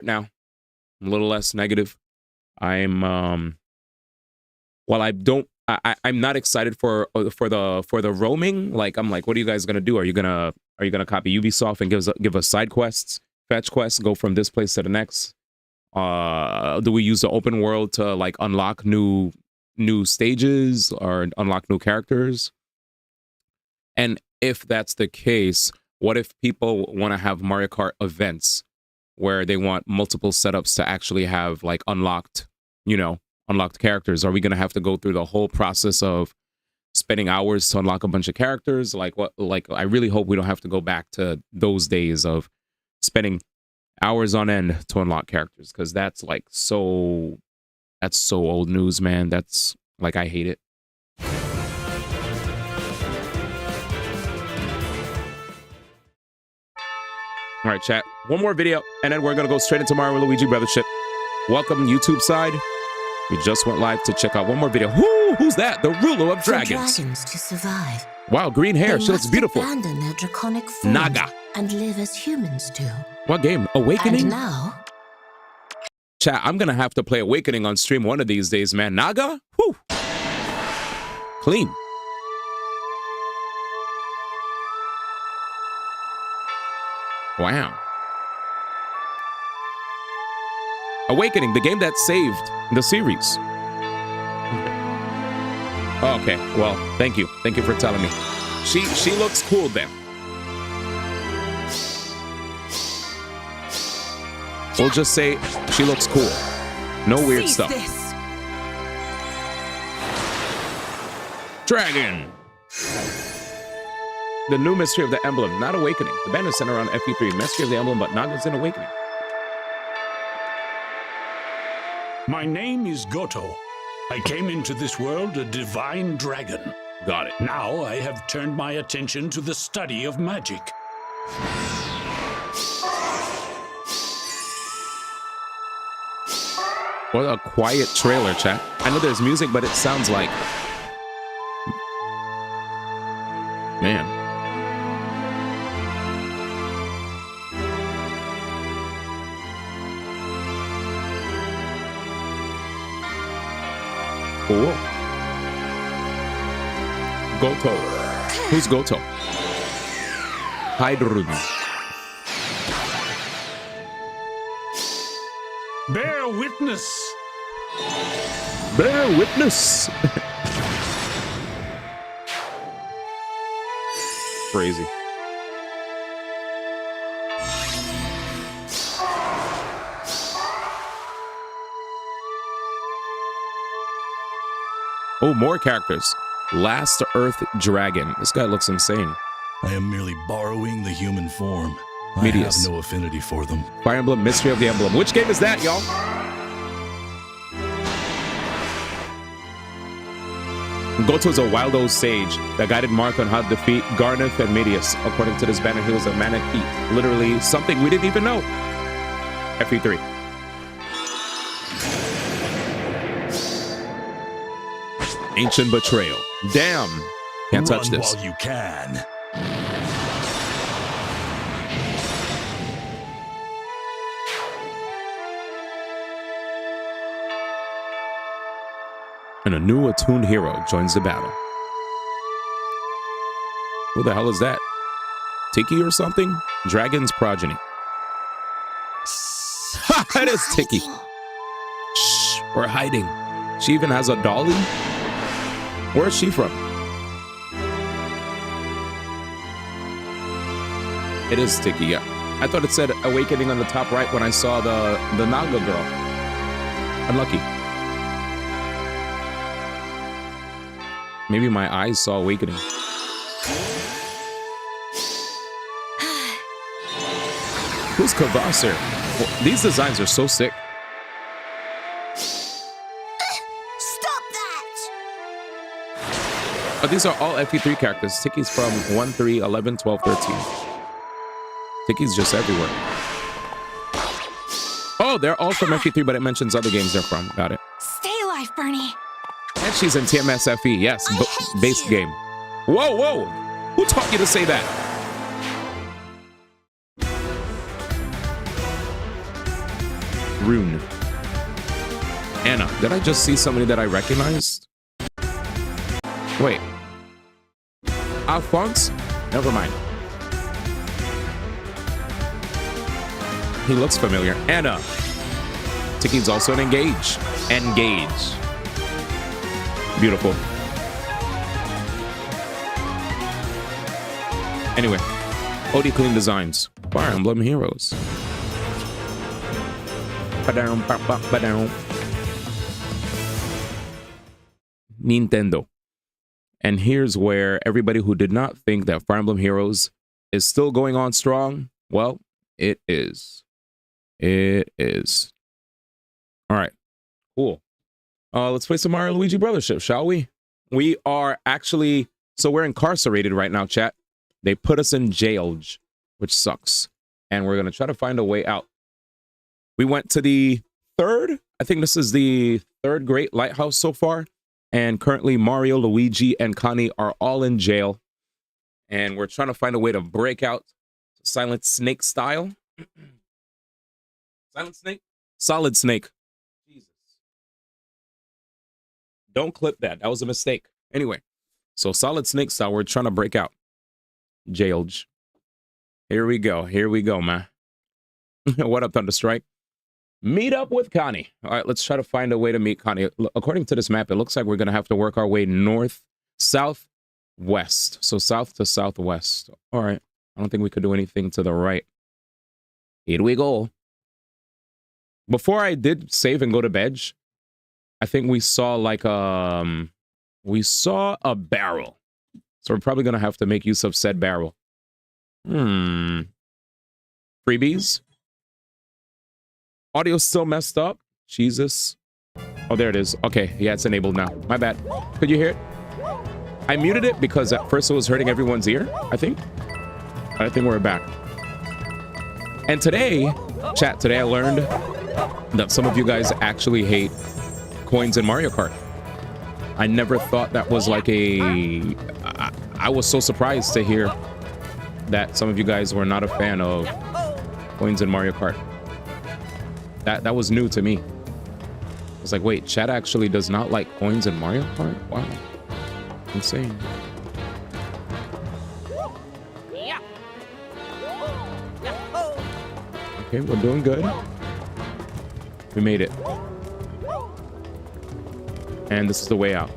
now. I'm a little less negative. I'm while I don't I'm not excited for the roaming. Like I'm like, what are you guys gonna do? Are you gonna copy Ubisoft and give us side quests, fetch quests, go from this place to the next? Do we use the open world to like unlock new stages or unlock new characters? And if that's the case, what if people want to have Mario Kart events where they want multiple setups to actually have like unlocked characters? Are we going to have to go through the whole process of spending hours to unlock a bunch of characters? Like what? Like I really hope we don't have to go back to those days of spending hours on end to unlock characters, because that's so old news, man. That's like, I hate it. All right, chat. One more video, and then we're going to go straight into Mario & Luigi Brothership. Welcome, YouTube side. We just went live to check out one more video. Who's that? The ruler of dragons. For dragons to survive, wow, green hair. She looks beautiful. Abandon their draconic forms Naga. and live as humans do. What game? Awakening? And now, chat, I'm going to have to play Awakening on stream one of these days, man. Naga? Whew. Clean. Wow. Awakening, the game that saved the series. Okay, well, thank you. Thank you for telling me. She looks cool then. We'll just say she looks cool. No weird stuff. This. Dragon. The new mystery of the emblem, not Awakening. The band is centered around FE3. Mystery of the emblem, but Naga's in Awakening. My name is Goto. I came into this world a divine dragon. Got it. Now I have turned my attention to the study of magic. What a quiet trailer, chat. I know there's music, but it sounds like... Man. Cool. Goto. Who's Goto? Hydrun. Bear witness. Bear witness. Crazy. Oh, more characters. Last Earth Dragon. This guy looks insane. I am merely borrowing the human form. I Medius. have no affinity for them. Fire Emblem, Mystery of the Emblem. Which game is that, y'all? Goto's a wild old sage that guided Mark on how to defeat Garneth and Medius. According to this banner, he was a manic eat. Literally something we didn't even know. FE3. Ancient Betrayal. Damn. Can't touch Run this. while you can. And a new attuned hero joins the battle. Who the hell is that? Tiki or something? Dragon's progeny. Ha! That is Tiki. Shh, we're hiding. She even has a dolly? Where is she from? It is Tiki, yeah. I thought it said Awakening on the top right when I saw the Naga girl. Unlucky. Maybe my eyes saw Awakening. Who's Kavasir? Well, these designs are so sick. stop that! But these are all FE3 characters. Tiki's from 1, 3, 11, 12, 13. Tiki's just everywhere. Oh, they're all from FE3, but it mentions other games they're from. Got it. Stay alive, Bernie. And she's in TMS FE. Yes, base game. Whoa, whoa. Who taught you to say that? Rune. Anna. Did I just see somebody that I recognized? Wait. Alphonse? Never mind. He looks familiar. Anna. Tiki's also an engage. Engage. Beautiful. Anyway, OD Clean Designs. Fire Emblem Heroes. Ba-down, ba-ba-ba-down. Nintendo. And here's where everybody who did not think that Fire Emblem Heroes is still going on strong, well, it is. It is. All right, cool. Let's play some Mario Luigi Brothership, shall we? We are actually, so we're incarcerated right now, chat. They put us in jail, which sucks. And we're going to try to find a way out. We went to the third, I think this is the third Great Lighthouse so far. And currently Mario, Luigi, and Connie are all in jail. And we're trying to find a way to break out Silent Snake style. Silent Snake? Solid Snake. Jesus. Don't clip that. That was a mistake. Anyway, so Solid Snake style, we're trying to break out. Jailed. Here we go. Here we go, man. What up, Thunderstrike? Meet up with Connie. All right, let's try to find a way to meet Connie. According to this map, it looks like we're going to have to work our way north, south, west. So south to southwest. All right. I don't think we could do anything to the right. Here we go. Before I did save and go to bed, I think we saw like we saw a barrel. So we're probably going to have to make use of said barrel. Freebies? Audio's still messed up. Jesus. Oh, there it is. Okay, yeah, it's enabled now. My bad. Could you hear it? I muted it because at first it was hurting everyone's ear, I think. I think we're back. And today, chat, today I learned that some of you guys actually hate coins in Mario Kart. I never thought that was like a... I was so surprised to hear that some of you guys were not a fan of coins in Mario Kart. That was new to me. I was like, wait, chat actually does not like coins in Mario Kart? Wow. Insane. Okay, we're doing good. We made it. And this is the way out.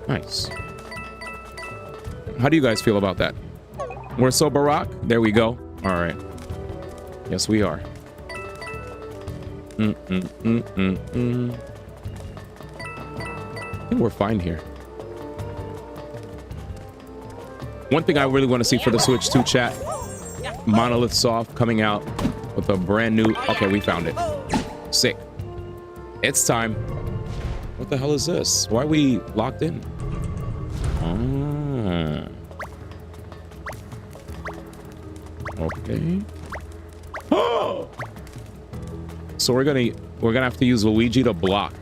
Nice. How do you guys feel about that? We're so Barack? There we go. All right. Yes, we are. I think we're fine here. One thing I really want to see for the Switch 2 chat, Monolith Soft coming out with a brand new... Okay, we found it. Sick. It's time. What the hell is this? Why are we locked in? Oh. Okay. Oh! So we're gonna have to use Luigi to block.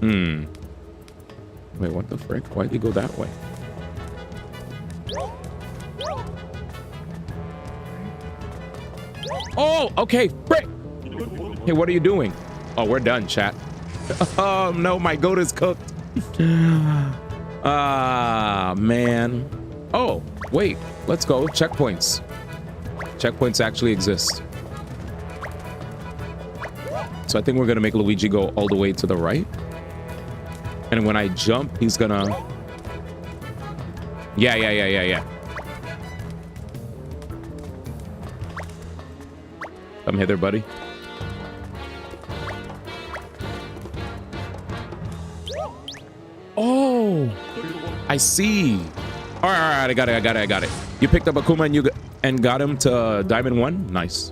Wait, what the frick? Why'd he go that way? Oh, okay. Frick! Hey, what are you doing? Oh, we're done, chat. Oh no, my goat is cooked. Ah, man. Oh, wait. Let's go. Checkpoints. Checkpoints actually exist. So I think we're gonna make Luigi go all the way to the right. And when I jump, he's gonna... Yeah. Come hither, buddy. Oh, I see. All right, I got it. You picked up Akuma and got him to Diamond 1? Nice.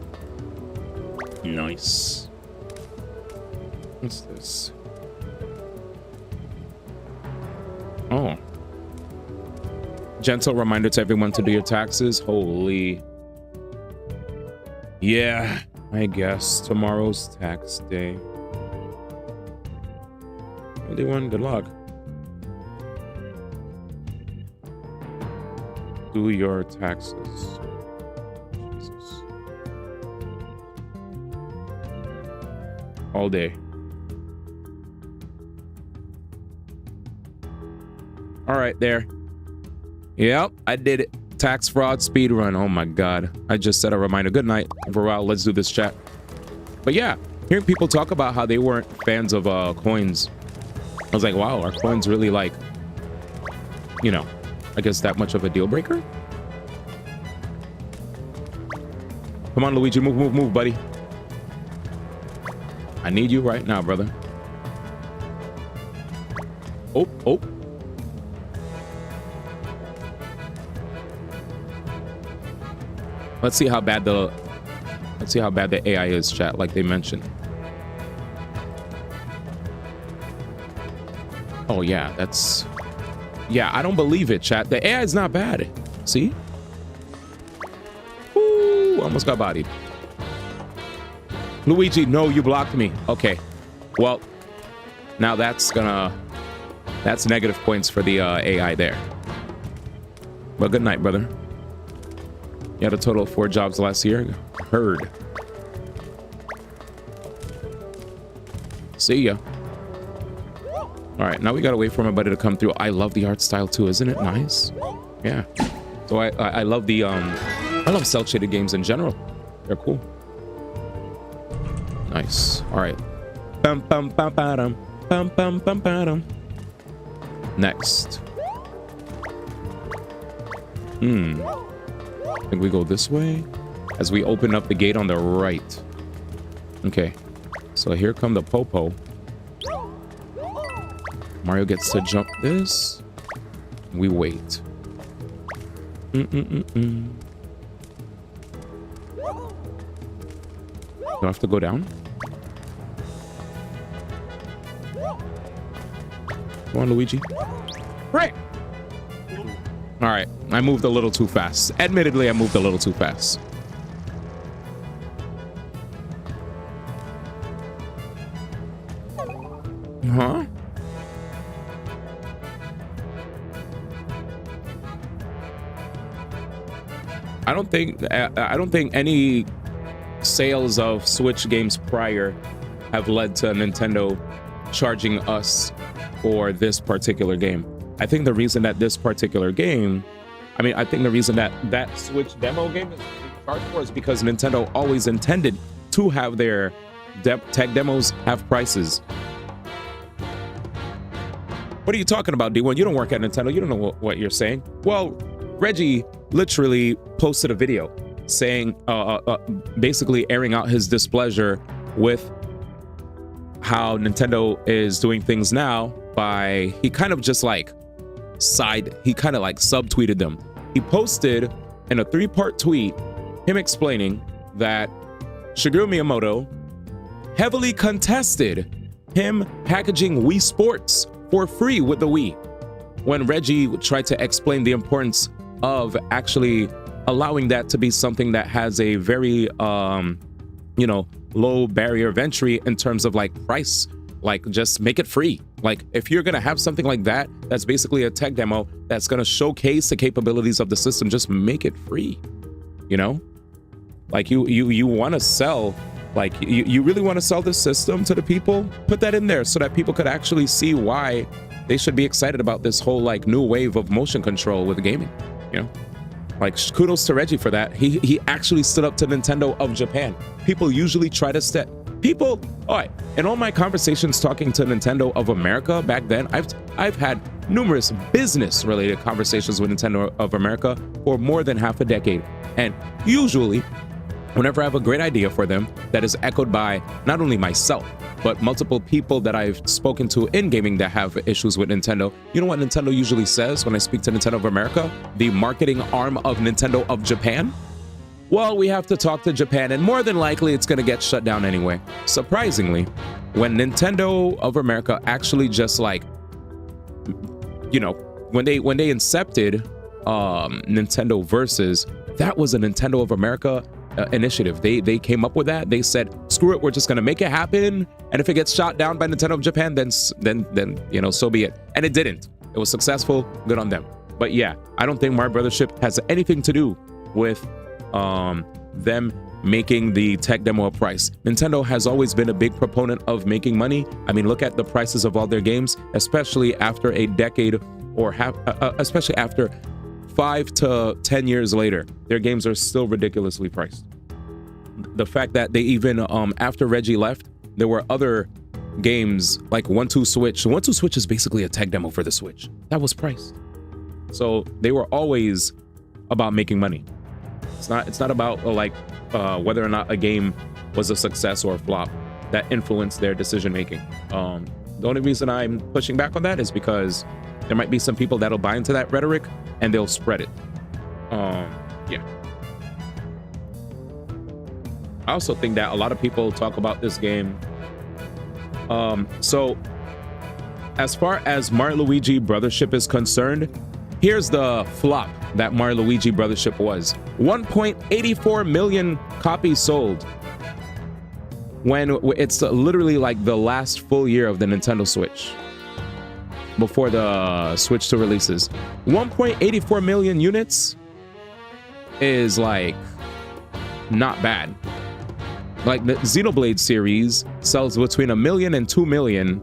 Nice. What's this? Oh. Gentle reminder to everyone to do your taxes. Holy. Yeah, I guess tomorrow's tax day. Everyone, good luck. Do your taxes. Jesus. all day. All right, there. Yep, I did it. Tax fraud speed run. Oh my god. I just set a reminder. Good night. For a while, let's do this chat. But yeah, hearing people talk about how they weren't fans of coins. I was like, wow, are coins really like, you know, I guess that much of a deal breaker? Come on, Luigi, move, move, move, buddy. I need you right now, brother. Oh, oh. Let's see how bad the AI is, chat, like they mentioned. Oh yeah, I don't believe it, chat. The AI is not bad. See? Ooh, almost got bodied. Luigi, no, you blocked me. Okay. Well, now that's negative points for the AI there. Well, good night, brother. You had a total of 4 jobs last year. Heard. See ya. All right, now we gotta wait for my buddy to come through. I love the art style too, isn't it nice? Yeah. So I love the I love cel shaded games in general. They're cool. Nice. All right. Bum bum bum bum bum bum bum bum. Next. I think we go this way as we open up the gate on the right. Okay. So here come the Popo. Mario gets to jump this. We wait. Do I have to go down? Come on, Luigi. Right. All right. I moved a little too fast. Admittedly, I moved a little too fast. Huh? I don't think any sales of Switch games prior have led to Nintendo charging us for this particular game. I think the reason that this particular game, I think the reason that that Switch demo game is charged for is because Nintendo always intended to have their tech demos have prices. What are you talking about, D1? You don't work at Nintendo. You don't know what you're saying. Well, Reggie literally posted a video saying, basically airing out his displeasure with how Nintendo is doing things now by, he kind of subtweeted them. He posted in a 3-part tweet him explaining that Shigeru Miyamoto heavily contested him packaging Wii Sports for free with the Wii, when Reggie tried to explain the importance of actually allowing that to be something that has a very low barrier of entry in terms of like price. Like, just make it free. Like, if you're gonna have something like that, that's basically a tech demo that's gonna showcase the capabilities of the system, just make it free. You know, like you want to sell, like you really want to sell this system to the people. Put that in there so that people could actually see why they should be excited about this whole like new wave of motion control with gaming. You know, like, kudos to Reggie for that. He actually stood up to Nintendo of Japan. People usually try to step. People, all right, in all my conversations talking to Nintendo of America back then, I've had numerous business-related conversations with Nintendo of America for more than half a decade. And usually, whenever I have a great idea for them that is echoed by not only myself, but multiple people that I've spoken to in gaming that have issues with Nintendo, you know what Nintendo usually says when I speak to Nintendo of America, the marketing arm of Nintendo of Japan? Well, we have to talk to Japan, and more than likely it's going to get shut down anyway. Surprisingly, when Nintendo of America actually just like, you know, when they incepted Nintendo Versus, that was a Nintendo of America initiative. They came up with that. They said, screw it, we're just going to make it happen, and if it gets shot down by Nintendo of Japan, then you know, so be it. And it didn't. It was successful. Good on them. But yeah, I don't think my Brothership has anything to do with them making the tech demo a price. Nintendo has always been a big proponent of making money. I mean, look at the prices of all their games, especially after a decade or especially after 5 to 10 years later, their games are still ridiculously priced. The fact that they even, after Reggie left, there were other games like 1-2 Switch. 1-2 Switch is basically a tech demo for the Switch. That was priced. So they were always about making money. It's not about whether or not a game was a success or a flop that influenced their decision making. The only reason I'm pushing back on that is because there might be some people that'll buy into that rhetoric and they'll spread it. Yeah. I also think that a lot of people talk about this game. So as far as Mario Luigi Brothership is concerned, here's the flop that Mario Luigi Brothership was. 1.84 million copies sold when it's literally like the last full year of the Nintendo Switch before the Switch 2 releases. 1.84 million units is like not bad. Like the Xenoblade series sells between 1 million and 2 million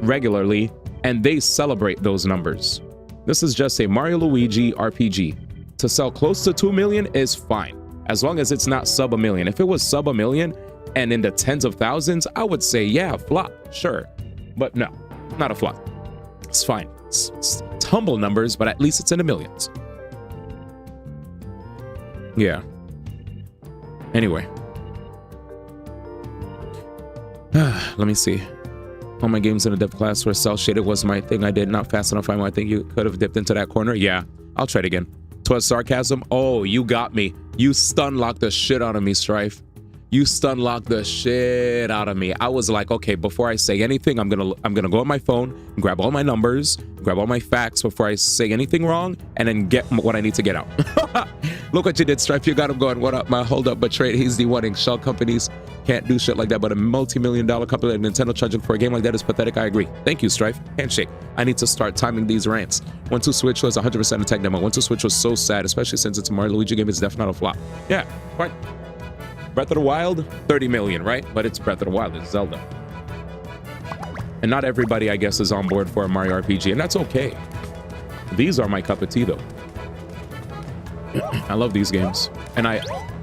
regularly, and they celebrate those numbers. This is just a Mario Luigi RPG. To sell close to 2 million is fine, as long as it's not sub 1 million. If it was sub 1 million and in the tens of thousands, I would say, yeah, flop, sure. But no, not a flop. It's fine. It's humble numbers, but at least it's in the millions. Yeah. Anyway. Let me see. All my games in the dev class were cell shaded was my thing. I did not fast enough. I think you could have dipped into that corner. Yeah, I'll try it again. 'Twas sarcasm. Oh, you got me. You stun locked the shit out of me, Strife. You stun locked the shit out of me. I was like, okay, before I say anything, I'm gonna go on my phone, grab all my numbers, grab all my facts before I say anything wrong, and then get what I need to get out. Look what you did, Strife. You got him going. What up, my hold up? Betrayed XD1X. Shell companies can't do shit like that, but a multi-million-dollar company like Nintendo charging for a game like that is pathetic. I agree. Thank you, Strife. Handshake. I need to start timing these rants. 1-2 Switch was 100% a tech demo. 1-2 Switch was so sad, especially since it's a Mario Luigi game. It's definitely not a flop. Yeah, fine. Breath of the Wild, 30 million, right? But it's Breath of the Wild, it's Zelda. And not everybody, I guess, is on board for a Mario RPG, and that's okay. These are my cup of tea, though. I love these games. And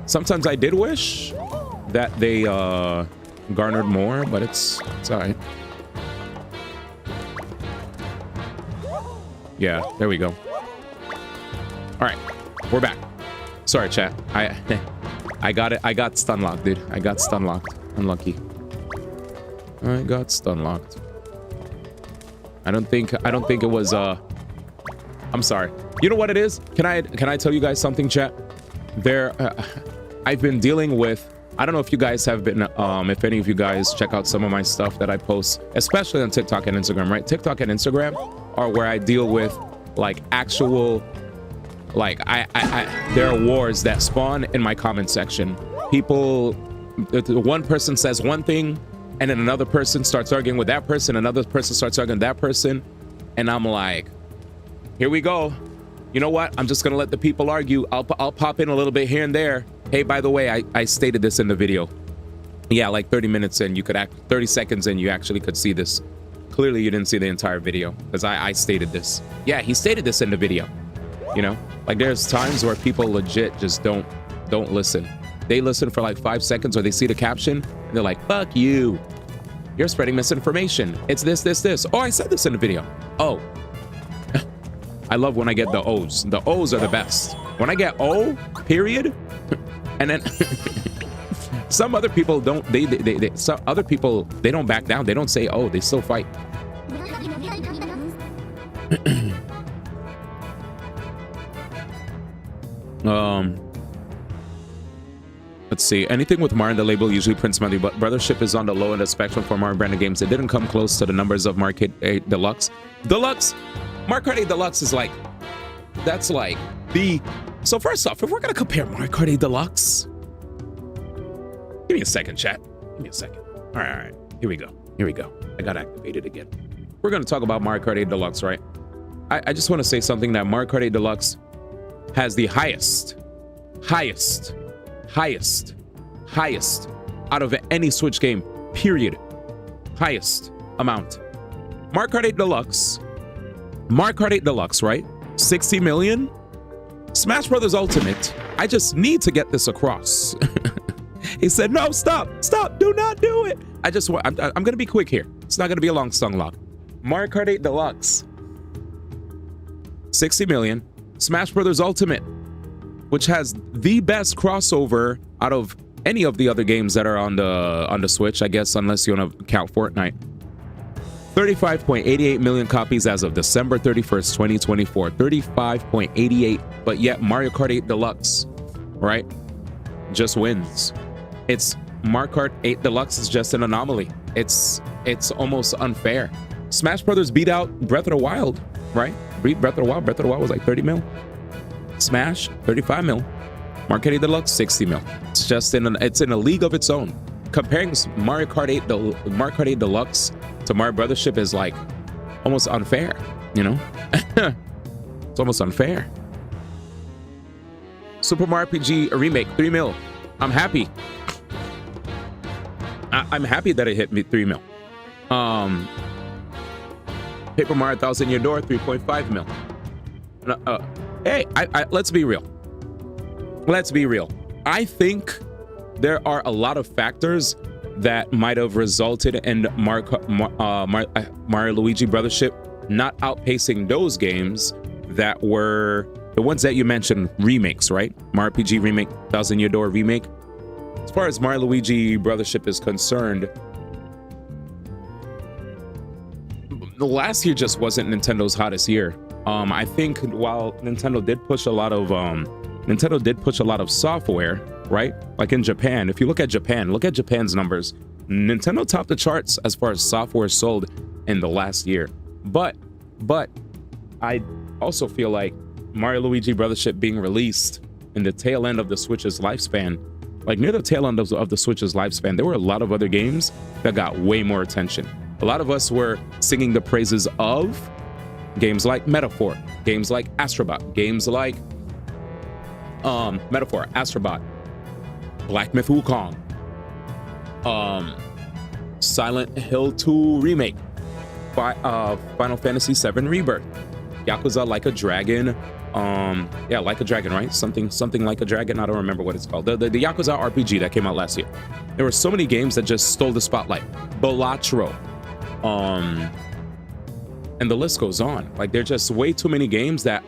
sometimes I did wish that they garnered more, but it's all right. Yeah, there we go. All right, we're back. Sorry, chat. I got it. I got stun locked, dude. I got stun locked. Unlucky. I got stun locked. I don't think it was I'm sorry. You know what it is? Can I tell you guys something, chat? I've been dealing with, I don't know if you guys have been if any of you guys check out some of my stuff that I post, especially on TikTok and Instagram, right? TikTok and Instagram are where I deal with like actual, like there are wars that spawn in my comment section. People, one person says one thing and then another person starts arguing with that person, another person starts arguing with that person, and I'm like, here we go. You know what? I'm just gonna let the people argue. I'll pop in a little bit here and there. Hey, by the way, I stated this in the video. Yeah, like 30 minutes in, 30 seconds in, you actually could see this. Clearly, you didn't see the entire video because I stated this. Yeah, he stated this in the video. You know, like there's times where people legit just don't listen. They listen for like 5 seconds, or they see the caption and they're like, "Fuck you! You're spreading misinformation. It's this. Oh, I said this in the video. Oh." I love when I get the O's. The O's are the best. When I get O, period, and then some other people don't. Some other people, they don't back down. They don't say oh. They still fight. Let's see. Anything with Mario in the label usually prints money, but Brothership is on the low end of the spectrum for Mario branded games. It didn't come close to the numbers of Mario Kart 8 Deluxe. Mario Kart 8 Deluxe is like, that's like the. So first off, if we're gonna compare Mario Kart 8 Deluxe, give me a second, chat. Give me a second. All right. Here we go. I got activated again. We're gonna talk about Mario Kart 8 Deluxe, right? I just want to say something that Mario Kart 8 Deluxe has the highest Highest out of any Switch game, period. Highest amount. Mario Kart 8 Deluxe. Mario Kart 8 Deluxe, right? 60 million. Smash Brothers Ultimate. I just need to get this across. He said, no, stop, do not do it. I'm gonna be quick here. It's not gonna be a long song log. Mario Kart 8 Deluxe. 60 million. Smash Brothers Ultimate, which has the best crossover out of any of the other games that are on the Switch, I guess, unless you want to count Fortnite. 35.88 million copies as of December 31st, 2024. 35.88, but yet Mario Kart 8 Deluxe, right, just wins. It's Mario Kart 8 Deluxe is just an anomaly. It's almost unfair. Smash Brothers beat out Breath of the Wild, right? Beat Breath of the Wild. Breath of the Wild was like 30 mil. Smash, 35 mil. Mario Kart 8 Deluxe, 60 mil. It's just it's in a league of its own. Comparing Mario Kart 8 Deluxe to Mario Brothership is like almost unfair, you know? It's almost unfair. Super Mario RPG Remake, 3 mil. I'm happy. I'm happy that it hit me 3 mil. Paper Mario Thousand Year Door, 3.5 mil. Hey, let's be real. Let's be real. I think there are a lot of factors that might have resulted in Mario Luigi Brothership not outpacing those games that were the ones that you mentioned, remakes, right? Mario RPG Remake, Thousand Year Door Remake. As far as Mario Luigi Brothership is concerned, the last year just wasn't Nintendo's hottest year. I think while Nintendo did push a lot of software, right? Like in Japan, if you look at Japan's numbers. Nintendo topped the charts as far as software sold in the last year. But I also feel like Mario Luigi Brothership being released in the tail end of the Switch's lifespan, like near the tail end of the Switch's lifespan, there were a lot of other games that got way more attention. A lot of us were singing the praises of games like Metaphor, games like Astrobot, games like Metaphor, Astrobot, Black Myth Wukong, Silent Hill 2 Remake, Final Fantasy 7 Rebirth, Yakuza Like a Dragon, Like a Dragon, right? Something Like a Dragon, I don't remember what it's called. The Yakuza RPG that came out last year. There were so many games that just stole the spotlight. Balatro, and the list goes on. Like, there are just way too many games that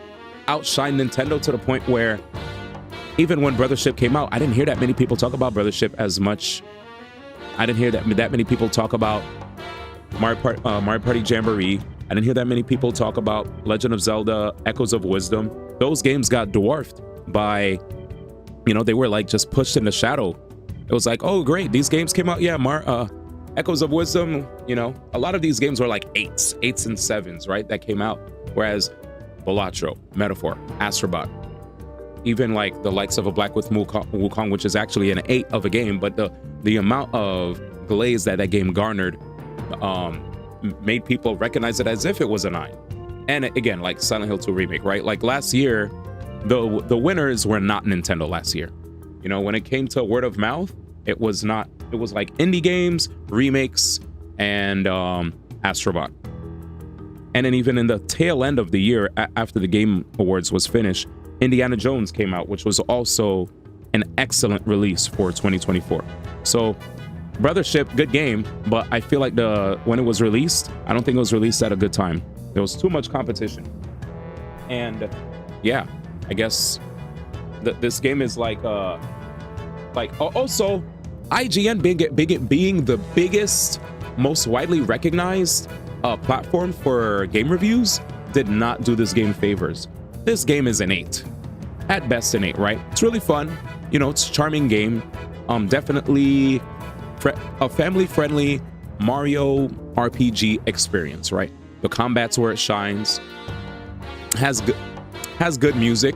outshine Nintendo to the point where even when Brothership came out, I didn't hear that many people talk about Brothership as much. I didn't hear that many people talk about Mario Party Jamboree. I didn't hear that many people talk about Legend of Zelda Echoes of Wisdom. Those games got dwarfed by, they were like just pushed in the shadow. It was like, oh great, these games came out. Yeah, Echoes of Wisdom, a lot of these games were like 8s and 7s, right? That came out. Whereas Balatro, Metaphor, Astrobot, even like the likes of a Black with Wukong, which is actually an 8 of a game, but the amount of glaze that game garnered made people recognize it as if it was a 9. And again, like Silent Hill 2 Remake, right? Like last year, the winners were not Nintendo last year. When it came to word of mouth, it was not. It was like indie games, remakes, and Astrobot. And then even in the tail end of the year, after the Game Awards was finished, Indiana Jones came out, which was also an excellent release for 2024. So Brothership, good game, but I feel like when it was released, I don't think it was released at a good time. There was too much competition. And yeah, I guess this game is also IGN being the biggest, most widely recognized platform for game reviews did not do this game favors. This game is an 8. At best an 8, right? It's really fun. It's a charming game. Definitely a family-friendly Mario RPG experience, right? The combat's where it shines. Has good music.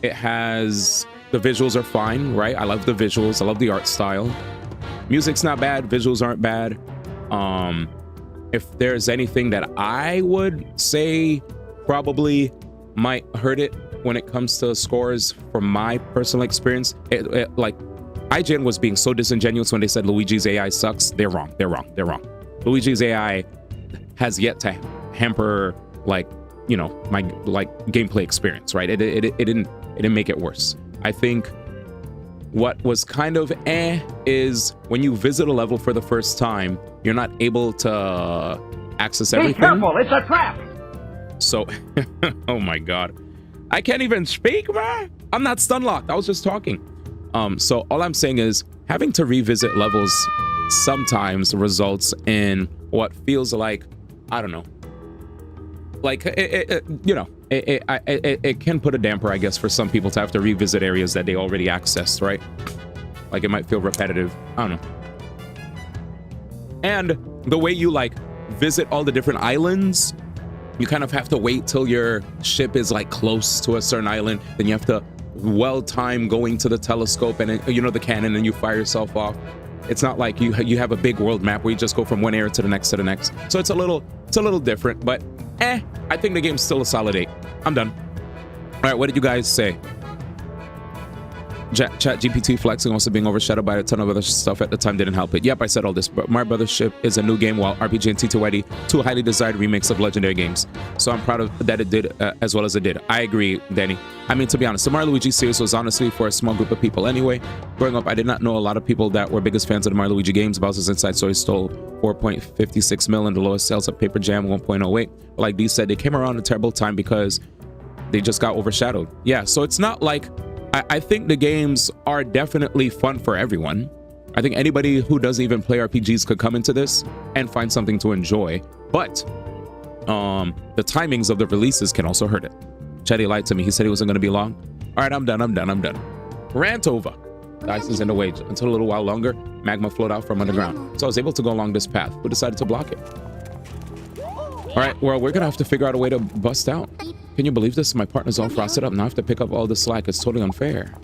It has... The visuals are fine, right? I love the visuals. I love the art style. Music's not bad. Visuals aren't bad. If there's anything that I would say probably might hurt it when it comes to scores from my personal experience, IGN was being so disingenuous when they said Luigi's AI sucks. They're wrong. They're wrong. They're wrong. Luigi's AI has yet to hamper, like, you know, my like gameplay experience, right? It didn't make it worse. I think what was kind of is when you visit a level for the first time, you're not able to access everything. Be careful, it's a trap. So, oh my God, I can't even speak, man. I'm not stun locked. I was just talking. So all I'm saying is having to revisit levels sometimes results in what feels like, I don't know, like it can put a damper, I guess, for some people to have to revisit areas that they already accessed, right? Like it might feel repetitive. I don't know. And the way you like visit all the different islands, you kind of have to wait till your ship is like close to a certain island. Then you have to well-time going to the telescope and, you know, the cannon, and you fire yourself off. It's not like you have a big world map where you just go from one area to the next to the next. So it's a little different, but I think the game's still a solid 8. I'm done. All right, what did you guys say? Chat GPT flexing, also being overshadowed by a ton of other stuff at the time, didn't help it. Yep, I said all this, but my Brothership is a new game, while RPG and TTYD, two highly desired remakes of legendary games. So I'm proud of that it did as well as it did. I agree, Danny. I mean, to be honest, the Mario Luigi series was honestly for a small group of people anyway. Growing up, I did not know a lot of people that were biggest fans of the Mario Luigi games. Bowser's Inside Story stole 4.56 million, the lowest sales of Paper Jam 1.08. But like Dee said, they came around a terrible time because they just got overshadowed. Yeah, so it's not like, I think the games are definitely fun for everyone. I think anybody who doesn't even play RPGs could come into this and find something to enjoy. But the timings of the releases can also hurt it. Chetty lied to me. He said he wasn't going to be long. All right, I'm done. Rant over. The ice is in the way. Until a little while longer, magma flowed out from underground. So I was able to go along this path. Who decided to block it? All right, well, we're going to have to figure out a way to bust out. Can you believe this? My partner's all frosted up. Now I have to pick up all the slack. It's totally unfair.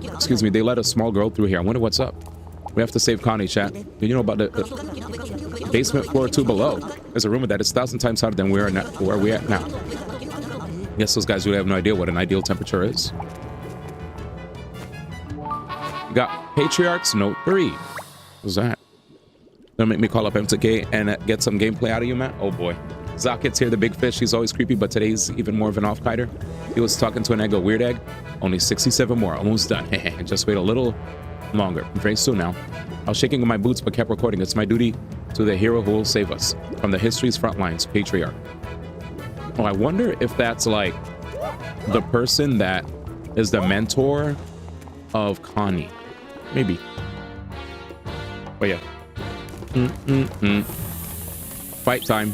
Excuse me, they let a small girl through here. I wonder what's up. We have to save Connie, chat. Do you know about the basement floor 2 below? There's a rumor that it's 1,000 times hotter than where we're at now. Guess those guys really have no idea what an ideal temperature is. We got Patriarchs Note 3. What's that? Gonna make me call up MTK and get some gameplay out of you, man? Oh boy. Zakit's here, the big fish. He's always creepy, but today's even more of an off-kiter. He was talking to an egg, a weird egg. Only 67 more, almost done. Just wait a little longer. Very soon now. I was shaking in my boots, but kept recording. It's my duty to the hero who will save us from the history's front lines, Patriarch. Oh, I wonder if that's like the person that is the mentor of Connie. Maybe. But yeah. Fight time.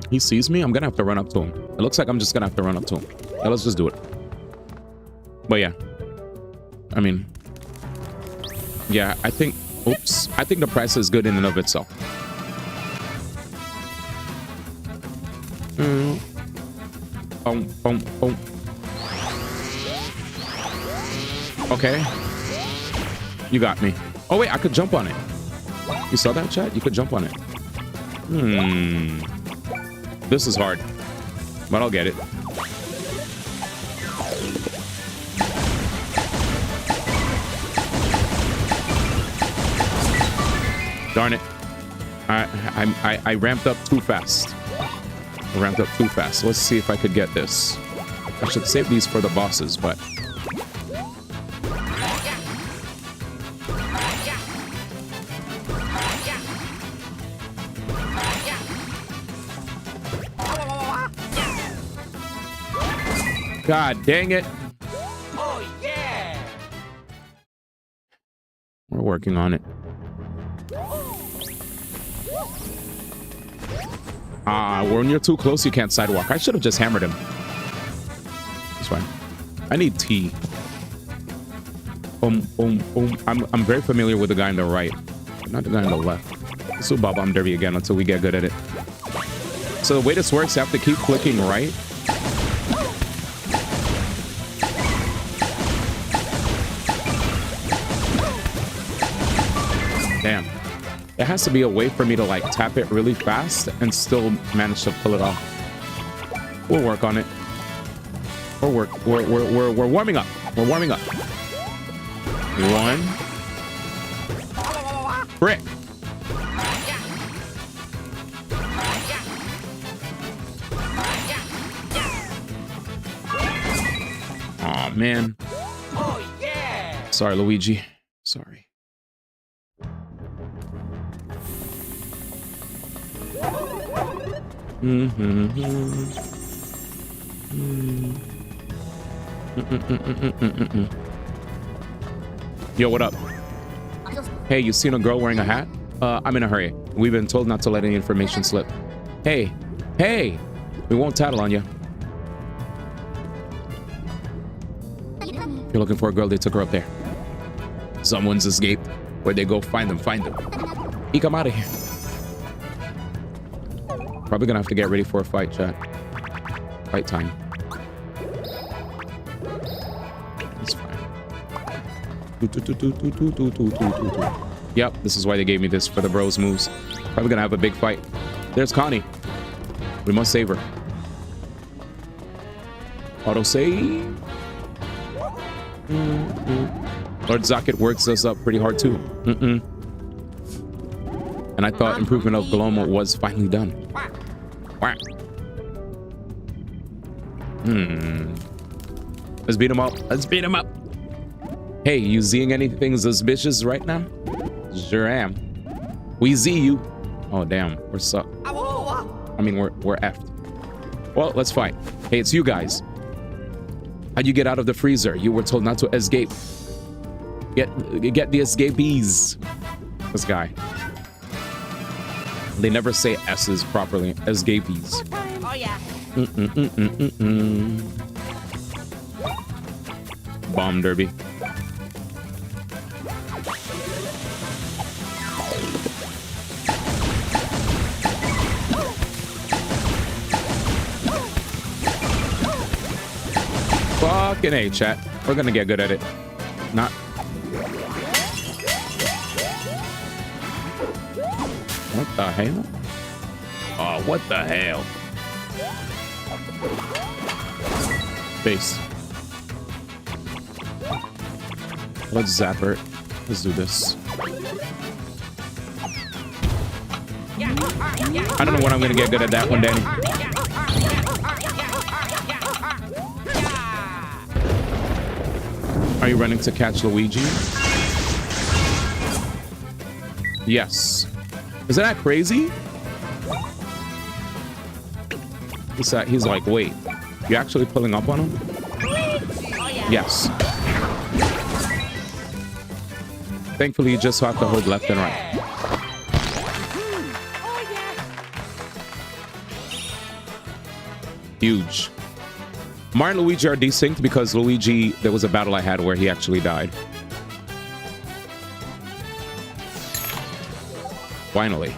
He sees me? I'm gonna have to run up to him. It looks like I'm just gonna have to run up to him. Yeah, let's just do it. But yeah. I mean, yeah, I think, oops. I think the price is good in and of itself. Okay. You got me. Oh wait, I could jump on it. You saw that, chat? You could jump on it. This is hard, but I'll get it. Darn it. I ramped up too fast. Let's see if I could get this. I should save these for the bosses, but God dang it. Oh, yeah. We're working on it. When you're too close, you can't sidewalk. I should have just hammered him. It's fine. I need tea. I'm very familiar with the guy on the right, not the guy on the left. Let's do Bob-omb Derby again until we get good at it. So the way this works, you have to keep clicking right. Damn. There has to be a way for me to like tap it really fast and still manage to pull it off. We'll work on it. We're warming up. We're warming up. 1. Brick. Aw, man. Oh, yeah. Sorry, Luigi. Sorry. Yo, what up? Hey, you seen a girl wearing a hat? I'm in a hurry. We've been told not to let any information slip. Hey, hey, we won't tattle on you. If you're looking for a girl, they took her up there. Someone's escaped. Where'd they go? Find them, find them. Eek, I'm out of here. Probably gonna have to get ready for a fight, chat. Fight time. It's fine. Yep, this is why they gave me this, for the bros moves. Probably gonna have a big fight. There's Connie. We must save her. Auto save. Lord Zocket works us up pretty hard too. And I thought improvement of Gloma was finally done. Whack. Let's beat him up. Let's beat him up. Hey, you seeing anything suspicious right now? Sure am. We see you. Oh damn, we're sucked. I mean, we're effed. Well, let's fight. Hey, it's you guys. How'd you get out of the freezer? You were told not to escape. Get the escapees. This guy. They never say S's properly. Escapees. Oh, yeah. Bomb derby. Fucking A, chat. We're gonna get good at it. Not. What the hell? Oh, what the hell? Base. Let's zap her. Let's do this. I don't know when I'm gonna get good at that one, Danny. Are you running to catch Luigi? Yes. Isn't that crazy? He's like, wait, you actually pulling up on him? Yes. Thankfully, you just have to hold left and right. Huge. Mario and Luigi are desynced because Luigi, there was a battle I had where he actually died. Finally.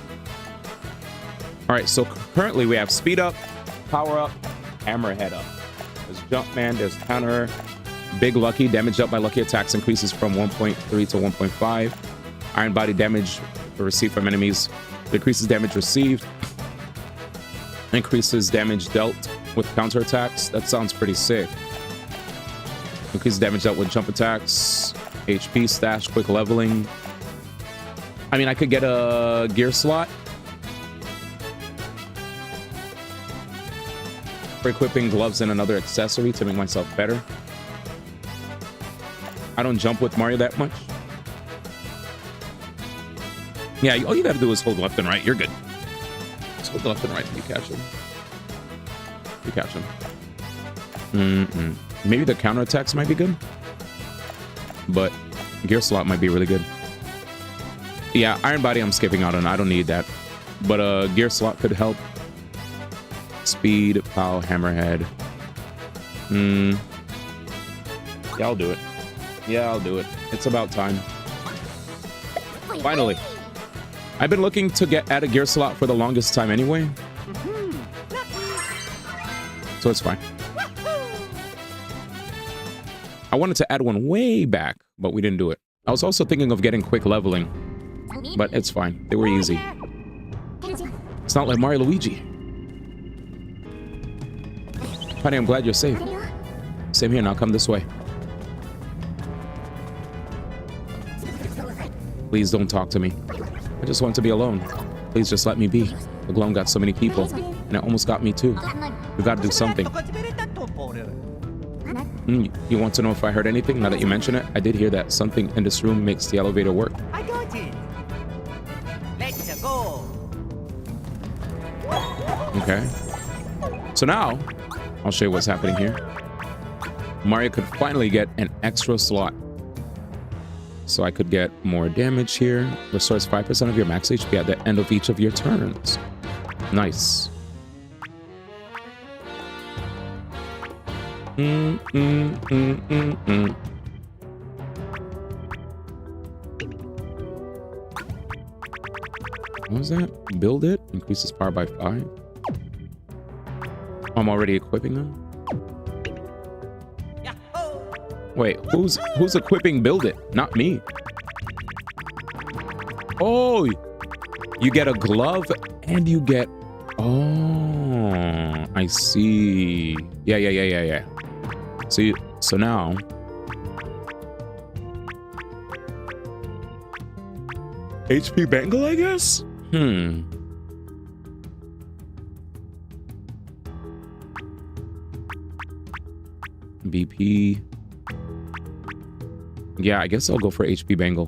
All right, so currently we have speed up, power up, hammerhead up. There's Jumpman, there's counter, big lucky, damage up by lucky attacks increases from 1.3 to 1.5. Iron body damage received from enemies decreases damage received. Increases damage dealt with counter attacks. That sounds pretty sick. Increases damage dealt with jump attacks. HP stash, quick leveling. I mean, I could get a gear slot for equipping gloves and another accessory to make myself better. I don't jump with Mario that much. Yeah, all you gotta do is hold left and right. You're good. Just hold left and right and you catch him. You catch him. Maybe the counter attacks might be good, but gear slot might be really good. Yeah, Iron Body I'm skipping out on. I don't need that. But gear slot could help. Speed, pow, hammerhead. Yeah, I'll do it. Yeah, I'll do it. It's about time. Finally. I've been looking to add a gear slot for the longest time anyway. So it's fine. I wanted to add one way back, but we didn't do it. I was also thinking of getting quick leveling, but it's fine. They were easy. It's not like Mario Luigi. Honey, I'm glad you're safe. Same here, now come this way. Please don't talk to me. I just want to be alone. Please just let me be. The gloam got so many people, and it almost got me too. We gotta do something. You want to know if I heard anything? Now that you mention it, I did hear that something in this room makes the elevator work. I got it. Let's go. Okay. So now, I'll show you what's happening here. Mario could finally get an extra slot. So I could get more damage here. Restores 5% of your max HP at the end of each of your turns. Nice. What was that? Build it. Increases power by 5. I'm already equipping them. Wait, who's equipping build it? Not me. Oh, you get a glove and you get... Oh, I see. Yeah. So now... HP Bangle, I guess? BP... Yeah, I guess I'll go for HP Bangle.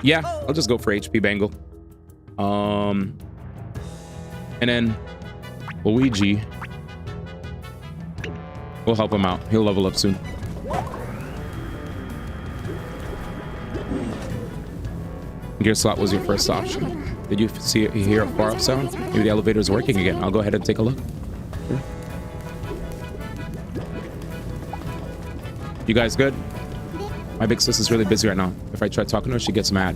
Yeah, I'll just go for HP Bangle. And then Luigi. We'll help him out. He'll level up soon. Gear slot was your first option. Did you hear a far off sound? Maybe the elevator's working again. I'll go ahead and take a look. Sure. You guys good? My big sis is really busy right now. If I try talking to her, she gets mad.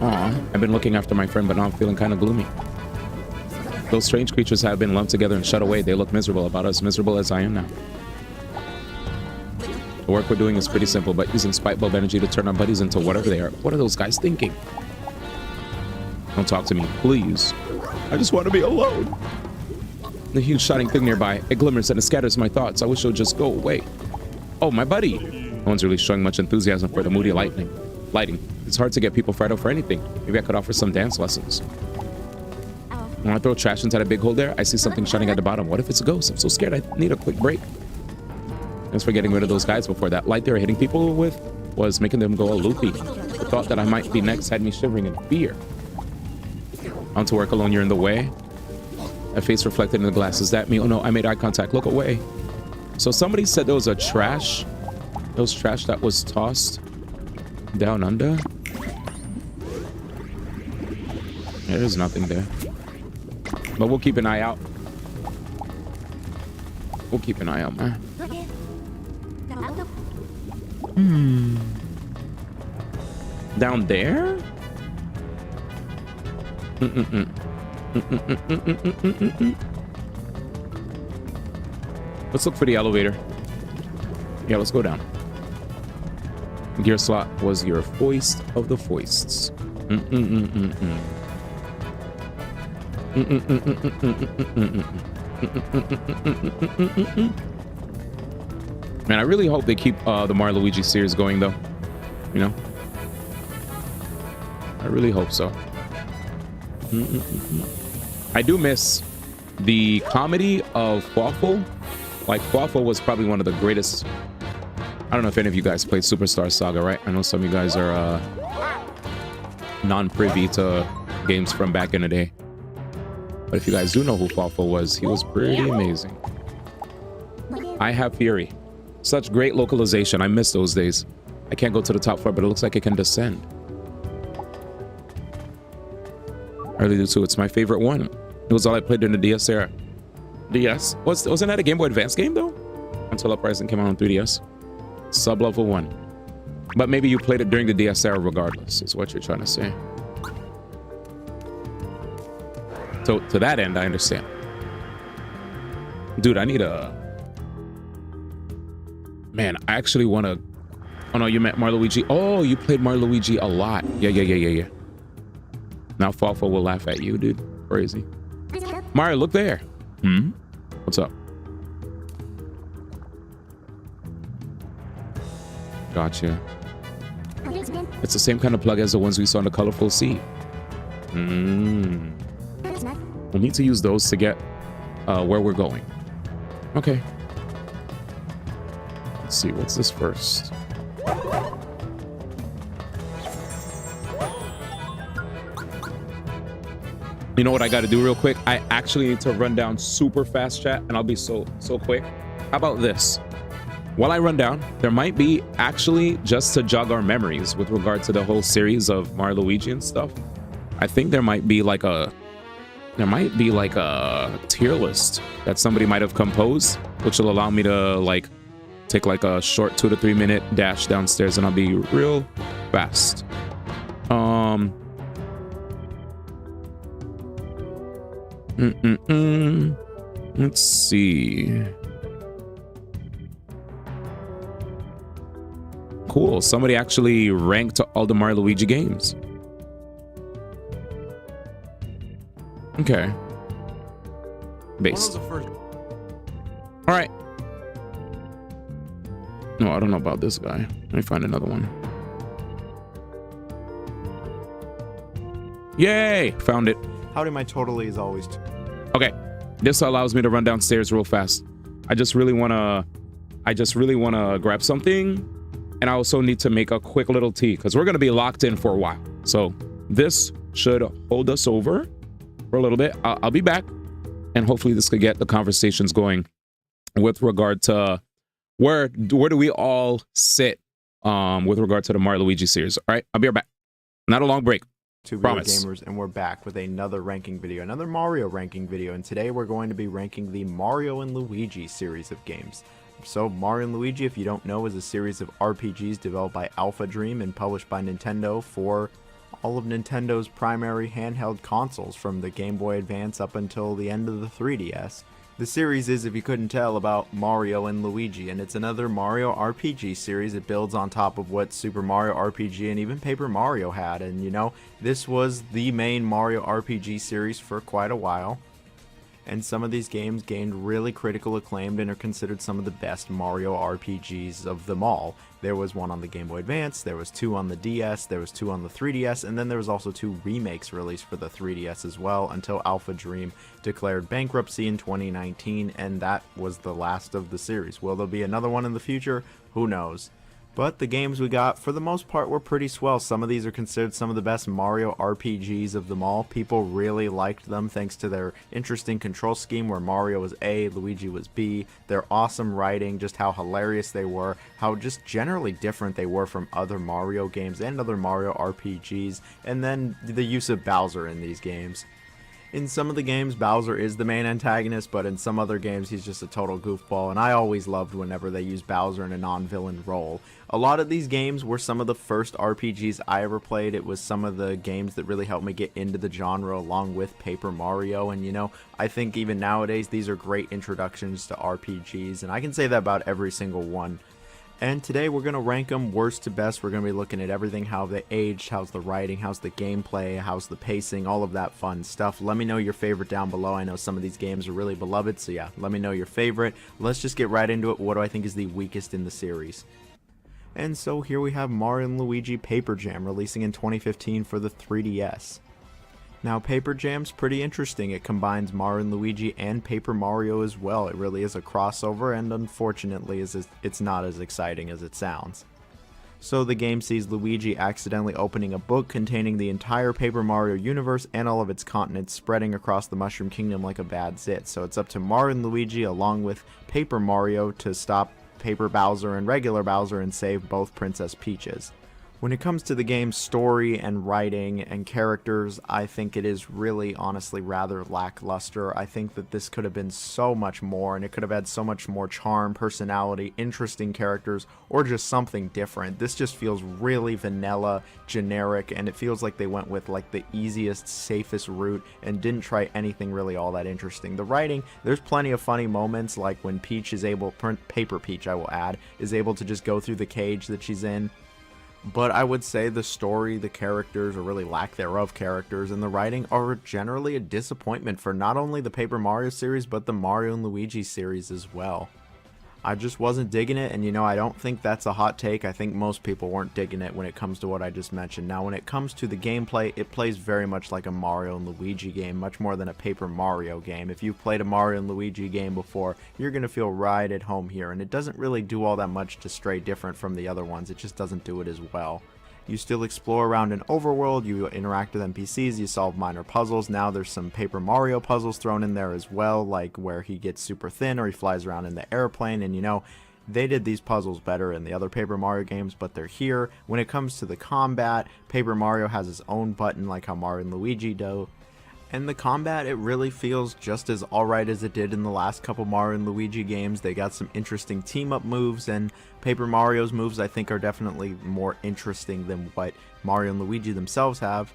Aw, I've been looking after my friend, but now I'm feeling kind of gloomy. Those strange creatures have been lumped together and shut away. They look miserable, about as miserable as I am now. The work we're doing is pretty simple, but using spite bulb energy to turn our buddies into whatever they are. What are those guys thinking? Don't talk to me, please. I just want to be alone. The huge shining thing nearby, it glimmers and it scatters my thoughts. I wish it would just go away. Oh, my buddy. No one's really showing much enthusiasm for the moody lighting. It's hard to get people fired up for anything. Maybe I could offer some dance lessons. When I throw trash into that big hole there, I see something shining at the bottom. What if it's a ghost? I'm so scared I need a quick break. Thanks for getting rid of those guys before. That light they were hitting people with was making them go all loopy. The thought that I might be next had me shivering in fear. On to work alone, you're in the way. A face reflected in the glass. Is that me? Oh no, I made eye contact. Look away. So somebody said there was a trash. There was trash that was tossed down under. There's nothing there. But we'll keep an eye out. We'll keep an eye out, man. Down there? Let's look for the elevator. Yeah, let's go down. Gear slot was your foist of the foists. Man, I really hope they keep the Mario Luigi series going, though. You know? I really hope so. I do miss the comedy of Quaffle. Like, Quaffle was probably one of the greatest... I don't know if any of you guys played Superstar Saga, right? I know some of you guys are non-privy to games from back in the day. But if you guys do know who Quaffle was, he was pretty amazing. I Have Fury. Such great localization. I miss those days. I can't go to the top floor, but it looks like it can descend. I really do too. It's my favorite one. It was all I played during the DS era. DS? Wasn't that a Game Boy Advance game, though? Until Uprising came out on 3DS. Sub-level 1. But maybe you played it during the DS era regardless, is what you're trying to say. So, to that end, I understand. Dude, I need a... Man, I actually want to... Oh, no, you met Mario Luigi. Oh, you played Mario Luigi a lot. Yeah. Now Fawful will laugh at you, dude. Crazy. Mario, look there. Hmm? What's up? Gotcha. It's the same kind of plug as the ones we saw in the Colorful Sea. Hmm. We'll need to use those to get where we're going. Okay. Let's see, what's this first? You know what I got to do real quick? I actually need to run down super fast, chat, and I'll be so quick. How about this? While I run down, there might be actually, just to jog our memories with regard to the whole series of Mario Luigi and stuff, I think there might be like a tier list that somebody might have composed, which will allow me to like take like a short 2 to 3 minute dash downstairs, and I'll be real fast. Let's see. Cool. Somebody actually ranked all the Mario Luigi games. Okay. Based. All right. No, I don't know about this guy. Let me find another one. Yay! Found it. Howdy, my totally is always. Okay. This allows me to run downstairs real fast. I just really wanna grab something, and I also need to make a quick little tea because we're gonna be locked in for a while. So this should hold us over for a little bit. I'll be back, and hopefully this could get the conversations going with regard to where do we all sit with regard to the Mario Luigi series. All right, I'll be right back. Not a long break. Two gamers, and we're back with another ranking video, another Mario ranking video, and today we're going to be ranking the Mario and Luigi series of games. So Mario and Luigi, if you don't know, is a series of RPGs developed by Alpha Dream and published by Nintendo for all of Nintendo's primary handheld consoles, from the Game Boy Advance up until the end of the 3DS. The series is, if you couldn't tell, about Mario and Luigi, and it's another Mario RPG series. It builds on top of what Super Mario RPG and even Paper Mario had, and you know, this was the main Mario RPG series for quite a while. And some of these games gained really critical acclaim and are considered some of the best Mario RPGs of them all. There was one on the Game Boy Advance, there was 2 on the DS, there was 2 on the 3DS, and then there was also 2 remakes released for the 3DS as well, until Alpha Dream declared bankruptcy in 2019, and that was the last of the series. Will there be another one in the future? Who knows? But the games we got, for the most part, were pretty swell. Some of these are considered some of the best Mario RPGs of them all. People really liked them thanks to their interesting control scheme where Mario was A, Luigi was B, their awesome writing, just how hilarious they were, how just generally different they were from other Mario games and other Mario RPGs, and then the use of Bowser in these games. In some of the games, Bowser is the main antagonist, but in some other games, he's just a total goofball, and I always loved whenever they used Bowser in a non-villain role. A lot of these games were some of the first RPGs I ever played. It was some of the games that really helped me get into the genre, along with Paper Mario, and you know, I think even nowadays, these are great introductions to RPGs, and I can say that about every single one. And today we're going to rank them worst to best. We're going to be looking at everything, how they aged, how's the writing, how's the gameplay, how's the pacing, all of that fun stuff. Let me know your favorite down below. I know some of these games are really beloved, so yeah, let me know your favorite. Let's just get right into it. What do I think is the weakest in the series? And so here we have Mario & Luigi Paper Jam, releasing in 2015 for the 3DS. Now, Paper Jam's pretty interesting. It combines Mario & Luigi and Paper Mario as well. It really is a crossover, and unfortunately, it's not as exciting as it sounds. So the game sees Luigi accidentally opening a book containing the entire Paper Mario universe and all of its continents, spreading across the Mushroom Kingdom like a bad zit. So it's up to Mario & Luigi, along with Paper Mario, to stop Paper Bowser and regular Bowser and save both Princess Peaches. When it comes to the game's story and writing and characters, I think it is really, honestly, rather lackluster. I think that this could have been so much more, and it could have had so much more charm, personality, interesting characters, or just something different. This just feels really vanilla, generic, and it feels like they went with like the easiest, safest route and didn't try anything really all that interesting. The writing, there's plenty of funny moments, like when Peach is able, Paper Peach I will add, is able to just go through the cage that she's in. But I would say the story, the characters, or really lack thereof characters, and the writing are generally a disappointment for not only the Paper Mario series, but the Mario and Luigi series as well. I just wasn't digging it, and I don't think that's a hot take. I think most people weren't digging it when it comes to what I just mentioned. Now, when it comes to the gameplay, it plays very much like a Mario and Luigi game, much more than a Paper Mario game. If you've played a Mario and Luigi game before, you're going to feel right at home here, and it doesn't really do all that much to stray different from the other ones. It just doesn't do it as well. You still explore around an overworld, you interact with NPCs, you solve minor puzzles. Now there's some Paper Mario puzzles thrown in there as well, like where he gets super thin or he flies around in the airplane, and they did these puzzles better in the other Paper Mario games, but they're here. When it comes to the combat, Paper Mario has his own button like how Mario and Luigi do. And the combat, it really feels just as alright as it did in the last couple Mario and Luigi games. They got some interesting team-up moves, and Paper Mario's moves I think are definitely more interesting than what Mario and Luigi themselves have.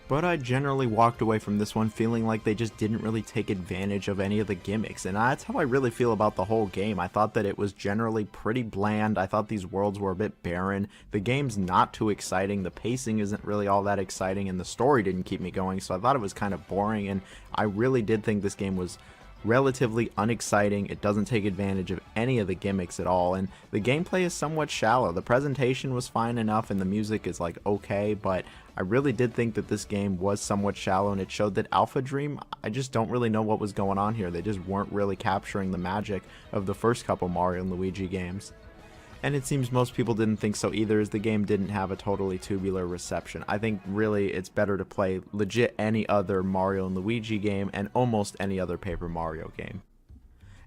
But I generally walked away from this one feeling like they just didn't really take advantage of any of the gimmicks, and that's how I really feel about the whole game. I thought that it was generally pretty bland. I thought these worlds were a bit barren. The game's not too exciting, the pacing isn't really all that exciting, and the story didn't keep me going, so I thought it was kind of boring, and I really did think this game was relatively unexciting. It doesn't take advantage of any of the gimmicks at all, and the gameplay is somewhat shallow. The presentation was fine enough and the music is like okay, but I really did think that this game was somewhat shallow, and it showed that Alpha Dream, I just don't really know what was going on here. They just weren't really capturing the magic of the first couple Mario and Luigi games. And it seems most people didn't think so either, as the game didn't have a totally tubular reception. I think really it's better to play legit any other Mario and Luigi game and almost any other Paper Mario game.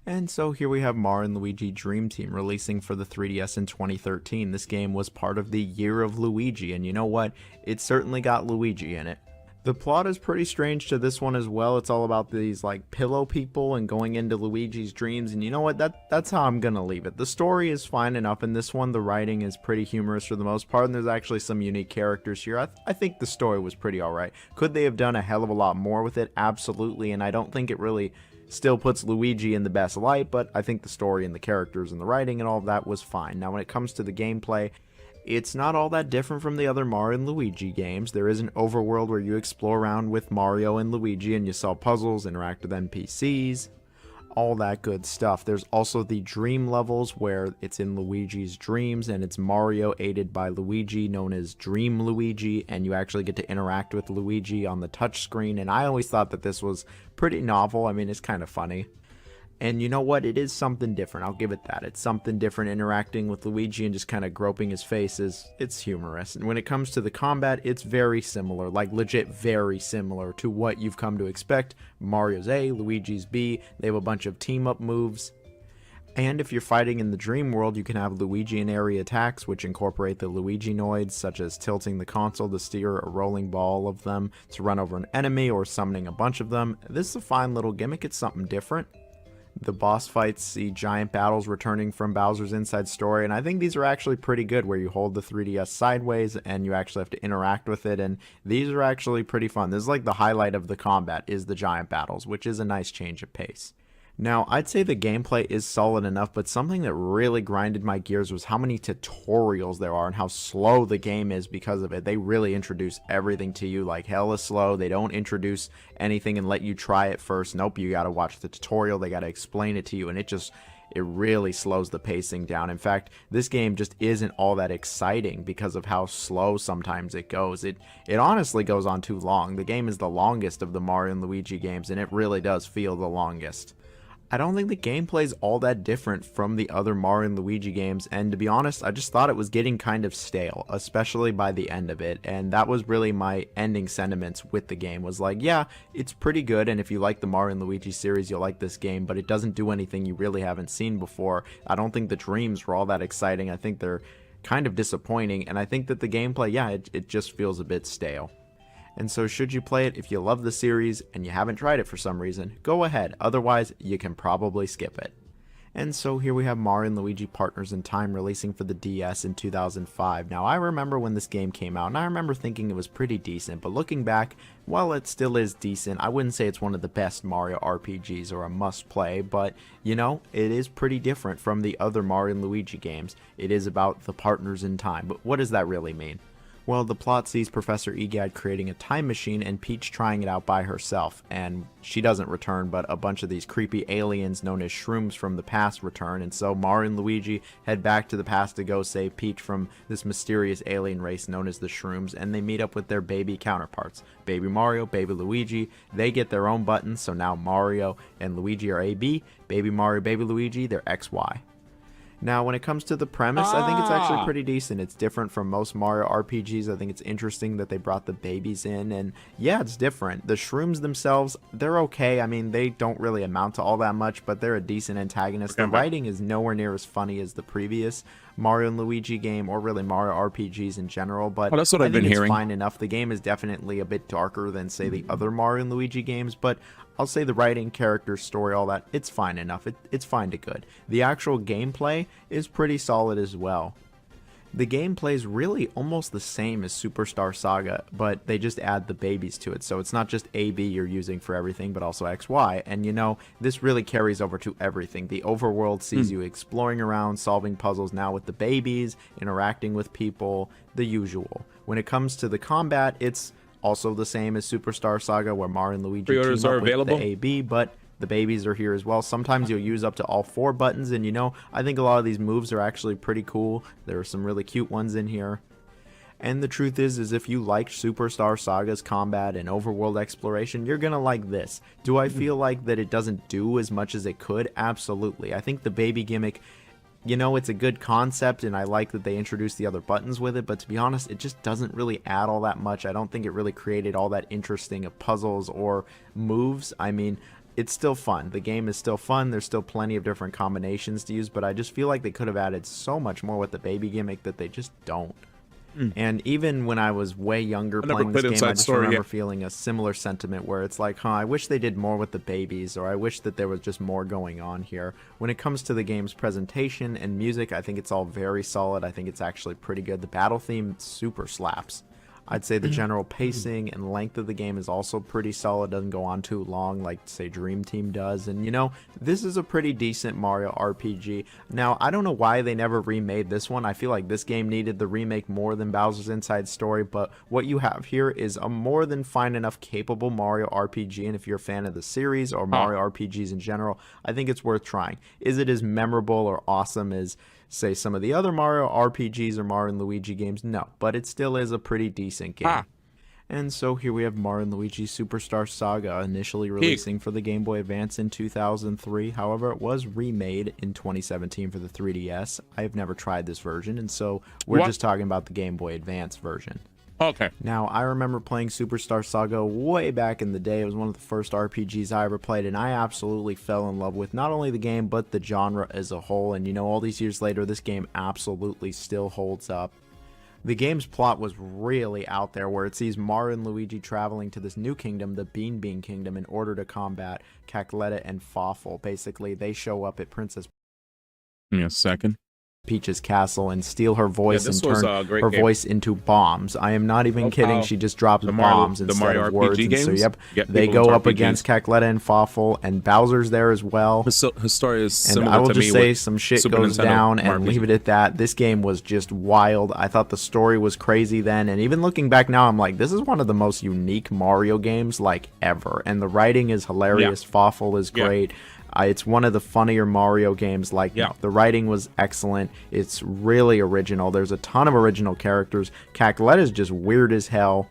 And so here we have Mario and Luigi Dream Team releasing for the 3DS in 2013. This game was part of the Year of Luigi, and you know what? It certainly got Luigi in it. The plot is pretty strange to this one as well. It's all about these like pillow people and going into Luigi's dreams, and you know what? That's how I'm gonna leave it. The story is fine enough in this one. The writing is pretty humorous for the most part, and there's actually some unique characters here. I think the story was pretty alright. Could they have done a hell of a lot more with it? Absolutely, and I don't think it really still puts Luigi in the best light, but I think the story and the characters and the writing and all of that was fine. Now when it comes to the gameplay, it's not all that different from the other Mario and Luigi games. There is an overworld where you explore around with Mario and Luigi and you solve puzzles, interact with NPCs, all that good stuff. There's also the dream levels where it's in Luigi's dreams and it's Mario aided by Luigi, known as Dream Luigi, and you actually get to interact with Luigi on the touchscreen, and I always thought that this was pretty novel. I mean, it's kind of funny. And you know what? It is something different. I'll give it that. It's something different interacting with Luigi and just kind of groping his face. It's humorous. And when it comes to the combat, it's very similar, like legit very similar to what you've come to expect. Mario's A, Luigi's B. They have a bunch of team-up moves. And if you're fighting in the dream world, you can have Luigi and area attacks, which incorporate the Luigi noids, such as tilting the console to steer a rolling ball of them to run over an enemy, or summoning a bunch of them. This is a fine little gimmick. It's something different. The boss fights see giant battles returning from Bowser's Inside Story, and I think these are actually pretty good, where you hold the 3DS sideways and you actually have to interact with it, and these are actually pretty fun. This is like the highlight of the combat, is the giant battles, which is a nice change of pace. Now, I'd say the gameplay is solid enough, but something that really grinded my gears was how many tutorials there are and how slow the game is because of it. They really introduce everything to you like hella slow. They don't introduce anything and let you try it first. Nope, you gotta watch the tutorial. They gotta explain it to you, and it really slows the pacing down. In fact, this game just isn't all that exciting because of how slow sometimes it goes. It honestly goes on too long. The game is the longest of the Mario and Luigi games, and it really does feel the longest. I don't think the gameplay is all that different from the other Mario and Luigi games, and to be honest, I just thought it was getting kind of stale, especially by the end of it, and that was really my ending sentiments with the game, was like, yeah, it's pretty good, and if you like the Mario and Luigi series, you'll like this game, but it doesn't do anything you really haven't seen before. I don't think the dreams were all that exciting. I think they're kind of disappointing, and I think that the gameplay, yeah, it just feels a bit stale. And so should you play it if you love the series and you haven't tried it for some reason, go ahead, otherwise you can probably skip it. And so here we have Mario and Luigi Partners in Time releasing for the DS in 2005. Now I remember when this game came out, and I remember thinking it was pretty decent, but looking back, while it still is decent, I wouldn't say it's one of the best Mario RPGs or a must play, but you know, it is pretty different from the other Mario and Luigi games. It is about the partners in time, but what does that really mean? Well, the plot sees Professor Egad creating a time machine and Peach trying it out by herself, and she doesn't return, but a bunch of these creepy aliens known as shrooms from the past return, and so Mario and Luigi head back to the past to go save Peach from this mysterious alien race known as the shrooms, and they meet up with their baby counterparts. Baby Mario, Baby Luigi, they get their own buttons, so now Mario and Luigi are AB, Baby Mario, Baby Luigi, they're XY. Now, when it comes to the premise, I think it's actually pretty decent. It's different from most Mario RPGs. I think it's interesting that they brought the babies in, and yeah, it's different. The shrooms themselves, they're okay. I mean, they don't really amount to all that much, but they're a decent antagonist. The writing is nowhere near as funny as the previous Mario and Luigi game, or really Mario RPGs in general, but that's what I've been hearing. It's fine enough. The game is definitely a bit darker than, say, the other Mario and Luigi games, but I'll say the writing, character, story, all that, it's fine enough. It's fine to good. The actual gameplay is pretty solid as well. The gameplay is really almost the same as Superstar Saga, but they just add the babies to it. So it's not just AB you're using for everything, but also XY. And you know, this really carries over to everything. The overworld sees you exploring around, solving puzzles now with the babies, interacting with people, the usual. When it comes to the combat, it's also the same as Superstar Saga, where Mario and Luigi team up with the AB, but the babies are here as well. Sometimes you'll use up to all 4 buttons, and you know, I think a lot of these moves are actually pretty cool. There are some really cute ones in here. And the truth is if you liked Superstar Saga's combat and overworld exploration, you're gonna like this. Do I feel like that it doesn't do as much as it could? Absolutely. I think the baby gimmick, you know, it's a good concept, and I like that they introduced the other buttons with it, but to be honest, it just doesn't really add all that much. I don't think it really created all that interesting of puzzles or moves. I mean, it's still fun. The game is still fun. There's still plenty of different combinations to use, but I just feel like they could have added so much more with the baby gimmick that they just don't. And even when I was way younger playing this game, I just remember feeling a similar sentiment where it's like, I wish they did more with the babies, or I wish that there was just more going on here. When it comes to the game's presentation and music, I think it's all very solid. I think it's actually pretty good. The battle theme super slaps. I'd say the general pacing and length of the game is also pretty solid. Doesn't go on too long like, say, Dream Team does. And, you know, this is a pretty decent Mario RPG. Now, I don't know why they never remade this one. I feel like this game needed the remake more than Bowser's Inside Story. But what you have here is a more than fine enough capable Mario RPG. And if you're a fan of the series or Mario RPGs in general, I think it's worth trying. Is it as memorable or awesome as, say, some of the other Mario RPGs or Mario and Luigi games? No, but it still is a pretty decent game. And so here we have Mario and Luigi Superstar Saga, initially releasing for the Game Boy Advance in 2003. However, it was remade in 2017 for the 3DS. I have never tried this version, and so we're just talking about the Game Boy Advance version. Okay. Now, I remember playing Superstar Saga way back in the day. It was one of the first RPGs I ever played, and I absolutely fell in love with not only the game, but the genre as a whole. And, you know, all these years later, this game absolutely still holds up. The game's plot was really out there, where it sees Mario and Luigi traveling to this new kingdom, the Bean Bean Kingdom, in order to combat Cackletta and Fawful. Basically, they show up at Princess Peach's castle and steal her voice and turn her voice into bombs. I am not even kidding. She just drops bombs instead of words. And so, they go up against Cackletta and Fawful, and Bowser's there as well. His story is similar and I will to just me say some shit goes down and leave it at that. This game was just wild. I thought the story was crazy then, and even looking back now, I'm like, this is one of the most unique Mario games like ever. And the writing is hilarious. Fawful is great. It's one of the funnier Mario games. Like, the writing was excellent. It's really original. There's a ton of original characters. Cackletta is just weird as hell.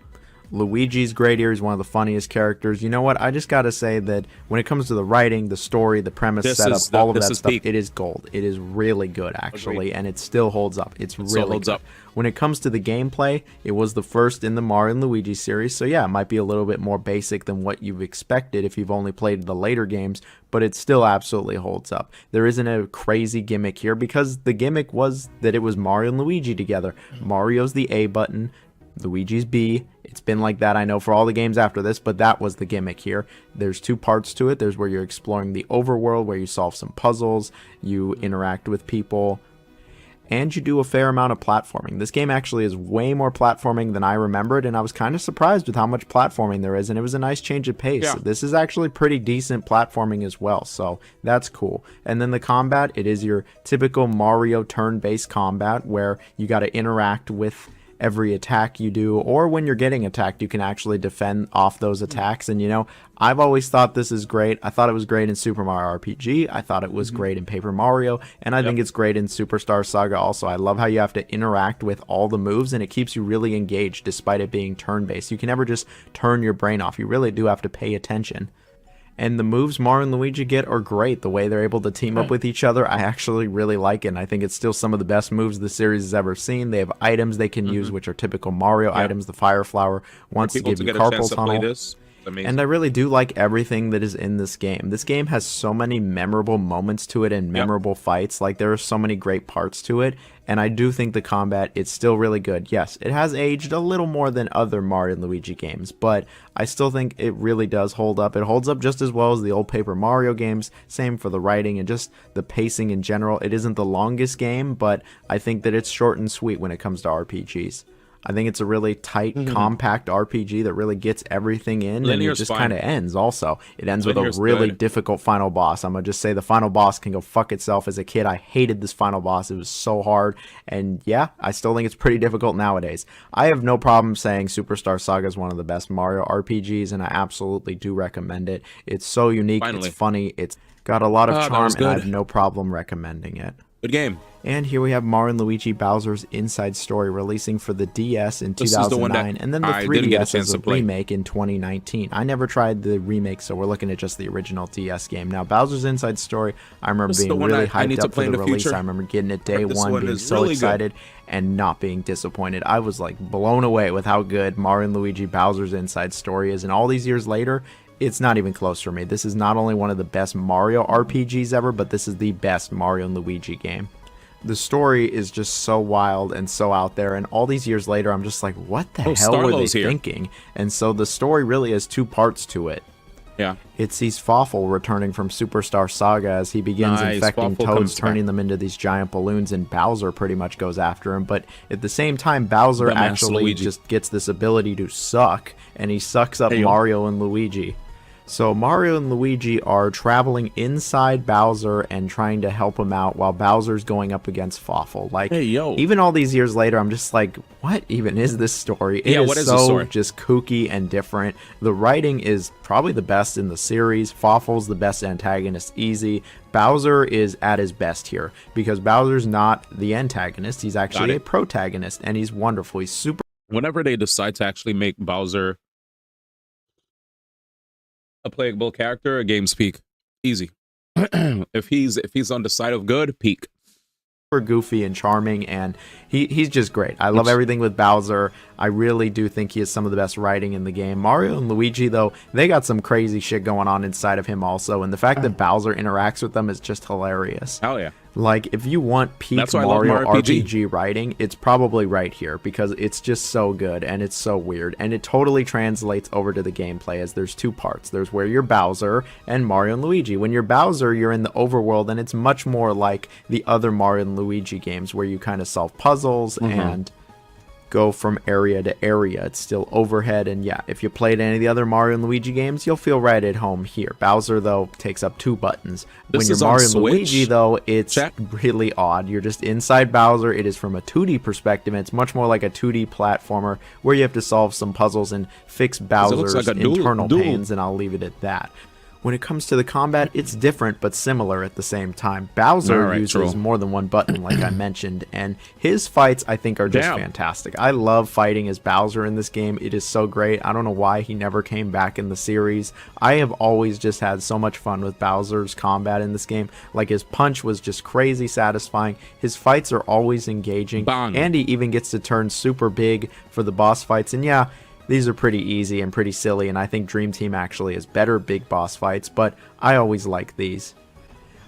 Luigi's great here. He's one of the funniest characters. You know what? I just gotta say that when it comes to the writing, the story, the premise, setup, all of that stuff, it is gold. It is really good, actually, and it still holds up. It's really good. When it comes to the gameplay, it was the first in the Mario and Luigi series, so yeah, it might be a little bit more basic than what you've expected if you've only played the later games, but it still absolutely holds up. There isn't a crazy gimmick here, because the gimmick was that it was Mario and Luigi together. Mario's the A button, Luigi's B. It's been like that, I know, for all the games after this, but that was the gimmick here. There's two parts to it. There's where you're exploring the overworld, where you solve some puzzles, you interact with people, and you do a fair amount of platforming. This game actually is way more platforming than I remembered, and I was kind of surprised with how much platforming there is, and it was a nice change of pace. Yeah. This is actually pretty decent platforming as well, so that's cool. And then the combat, it is your typical Mario turn-based combat, where you got to interact with every attack you do, or when you're getting attacked, you can actually defend off those attacks. And you know, I've always thought this is great. I thought it was great in Super Mario RPG. I thought it was great in Paper Mario, and I think it's great in Superstar Saga also. I love how you have to interact with all the moves, and it keeps you really engaged despite it being turn-based. You can never just turn your brain off. You really do have to pay attention. And the moves Mario and Luigi get are great. The way they're able to team up with each other, I actually really like it. And I think it's still some of the best moves the series has ever seen. They have items they can use, which are typical Mario items. The Fire Flower wants to give you Carpal Tunnel. And I really do like everything that is in this game. This game has so many memorable moments to it and memorable fights. Like, there are so many great parts to it. And I do think the combat, it's still really good. Yes, it has aged a little more than other Mario and Luigi games, but I still think it really does hold up. It holds up just as well as the old Paper Mario games. Same for the writing and just the pacing in general. It isn't the longest game, but I think that it's short and sweet when it comes to RPGs. I think it's a really tight, compact RPG that really gets everything in, and it just kind of ends also. It ends with a really difficult final boss. I'm going to just say the final boss can go fuck itself. As a kid, I hated this final boss. It was so hard, and yeah, I still think it's pretty difficult nowadays. I have no problem saying Superstar Saga is one of the best Mario RPGs, and I absolutely do recommend it. It's so unique, it's funny, it's got a lot of charm, and I have no problem recommending it. Good game. And here we have Mario and Luigi Bowser's Inside Story releasing for the DS in 2009, and then the 3DS as a remake in 2019. I never tried the remake, so we're looking at just the original DS game. Now, Bowser's Inside Story, I remember being really hyped up for the release. I remember getting it day one, being so excited, and not being disappointed. I was like blown away with how good Mario and Luigi Bowser's Inside Story is, and all these years later, it's not even close for me. This is not only one of the best Mario RPGs ever, but this is the best Mario and Luigi game. The story is just so wild and so out there, and all these years later, I'm just like, what the hell were they thinking? And so the story really has two parts to it. Yeah. It sees Fawful returning from Superstar Saga as he begins infecting Toads, turning them into these giant balloons, and Bowser pretty much goes after him. But at the same time, Bowser actually just gets this ability to suck, and he sucks up Mario and Luigi. So Mario and Luigi are traveling inside Bowser and trying to help him out while Bowser's going up against Fawful. Like, even all these years later, I'm just like, what even is this story? It is so just kooky and different. The writing is probably the best in the series. Fawful's the best antagonist, easy. Bowser is at his best here because Bowser's not the antagonist. He's actually a protagonist, and he's wonderful. He's super. Whenever they decide to actually make Bowser a playable character, a game's peak. Easy. if he's on the side of good, peak. Super goofy and charming, and he's just great. I love everything with Bowser. I really do think he has some of the best writing in the game. Mario and Luigi, though, they got some crazy shit going on inside of him also, and the fact that Bowser interacts with them is just hilarious. Hell yeah. Like, if you want peak Mario RPG writing, it's probably right here because it's just so good and it's so weird, and it totally translates over to the gameplay as there's two parts. There's where you're Bowser and Mario and Luigi. When you're Bowser, you're in the overworld, and it's much more like the other Mario and Luigi games where you kind of solve puzzles and go from area to area. It's still overhead, and yeah, if you played any of the other Mario and Luigi games, you'll feel right at home here. Bowser, though, takes up two buttons. When you're Mario and Luigi, though, it's really odd. You're just inside Bowser. It is from a 2D perspective, and it's much more like a 2D platformer where you have to solve some puzzles and fix Bowser's internal pains, and I'll leave it at that. When it comes to the combat, it's different but similar at the same time. Bowser uses more than one button, like I mentioned, and his fights, I think, are just fantastic. I love fighting as Bowser in this game. It is so great. I don't know why he never came back in the series. I have always just had so much fun with Bowser's combat in this game. Like, his punch was just crazy satisfying. His fights are always engaging, and he even gets to turn super big for the boss fights, and yeah, these are pretty easy and pretty silly, and I think Dream Team actually has better big boss fights, but I always like these.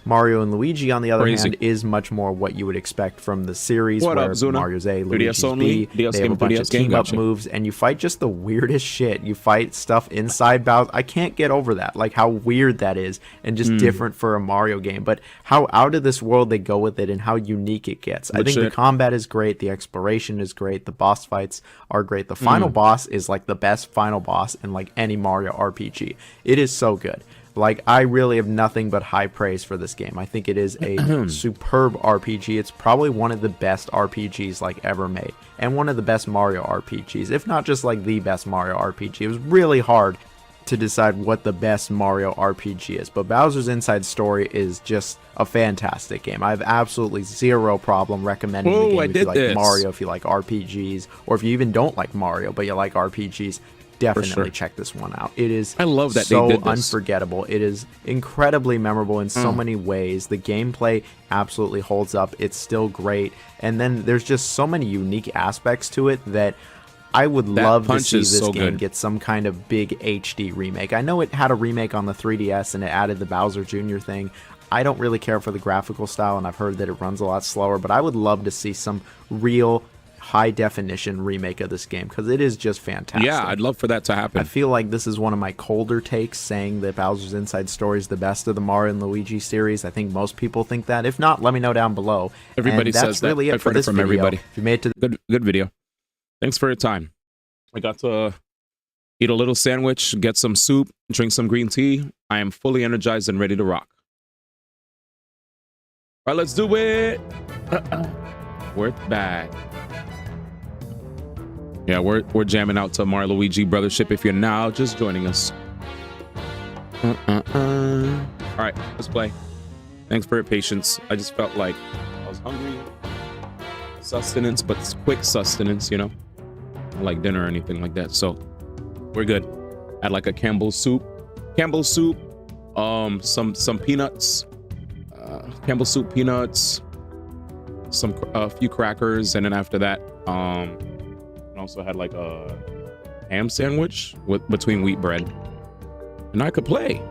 Mario and Luigi, on the other Crazy. hand, is much more what you would expect from the series, What where up, Zuna? Mario's A, 3DS Luigi's only? B. DS They have a game, bunch 3DS of game, team-up gotcha. moves, and you fight just the weirdest shit. You fight stuff inside Bowser. I can't get over that, like how weird that is, and just different for a Mario game. But how out of this world they go with it, and how unique it gets. I think the Legit. combat is great, the exploration is great, the boss fights are great. The final boss is like the best final boss in like any Mario RPG. It is so good. Like, I really have nothing but high praise for this game. I think it is a superb RPG. It's probably one of the best RPGs like ever made, and one of the best Mario RPGs, if not just like the best Mario RPG. It was really hard to decide what the best Mario RPG is, but Bowser's Inside Story is just a fantastic game. I have absolutely zero problem recommending the game I if you did like this. Mario, if you like RPGs, or if you even don't like Mario but you like RPGs. Definitely sure. check this one out. It is I love that they so did this. unforgettable. It is incredibly memorable in so many ways. The gameplay absolutely holds up. It's still great. And then there's just so many unique aspects to it that I would That love to punch see is this so game good. get some kind of big HD remake. I know it had a remake on the 3DS and it added the Bowser Jr. thing. I don't really care for the graphical style, and I've heard that it runs a lot slower, but I would love to see some real high definition remake of this game, because it is just fantastic. Yeah, I'd love for that to I happen. feel like this is one of my colder takes, saying that Bowser's Inside Story is the best of the Mario and Luigi series. I think most people think that. If not, let me know down below. Everybody and that's says that. really it I've for heard it this from video. everybody. If you made it to Good video. Thanks for your time. I got to eat a little sandwich, get some soup, drink some green tea. I am fully energized and ready to rock. All right, let's do it. We're back. Yeah, we're jamming out to Mario Luigi Brothership if you're now just joining us. All right, let's play. Thanks for your patience. I just felt like I was hungry. Sustenance, but it's quick sustenance, you know? Not like dinner or anything like that. So we're good. Add like a Campbell's soup. Some peanuts. Campbell's soup, peanuts, a few crackers, and then after that, I also had like a ham sandwich between wheat bread, and I could play.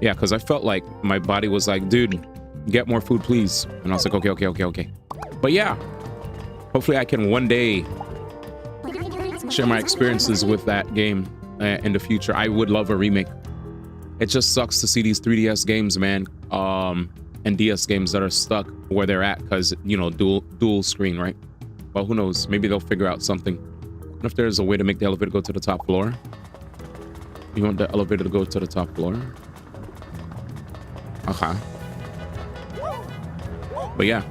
Yeah, because I felt like my body was like, dude, get more food, please. And I was like, okay. But yeah, hopefully I can one day share my experiences with that game in the future. I would love a remake. It just sucks to see these 3DS games, man, and DS games that are stuck where they're at because, you know, dual screen, right? Well, who knows? Maybe they'll figure out something. What if there's a way to make the elevator go to the top floor? You want the elevator to go to the top floor? Okay. But yeah.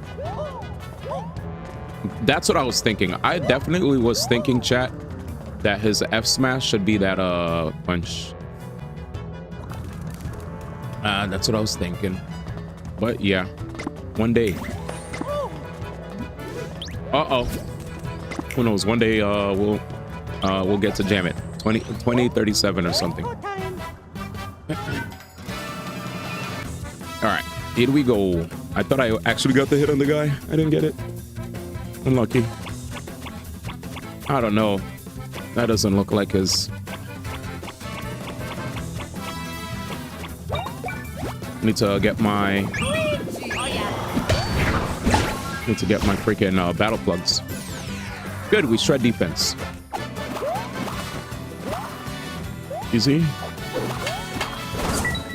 That's what I was thinking. I definitely was thinking, chat, that his F smash should be that punch. That's what I was thinking. But yeah, one day. Who knows? One day we'll get to jam it. 2037 or something. All right, here we go. I thought I actually got the hit on the guy. I didn't get it. Unlucky. I don't know. That doesn't look like his. Need to get my freaking battle plugs. Good, we shred defense. Easy.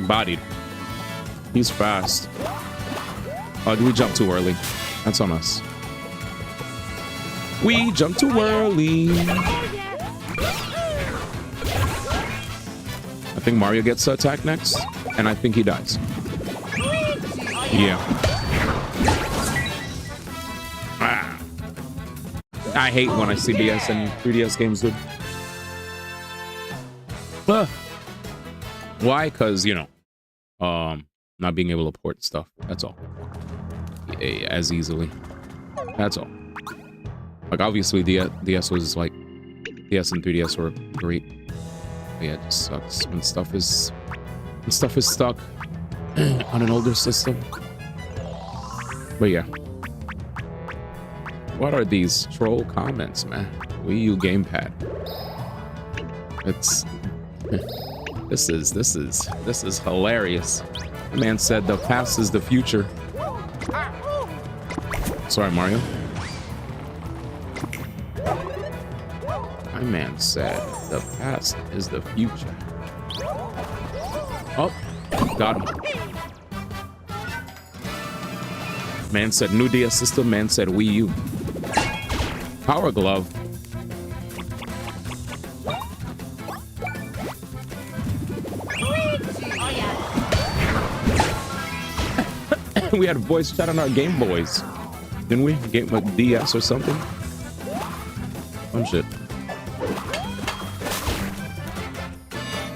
Bodied. He's fast. Do we jump too early? That's on us. We jump too early. I think Mario gets to attack next, and I think he dies. Yeah. I hate when I see DS and 3DS games, dude. Why? Because, you know, not being able to port stuff. That's all. As easily. That's all. Like, obviously, DS was like, DS and 3DS were great. But yeah, it just sucks when stuff is stuck on an older system. But yeah. What are these troll comments, man? Wii U gamepad. It's This is hilarious. The man said the past is the future. Sorry, Mario. My man said the past is the future. Oh, got him. Man said new DS system. Man said Wii U. Power glove. We had voice chat on our Game Boys, didn't we? Game with DS or something. Oh shit.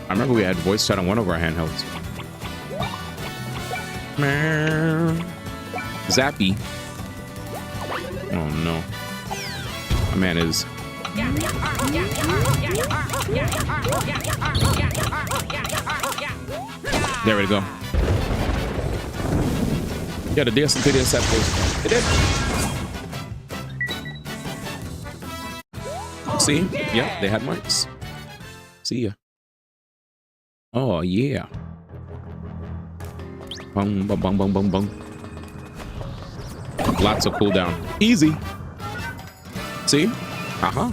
I remember we had voice chat on one of our handhelds. Zappy. Oh no. My man is. There we go. Yeah, the DS and 3DS had voice. It did. See? Yeah, they had mics. See ya. Oh yeah. Bung bung bung bung bung bung. Lots of cooldown. Easy. See? Uh-huh.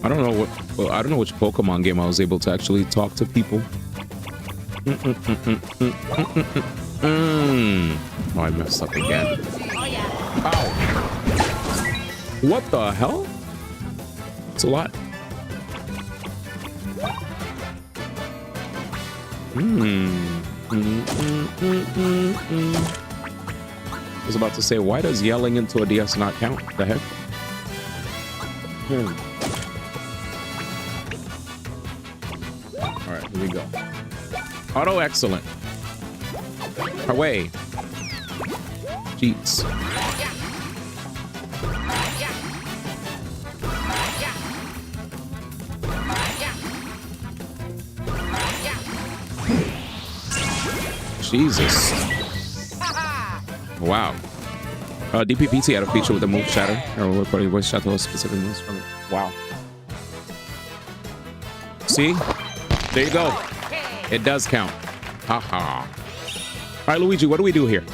I don't know what. Well, I don't know which Pokemon game I was able to actually talk to people. Oh, I messed up again. Ow. What the hell? It's a lot. I was about to say, why does yelling into a DS not count? The heck? All right, here we go. Auto excellent. Away. Cheats. Jesus. Wow. DPPT had a feature with the move shatter. Or recording voice chat to specific moves from it. Wow. See? There you go. It does count. Haha. All right, Luigi, what do we do here?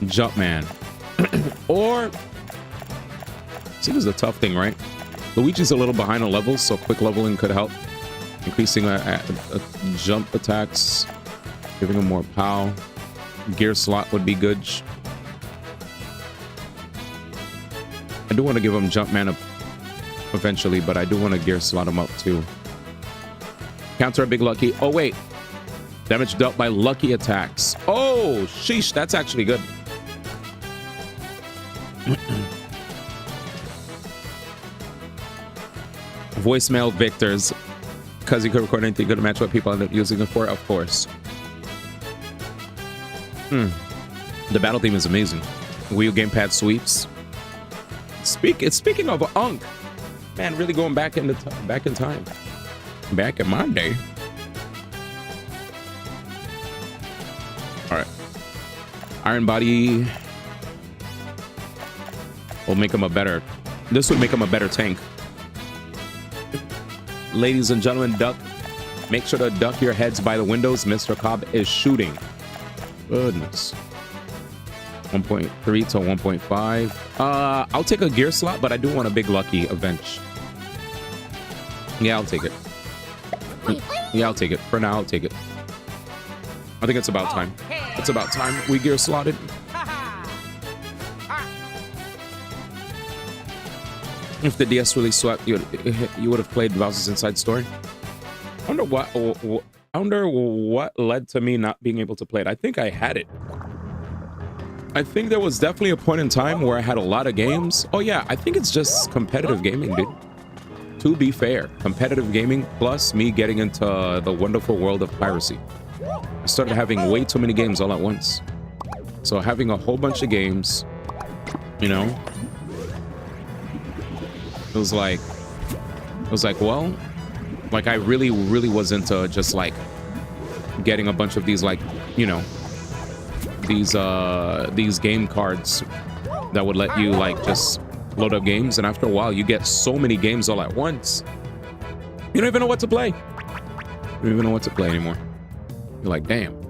Jumpman. Or... See, this is a tough thing, right? Luigi's a little behind on levels, so quick leveling could help. Increasing jump attacks, giving him more pow. Gear slot would be good. I do want to give him Jumpman up eventually, but I do want to gear slot him up too. Counter a big lucky. Oh wait, damage dealt by lucky attacks. Oh sheesh, that's actually good. Voicemail victors, because you could record anything good to match what people end up using it for, of course. The battle theme is amazing. Wii U gamepad sweeps. Speaking of Unk, man, really going back in time. Back in my day. All right. Iron Body will make him a better. This would make him a better tank. Ladies and gentlemen, duck. Make sure to duck your heads by the windows. Mr. Cobb is shooting. Goodness. 1.3 to 1.5. I'll take a gear slot, but I do want a big lucky event. Yeah, I'll take it. Yeah, I'll take it. For now, I'll take it. I think it's about time. It's about time we gear slotted. If the DS really swept, you would have played Bowser's Inside Story. I wonder what led to me not being able to play it. I think I had it. I think there was definitely a point in time where I had a lot of games. Oh yeah, I think it's just competitive gaming, dude. To be fair, competitive gaming plus me getting into the wonderful world of piracy. I started having way too many games all at once. So having a whole bunch of games, you know, it was like, well, like I really was into just like getting a bunch of these, like, you know, these game cards that would let you like just load up games, and after a while you get so many games all at once. You don't even know what to play. You don't even know what to play anymore. You're like, damn.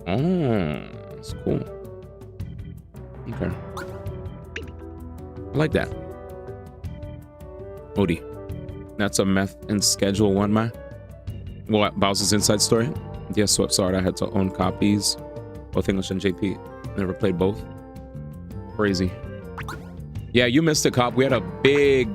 Oh, that's cool. Okay. I like that. Odie. That's a meth and schedule one, man. What, Bowser's Inside Story? Yes, so sorry, I had to own copies. Both English and JP. Never played both. Crazy. Yeah, you missed a cop. We had a big,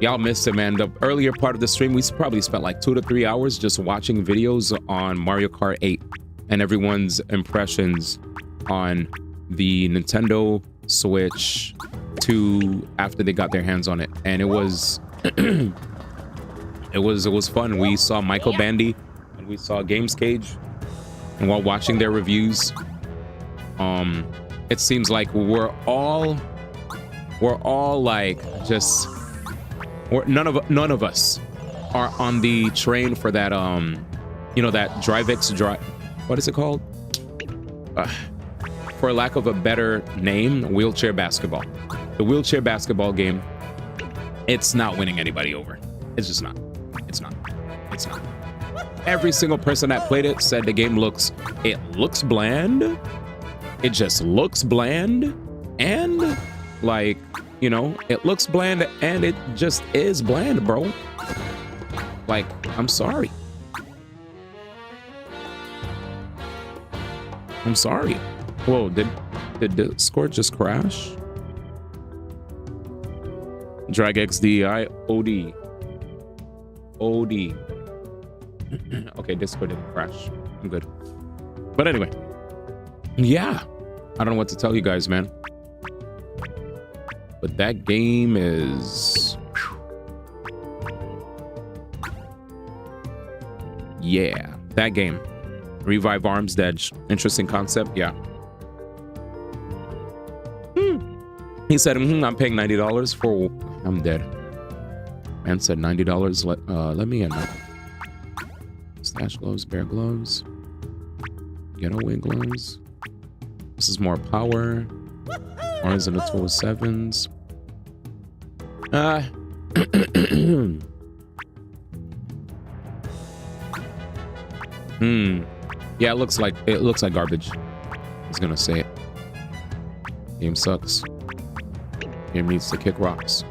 y'all missed it, man. The earlier part of the stream, we probably spent like 2 to 3 hours just watching videos on Mario Kart 8 and everyone's impressions on the Nintendo Switch 2 after they got their hands on it. And it was it was fun. We saw Michael Bandy and we saw Games Cage, and while watching their reviews, it seems like we're all like just none of us are on the train for that you know, that drive. What is it called? For lack of a better name, wheelchair basketball. The wheelchair basketball game, it's not winning anybody over. It's just not. It's not. It's not. Every single person that played it said the game looks bland. It just looks bland, and like, you know, it looks bland and it just is bland, bro. Like, I'm sorry. I'm sorry. Whoa, did the score just crash? Drag XD, OD. Okay, Discord didn't crash. I'm good. But anyway, yeah. I don't know what to tell you guys, man. But that game is... yeah, that game. Revive Arms Dead. Interesting concept, yeah. He said, I'm paying $90 for... I'm dead. Man said $90. Let me in. Stash gloves, bear gloves. Getaway gloves. This is more power. Orange and the 207s. Yeah, it looks like garbage. I was gonna say it. Game sucks. Game needs to kick rocks.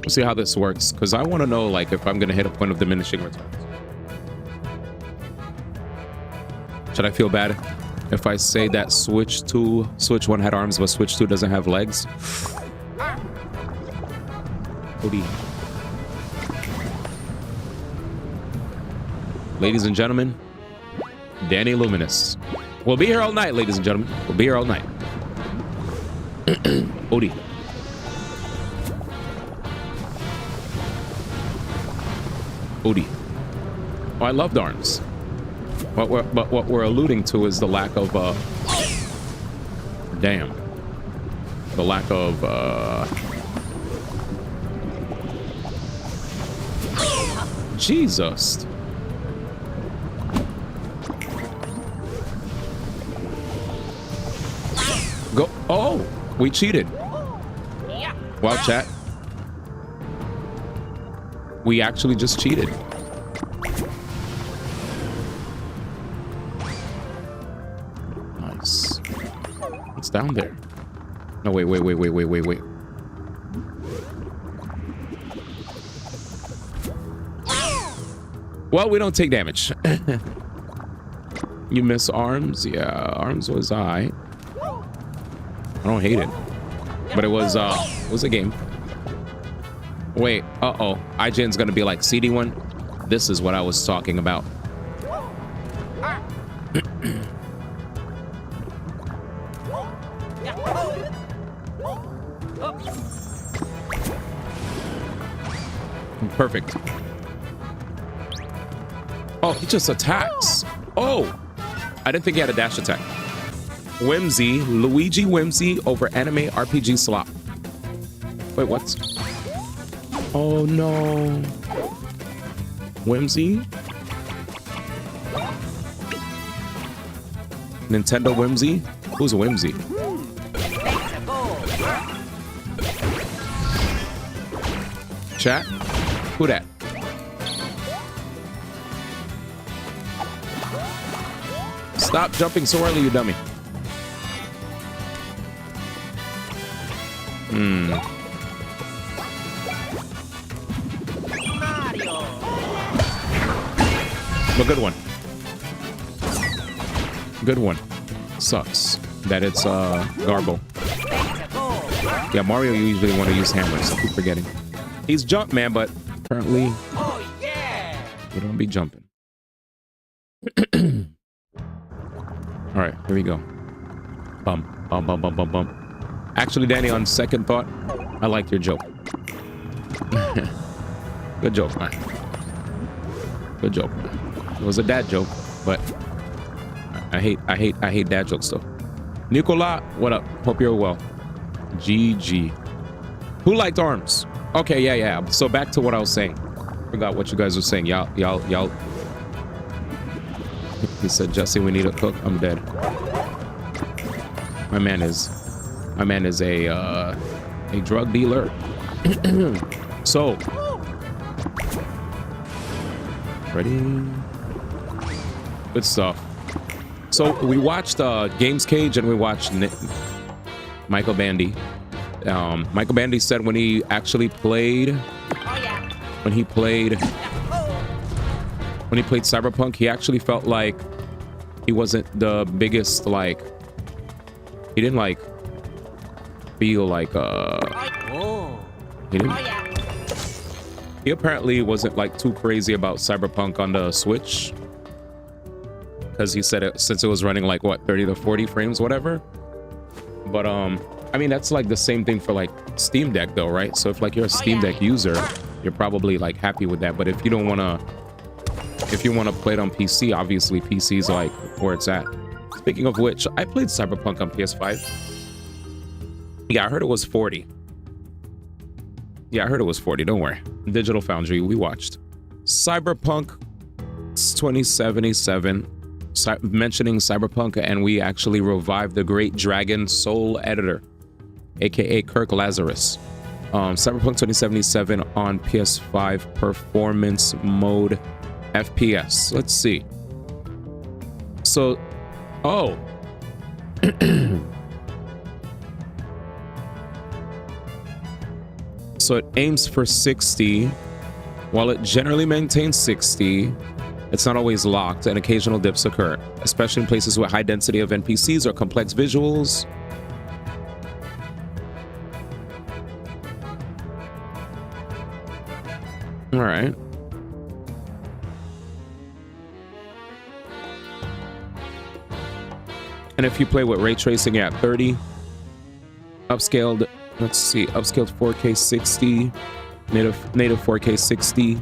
We'll see how this works, because I want to know, like, if I'm gonna hit a point of diminishing returns. Should I feel bad if I say that Switch 1 had arms, but Switch 2 doesn't have legs? Odie. Ladies and gentlemen, Danny Luminous. We'll be here all night, ladies and gentlemen. We'll be here all night. Odie. Odie. Oh, I loved arms. What we're alluding to is the lack of damn. The lack of Jesus. Go. Oh, we cheated. Wow, chat. We actually just cheated. Nice. It's down there. No, wait. Well, we don't take damage. You miss arms? Yeah, arms was I don't hate it, but it was a game. Wait, IGN's gonna be like CD1. This is what I was talking about. Perfect. Oh, he just attacks. Oh, I didn't think he had a dash attack. Whimsy, Luigi Whimsy over anime RPG slop. Wait, what? Oh no. Whimsy? Nintendo Whimsy? Who's Whimsy? Chat? Who that? Stop jumping so early, you dummy. A good one. Good one. Sucks that it's Garbo. Yeah, Mario you usually want to use hammers. I keep forgetting. He's Jumpman, but apparently you don't be jumping. All right, here we go. Bum, bum, bum, bum, bum, bum. Actually, Danny, on second thought, I liked your joke. Good joke, man. Good joke, man. It was a dad joke, but I hate dad jokes though. Nicola, what up? Hope you're well. GG. Who liked ARMS? Okay, yeah. So back to what I was saying. Forgot what you guys were saying. Y'all. He said, Jesse, we need a cook. I'm dead. My man is a drug dealer. So, ready? Good stuff. So we watched Games Cage and we watched Michael Bandy. Michael Bandy said when he actually played, when he played Cyberpunk, he actually felt like he wasn't the biggest, like, he didn't like feel like he apparently wasn't like too crazy about Cyberpunk on the Switch, because he said since it was running like what 30 to 40 frames, whatever. But I mean, that's like the same thing for like Steam Deck though, right? So if like you're a Steam Deck user, you're probably like happy with that. But if you don't want to, if you want to play it on PC, obviously PC is like where it's at. Speaking of which, I played Cyberpunk on PS5. Yeah, I heard it was 40. Yeah, I heard it was 40. Don't worry. Digital Foundry, we watched Cyberpunk 2077. Mentioning Cyberpunk, and we actually revived the great Dragon Soul editor, aka Kirk Lazarus. Cyberpunk 2077 on PS5 performance mode FPS. Let's see. So, oh. So it aims for 60. While it generally maintains 60, it's not always locked, and occasional dips occur, especially in places with high density of NPCs or complex visuals. All right. And if you play with ray tracing at 30, upscaled, let's see, upscaled 4K 60, native 4K 60.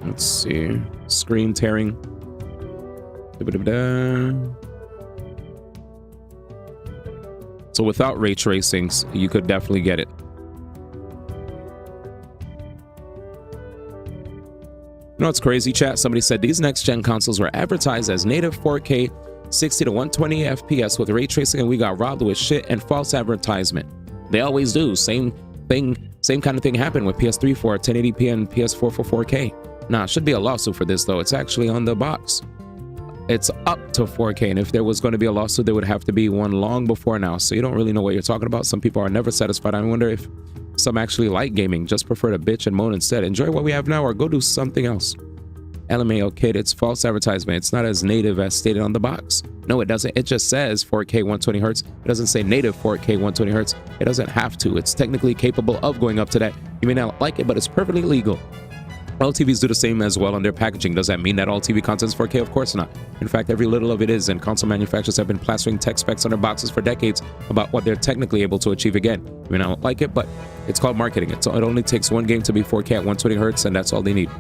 Let's see, screen tearing. So without ray tracings, you could definitely get it. You know what's crazy, chat? Somebody said these next-gen consoles were advertised as native 4K 60 to 120 FPS with ray tracing, and we got robbed with shit and false advertisement. They always do. Same thing, same kind of thing happened with PS3 for 1080p and PS4 for 4K. Nah, should be a lawsuit for this though. It's actually on the box. It's up to 4K, and if there was going to be a lawsuit, there would have to be one long before now. So you don't really know what you're talking about. Some people are never satisfied. I wonder if some actually like gaming, just prefer to bitch and moan instead. Enjoy what we have now or go do something else. LMAO kid, it's false advertisement. It's not as native as stated on the box. No, it doesn't. It just says 4K 120 hertz. It doesn't say native 4K 120 hertz. It doesn't have to. It's technically capable of going up to that. You may not like it, but it's perfectly legal. All TVs do the same as well on their packaging. Does that mean that all TV content is 4K? Of course not. In fact, every little of it is, and console manufacturers have been plastering tech specs on their boxes for decades about what they're technically able to achieve again. I mean, I don't like it, but it's called marketing. It only takes one game to be 4K at 120 hertz, and that's all they need.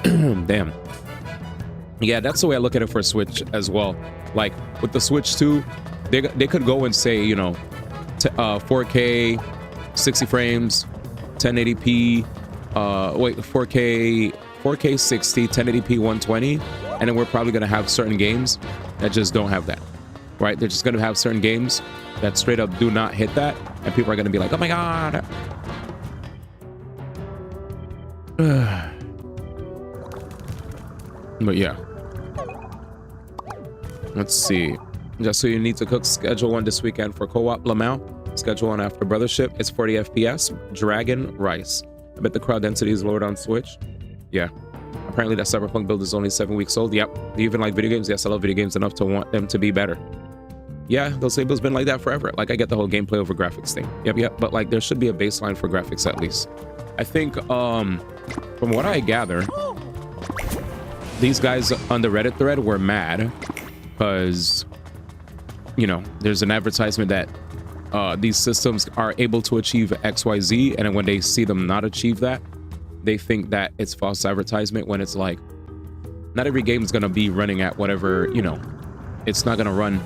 Damn. Yeah, that's the way I look at it for Switch as well. Like, with the Switch 2, they could go and say, you know, 4K, 60 frames, 1080p, 4K 60, 1080p 120, and then we're probably going to have certain games that just don't have that, right? They're just going to have certain games that straight up do not hit that, and people are going to be like, oh my god. But yeah, let's see. Just so you need to cook, schedule one this weekend for co-op Lamau. Schedule one after Brothership. It's 40 FPS. Dragon Rice. I bet the crowd density is lowered on Switch. Yeah. Apparently that Cyberpunk build is only 7 weeks old. Yep. Do you even like video games? Yes, I love video games enough to want them to be better. Yeah, they'll say it's been like that forever. Like, I get the whole gameplay over graphics thing. Yep. But like, there should be a baseline for graphics at least. I think, from what I gather, these guys on the Reddit thread were mad because, you know, there's an advertisement that these systems are able to achieve XYZ, and then when they see them not achieve that, they think that it's false advertisement, when it's like, not every game is going to be running at whatever, you know, it's not going to run,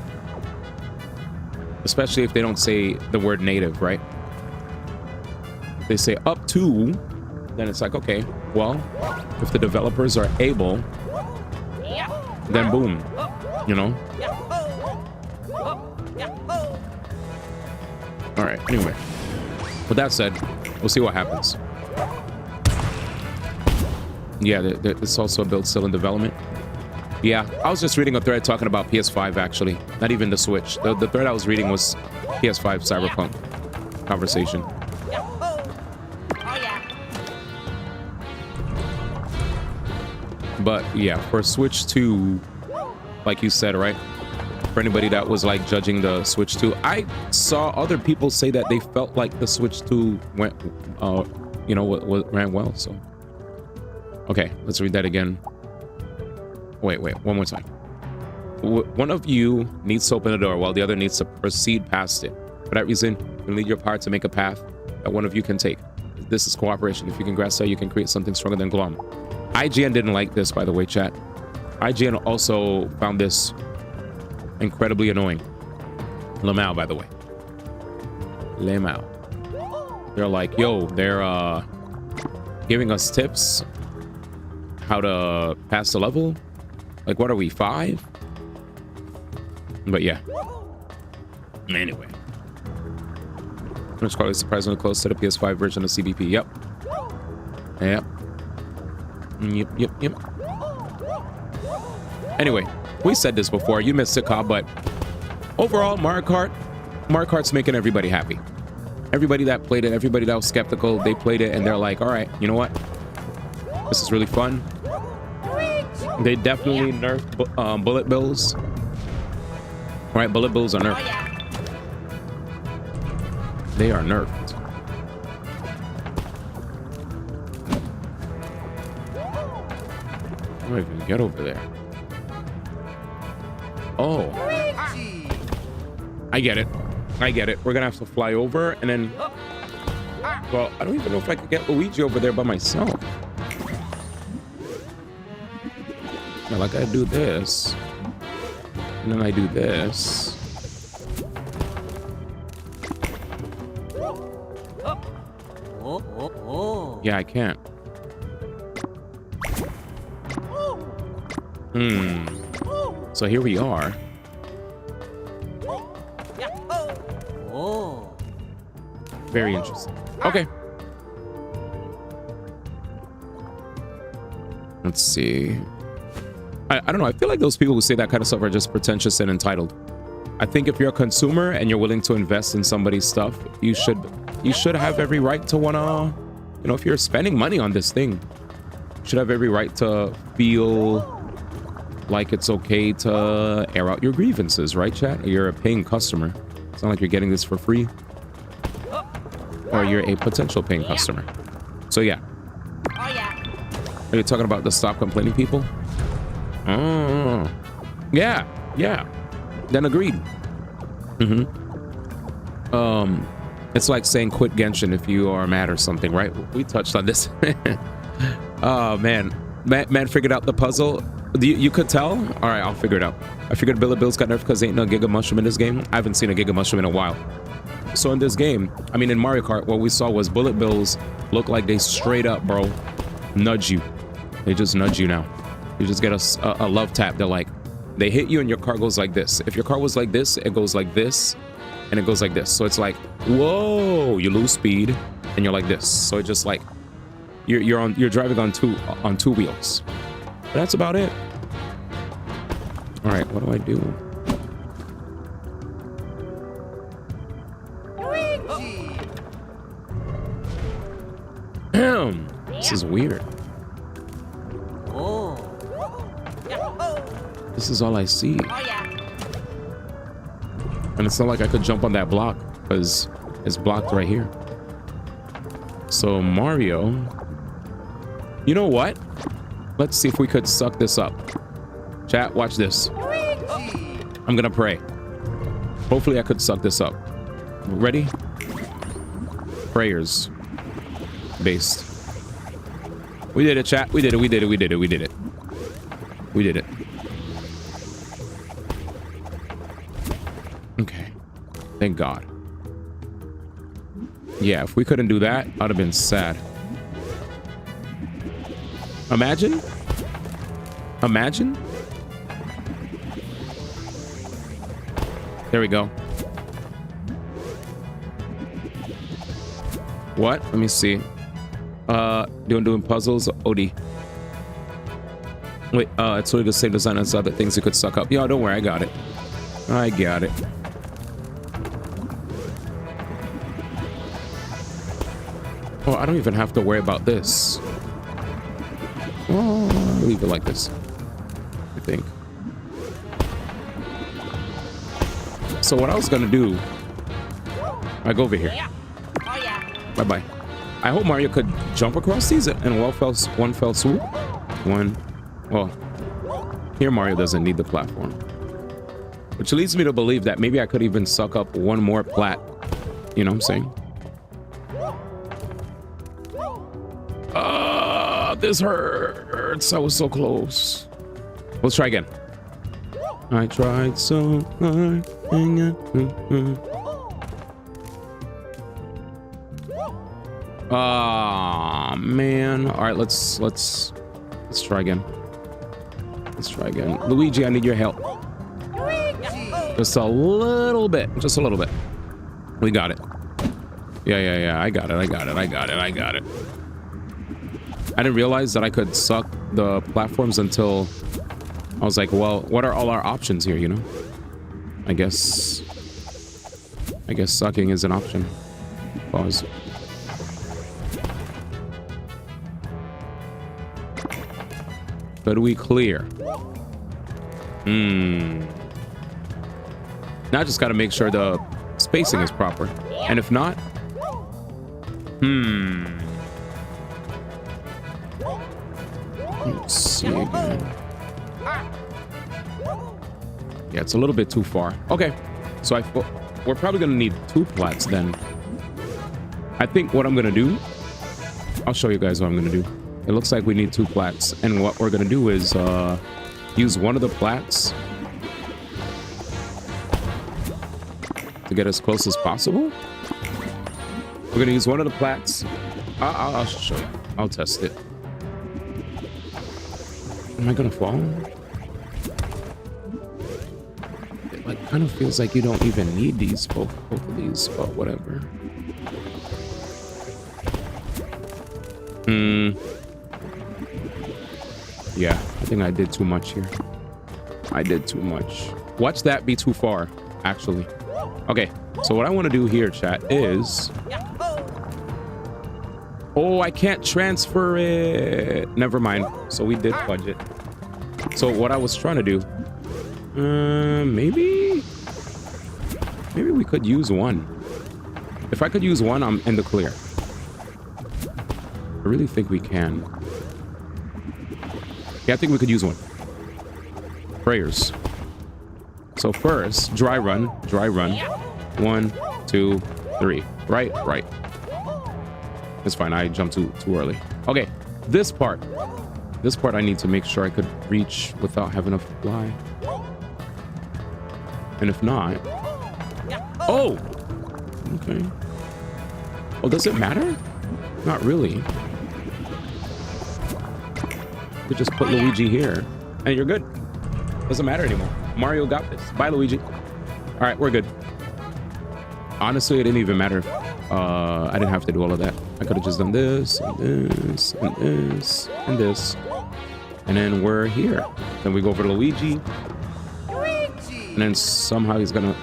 especially if they don't say the word native, right? If they say up to, then it's like, okay, well, if the developers are able, then boom, you know? All right, anyway, with that said, we'll see what happens. Yeah, it's also a build still in development. Yeah, I was just reading a thread talking about PS5, actually, not even the Switch. The thread I was reading was PS5 Cyberpunk conversation. But yeah, for Switch 2, like you said, right? For anybody that was like judging the Switch 2, I saw other people say that they felt like the Switch 2 went, you know, ran well. So, okay, let's read that again. Wait, one more time. One of you needs to open the door while the other needs to proceed past it. For that reason, you need your power to make a path that one of you can take. This is cooperation. If you can grasp that, you can create something stronger than Glom. IGN didn't like this, by the way, chat. IGN also found this incredibly annoying. Lamau, by the way. Lamau. They're like, yo, they're giving us tips how to pass the level. Like, what are we, 5? But yeah. Anyway. It's probably surprisingly close to the PS5 version of CBP. Yep. Anyway, we said this before. You missed it, Cobb, but overall, Mario Kart's making everybody happy. Everybody that played it, everybody that was skeptical, they played it and they're like, all right, you know what? This is really fun. They definitely nerfed bullet bills. All right, bullet bills are nerfed. They are nerfed. How do I even get over there? Oh. I get it. We're gonna have to fly over and then... Well, I don't even know if I could get Luigi over there by myself. Well, I gotta do this. And then I do this. Yeah, I can't. So here we are. Very interesting. Okay. Let's see. I don't know. I feel like those people who say that kind of stuff are just pretentious and entitled. I think if you're a consumer and you're willing to invest in somebody's stuff, you should have every right to wanna, you know, if you're spending money on this thing, you should have every right to feel like it's okay to air out your grievances, right, chat? You're a paying customer. It's not like you're getting this for free. Or you're a potential paying customer. So yeah. Are you talking about the stop complaining people? Oh, yeah, yeah. Then agreed. It's like saying quit Genshin if you are mad or something, right? We touched on this. Oh man, man figured out the puzzle. You could tell. All right, I'll figure it out. I figured Bills got nerfed because ain't no Giga Mushroom in this game. I haven't seen a Giga Mushroom in a while. So in this game, I mean in Mario Kart, what we saw was Bullet Bills look like they straight up, bro, nudge you. They just nudge you now. You just get a love tap. They're like, they hit you and your car goes like this. If your car was like this, it goes like this, and it goes like this. So it's like, whoa, you lose speed, and you're like this. So it's just like you're driving on two wheels. But that's about it. All right, what do I do? Damn, this is weird. This is all I see. And it's not like I could jump on that block because it's blocked right here. So Mario, you know what? Let's see if we could suck this up. Chat, watch this. I'm gonna pray. Hopefully I could suck this up. Ready? Prayers. Based. We did it, chat. We did it. We did it. We did it. We did it. We did it. Okay. Thank God. Yeah, if we couldn't do that, I'd have been sad. Imagine. Imagine. There we go. What? Let me see. Doing puzzles. OD. Wait, it's really the same design as other things you could suck up. Yo, don't worry, I got it. I got it. Oh, I don't even have to worry about this. Oh, I'll leave it like this, I think. So what I was gonna do, I go over here. Bye-bye. I hope Mario could jump across these in one fell swoop. Well, here Mario doesn't need the platform. Which leads me to believe that maybe I could even suck up one more plat. You know what I'm saying? This hurts. I was so close. Let's try again. I tried so hard. Ah, man. All right, let's try again. Let's try again. Luigi, I need your help. Just a little bit. Just a little bit. We got it. Yeah. I got it. I didn't realize that I could suck the platforms until I was like, well, what are all our options here, you know? I guess sucking is an option. Pause. Could we clear? Now I just gotta make sure the spacing is proper. And if not, let's see again. Yeah, it's a little bit too far. Okay, so we're probably gonna need 2 plats then. I think what I'm gonna do, I'll show you guys what I'm gonna do. It looks like we need 2 plats, and what we're gonna do is use one of the plats to get as close as possible. We're gonna use one of the plats. I'll show you. I'll test it. Am I gonna fall? It like kind of feels like you don't even need these, both of these, but whatever. Yeah, I think I did too much here. I did too much. Watch that be too far, actually. Okay, so what I want to do here, chat, is... Oh, I can't transfer it. Never mind. So we did fudge it. So what I was trying to do... maybe we could use one. If I could use one, I'm in the clear. I really think we can. Yeah, I think we could use one. Prayers. So first, dry run. 1, 2, 3. Right. It's fine. I jumped too early. Okay, this part I need to make sure I could reach without having to fly. And if not, oh, okay. Oh, does it matter? Not really. You could just put Luigi here, and you're good. Doesn't matter anymore. Mario got this. Bye, Luigi. All right, we're good. Honestly, it didn't even matter. I didn't have to do all of that. I could have just done this, and this, and this, and this. And then we're here. Then we go over to Luigi. And then somehow he's gonna...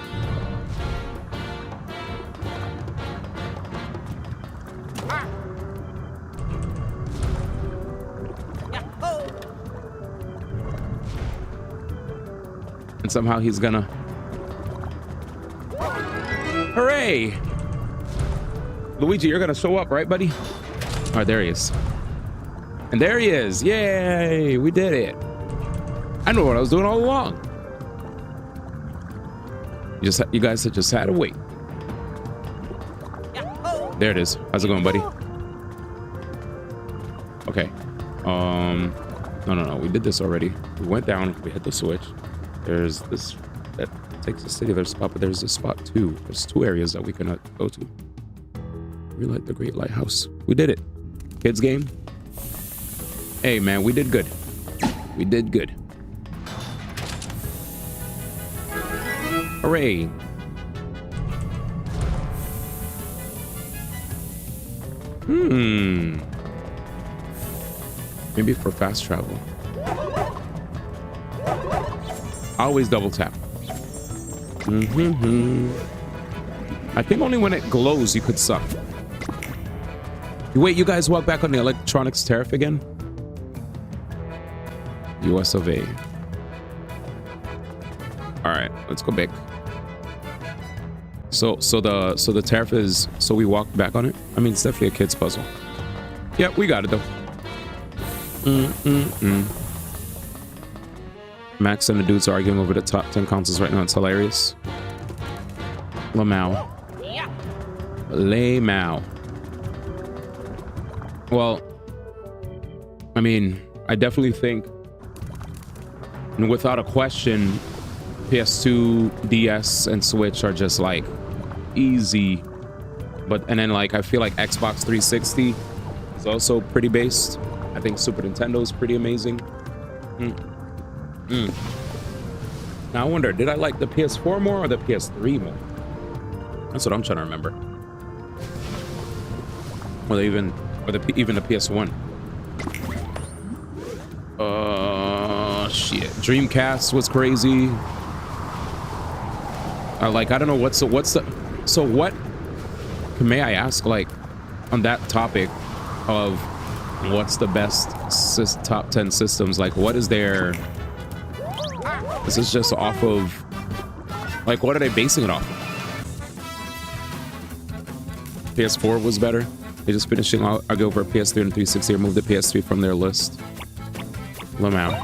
And somehow he's gonna... Hooray! Luigi, you're gonna show up, right, buddy? All right, there he is. And there he is. Yay! We did it. I know what I was doing all along. You guys just had to wait. There it is. How's it going, buddy? Okay. No. We did this already. We went down. We hit the switch. There's this that takes us to the other spot, but there's this spot too. There's 2 areas that we cannot go to. We like the Great Lighthouse. We did it. Kids game. Hey man, we did good. We did good. Hooray. Maybe for fast travel. Always double tap. I think only when it glows you could suck. Wait, you guys walk back on the electronics tariff again? US of A. All right, let's go back. So the tariff is, so we walk back on it. I mean, it's definitely a kid's puzzle. Yeah, we got it though. Max and the dudes are arguing over the top 10 consoles right now. It's hilarious. Lamau. Well, I mean, I definitely think, and without a question, PS2, DS, and Switch are just like easy. And then like I feel like Xbox 360 is also pretty based. I think Super Nintendo is pretty amazing. Now I wonder, did I like the PS4 more or the PS3 more? That's what I'm trying to remember. Or even the PS1. Shit. Dreamcast was crazy. I don't know what's the so what, may I ask, like, on that topic of what's the best top 10 systems, like what is their, this is just off of, like, what are they basing it off of? PS4 was better. They just finishing argue over PS3 and 360, remove the PS3 from their list. Lamau.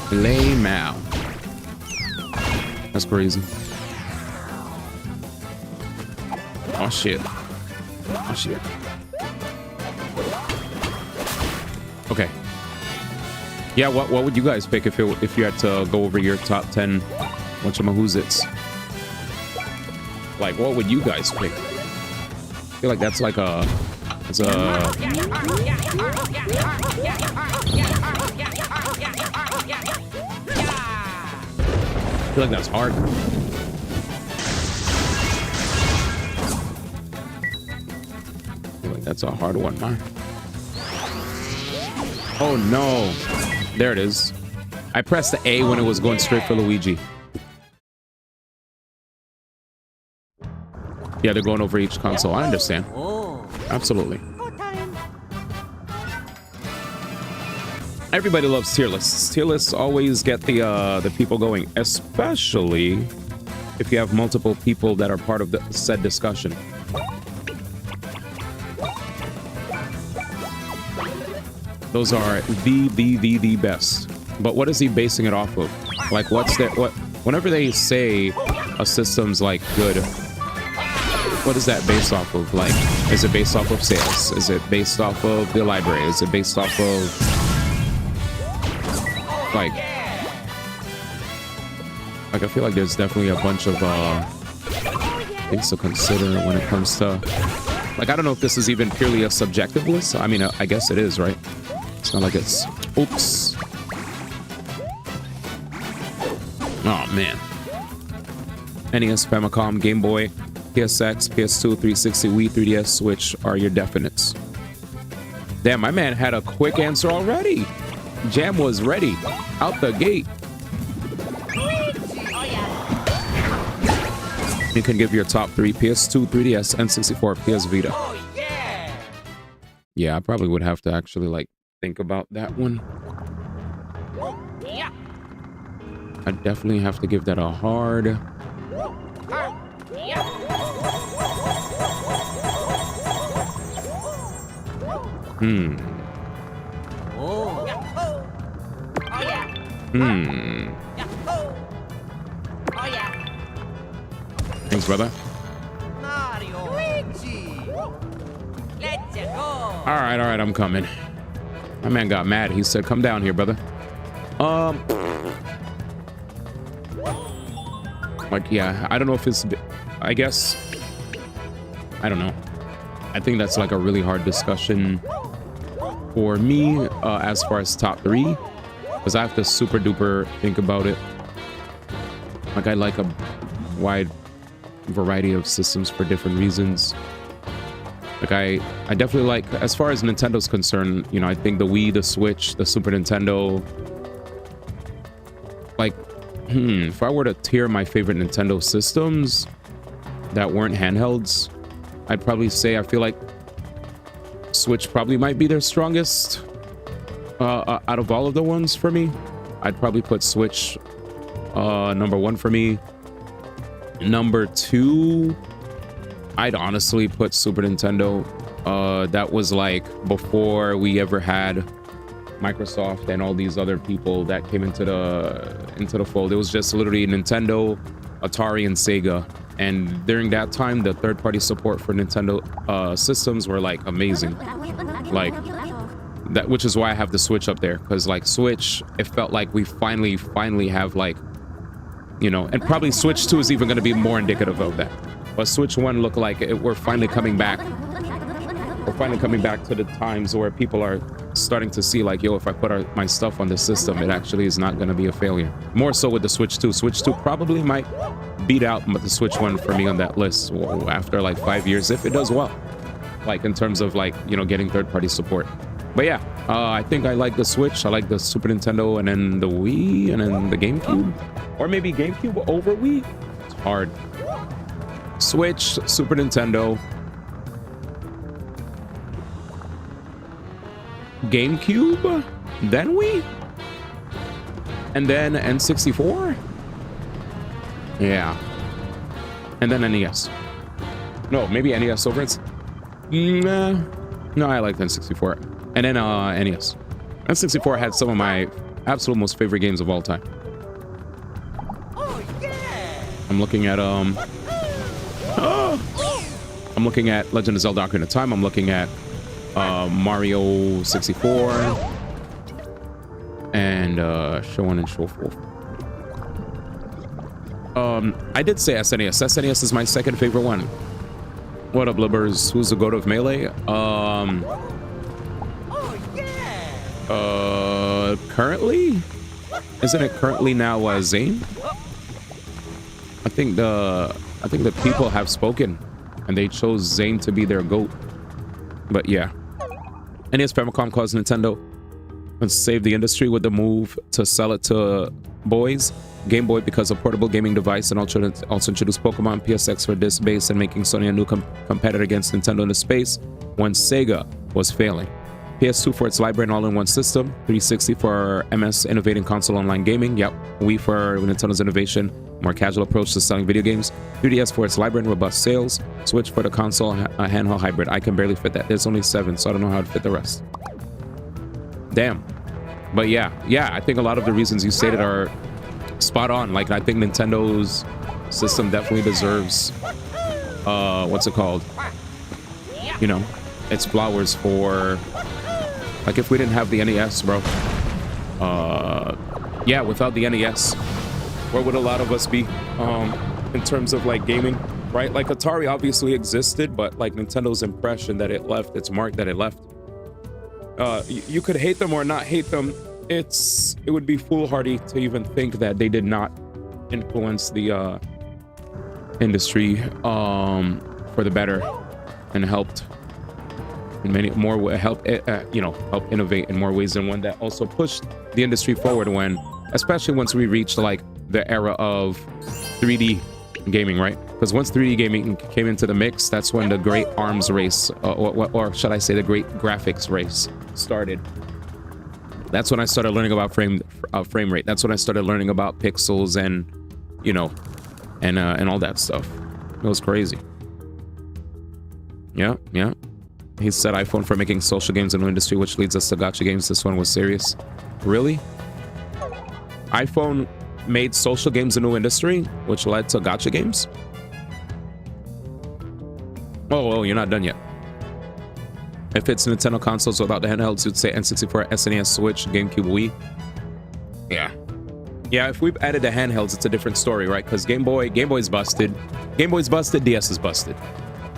Lamau. That's crazy. Oh shit. Oh shit. Okay. Yeah, what would you guys pick if you had to go over your top 10 whatchamahoots? Like, what would you guys pick? I feel like that's like a, it's a, I feel like that's hard. I feel like that's a hard one, man. Oh no. There it is. I pressed the A when it was going straight for Luigi. Yeah, they're going over each console. I understand. Absolutely. Everybody loves tier lists. Tier lists always get the people going, especially if you have multiple people that are part of the said discussion. Those are the best. But what is he basing it off of? Like, whenever they say a system's like good, what is that based off of? Like, is it based off of sales? Is it based off of the library? Is it based off of like I feel like there's definitely a bunch of things to consider when it comes to, like, I don't know if this is even purely a subjective list. I mean, I guess it is, right? It's not like it's, oops. Oh man. NES, Famicom, Game Boy, PSX, PS2, 360, Wii, 3DS, Switch are your definites. Damn, my man had a quick answer already. Jam was ready out the gate. You can give your top 3: PS2, 3DS, N64, PS Vita. Yeah, I probably would have to actually like think about that one. I definitely have to give that a hard. Thanks, brother. Mario. Luigi. Let's go. All right, I'm coming. My man got mad. He said, "Come down here, brother." Like, yeah, I don't know if it's, I guess, I don't know. I think that's like a really hard discussion for me as far as top 3, because I have to super duper think about it. Like, I like a wide variety of systems for different reasons. Like, I definitely like, as far as Nintendo's concerned, you know, I think the Wii, the Switch, the Super Nintendo, like, if I were to tier my favorite Nintendo systems that weren't handhelds, I'd probably say I feel like Switch probably might be their strongest out of all of the ones for me. I'd probably put Switch number 1 for me. Number 2, I'd honestly put Super Nintendo. That was like before we ever had Microsoft and all these other people that came into the fold. It was just literally Nintendo, Atari, and Sega. And during that time, the third-party support for Nintendo systems were like amazing. Like that, which is why I have the Switch up there, because like Switch, it felt like we finally have, like, you know, and probably Switch 2 is even going to be more indicative of that. But Switch 1 looked like we're finally coming back. We're finally coming back to the times where people are starting to see, like, yo, if I put my stuff on the system, it actually is not going to be a failure. More so with the Switch 2. Switch 2 probably might beat out the Switch 1 for me on that list after like 5 years, if it does well, like in terms of, like, you know, getting third-party support. But yeah, I think I like the Switch, I like the Super Nintendo, and then the Wii, and then the GameCube, or maybe GameCube over Wii. It's hard. Switch, Super Nintendo, GameCube, then Wii, and then N64. Yeah, and then NES. No, maybe NES over it. No, I like N64. And then NES. N64 had some of my absolute most favorite games of all time. Oh yeah. I'm looking at I'm looking at Legend of Zelda: Ocarina of Time. I'm looking at Mario 64 and Show 1 and Show 4. I did say SNES. SNES is my second favorite one. What up, Libbers? Who's the goat of Melee? Currently? Isn't it currently now Zane? I think the people have spoken and they chose Zane to be their goat. But yeah. NES Famicom caused Nintendo and saved the industry with the move to sell it to boys. Game Boy because a portable gaming device, and also introduced Pokemon. PSX for disc-based and making Sony a new competitor against Nintendo in the space when Sega was failing. PS2 for its library and all-in-one system. 360 for MS innovating console online gaming. Yep. Wii for Nintendo's innovation, more casual approach to selling video games. 3DS for its library and robust sales. Switch for the console handheld hybrid. I can barely fit that. There's only 7, so I don't know how to fit the rest. damn. But yeah, I think a lot of the reasons you stated are spot on. Like, I think Nintendo's system definitely deserves, what's it called? You know, its flowers for, like, if we didn't have the NES, bro. Yeah, without the NES, where would a lot of us be, in terms of, like, gaming, right? Like, Atari obviously existed, but, like, Nintendo's impression that it left, its mark that it left, you could hate them or not hate them. It would be foolhardy to even think that they did not influence the industry for the better, and helped in many more help innovate in more ways than one, that also pushed the industry forward, when especially once we reached like the era of 3D gaming, right? Because once 3D gaming came into the mix, that's when the great arms race, or should I say the great graphics race started. That's when I started learning about frame rate. That's when I started learning about pixels and, you know, and all that stuff. It was crazy. Yeah. He said iPhone for making social games in the industry, which leads us to gacha games. This one was serious. Really? iPhone made social games a new industry, which led to gacha games? Oh, you're not done yet. If it's Nintendo consoles without the handhelds, you'd say N64, SNES, Switch, GameCube, Wii. Yeah, if we've added the handhelds, it's a different story, right? Because Game Boy's busted. Game Boy's busted, DS is busted.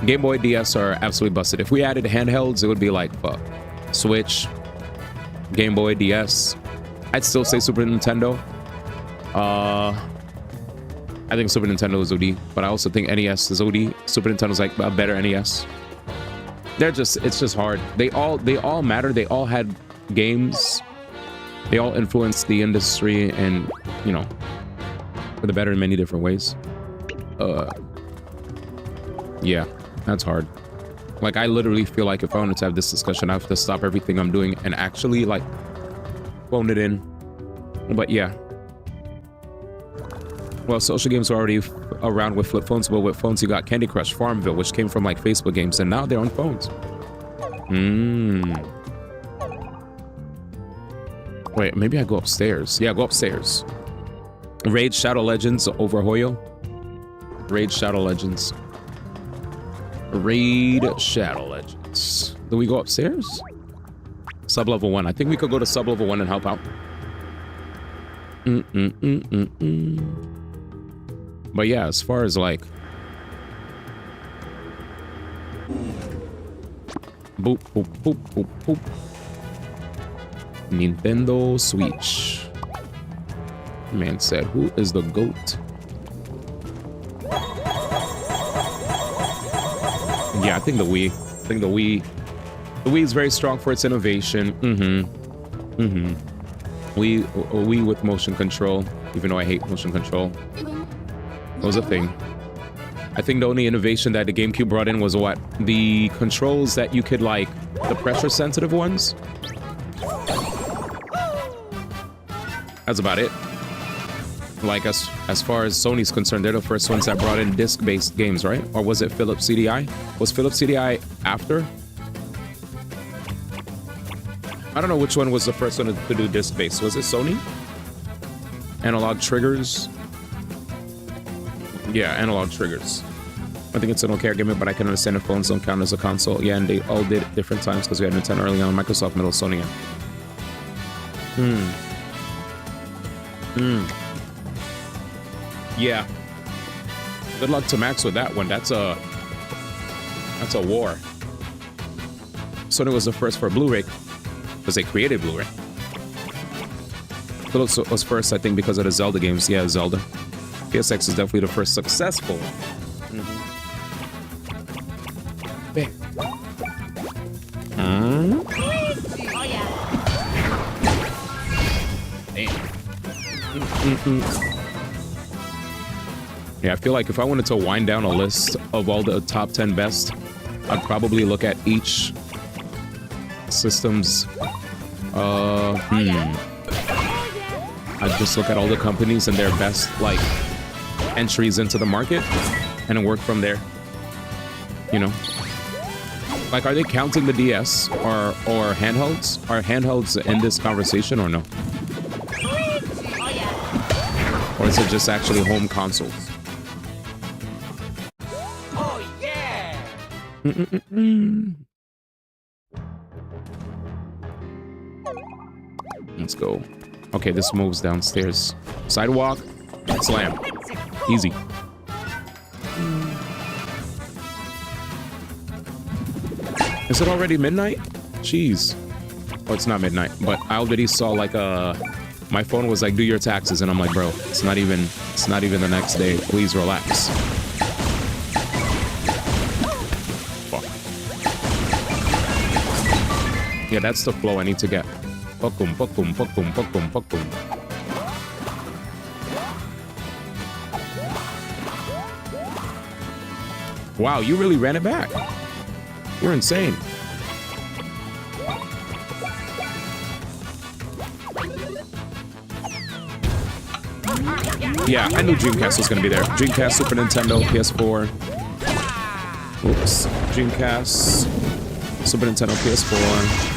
Game Boy, DS are absolutely busted. If we added handhelds, it would be like, fuck. Switch, Game Boy, DS. I'd still say Super Nintendo. I think Super Nintendo is OD, but I also think NES is OD. Super Nintendo's like a better NES. It's just hard. They all matter. They all had games. They all influenced the industry, and, you know, for the better in many different ways. Yeah, that's hard. Like, I literally feel like if I wanted to have this discussion, I have to stop everything I'm doing and actually, like, phone it in. But yeah. Well, social games were already around with flip phones, but with phones you got Candy Crush, Farmville, which came from like Facebook games, and now they're on phones. Wait, maybe I go upstairs. Yeah, go upstairs. Raid Shadow Legends over Hoyo. Raid Shadow Legends. Raid Shadow Legends. Do we go upstairs? Sub-level 1. I think we could go to sub-level 1 and help out. But yeah, as far as like... Boop, boop, boop, boop, boop. Nintendo Switch. Man said, who is the GOAT? Yeah, I think the Wii. The Wii is very strong for its innovation. Wii with motion control, even though I hate motion control. That was a thing. I think the only innovation that the GameCube brought in was what? The controls that you could, like, the pressure sensitive ones. That's about it. Like, as far as Sony's concerned, they're the first ones that brought in disc-based games, right? Or was it Philips CDI? Was Philips CDI after? I don't know which one was the first one to do disc-based. Was it Sony? Analog triggers. Yeah, analog triggers. I think it's an okay argument, but I can understand if phones don't count as a console. Yeah, and they all did at different times because we had Nintendo early on, Microsoft, middle, Sony. Yeah. Good luck to Max with that one. That's a war. Sony was the first for Blu-ray because they created Blu-ray. Philips was first, I think, because of the Zelda games. Yeah, Zelda. PSX is definitely the first successful one. Bam. Yeah, I feel like if I wanted to wind down a list of all the top 10 best, I'd probably look at each system's I'd just look at all the companies and their best, like, entries into the market and then work from there, you know. Like, are they counting the DS or handhelds? Are handhelds in this conversation or no? Or is it just actually home consoles? Oh yeah! Let's go. Okay, this moves downstairs. Sidewalk, slam. Easy. Is it already midnight? Jeez. Oh, it's not midnight, but I already saw like my phone was like, do your taxes, and I'm like, bro, it's not even the next day. Please relax. Fuck. Yeah, that's the flow I need to get. Fuck boom, fuck boom, fuck boom, fuck boom, fuck boom. Wow, you really ran it back. You're insane. Yeah, I knew Dreamcast was gonna be there. Dreamcast, Super Nintendo, PS4. Oops. Dreamcast, Super Nintendo, PS4.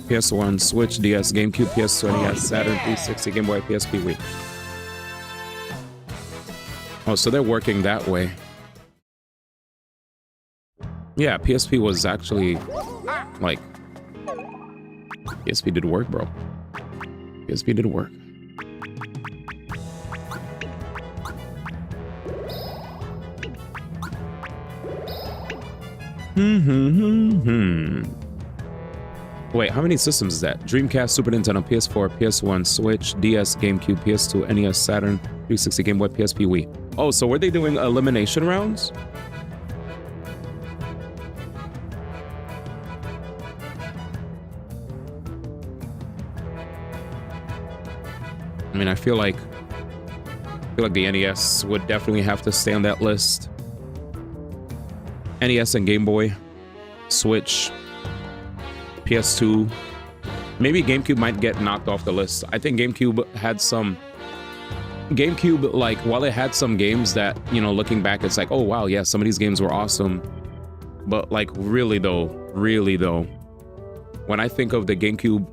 PS1, Switch, DS, GameCube, PS2, NES, Saturn, 360, Game Boy, PSP, Wii. Oh, so they're working that way. Yeah, PSP was actually, like... PSP did work, bro. PSP did work. Wait, how many systems is that? Dreamcast, Super Nintendo, PS4, PS1, Switch, DS, GameCube, PS2, NES, Saturn, 360, Game Boy, PSP, Wii. Oh, so were they doing elimination rounds? I mean, I feel like the NES would definitely have to stay on that list. NES and Game Boy, Switch, PS2, maybe GameCube might get knocked off the list. I think GameCube had some... GameCube, like, while it had some games that, you know, looking back, it's like, oh, wow, yeah, some of these games were awesome. But, like, really, though, when I think of the GameCube,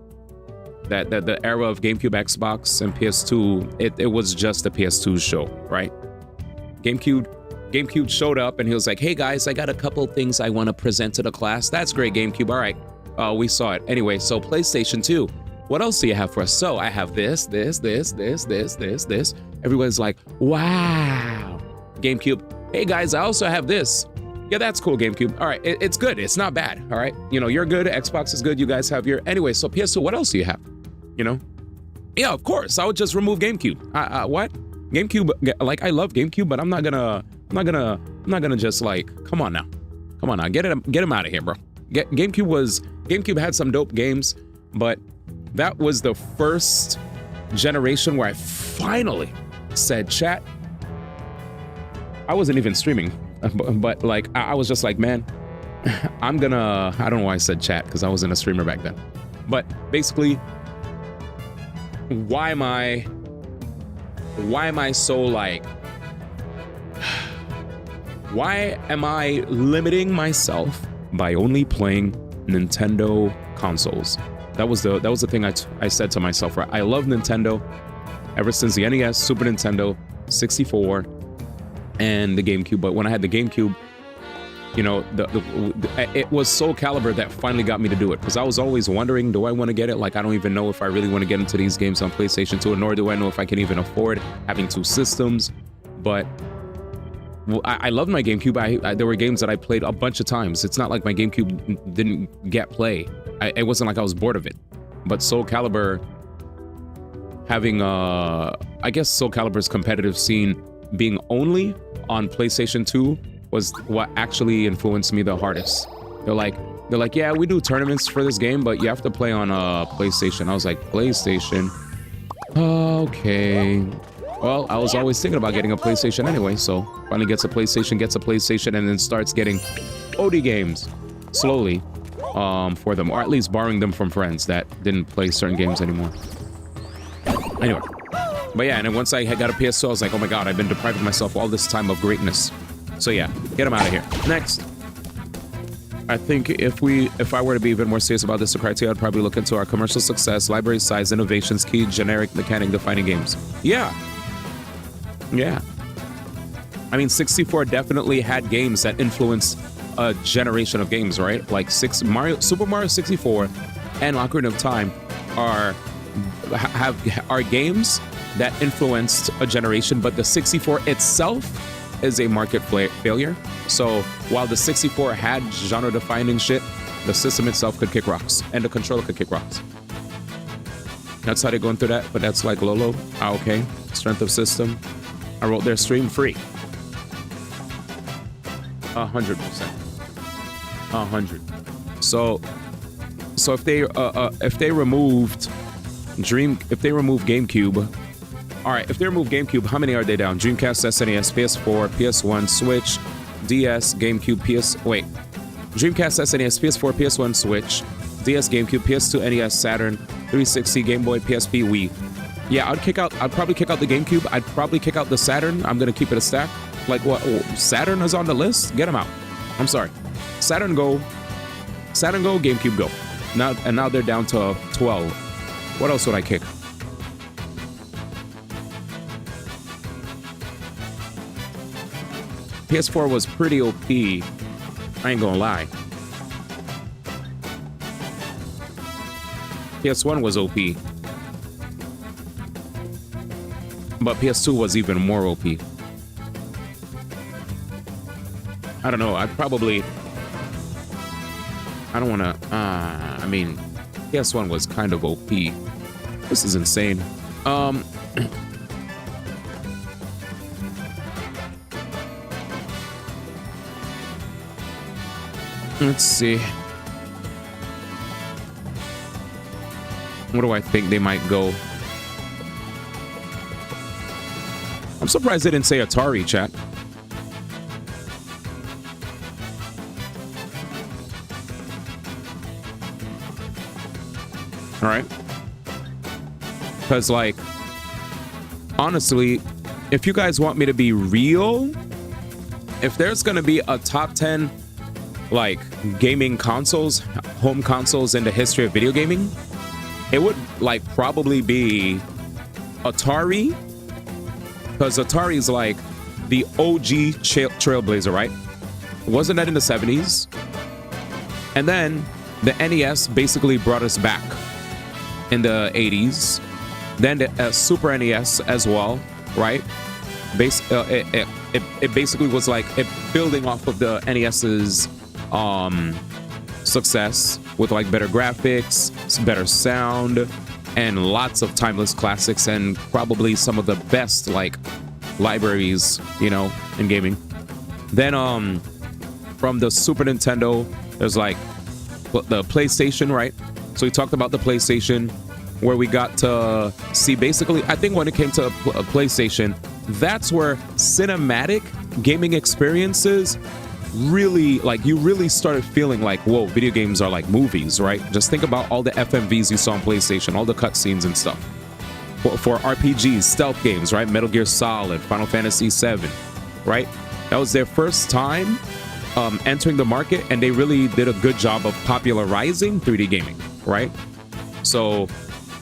the era of GameCube, Xbox, and PS2, it was just the PS2 show, right? GameCube showed up, and he was like, hey, guys, I got a couple things I want to present to the class. That's great, GameCube, all right. We saw it. Anyway, so PlayStation 2. What else do you have for us? So I have this. Everybody's like, wow. GameCube. Hey guys, I also have this. Yeah, that's cool, GameCube. All right, it's good. It's not bad. All right. You know, you're good. Xbox is good. You guys have your... Anyway, so PS2, what else do you have? You know? Yeah, of course. I would just remove GameCube. What? GameCube, like, I love GameCube, but I'm not gonna just like, come on now. Get him out of here, bro. GameCube had some dope games, but that was the first generation where I finally said, chat. I wasn't even streaming, but like, I was just like, man, I don't know why I said chat, because I wasn't a streamer back then. But basically, why am I so like, why am I limiting myself by only playing Nintendo consoles? That was the thing I said to myself, right? I love Nintendo ever since the NES, Super Nintendo, 64, and the GameCube. But when I had the GameCube, you know, it was Soul Calibur that finally got me to do it, because I was always wondering, do I want to get it? Like, I don't even know if I really want to get into these games on PlayStation 2, nor do I know if I can even afford having two systems. But I loved my GameCube. There were games that I played a bunch of times. It's not like my GameCube didn't get play. It wasn't like I was bored of it. But Soul Calibur, having I guess Soul Calibur's competitive scene being only on PlayStation 2 was what actually influenced me the hardest. They're like, yeah, we do tournaments for this game, but you have to play on PlayStation. I was like, PlayStation? Okay. Well, I was always thinking about getting a PlayStation anyway, so finally gets a PlayStation, and then starts getting OD games slowly for them, or at least borrowing them from friends that didn't play certain games anymore. Anyway, but yeah, and then once I got a PS2, I was like, oh my god, I've been depriving myself all this time of greatness. So yeah, get him out of here. Next. I think if I were to be even more serious about this criteria, I'd probably look into our commercial success, library size, innovations, key, generic mechanic defining games. Yeah. Yeah. I mean, 64 definitely had games that influenced a generation of games, right? Like Super Mario 64 and Ocarina of Time are games that influenced a generation, but the 64 itself is a market failure. So while the 64 had genre-defining shit, the system itself could kick rocks, and the controller could kick rocks. That's how they're going through that, but that's like Lolo. Ah, okay. Strength of system. I wrote their stream free. 100%. 100. So if they removed GameCube. All right, if they remove GameCube, how many are they down? Dreamcast, SNES, PS4, PS1, Switch, DS, GameCube, Dreamcast, SNES, PS4, PS1, Switch, DS, GameCube, PS2, NES, Saturn, 360, Game Boy, PSP, Wii. Yeah, I'd probably kick out the GameCube. I'd probably kick out the Saturn. I'm gonna keep it a stack. Like what? Oh, Saturn is on the list? Get them out. I'm sorry. Saturn go, GameCube go. Now they're down to 12. What else would I kick? PS4 was pretty OP. I ain't gonna lie. PS1 was OP. But PS2 was even more OP. I don't know. I don't wanna, I mean, PS1 was kind of OP. This is insane. Let's see. What do I think they might go? I'm surprised they didn't say Atari, chat. All right. Because, like, honestly, if you guys want me to be real, if there's going to be a top 10 like gaming consoles, home consoles in the history of video gaming, it would like probably be Atari, because Atari is like the OG trailblazer, right? Wasn't that in the 70s? And then the NES basically brought us back in the 80s. Then the Super NES as well, right? It basically was like it building off of the NES's success with like better graphics, better sound, and lots of timeless classics, and probably some of the best like libraries, you know, in gaming. Then from the Super Nintendo, there's like the PlayStation, right? So we talked about the PlayStation, where we got to see basically, I think when it came to a PlayStation, that's where cinematic gaming experiences really, like, you really started feeling like, whoa, video games are like movies, right? Just think about all the FMVs you saw on PlayStation, all the cutscenes and stuff. For RPGs, stealth games, right? Metal Gear Solid, Final Fantasy VII, right? That was their first time entering the market, and they really did a good job of popularizing 3D gaming, right? So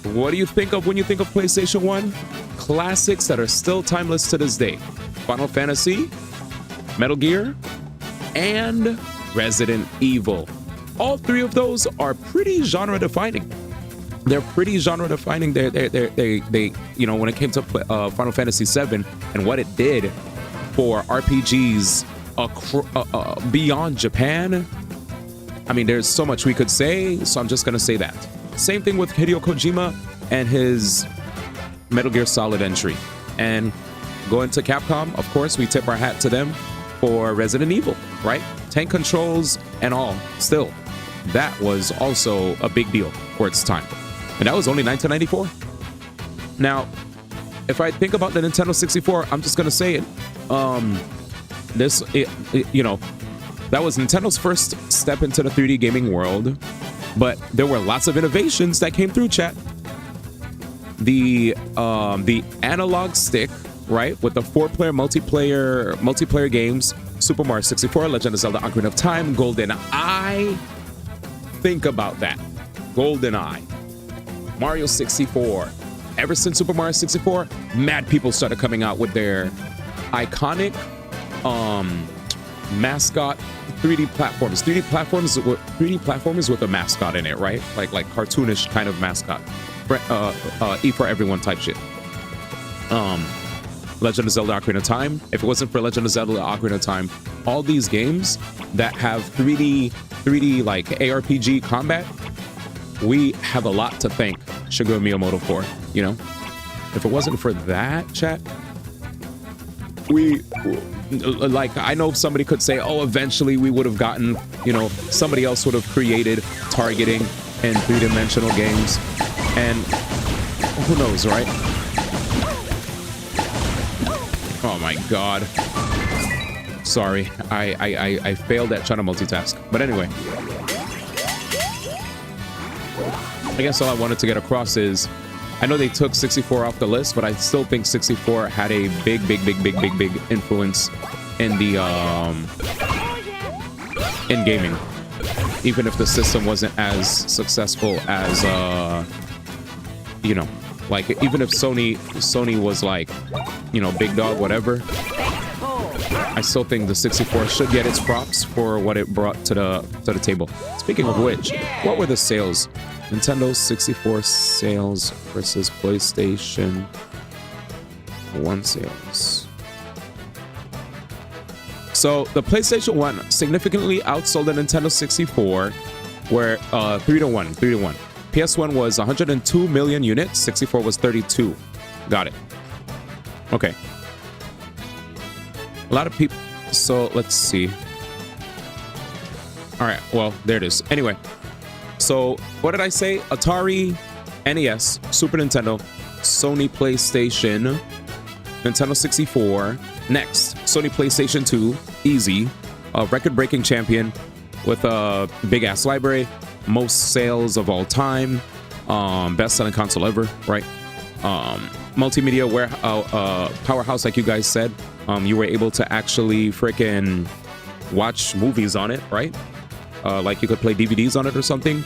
what do you think of when you think of PlayStation 1? Classics that are still timeless to this day. Final Fantasy, Metal Gear, and Resident Evil. All three of those are pretty genre defining. They're pretty genre defining. They you know, when it came to Final Fantasy VII and what it did for RPGs beyond Japan, I mean, there's so much we could say, so I'm just gonna say that. Same thing with Hideo Kojima and his Metal Gear Solid entry. And going to Capcom, of course, we tip our hat to them for Resident Evil, right? Tank controls and all. Still, that was also a big deal for its time. And that was only 1994. Now, if I think about the Nintendo 64, I'm just gonna say it. You know, that was Nintendo's first step into the 3D gaming world, but there were lots of innovations that came through, chat. The analog stick, right, with the 4-player multiplayer games Super Mario 64, Legend of Zelda Ocarina of Time, Golden Eye. Think about that. Golden Eye. Mario 64. Ever since Super Mario 64, mad people started coming out with their iconic mascot 3D platforms. 3D platformers with a mascot in it, right? Like cartoonish kind of mascot. E for everyone type shit. Legend of Zelda Ocarina of Time. If it wasn't for Legend of Zelda Ocarina of Time, all these games that have 3D like ARPG combat, we have a lot to thank Shigeru Miyamoto for, you know? If it wasn't for that, chat, we, like, I know somebody could say, oh, eventually we would have gotten, you know, somebody else would have created targeting in three-dimensional games, and who knows, right? Oh my god. Sorry, I failed at trying to multitask. But anyway, I guess all I wanted to get across is, I know they took 64 off the list, but I still think 64 had a big influence in the in gaming. Even if the system wasn't as successful as you know, like even if Sony was like, you know, big dog, whatever, I still think the 64 should get its props for what it brought to the table. Speaking of which, what were the sales? Nintendo 64 sales versus PlayStation 1 sales. So the PlayStation 1 significantly outsold the Nintendo 64, where 3-1. PS1 was 102 million units, 64 was 32. Got it. Okay. A lot of people. So let's see. All right. Well, there it is. Anyway. So, what did I say? Atari, NES, Super Nintendo, Sony PlayStation, Nintendo 64. Next, Sony PlayStation 2, easy. A record-breaking champion with a big-ass library, most sales of all time, best-selling console ever, right? Multimedia powerhouse, like you guys said. You were able to actually freaking watch movies on it, right? Like you could play DVDs on it or something.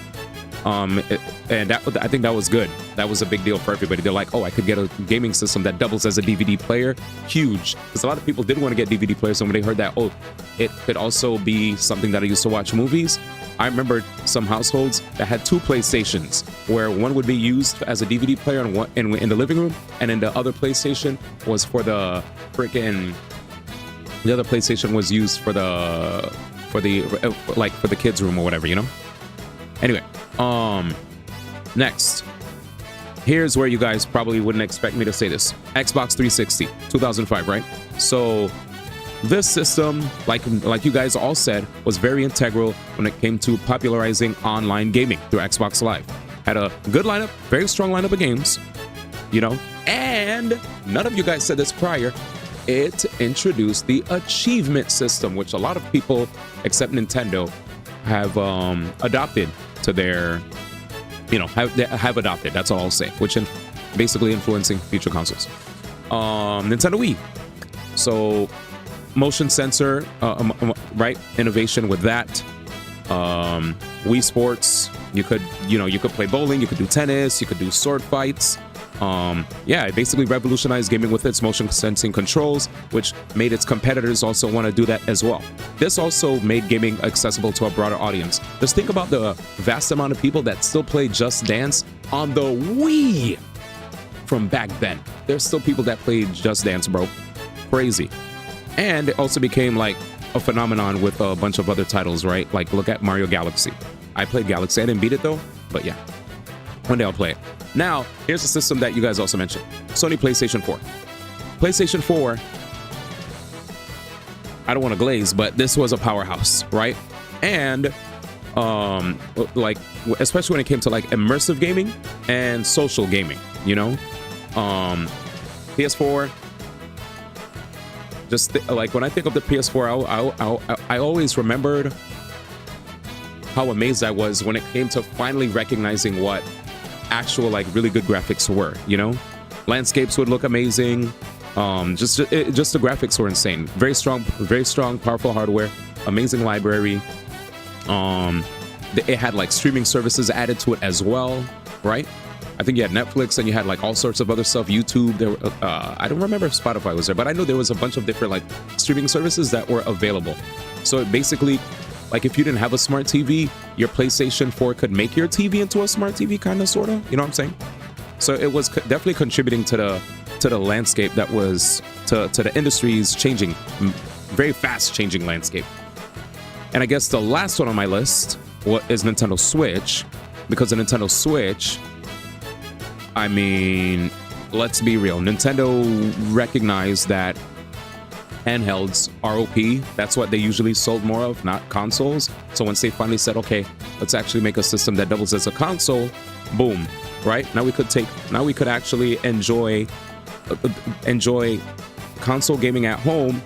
And I think that was good. That was a big deal for everybody. They're like, oh, I could get a gaming system that doubles as a DVD player. Huge. Because a lot of people did want to get DVD players. And when they heard that, oh, it could also be something that I used to watch movies. I remember some households that had two PlayStations, where one would be used as a DVD player in the living room, and then the other PlayStation was for the freaking. The other PlayStation was used for the kids' room or whatever, you know. Anyway, next, here's where you guys probably wouldn't expect me to say this. Xbox 360, 2005, right? So this system, like you guys all said, was very integral when it came to popularizing online gaming through Xbox Live. Had a good lineup, very strong lineup of games, you know. And none of you guys said this prior. It introduced the achievement system, which a lot of people, except Nintendo, have adopted to their, you know, have adopted. That's all I'll say. Which basically influencing future consoles. Nintendo Wii. So motion sensor, right? Innovation with that. Wii Sports. You could play bowling. You could do tennis. You could do sword fights. Yeah, it basically revolutionized gaming with its motion sensing controls, which made its competitors also want to do that as well. This also made gaming accessible to a broader audience. Just think about the vast amount of people that still play Just Dance on the Wii from back then. There's still people that play Just Dance, bro. Crazy. And it also became like a phenomenon with a bunch of other titles, right? Like look at Mario Galaxy. I played Galaxy. I didn't beat it though, but yeah. One day I'll play it. Now, here's a system that you guys also mentioned. Sony PlayStation 4. PlayStation 4, I don't want to glaze, but this was a powerhouse, right? And, like, especially when it came to, like, immersive gaming and social gaming, you know? PS4, just, like, when I think of the PS4, I always remembered how amazed I was when it came to finally recognizing what actual like really good graphics were, you know. Landscapes would look amazing, Just the graphics were insane. Very strong, powerful hardware, amazing library. It had like streaming services added to it as well, right? I think you had Netflix and you had like all sorts of other stuff, YouTube. There, I don't remember if Spotify was there, but I know there was a bunch of different like streaming services that were available. So it basically, like if you didn't have a smart TV, your PlayStation 4 could make your TV into a smart TV, kind of, sort of. You know what I'm saying? So it was definitely contributing to the landscape that was to the industry's changing, very fast changing landscape. And I guess the last one on my list is Nintendo Switch, because the Nintendo Switch, I mean, let's be real. Nintendo recognized that handhelds are OP. That's what they usually sold more of, not consoles. So once they finally said, okay, let's actually make a system that doubles as a console, boom, right? Now we could actually enjoy console gaming at home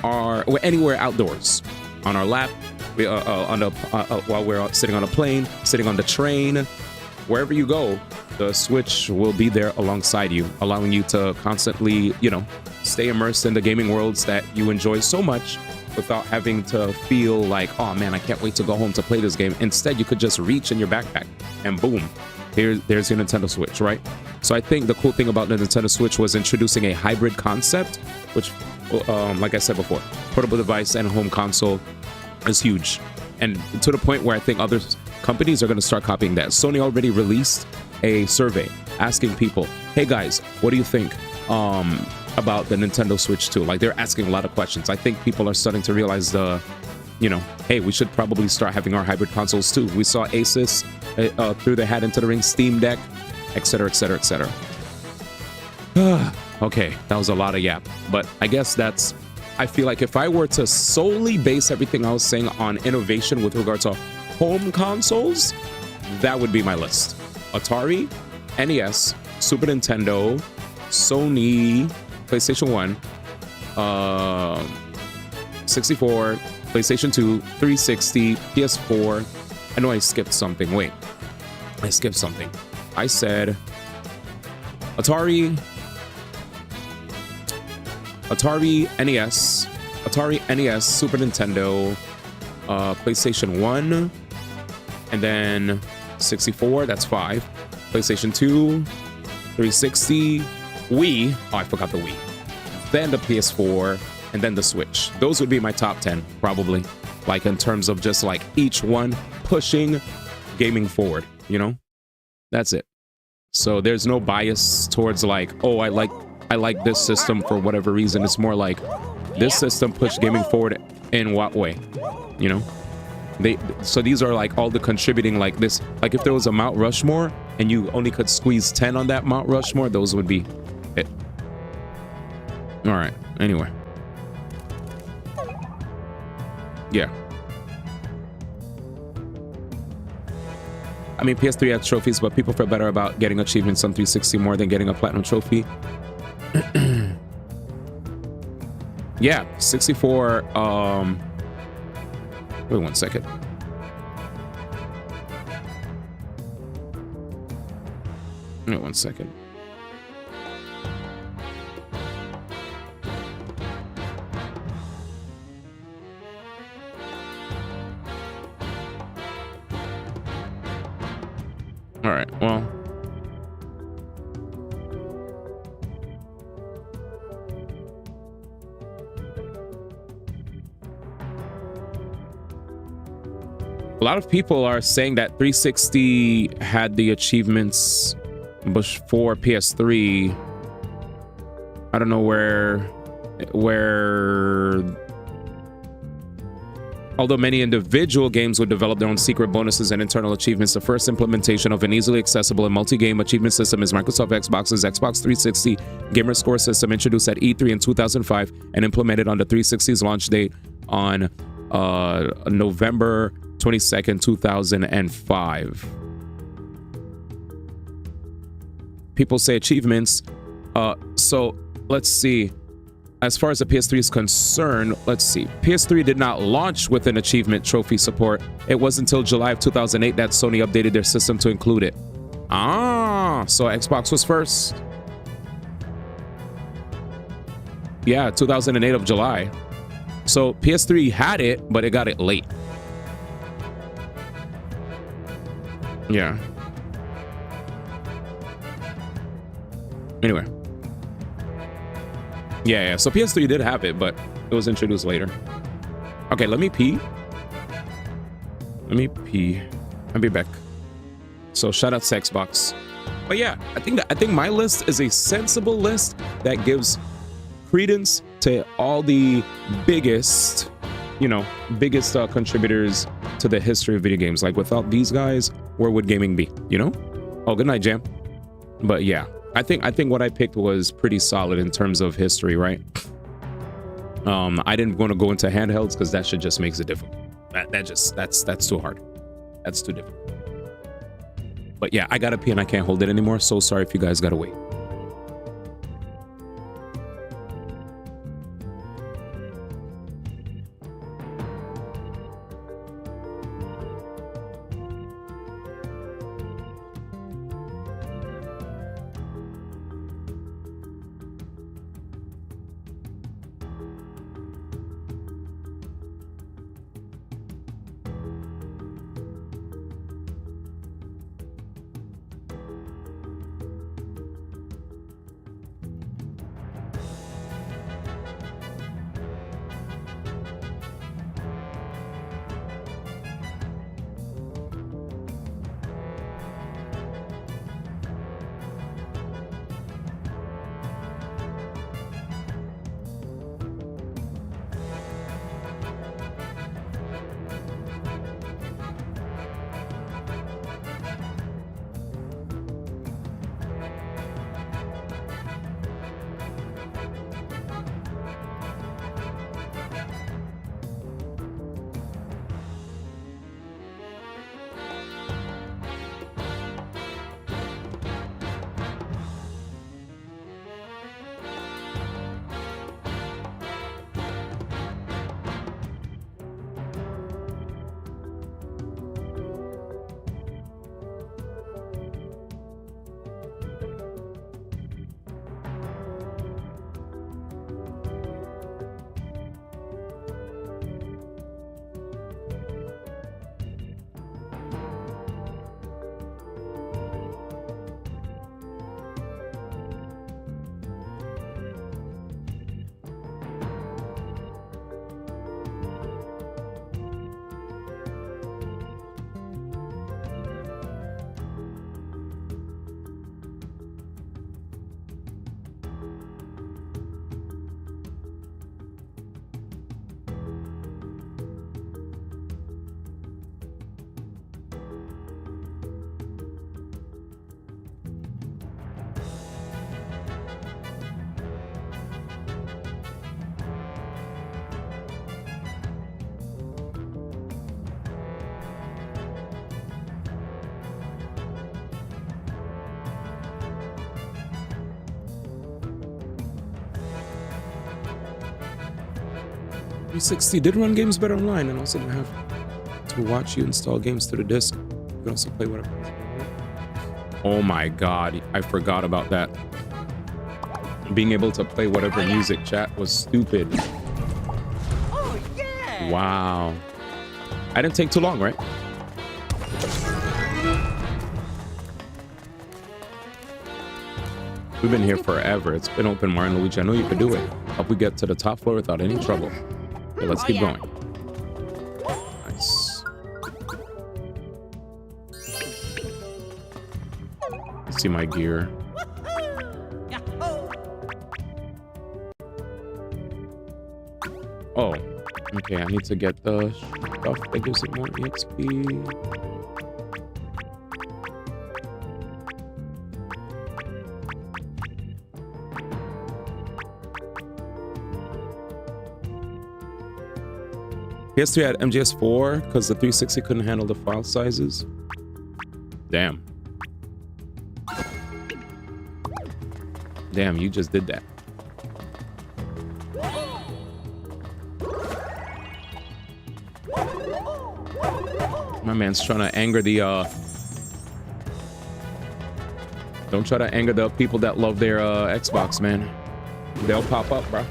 or anywhere outdoors, on our lap, while we're sitting on a plane, sitting on the train, wherever you go. The Switch will be there alongside you, allowing you to constantly, stay immersed in the gaming worlds that you enjoy so much without having to feel like, oh man, I can't wait to go home to play this game. Instead, you could just reach in your backpack and boom, there's your Nintendo Switch, right? So I think the cool thing about the Nintendo Switch was introducing a hybrid concept, which, like I said before, portable device and home console is huge. And to the point where I think other companies are going to start copying that. Sony already released a survey asking people, hey guys, what do you think about the Nintendo Switch 2? Like, they're asking a lot of questions. I think people are starting to realize hey, we should probably start having our hybrid consoles too. We saw Asus threw their hat into the ring, Steam Deck, etc., etc., etc. Okay, that was a lot of yap, but I guess I feel like if I were to solely base everything I was saying on innovation with regard to home consoles, that would be my list. Atari, NES, Super Nintendo, Sony, PlayStation 1, 64, PlayStation 2, 360, PS4. I know I skipped something. Wait, I skipped something. I said Atari, NES, Super Nintendo, PlayStation 1, and then 64, that's 5. PlayStation 2, 360, Wii, oh, I forgot the Wii. Then the PS4, and then the Switch. Those would be my top 10, probably. Like, in terms of just like each one pushing gaming forward, That's it. So there's no bias towards like, oh, I like this system for whatever reason. It's more like this system pushed gaming forward in what way, So these are like all the contributing, like this, like if there was a Mount Rushmore and you only could squeeze 10 on that Mount Rushmore, those would be it. All right, anyway. Yeah. I mean, PS3 has trophies, but people feel better about getting achievements on 360 more than getting a platinum trophy. Yeah, 64, wait 1 second. Wait 1 second. All right, well. A lot of people are saying that 360 had the achievements before PS3. I don't know where although many individual games would develop their own secret bonuses and internal achievements, the first implementation of an easily accessible and multi-game achievement system is Microsoft Xbox's Xbox 360 Gamer Score system, introduced at E3 in 2005 and implemented on the 360's launch date on November 22nd, 2005. People say achievements. So let's see. As far as the PS3 is concerned, let's see. PS3 did not launch with an achievement trophy support. It wasn't until July of 2008 that Sony updated their system to include it. So Xbox was first. Yeah, 2008 of July. So PS3 had it, but it got it late. Yeah. Anyway. Yeah. So PS3 did have it, but it was introduced later. Okay, let me pee. I'll be back. So shout out to Xbox. But yeah, I think my list is a sensible list that gives credence to all the biggest contributors to the history of video games. Like without these guys, where would gaming be? You know? Oh, good night, Jam. But yeah, I think what I picked was pretty solid in terms of history, right? I didn't want to go into handhelds because that shit just makes it difficult. That's too hard. That's too difficult. But yeah, I gotta pee and I can't hold it anymore. So sorry if you guys gotta wait. .360 did run games better online and also didn't have to watch you install games to the disc. You can also play whatever. Oh my god, I forgot about that. Being able to play whatever music chat was stupid. Oh, yeah. Wow. I didn't take too long, right? We've been here forever. It's been open, Martin Luigi. I know you could do it. Hope we get to the top floor without any trouble. Okay, let's keep going. Nice. Let's see my gear. Oh, okay. I need to get the stuff that gives it more EXP. PS3 had MGS4 because the 360 couldn't handle the file sizes. Damn. Damn, you just did that. My man's trying to anger the don't try to anger the people that love their Xbox, man. They'll pop up, bro.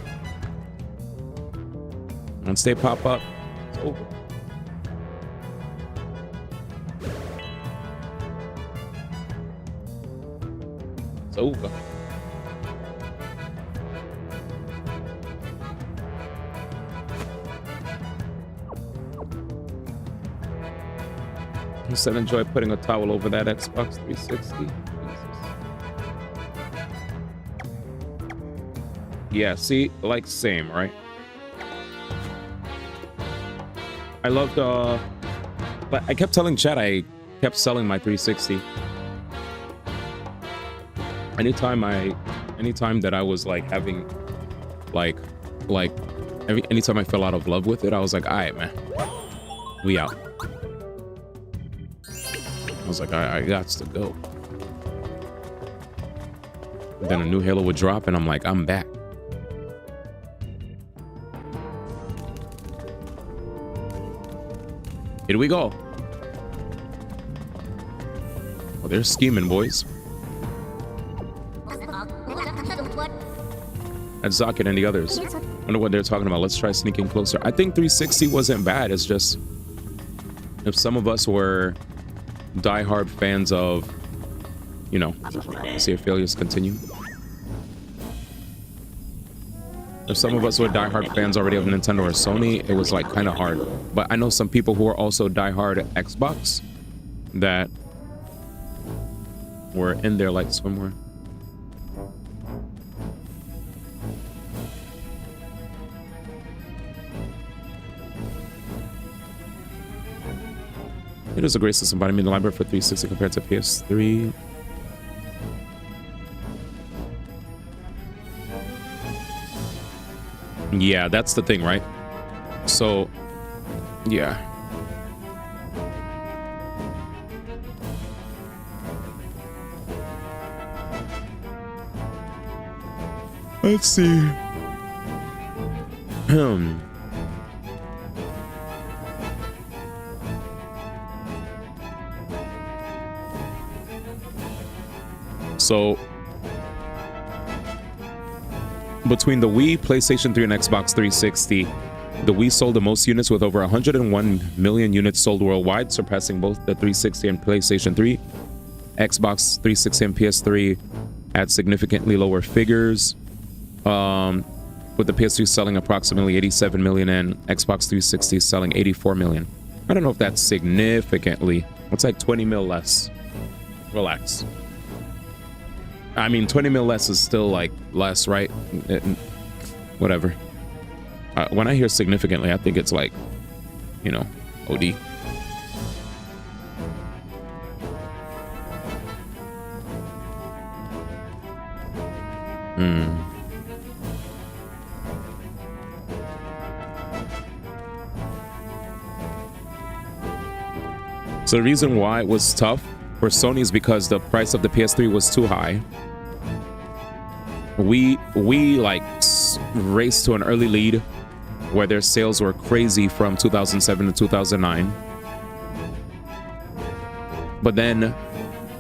Once they pop up, it's over. It's over. You said enjoy putting a towel over that Xbox 360. Jesus. Yeah, see, like same, right? I loved but I kept telling Chad I kept selling my 360. Anytime that I was like having anytime I fell out of love with it, I was like, all right, man, we out. I was like, I got to go. And then a new Halo would drop and I'm like, I'm back. Here we go. Well, they're scheming, boys. That's Zocket and the others. Wonder what they're talking about. Let's try sneaking closer. I think 360 wasn't bad. It's just if some of us were diehard fans of, you know, see if failures continue. If some of us were diehard fans already of Nintendo or Sony, it was like kind of hard. But I know some people who are also diehard Xbox that were in there like swimwear. It is a great system, but I mean the library for 360 compared to PS3. Yeah, that's the thing, right? So, yeah. Let's see. So, between the Wii, PlayStation 3, and Xbox 360, the Wii sold the most units with over 101 million units sold worldwide, surpassing both the 360 and PlayStation 3. Xbox 360 and PS3 at significantly lower figures, with the PS3 selling approximately 87 million and Xbox 360 selling 84 million. I don't know if that's significantly. It's like 20 mil less. Relax. I mean, 20 mil less is still like less, right? Whatever. When I hear significantly, I think it's like, you know, OD. So the reason why it was tough for Sony is because the price of the PS3 was too high. We like raced to an early lead where their sales were crazy from 2007 to 2009. But then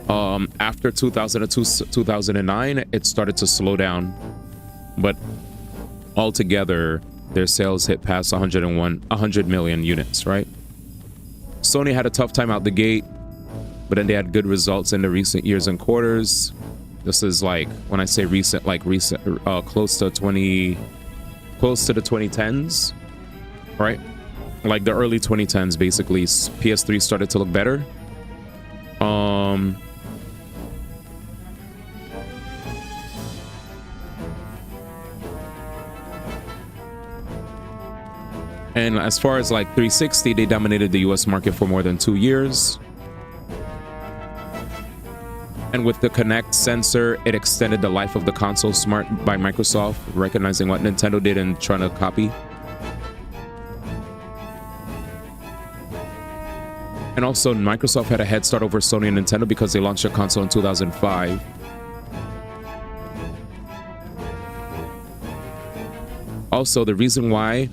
after 2000 to 2009, it started to slow down. But altogether, their sales hit past 100 million units, right? Sony had a tough time out the gate, but then they had good results in the recent years and quarters. This is like, when I say recent, like recent, close to the 2010s, right? Like the early 2010s, basically. PS3 started to look better. And as far as like 360, they dominated the US market for more than 2 years. And with the Kinect sensor, it extended the life of the console smart by Microsoft, recognizing what Nintendo did and trying to copy. And also, Microsoft had a head start over Sony and Nintendo because they launched their console in 2005. Also, the reason why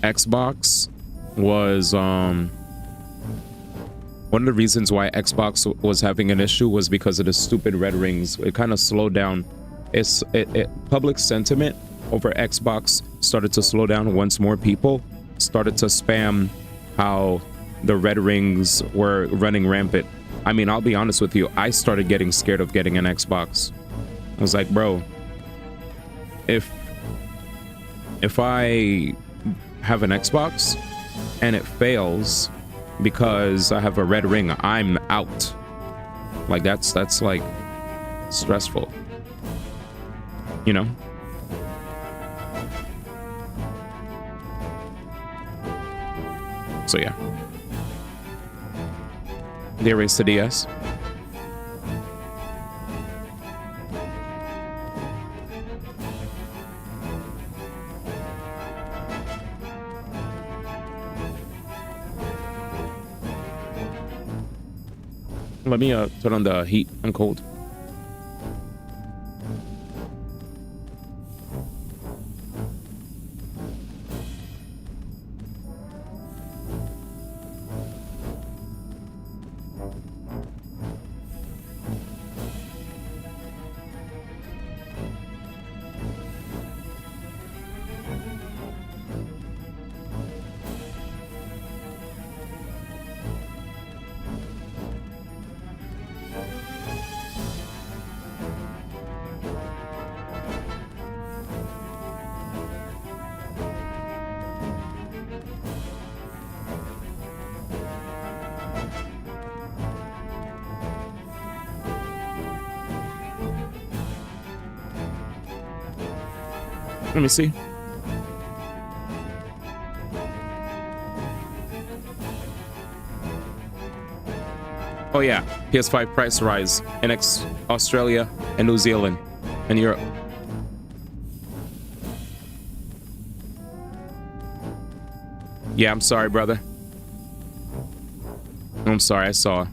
Xbox was one of the reasons why Xbox was having an issue was because of the stupid red rings. It kind of slowed down. Public sentiment over Xbox started to slow down once more people started to spam how the red rings were running rampant, I mean, I'll be honest with you, I started getting scared of getting an Xbox. I was like, bro, if I have an Xbox and it fails because I have a red ring, I'm out. Like that's like stressful, you know? So yeah, they erased the DS. Let me turn on the heat. I'm cold. Let me see. Oh yeah, PS5 price rise in Australia and New Zealand and Europe. Yeah, I'm sorry, brother. I'm sorry, I saw. All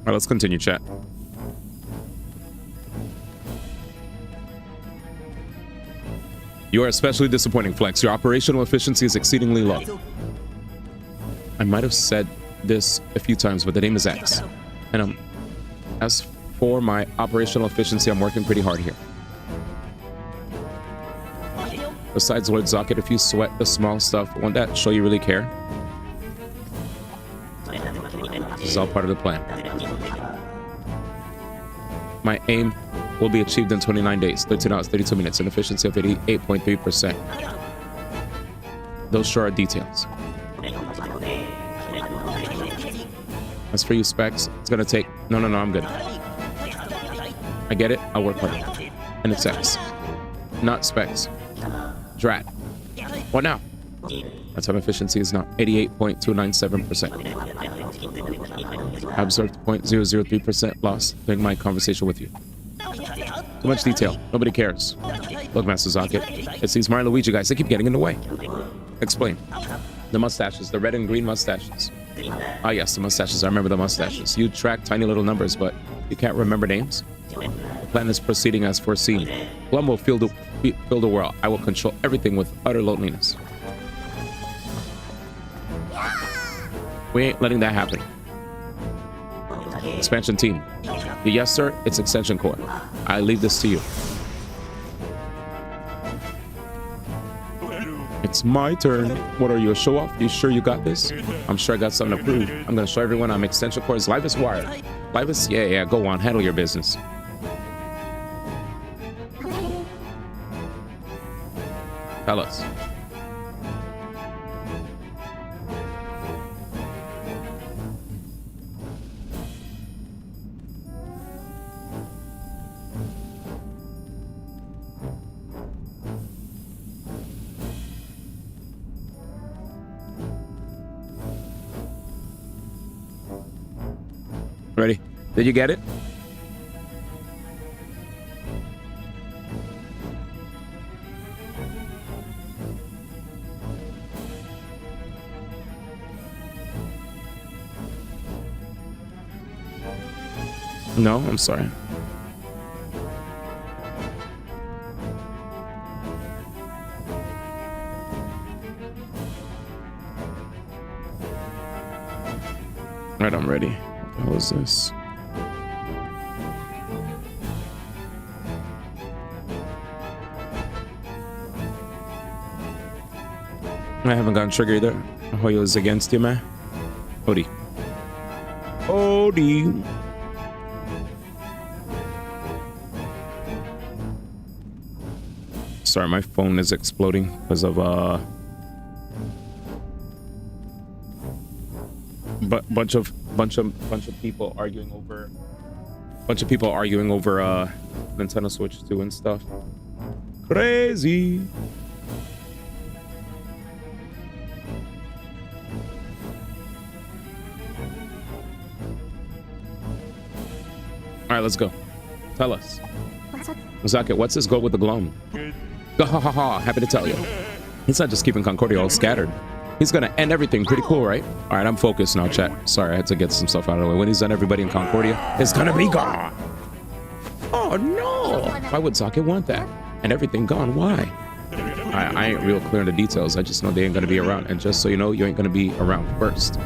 right, let's continue, chat. You are especially disappointing, Flex. Your operational efficiency is exceedingly low. I might have said this a few times, but the name is X. And as for my operational efficiency, I'm working pretty hard here. Besides, Lord Zocket, if you sweat the small stuff, won't that show you really care? This is all part of the plan. My aim will be achieved in 29 days, 13 hours, 32 minutes, an efficiency of 88.3%. Those sure are details. As for you, Specs, it's gonna take... No, I'm good. I get it, I'll work hard. And it's X, not Specs. Drat. What now? My time efficiency is now 88.297%. I observed 0.003% loss during my conversation with you. Too much detail. Nobody cares. Look, Master Zocket, it's these Mario and Luigi guys. They keep getting in the way. Explain. The mustaches. The red and green mustaches. Ah, yes, the mustaches. I remember the mustaches. You track tiny little numbers, but you can't remember names? The plan is proceeding as foreseen. Plum will fill the world. I will control everything with utter loneliness. We ain't letting that happen. Expansion team. Yes, sir. It's Extension Core. I leave this to you. It's my turn. What are you, a show-off? You sure you got this? I'm sure I got something to prove. I'm going to show everyone I'm Extension Core's live as wire. Live as... Yeah, go on. Handle your business. Tell us. Ready? Did you get it? No, I'm sorry. Right, I'm ready. What was this? I haven't gotten trigger either. Hoyo's against you, man. Odie. Odie. Sorry, my phone is exploding because of bunch of people arguing over Nintendo Switch 2 and stuff. Crazy. All right, let's go. Tell us. Zaka, what's his goal with the gloam? Ha ha ha, happy to tell you. He's not just keeping Concordia all scattered. He's gonna end everything. Pretty cool, right? All right, I'm focused now, chat. Sorry, I had to get some stuff out of the way. When he's done everybody in Concordia, it's gonna be gone. Oh no! Why would Zaka want that? And everything gone, why? I ain't real clear on the details. I just know they ain't gonna be around. And just so you know, you ain't gonna be around first.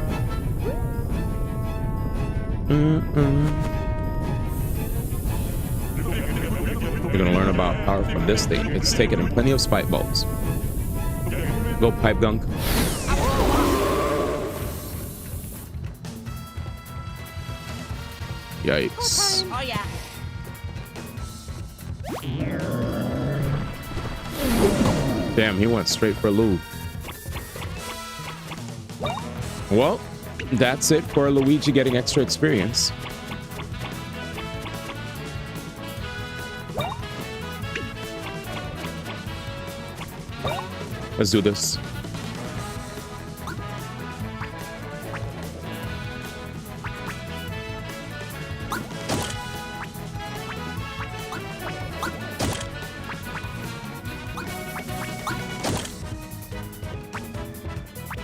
You're gonna learn about power from this thing. It's taken in plenty of spike balls. Go pipe gunk. Yikes. Oh yeah. Damn, he went straight for Lou. Well, that's it for Luigi getting extra experience. Let's do this.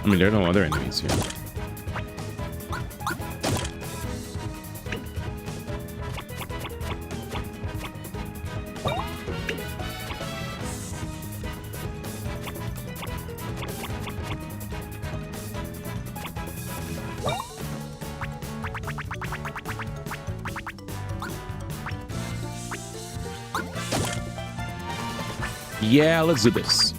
I mean, there are no other enemies here. Yeah, let's do this.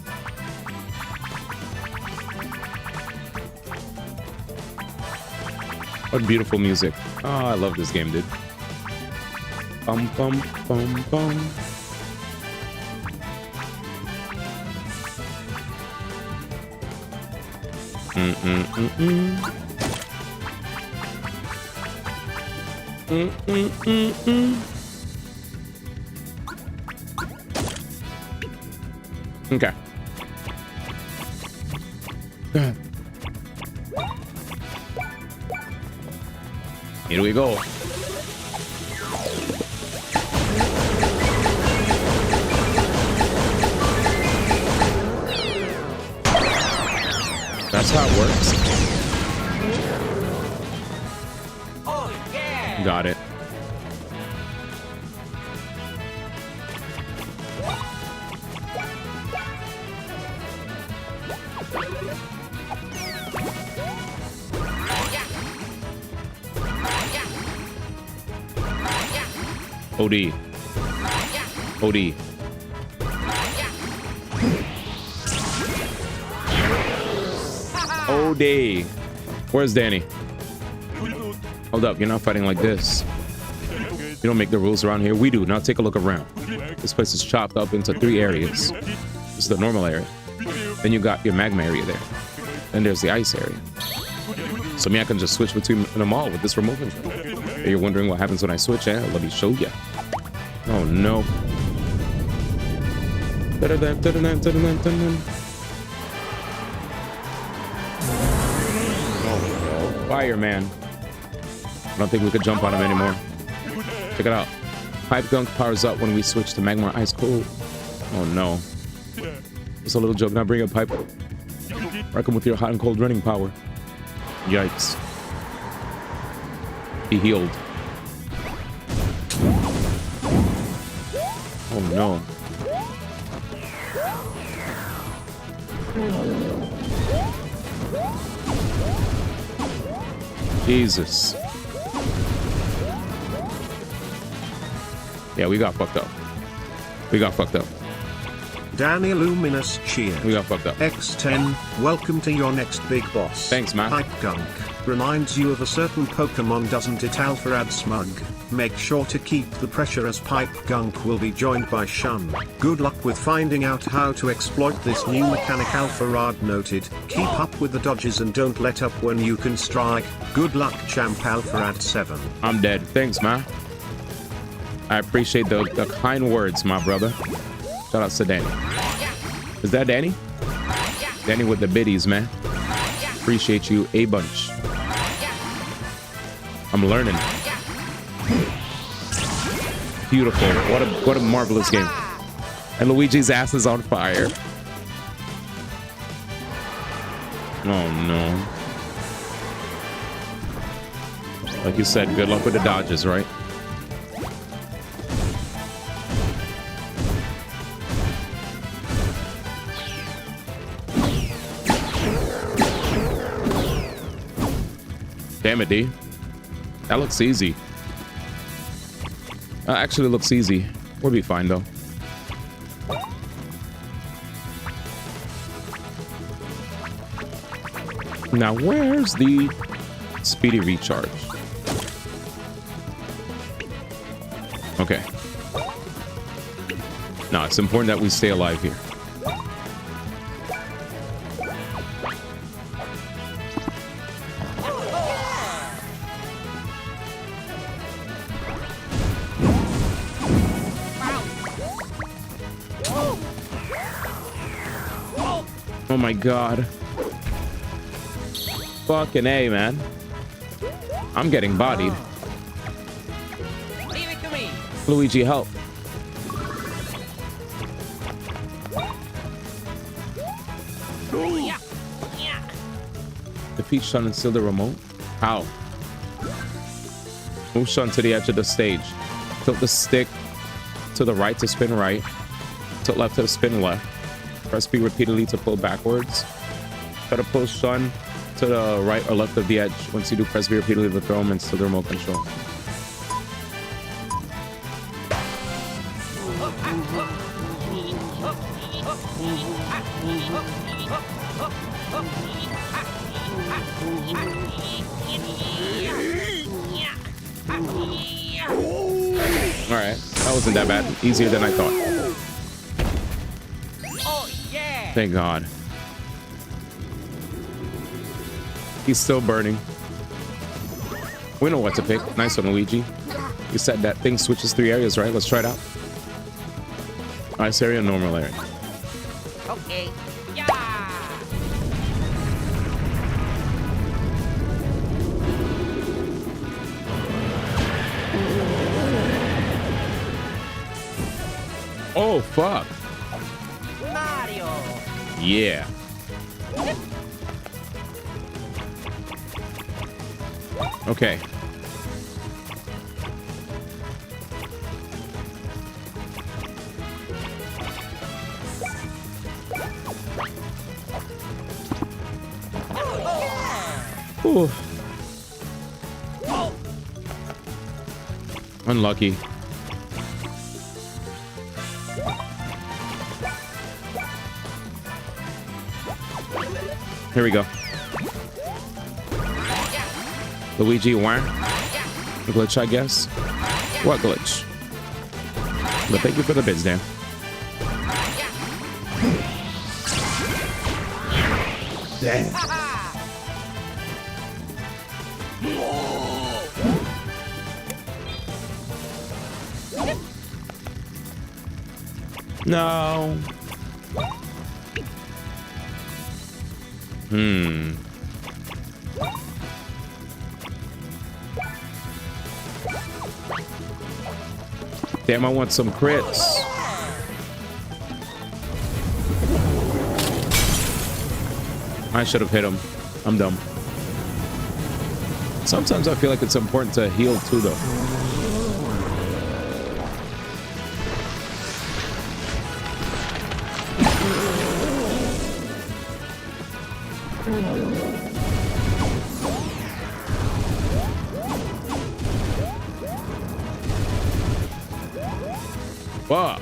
What beautiful music. Oh, I love this game, dude. Bum, bum, bum, bum. Okay. Here we go. That's how it works. Oh yeah. Got it. OD. OD. OD. Where's Danny? Hold up, you're not fighting like this. You don't make the rules around here. We do. Now take a look around. This place is chopped up into 3 areas. This is the normal area. Then you got your magma area there. Then there's the ice area. So me, I can just switch between them all with this remote control. You're wondering what happens when I switch, eh? Let me show you. Oh no. Oh, fireman. I don't think we could jump on him anymore. Check it out. Pipe gunk powers up when we switch to magma ice cold. Oh no. It's a little joke. Now bring a pipe. Reckon with your hot and cold running power. Yikes. He healed. Oh no. Jesus. Yeah, we got fucked up. We got fucked up. Danny Luminous cheer. We got fucked up. X10, welcome to your next big boss. Thanks, man. Pipe Gunk reminds you of a certain Pokemon, doesn't it? Alpharad Smug. Make sure to keep the pressure as Pipe Gunk will be joined by Shun. Good luck with finding out how to exploit this new mechanic. Alpharad noted. Keep up with the dodges and don't let up when you can strike. Good luck, champ. Alpharad 7. I'm dead. Thanks, man. I appreciate the kind words, my brother. Shout out to Danny. Is that Danny? Danny with the biddies, man. Appreciate you a bunch. I'm learning. Beautiful. What a marvelous game. And Luigi's ass is on fire. Oh no. Like you said, good luck with the dodges, right? Damn it, D. That looks easy. Actually looks easy. We'll be fine, though. Now, where's the speedy recharge? Okay. No, it's important that we stay alive here. Oh my god. Fucking A, man. I'm getting bodied. Leave it to me. Luigi, help. Yeah. Yeah. Defeat Shun and steal the remote? How? Move Shun to the edge of the stage. Tilt the stick to the right to spin right. Tilt left to spin left. Press B repeatedly to pull backwards. Try to pull Shun to the right or left of the edge. Once you do, press B repeatedly to throw him into the remote control. Alright, that wasn't that bad. Easier than I thought. Oh yeah. Thank God. He's still burning. We know what to pick. Nice one, Luigi. You said that thing switches 3 areas, right? Let's try it out. Ice area, normal area. Okay. Yeah. Oh, fuck. Mario. Yeah. Okay. Ooh. Unlucky. Here we go. Luigi, where? Glitch, I guess. What glitch? But thank you for the bids, Dan. Damn. No. Damn, I want some crits. I should have hit him. I'm dumb. Sometimes I feel like it's important to heal too, though. Fuck.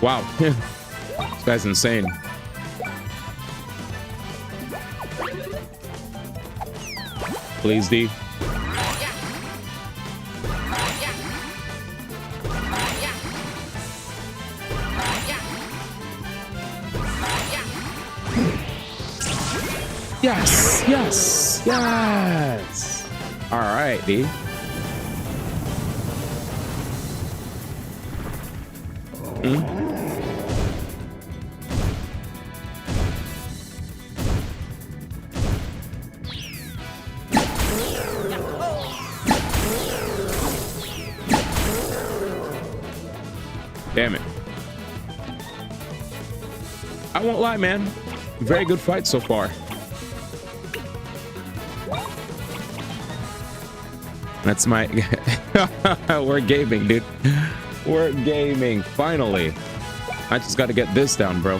Wow. This guy's insane. Please, D. Yes, yes, yes. All right, D. Damn it. I won't lie, man. Very good fight so far. That's my... We're gaming, dude. We're gaming, finally. I just got to get this down, bro.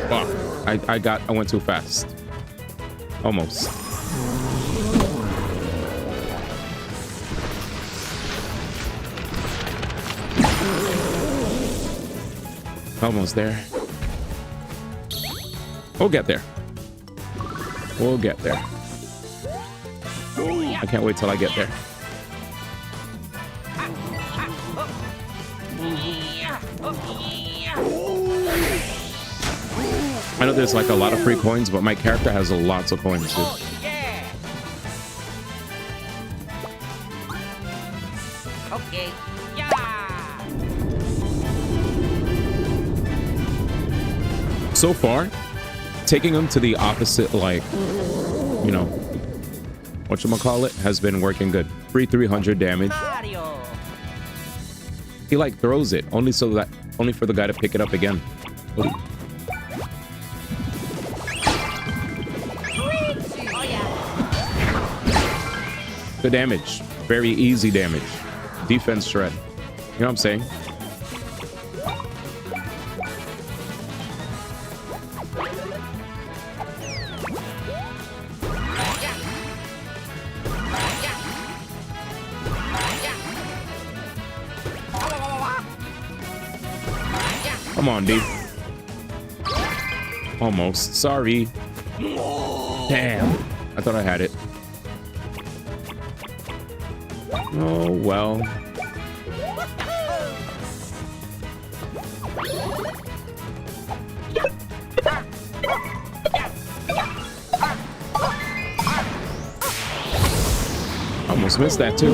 Fuck. I went too fast. Almost. Almost there. We'll get there. We'll get there. I can't wait till I get there. I know there's like a lot of free coins, but my character has lots of coins too. Okay. Yeah. So far, taking him to the opposite, like, you know, whatchamacallit, has been working good. Free 300 damage. Mario. He like throws it only for the guy to pick it up again. Ooh. Oh yeah. Good damage. Very easy damage. Defense shred. You know what I'm saying? Come on, dude. Almost. Sorry. Damn. I thought I had it. Oh, well. Almost missed that, too.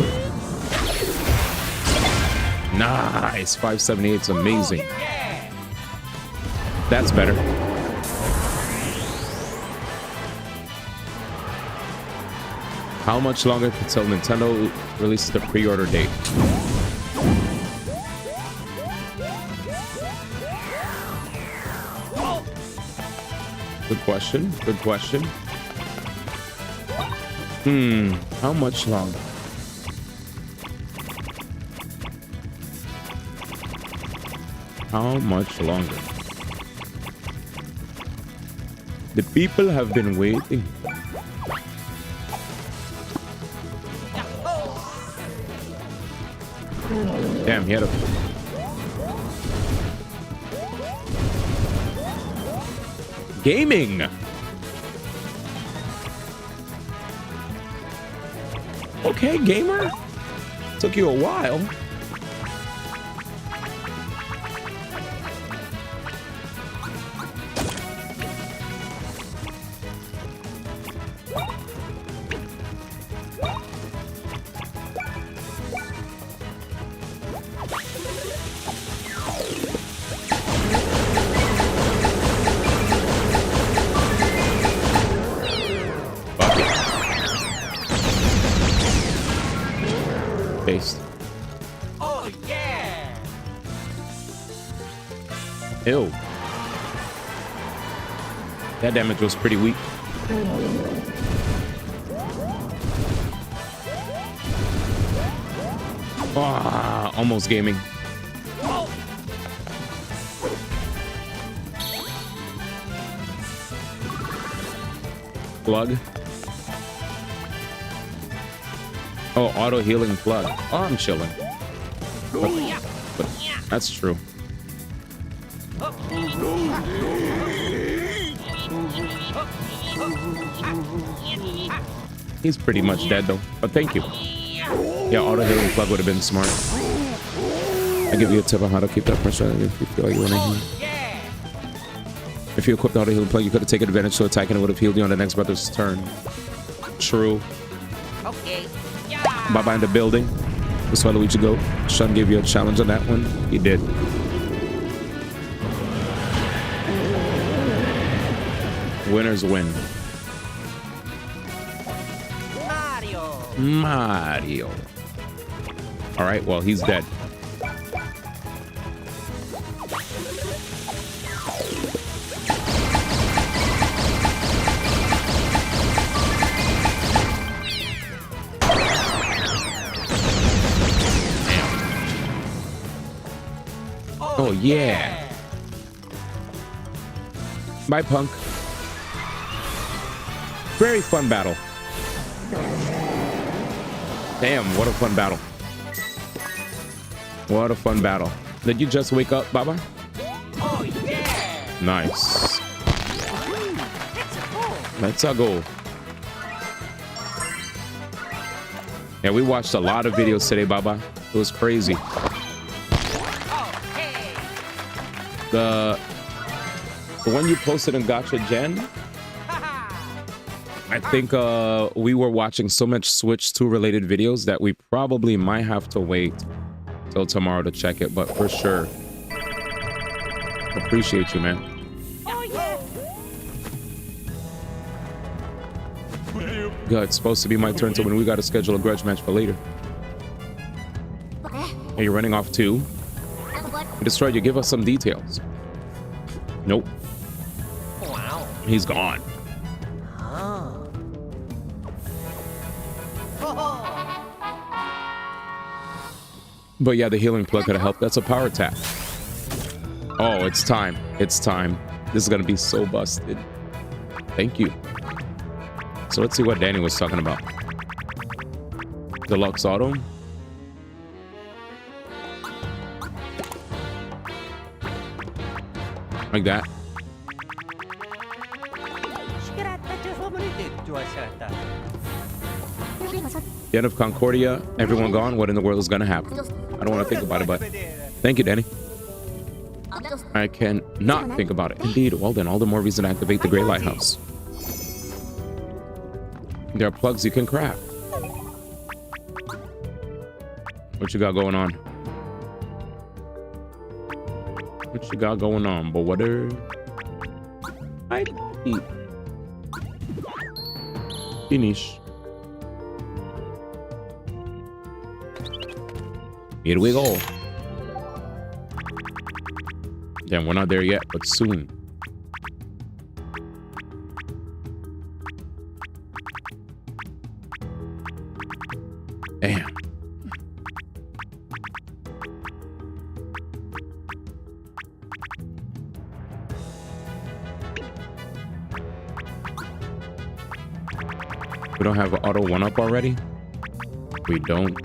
Nice. 578's amazing. That's better. How much longer until Nintendo releases the pre-order date? Good question. Good question. How much longer? How much longer? The people have been waiting. Damn, he had a... Gaming! Okay, gamer. Took you a while. Based. Oh yeah. Ew. That damage was pretty weak. Ah, almost gaming. plug. Oh, auto healing plug. Oh, I'm chilling. But that's true. He's pretty much dead though. But thank you. Yeah, auto healing plug would have been smart. I give you a tip on how to keep that pressure if you feel like you want to heal. If you equipped the auto healing plug, you could have taken advantage to attack and it would have healed you on the next brother's turn. True. Okay. Bye-bye in the building. That's why Luigi go. Sean gave you a challenge on that one. He did. Winners win. Mario. All right, well, he's dead. Oh, yeah. Bye, punk. Very fun battle. Damn, what a fun battle. What a fun battle. Did you just wake up, Baba? Oh, yeah. Nice. Let's go. Yeah, we watched a lot of videos today, Baba. It was crazy. The one you posted in Gotcha Gen, I think we were watching so much Switch 2 related videos that we probably might have to wait till tomorrow to check it, but for sure. Appreciate you, man. Yeah, it's supposed to be my turn to win. We got to schedule a grudge match for later. Are you running off too? We destroyed you. Give us some details. Nope. Wow. He's gone. But yeah, the healing plug could have helped. That's a power tap. Oh, it's time. It's time. This is going to be so busted. Thank you. So let's see what Danny was talking about. Deluxe auto. Like that. The end of Concordia. Everyone gone. What in the world is going to happen? I don't want to think about it, but thank you, Danny. I can not think about it. Indeed. Well, then, all the more reason to activate the Great Lighthouse. There are plugs you can craft. What you got going on? What you got going on, but what are I eat? Finish. Here we go. Damn, we're not there yet, but soon. Damn. We don't have an auto 1-up already? We don't.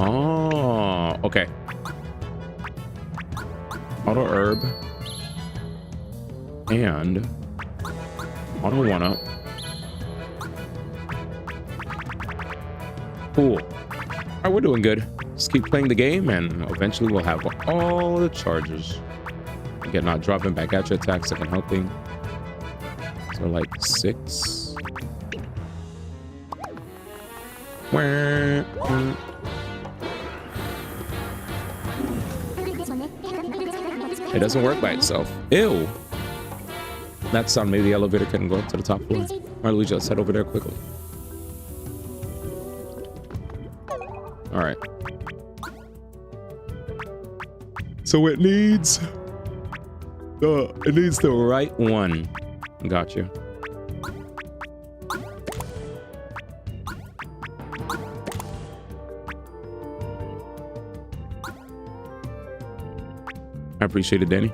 Oh, okay. Auto herb. And auto 1-up. Cool. Alright, we're doing good. Just keep playing the game and eventually we'll have all the charges. Again, not dropping back at your attack, second helping. So like 6. It doesn't work by itself. Ew. That sound, maybe the elevator couldn't go up to the top floor. Alright, Luigi, let's head over there quickly. Alright. So it needs the right one. Gotcha. I appreciate it, Danny.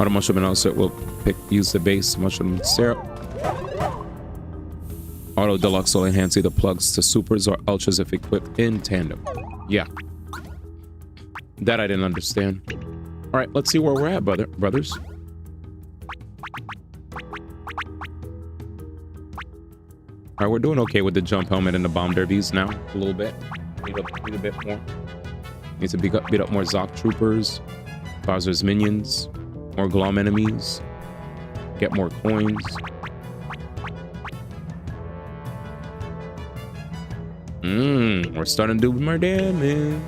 Auto mushroom and also will use the base mushroom syrup. Auto deluxe will enhance either plugs to supers or ultras if equipped in tandem. Yeah. That I didn't understand. All right, let's see where we're at, brothers. All right, we're doing okay with the jump helmet and the bomb derbies now. A little bit. Need a bit more. Need to beat up more Zoc troopers, Bowser's minions, more Glom enemies, get more coins. We're starting to do more damage.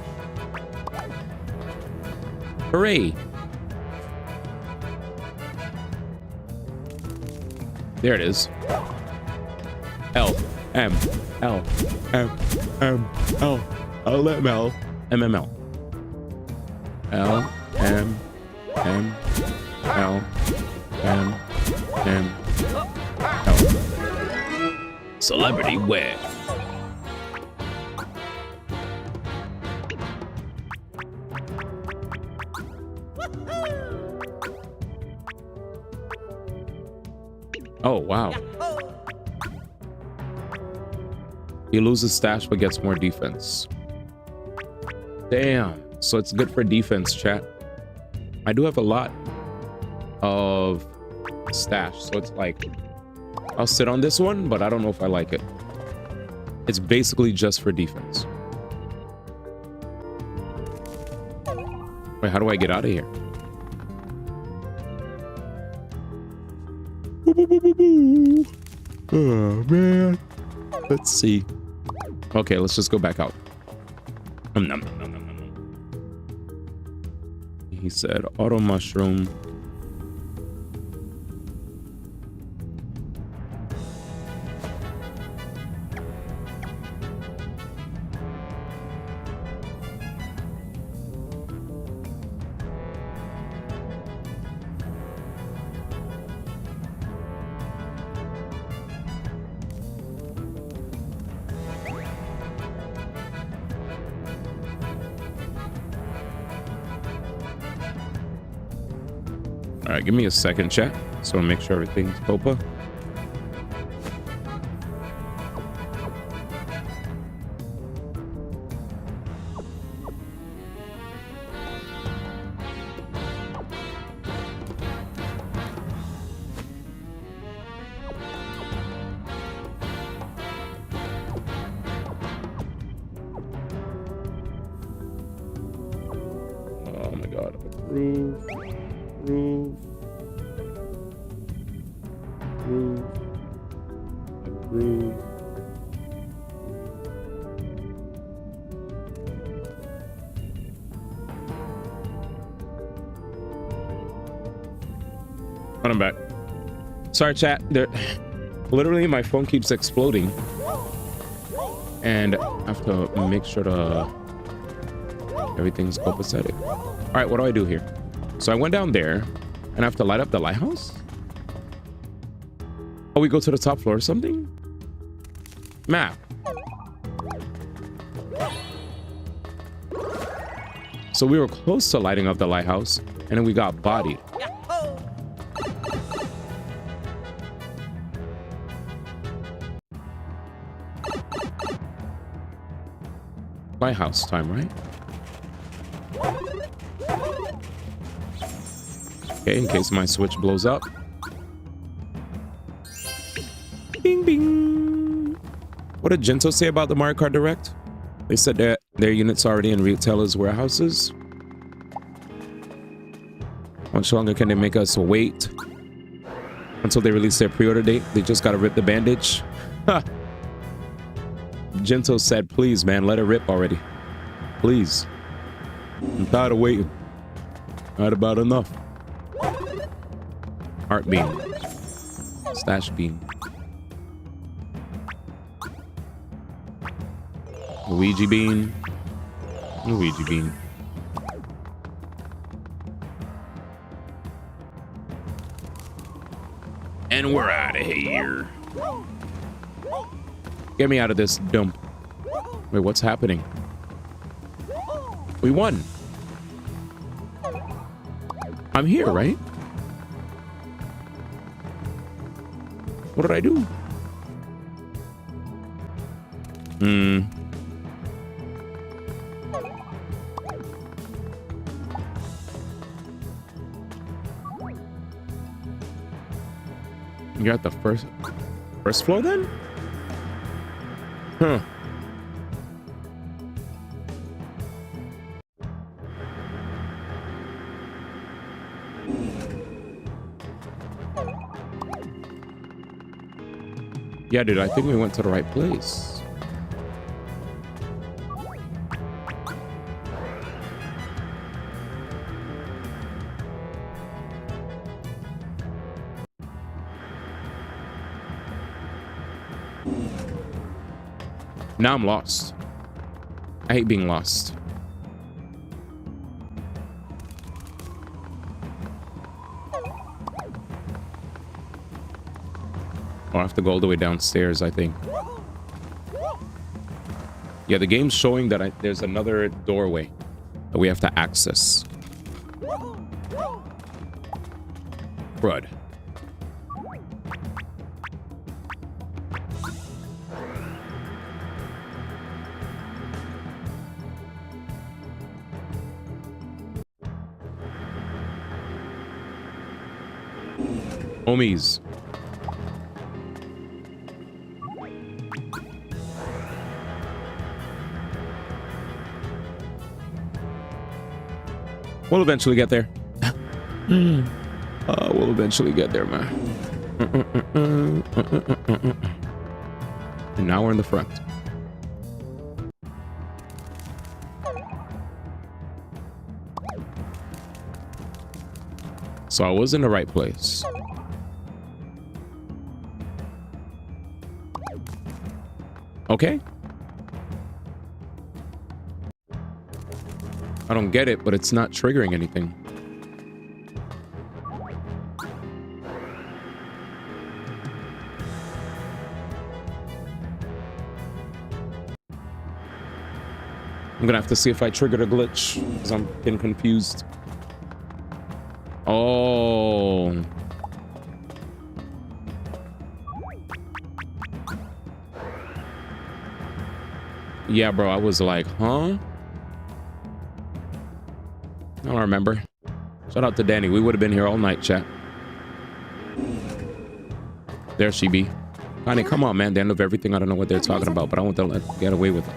Hooray! There it is. L M L M M L L M L M M L L M M L M M L. Celebrity wear. Oh, wow. He loses stash but gets more defense. Damn. So it's good for defense, chat. I do have a lot of stash. So it's like, I'll sit on this one, but I don't know if I like it. It's basically just for defense. Wait, how do I get out of here? Oh, man. Let's see. Okay, let's just go back out. He said auto mushroom. All right, give me a second, chat. So I'll make sure everything's popa. Oh my God, approve. Approve. But I'm back. Sorry, chat. Literally, my phone keeps exploding, and I have to make sure to everything's copacetic. All right, what do I do here? So I went down there, and I have to light up the lighthouse. Oh, we go to the top floor or something? Map. So we were close to lighting up the lighthouse, and then we got bodied. Lighthouse time, right? Okay, in case my switch blows up. Bing, bing. What did Gento say about the Mario Kart Direct? They said that their units are already in retailers' warehouses. How much longer can they make us wait until they release their pre-order date? They just gotta rip the bandage. Gento said, please, man, let it rip already. Please. I'm tired of waiting. Not about enough. Heart beam. Stash beam. Luigi bean. Luigi bean. And we're out of here. Get me out of this dump. Wait, what's happening? We won. I'm here, right? What did I do? You're at the first floor then? Huh. Yeah, dude, I think we went to the right place. Now I'm lost. I hate being lost. I'll have to go all the way downstairs, I think. Yeah, the game's showing that there's another doorway that we have to access. Crud. Homies. We'll eventually get there. We'll eventually get there, man. And now we're in the front. So I was in the right place. Okay. I don't get it, but it's not triggering anything. I'm gonna have to see if I triggered a glitch because I'm getting confused. Oh. Yeah, bro, I was like, huh? I don't remember. Shout out to Danny. We would have been here all night, chat. There she be. Honey, come on, man. The end of everything. I don't know what they're talking about, but I want to get away with it.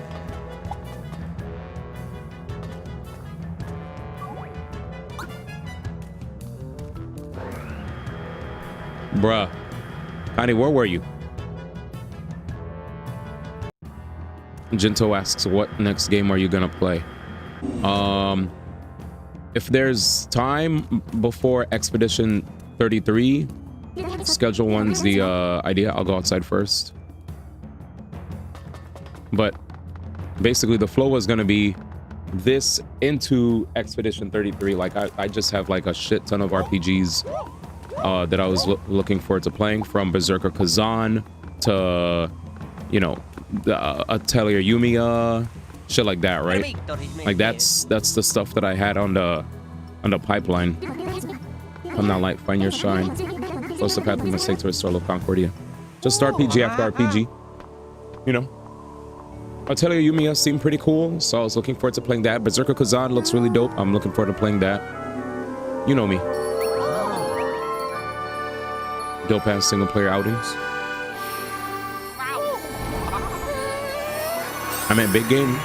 Bruh. Honey, where were you? Jinto asks, what next game are you gonna play? If there's time before Expedition 33, schedule one's the idea. I'll go outside first. But basically the flow was gonna be this into Expedition 33. Like I just have like a shit ton of RPGs that I was looking forward to playing, from Berserker Kazan to, you know, Atelier Yumiya, shit like that, right? Like that's the stuff that I had on the pipeline. I'm not like find your shine. Close the path of mistake to restore Concordia. Just RPG after RPG. You know. Atelier Yumiya seemed pretty cool, so I was looking forward to playing that. Berserker Kazan looks really dope. I'm looking forward to playing that. You know me. Dope ass single player outings. I meant big game.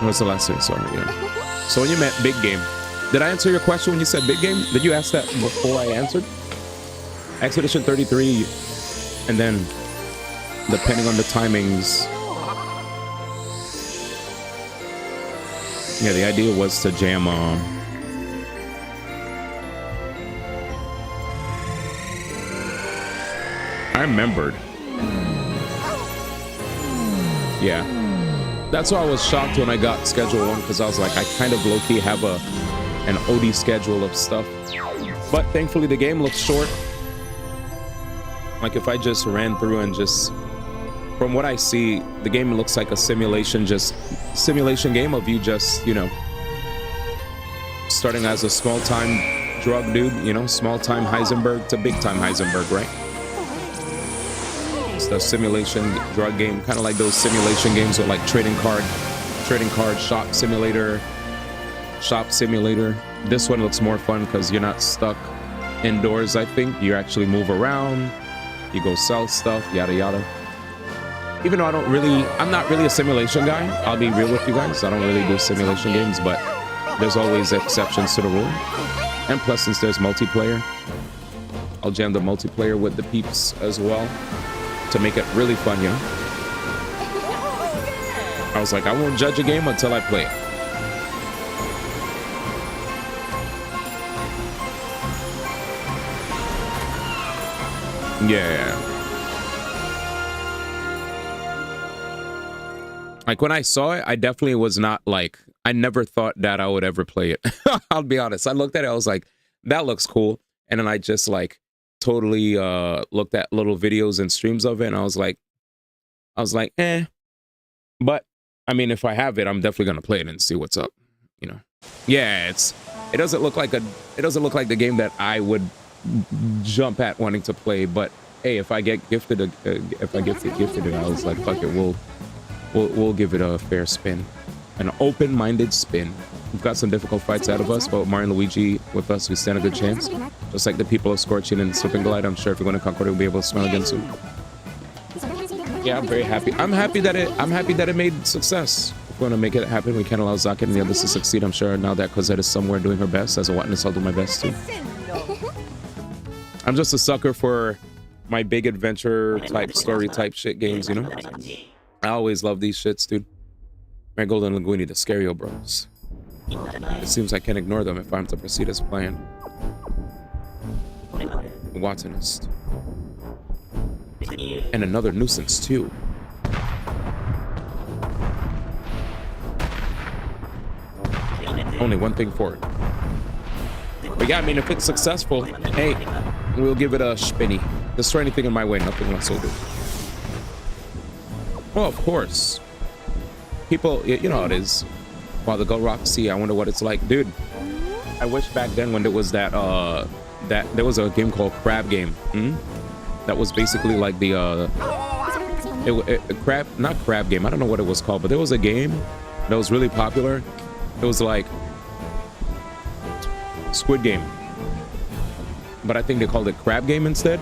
What's the last thing? Sorry, yeah. So when you meant big game, did I answer your question when you said big game? Did you ask that before I answered? Expedition 33, and then depending on the timings. Yeah, the idea was to jam I remembered. Yeah. That's why I was shocked when I got schedule 1, because I was like, I kind of low-key have an OD schedule of stuff. But thankfully the game looks short. Like if I just ran through and just, from what I see, the game looks like a simulation game of you just, you know, starting as a small-time drug dude, you know, small-time Heisenberg to big-time Heisenberg, right? It's the simulation drug game, kind of like those simulation games with like trading card, shop simulator. This one looks more fun because you're not stuck indoors. I think you actually move around, you go sell stuff, yada yada. Even though I'm not really a simulation guy. I'll be real with you guys. I don't really do simulation games, but there's always exceptions to the rule. And plus, since there's multiplayer, I'll jam the multiplayer with the peeps as well to make it really fun, you know? I was like, I won't judge a game until I play it. Yeah. Like when I saw it, I definitely was not like, I never thought that I would ever play it. I'll be honest. I looked at it, I was like, that looks cool. And then I just like totally looked at little videos and streams of it, and I was like, eh. But I mean, if I have it, I'm definitely gonna play it and see what's up, you know. Yeah, it doesn't look like the game that I would jump at wanting to play, but hey, if I get gifted it, I was like, fuck it, we'll give it a fair spin, an open-minded spin. We've got some difficult fights out of us, but with Mario and Luigi with us, we stand a good chance. Just like the people of Scorching and Slip and Glide, I'm sure if you're going to Concord, we'll be able to smile again soon. Yeah, I'm very happy. I'm happy that it made success. If we're going to make it happen, we can't allow Zaka and the others to succeed. I'm sure now that Cosette is somewhere doing her best, as a witness, I'll do my best too. I'm just a sucker for my big adventure type, story type shit games, you know? I always love these shits, dude. Marigold and Linguini, the Scario Bros. It seems I can't ignore them if I'm to proceed as planned. Watsonist. And another nuisance, too. Only one thing for it. But yeah, I mean, if it's successful, hey, we'll give it a spinny. Destroy anything in my way, nothing whatsoever. Oh, of course. People, you know how it is. While the Go Roxy, I wonder what it's like. Dude, I wish back then when there was that there was a game called Crab Game. That was basically like the not Crab Game, I don't know what it was called, but there was a game that was really popular. It was like Squid Game, but I think they called it Crab Game instead.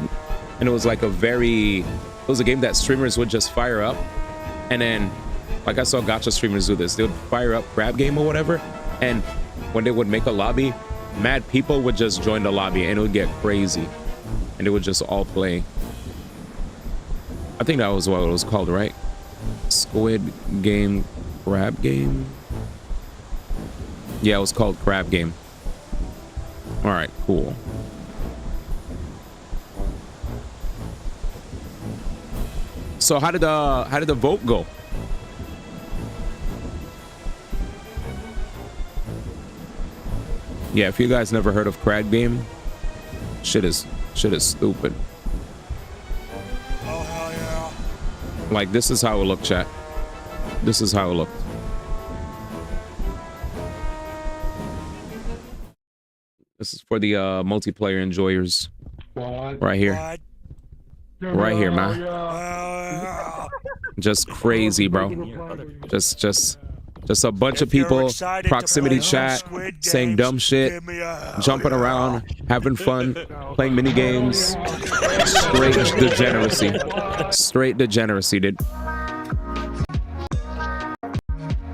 And it was like it was a game that streamers would just fire up, and then like I saw gacha streamers do this. They would fire up Crab Game or whatever, and when they would make a lobby, mad people would just join the lobby and it would get crazy, and they would just all play. I think that was what it was called, right? Squid Game, Crab Game? Yeah, it was called Crab Game. All right, cool. So how did the vote go? Yeah, if you guys never heard of Crab Game, shit is stupid. Oh hell yeah! Like this is how it looked, chat. This is how it looked. This is for the multiplayer enjoyers. Right here. Right here, man. Just crazy, bro. Just a bunch of people, proximity chat, saying dumb shit, jumping around, having fun, playing mini games. Straight degeneracy. Straight degeneracy, dude.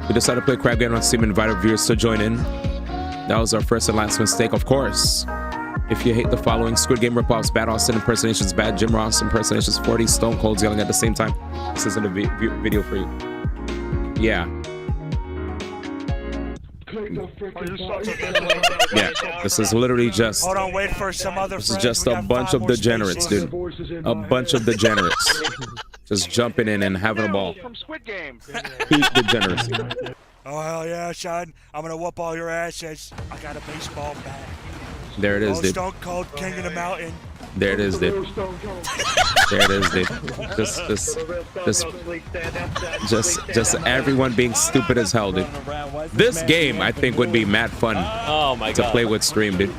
We decided to play Crab Game on Steam and invited viewers to join in. That was our first and last mistake, of course. If you hate the following: Squid Game ripoffs, bad Austin impersonations, bad Jim Ross impersonations, 40 Stone Colds yelling at the same time, this isn't a video for you. Yeah. Yeah, this is literally just. Hold on, wait for some other. This is just a bunch of degenerates, dude. A bunch of degenerates, just jumping in and having a ball. Peak degeneracy. Oh hell yeah, son! I'm gonna whoop all your asses. I got a baseball bat. There it is, dude. Stone Cold King of the Mountain. There it is, dude. There it is, dude. Just everyone being stupid as hell, dude. This game, I think, would be mad fun to play with stream, dude.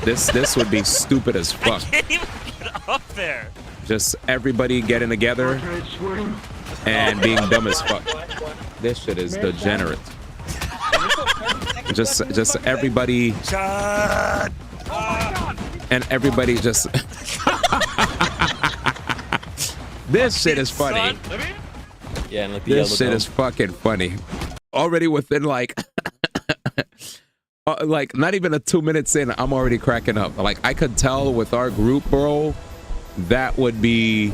This would be stupid as fuck. I can't even get up there. Just everybody getting together and being dumb as fuck. This shit is degenerate. Just everybody and everybody just this shit is funny. Yeah, and like the This shit is fucking funny. Already within like like not even a 2 minutes in, I'm already cracking up. Like I could tell with our group, bro, that would be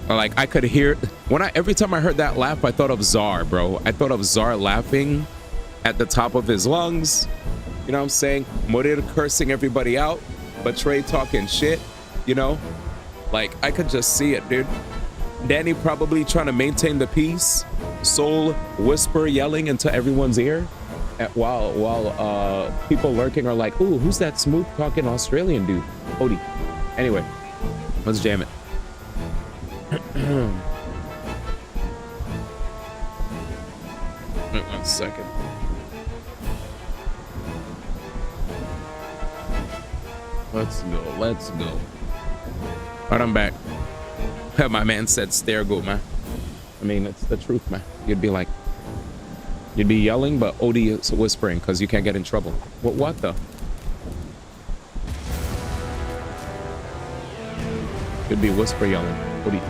like I could hear when every time I heard that laugh, I thought of Czar, bro. I thought of Czar laughing at the top of his lungs. You know what I'm saying? Morir cursing everybody out, but Trey talking shit, you know? Like I could just see it, dude. Danny probably trying to maintain the peace. Soul whisper yelling into everyone's ear while people lurking are like, ooh, who's that smooth talking Australian dude? Odie. Anyway, let's jam it. Wait 1 second. Let's go. Let's go. All right, I'm back. My man said stare go, man. I mean, it's the truth, man. You'd be like, you'd be yelling, but Odie is whispering because you can't get in trouble. What the? You'd be whisper yelling. Odie.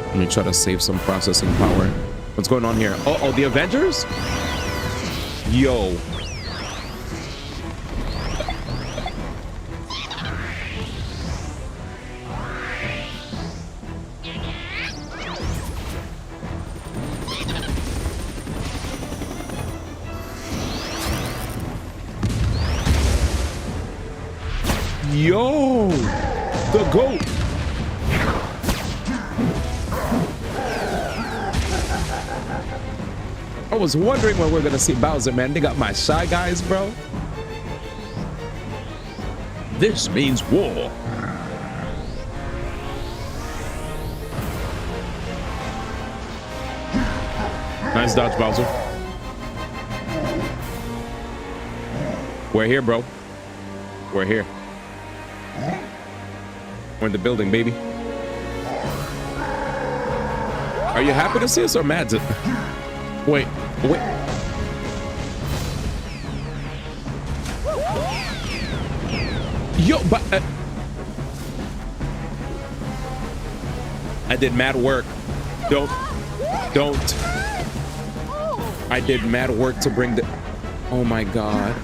Let me try to save some processing power. What's going on here? Oh, the Avengers? Yo. Yo, the goat. I was wondering when we're gonna see Bowser, man. They got my Shy Guys, bro. This means war. Nice dodge, Bowser. We're here, bro. We're here. We're in the building, baby. Are you happy to see us or mad to... Wait. Yo, but... I did mad work. Don't. I did mad work to bring the... Oh my God.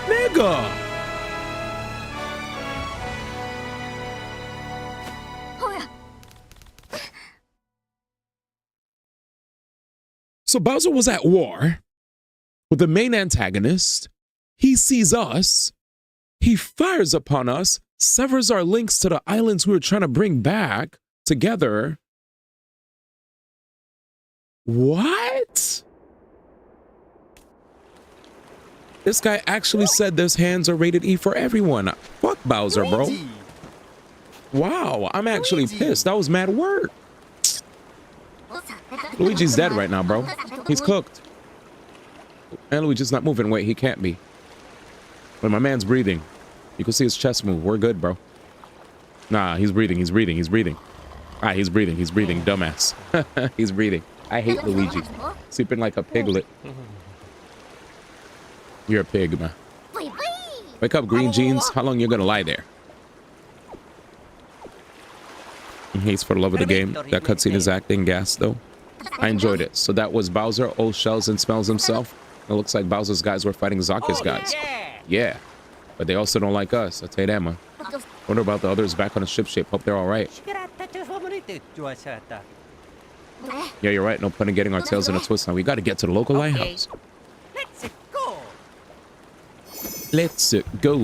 Nigga! So Bowser was at war with the main antagonist. He sees us. He fires upon us, severs our links to the islands we were trying to bring back together. What? This guy actually said those hands are rated E for everyone. Fuck Bowser, bro. Wow, I'm actually pissed. That was mad work. Luigi's dead right now, bro. He's cooked. And Luigi's not moving. Wait, he can't be. But my man's breathing. You can see his chest move. We're good, bro. Nah, he's breathing. He's breathing. He's breathing. Ah, he's breathing. He's breathing. Dumbass. He's breathing. I hate Luigi. Sleeping like a piglet. You're a pig, man. Wake up, green jeans. How long you gonna lie there? He's for the love of the game. That cutscene is acting gas, though. I enjoyed it. So that was Bowser. Old shells and smells himself. It looks like Bowser's guys were fighting Zaka's guys. Yeah. But they also don't like us. I'll tell you that, man. Wonder about the others back on the ship shape. Hope they're all right. Yeah, you're right. No point in getting our tails in a twist now. We got to get to the local lighthouse. Let's go. Let's go.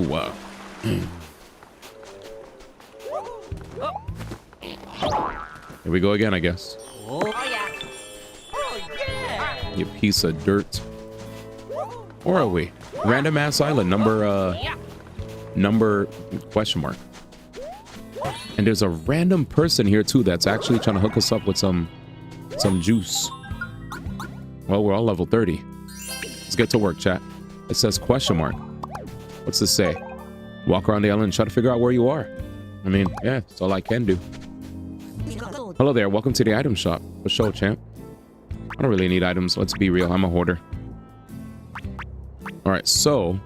Here we go again, I guess. Oh yeah. Oh yeah. You piece of dirt. Or are we? Random ass island number question mark. And there's a random person here too that's actually trying to hook us up with some juice. Well, we're all level 30. Let's get to work, chat. It says question mark. What's this say? Walk around the island and try to figure out where you are. I mean, yeah, that's all I can do. Hello there, welcome to the item shop. For sure, champ. I don't really need items, let's be real, I'm a hoarder. Alright, so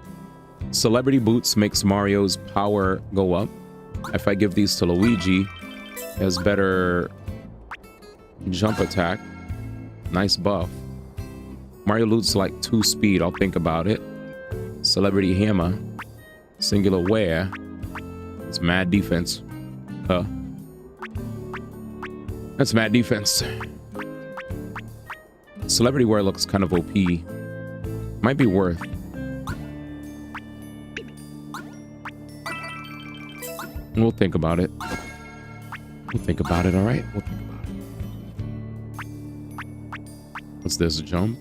Celebrity Boots makes Mario's power go up. If I give these to Luigi, he has better jump attack. Nice buff. Mario Loot's like 2 speed, I'll think about it. Celebrity Hammer. Singular Wear. It's mad defense. That's mad defense. Celebrity Wear looks kind of OP. Might be worth. We'll think about it. We'll think about it, alright? We'll think about it. What's this? Jump?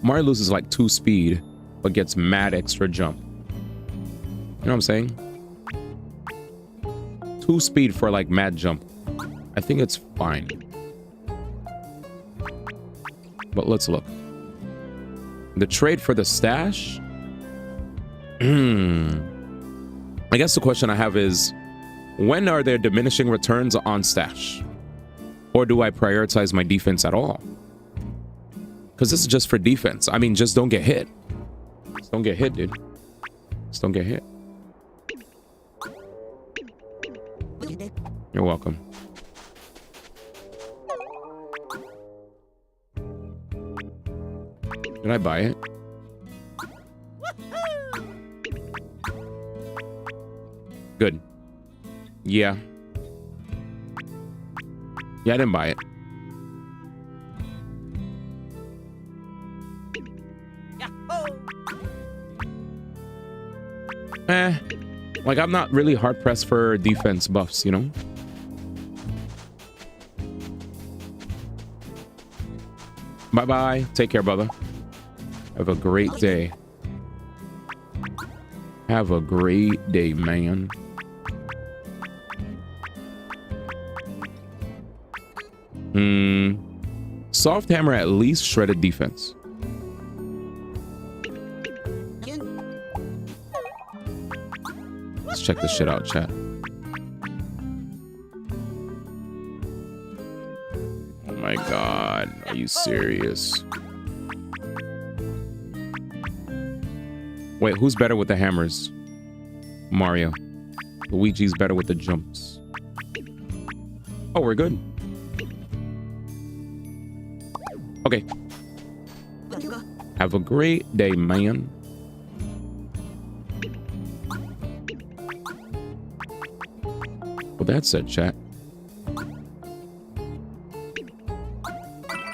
Mario loses like 2 speed, but gets mad extra jump. You know what I'm saying? 2 speed for like mad jump. I think it's fine. But let's look. The trade for the stash? I guess the question I have is, when are there diminishing returns on stash? Or do I prioritize my defense at all? Because this is just for defense. I mean, just don't get hit. Just don't get hit, dude. Just don't get hit. You're welcome. Did I buy it? Good. Yeah. Yeah, I didn't buy it. Like, I'm not really hard pressed for defense buffs, you know? Bye-bye. Take care, brother. Have a great day. Have a great day, man. Soft hammer at least shredded defense. Let's check this shit out, chat. Oh my god, are you serious? Wait, who's better with the hammers? Mario. Luigi's better with the jumps. Oh, we're good. Okay. Have a great day, man. Well, that's it, chat.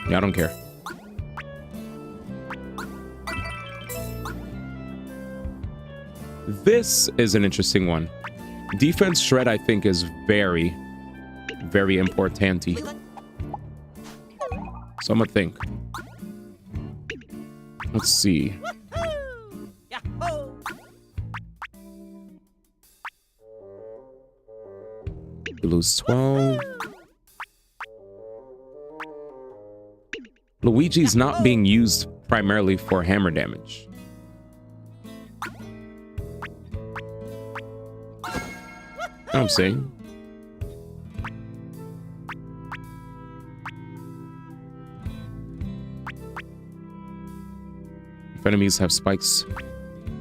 Yeah, I don't care. This is an interesting one. Defense shred, I think, is very, very important. So I'm gonna think. Let's see. You lose 12. Luigi's not being used primarily for hammer damage. You know what I'm saying? If enemies have spikes,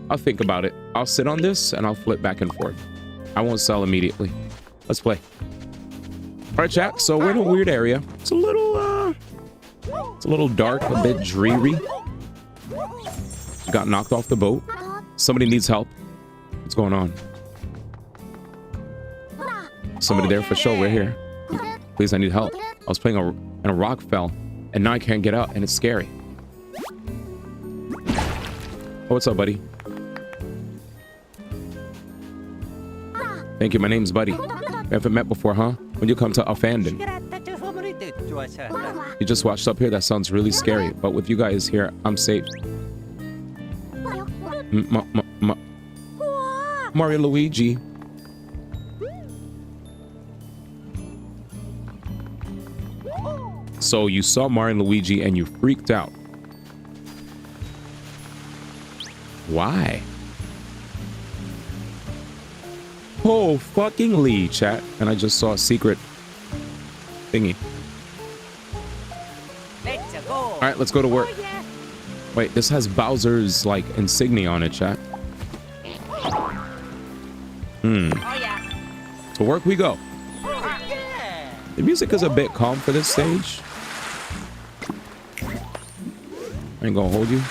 I'll think about it. I'll sit on this and I'll flip back and forth. I won't sell immediately. Let's play. All right, chat. So we're in a weird area. It's a little dark, a bit dreary. Got knocked off the boat. Somebody needs help. What's going on? Somebody there for sure. We're here. please, I need help. I was playing and a rock fell, and now I can't get out, and it's scary. Oh, what's up, buddy? Thank you, my name's Buddy. We haven't met before, huh? When you come to our fandom. You just watched up here? That sounds really scary, but with you guys here, I'm safe. Mario Luigi. So you saw Mario and Luigi and you freaked out. Why? Oh, fucking Lee, chat. And I just saw a secret thingy. All right, let's go to work. Wait, this has Bowser's, like, insignia on it, chat. To work we go. The music is a bit calm for this stage. I ain't gonna hold you.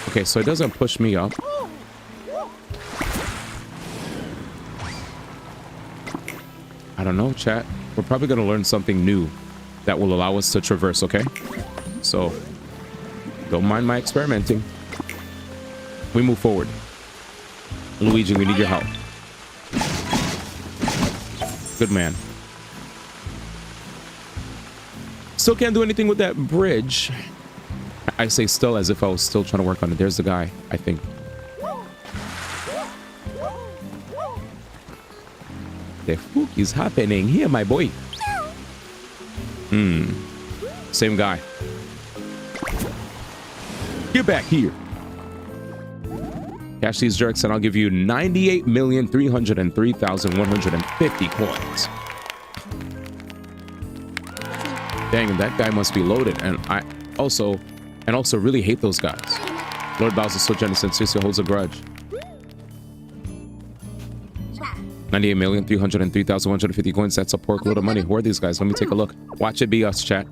Okay, so it doesn't push me up. I don't know, chat. We're probably going to learn something new that will allow us to traverse, okay? So, don't mind my experimenting. We move forward. Luigi, we need your help. Good man. Still can't do anything with that bridge. I say still as if I was still trying to work on it. There's the guy, I think. The fuck is happening here, my boy? Same guy. Get back here. Cash these jerks and I'll give you 98,303,150 coins. Dang, that guy must be loaded. And I also really hate those guys. Lord Bowser so generous and seriously holds a grudge. 98,303,150 coins. That's a pork load of money. Who are these guys? Let me take a look. Watch it be us, chat.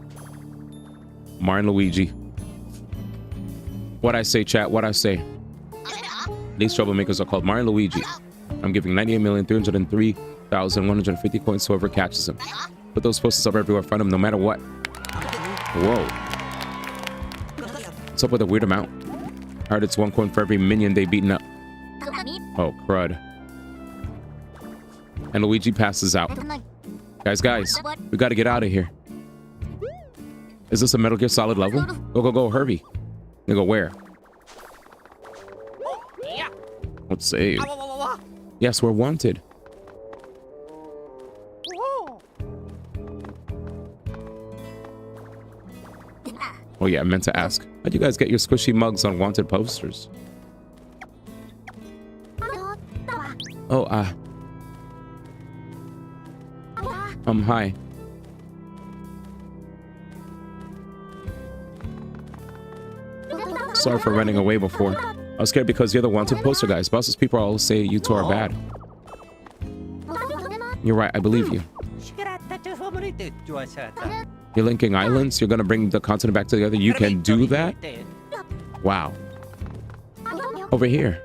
Mario and Luigi. What I say, chat? What I say? These troublemakers are called Mario and Luigi. I'm giving 98,303,150 coins to whoever catches them. Put those posters up everywhere. Find them no matter what. Whoa. What's up with a weird amount? I heard it's 1 coin for every minion they've beaten up. Oh, crud. And Luigi passes out. Guys, we gotta get out of here. Is this a Metal Gear Solid level? Go, Herbie. You go where? Let's save. Yes, we're wanted. Oh yeah, I meant to ask. How'd you guys get your squishy mugs on wanted posters? Oh, hi. Sorry for running away before. I was scared because you're the wanted poster guys. Bosses people always say you two are bad. You're right, I believe you. You're linking islands? You're gonna bring the continent back together? You can do that? Wow. Over here.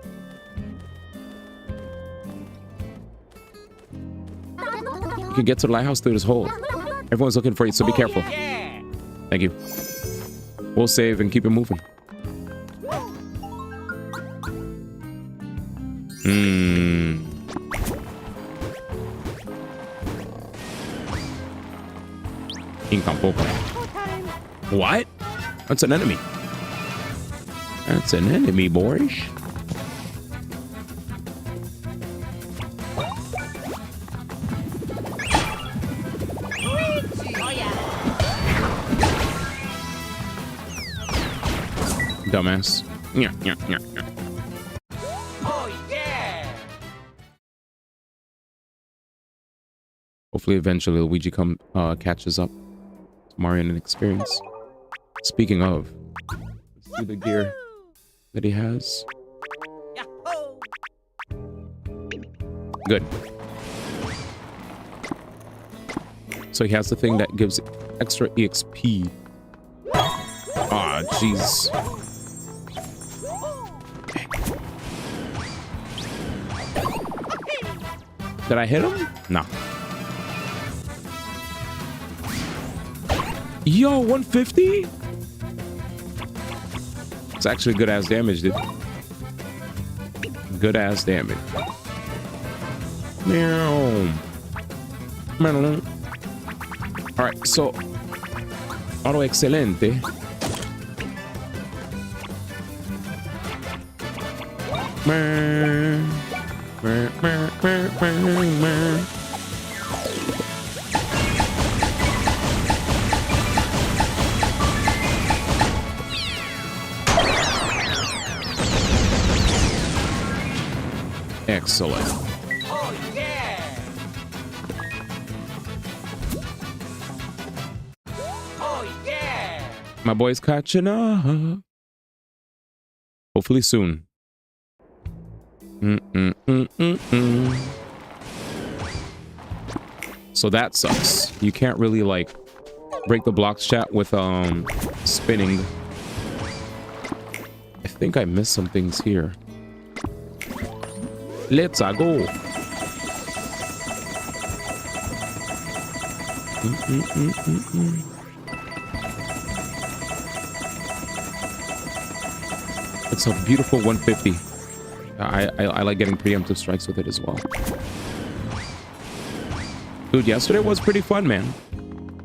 You can get to the lighthouse through this hole. Everyone's looking for you, so be careful. Thank you. We'll save and keep it moving. King tampoco. What? That's an enemy. That's an enemy, boys. Dumbass. Yeah. Oh yeah. Hopefully eventually Luigi catches up to Mario in an experience. Speaking of, let's see the gear that he has. Good. So he has the thing that gives extra EXP. Ah, jeez. Did I hit him? No. Yo, 150? It's actually good ass damage, dude. Good ass damage. Meow. All right, so auto excelente. Excellent. Oh, yeah! Oh, yeah! My boy's catching up. Hopefully soon. So that sucks. You can't really like break the blocks chat with spinning. I think I missed some things here. Let's go. It's a beautiful 150. I like getting preemptive strikes with it as well. Dude, yesterday was pretty fun, man.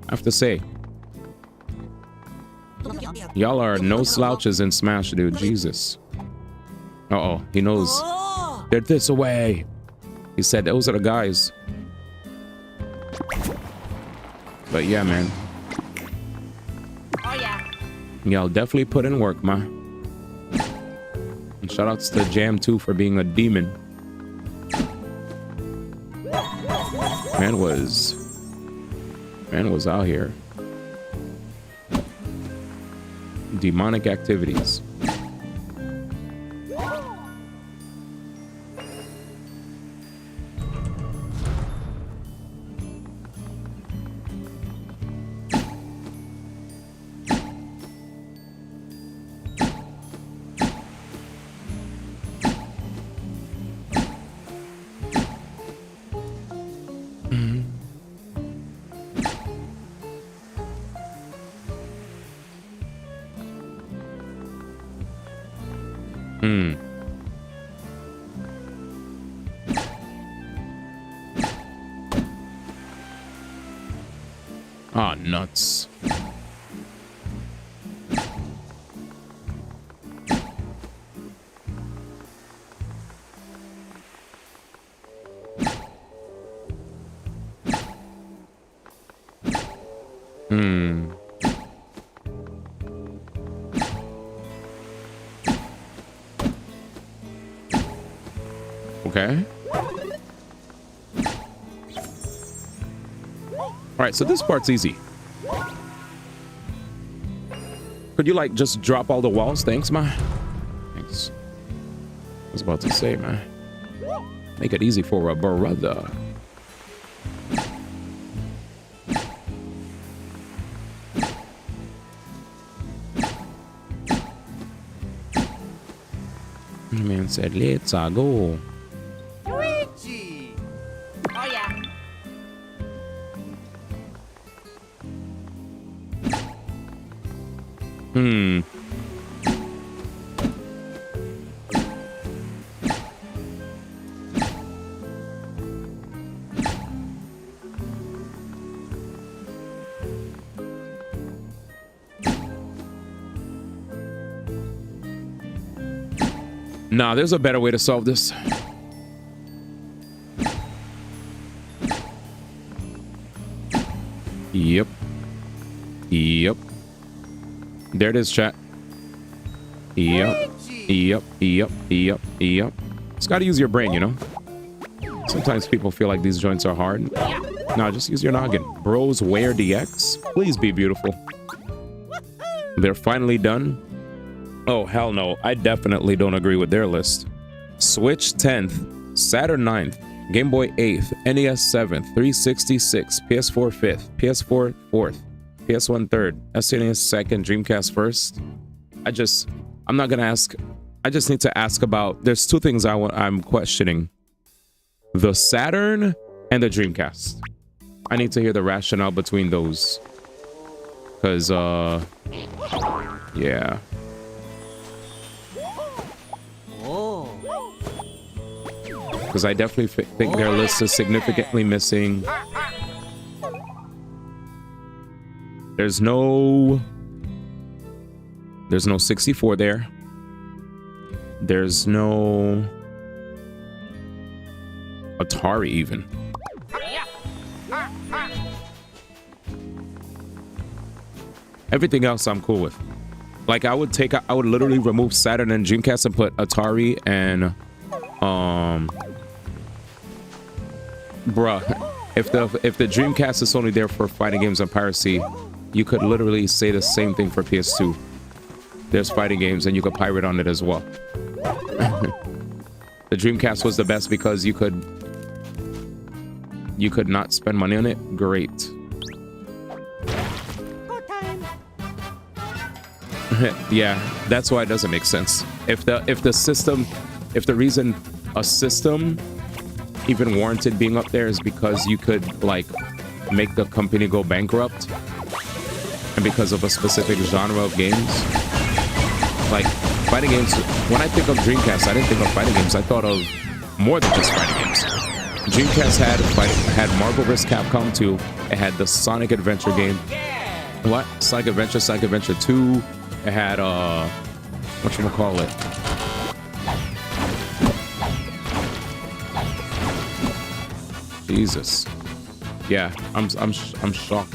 I have to say. Y'all are no slouches in Smash, dude. Jesus. Uh-oh, he knows. They're this away. He said those are the guys. But yeah, man. Oh, yeah. Y'all definitely put in work, man. And shout outs to Jam 2 for being a demon. Man was out here. Demonic activities. Ah, nuts. Okay. All right, so this part's easy. Could you like just drop all the walls? Thanks, man. Thanks. I was about to say, man. Make it easy for a brother. The man said, let's go. Luigi! Oh, yeah. Nah, there's a better way to solve this. Yep. Yep. There it is, chat. Yep. Yep. Yep. Yep. Yep. Just gotta use your brain, you know? Sometimes people feel like these joints are hard. Nah, just use your noggin. Bros, where DX? Please be beautiful. They're finally done. Oh, hell no. I definitely don't agree with their list. Switch 10th, Saturn 9th. Game Boy 8th, NES 7th, 360 6th, PS4 5th, PS4 4th, PS1 3rd, SNES 2nd, Dreamcast 1st. I'm not gonna ask. I just need to ask about. There's two things I'm questioning: the Saturn and the Dreamcast. I need to hear the rationale between those, because yeah. Because I definitely think their list is significantly missing. There's no 64 there. There's no Atari even. Everything else I'm cool with. Like I would literally remove Saturn and Dreamcast and put Atari and bruh, if the Dreamcast is only there for fighting games and piracy, you could literally say the same thing for PS2. There's fighting games and you could pirate on it as well. The Dreamcast was the best because you could not spend money on it. Great. Yeah, that's why it doesn't make sense. If the reason a system even warranted being up there is because you could like make the company go bankrupt and because of a specific genre of games, like fighting games. When I think of Dreamcast, I didn't think of fighting games. I thought of more than just fighting games. Dreamcast had Marvel vs. Capcom 2. It had the Sonic Adventure game. What? Sonic Adventure 2. It had whatchamacallit? Jesus. Yeah, I'm shocked.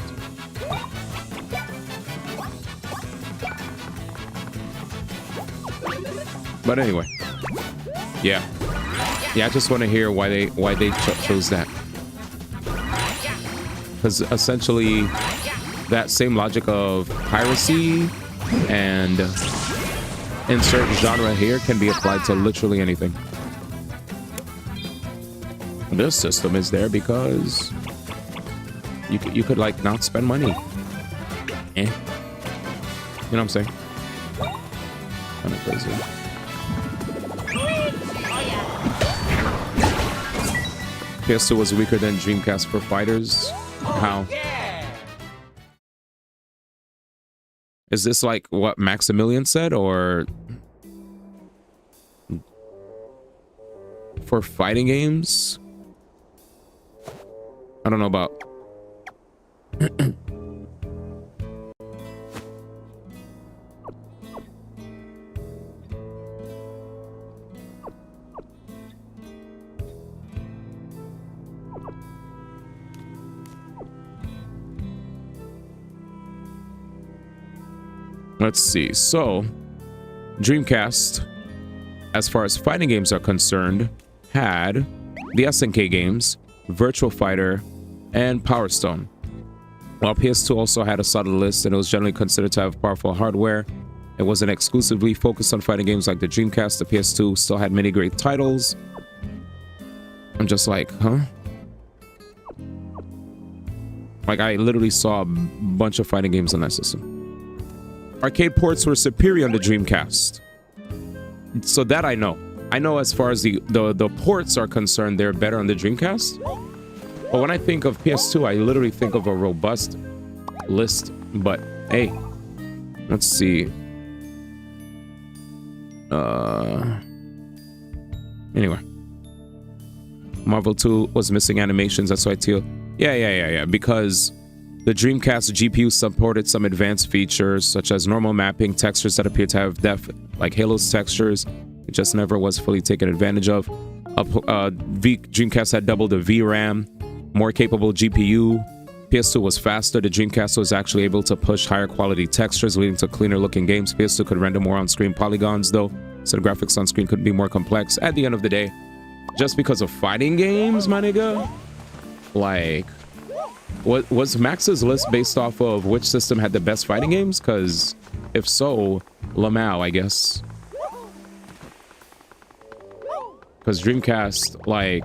But anyway. Yeah. Yeah, I just want to hear why they chose that. Cuz essentially that same logic of piracy and insert genre here can be applied to literally anything. This system is there because you could like not spend money. You know what I'm saying? Kind of crazy. PS2 was weaker than Dreamcast for fighters. How? Is this like what Maximilian said, or for fighting games? I don't know about. Let's see. So, Dreamcast, as far as fighting games are concerned, had the SNK games, Virtual Fighter, and Power Stone. While PS2 also had a solid list and it was generally considered to have powerful hardware, it wasn't exclusively focused on fighting games like the Dreamcast. The PS2 still had many great titles. I'm just like, huh? Like, I literally saw a bunch of fighting games on that system. Arcade ports were superior on the Dreamcast. So that I know. I know as far as the ports are concerned, they're better on the Dreamcast. But when I think of PS2, I literally think of a robust list. But hey, let's see. Anyway. Marvel 2 was missing animations, that's why I feel. Yeah. Because the Dreamcast GPU supported some advanced features, such as normal mapping, textures that appear to have depth, like Halo's textures. It just never was fully taken advantage of. Dreamcast had double the VRAM, more capable GPU. PS2 was faster. The Dreamcast was actually able to push higher quality textures, leading to cleaner looking games. PS2 could render more on-screen polygons, though, so the graphics on screen could be more complex. At the end of the day, just because of fighting games, my nigga, like, what was Max's list based off of which system had the best fighting games? Because if so, Lamau, I guess. Because Dreamcast, like,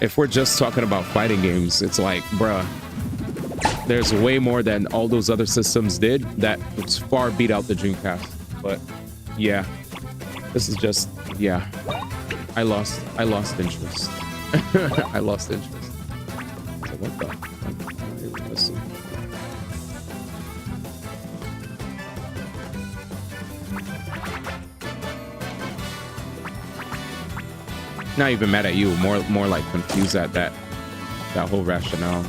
if we're just talking about fighting games, it's like, bruh, there's way more than all those other systems did that far beat out the Dreamcast. But yeah, this is just, yeah, I lost interest. I lost interest. So what the? Listen. Not even mad at you, more like confused at that whole rationale.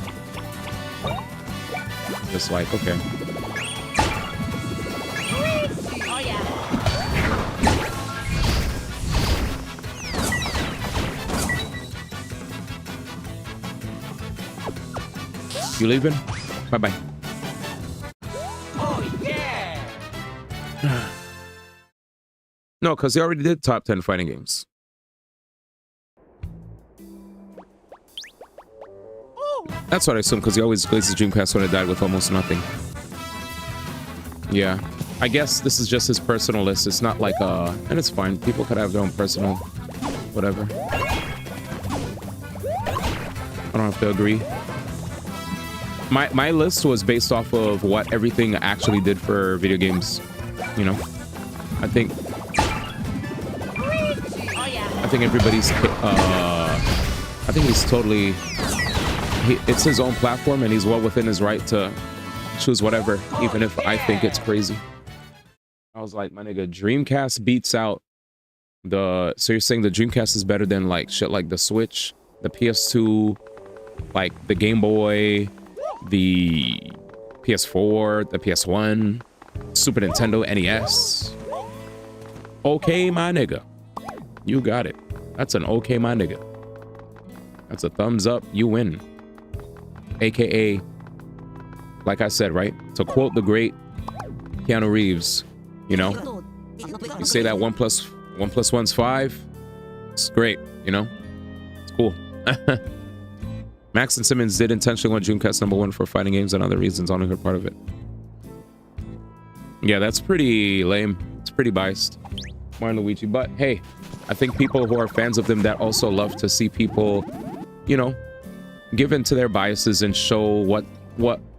Just like, okay. Oh yeah. You leaving? Bye-bye. Oh yeah. No, because he already did top 10 fighting games. That's what I assume, because he always plays his Dreamcast when it died with almost nothing. Yeah. I guess this is just his personal list. It's not like, and it's fine. People could have their own personal whatever. I don't have to agree. My list was based off of what everything actually did for video games. You know? I think everybody's, I think he's totally... it's his own platform, and he's well within his right to choose whatever, even if I think it's crazy. I was like, my nigga, Dreamcast beats out the... So you're saying the Dreamcast is better than like shit like the Switch, the PS2, like the Game Boy, the PS4, the PS1, Super Nintendo, NES. Okay, my nigga. You got it. That's an okay, my nigga. That's a thumbs up. You win. AKA, like I said, right? To quote the great Keanu Reeves, you know, you say that 1 plus 1's 5. It's great, you know? It's cool. Max and Simmons did intentionally want Dreamcast #1 for fighting games and other reasons. I only heard part of it. Yeah, that's pretty lame. It's pretty biased. Mario Luigi. But hey, I think people who are fans of them that also love to see people, you know, give in to their biases and show what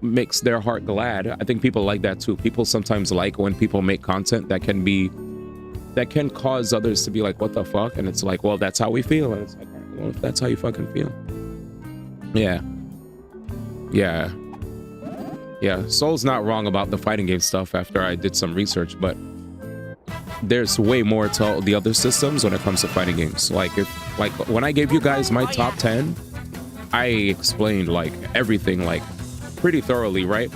makes their heart glad. I think people like that too. People sometimes like when people make content that can cause others to be like, what the fuck? And it's like, well, that's how we feel. And it's like, well, if that's how you fucking feel. Yeah. Soul's not wrong about the fighting game stuff after I did some research, but there's way more to the other systems when it comes to fighting games. Like when I gave you guys my top 10, I explained like everything like pretty thoroughly, right?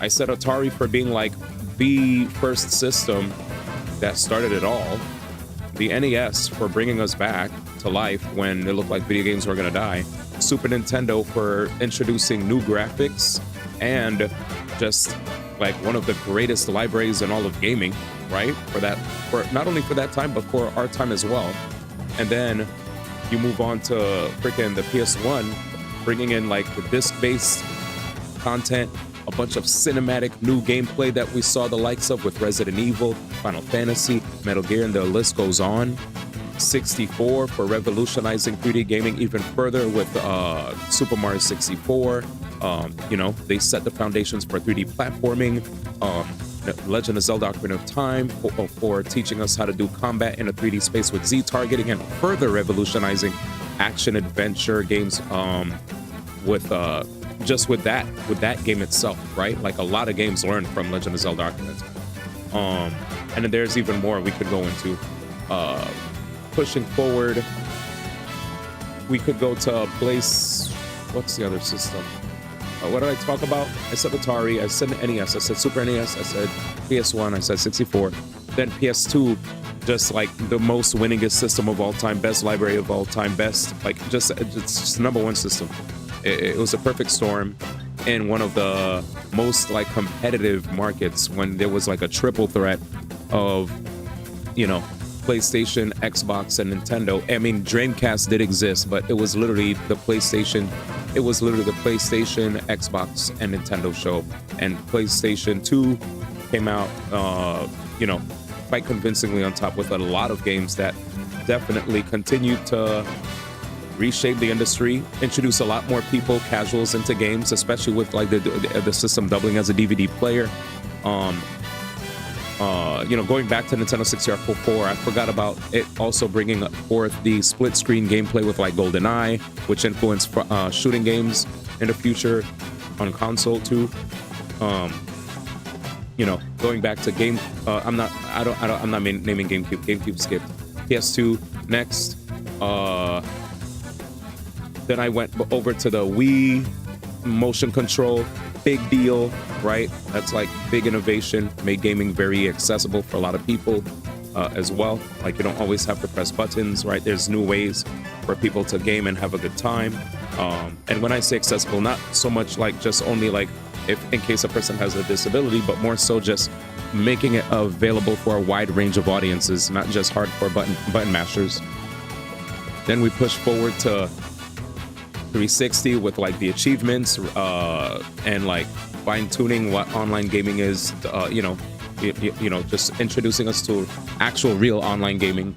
I said Atari for being like the first system that started it all, the NES for bringing us back to life when it looked like video games were gonna die, Super Nintendo for introducing new graphics and just like one of the greatest libraries in all of gaming, right? For not only for that time, but for our time as well. And then you move on to freaking the PS1, bringing in like the disc-based content, a bunch of cinematic new gameplay that we saw the likes of with Resident Evil, Final Fantasy, Metal Gear, and the list goes on. 64 for revolutionizing 3D gaming even further with Super Mario 64. You know, they set the foundations for 3D platforming. Legend of Zelda Ocarina of Time for teaching us how to do combat in a 3D space with Z targeting, and further revolutionizing action adventure games with that game itself, right? Like a lot of games learned from Legend of Zelda Ocarina of Time. And then there's even more we could go into. Pushing forward, we could go to a place. What's the other system? What did I talk about? I said Atari, I said NES, I said Super NES, I said PS1, I said 64. Then PS2, just like the most winningest system of all time, best library of all time, best, like it's just #1 system. It was a perfect storm in one of the most like competitive markets when there was like a triple threat of, you know, PlayStation, Xbox, and Nintendo. I mean, Dreamcast did exist, but it was literally the PlayStation, Xbox, and Nintendo show. And PlayStation 2 came out, you know, quite convincingly on top with a lot of games that definitely continued to reshape the industry, introduce a lot more people, casuals, into games, especially with like the system doubling as a DVD player. You know, going back to Nintendo 64, I forgot about it also bringing forth the split screen gameplay with like GoldenEye, which influenced shooting games in the future on console too. You know, going back to I'm not naming GameCube. GameCube skipped. PS2 next. Then I went over to the Wii motion control. Big deal, right? That's like big innovation, made gaming very accessible for a lot of people as well. Like you don't always have to press buttons, right? There's new ways for people to game and have a good time. And when I say accessible, not so much like just only like if in case a person has a disability, but more so just making it available for a wide range of audiences, not just hardcore button mashers. Then we push forward to 360 with like the achievements and like fine-tuning what online gaming is, you know, just introducing us to actual real online gaming.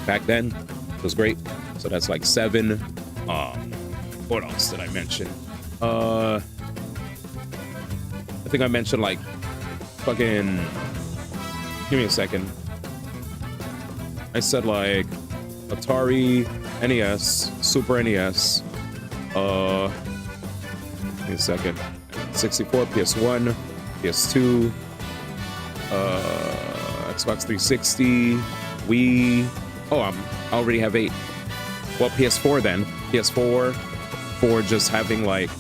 Back then it was great. So that's like 7. What else did I mention? I think I mentioned like fucking, give me a second. I said like Atari, NES, Super NES, give me a second, 64, PS1, PS2, Xbox 360, Wii. Oh, I already have 8. Well, PS4 then. PS4 for just having like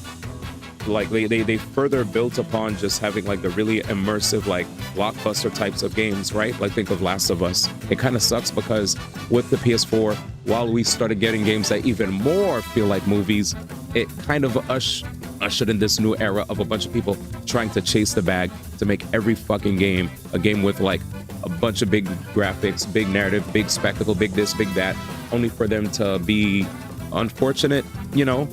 they further built upon just having like the really immersive like blockbuster types of games, right? Like think of Last of Us. It kind of sucks because with the PS4, while we started getting games that even more feel like movies, it kind of ushered in this new era of a bunch of people trying to chase the bag to make every fucking game a game with like a bunch of big graphics, big narrative, big spectacle, big this, big that, only for them to be unfortunate, you know,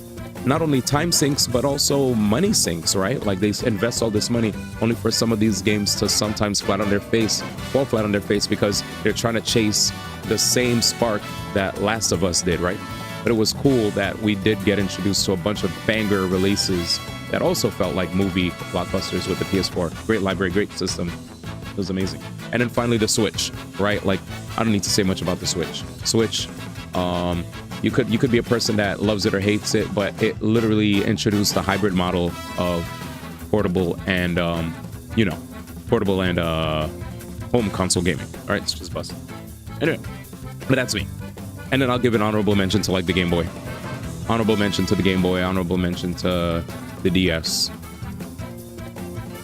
not only time sinks, but also money sinks, right? Like they invest all this money only for some of these games to sometimes fall flat on their face because they're trying to chase the same spark that Last of Us did, right? But it was cool that we did get introduced to a bunch of banger releases that also felt like movie blockbusters with the PS4. Great library, great system. It was amazing. And then finally the Switch, right? Like I don't need to say much about the Switch. You could be a person that loves it or hates it, but it literally introduced the hybrid model of portable and home console gaming. All right, it's just busted. Anyway, but that's me. And then I'll give an honorable mention to like the Game Boy. Honorable mention to the Game Boy. Honorable mention to the DS.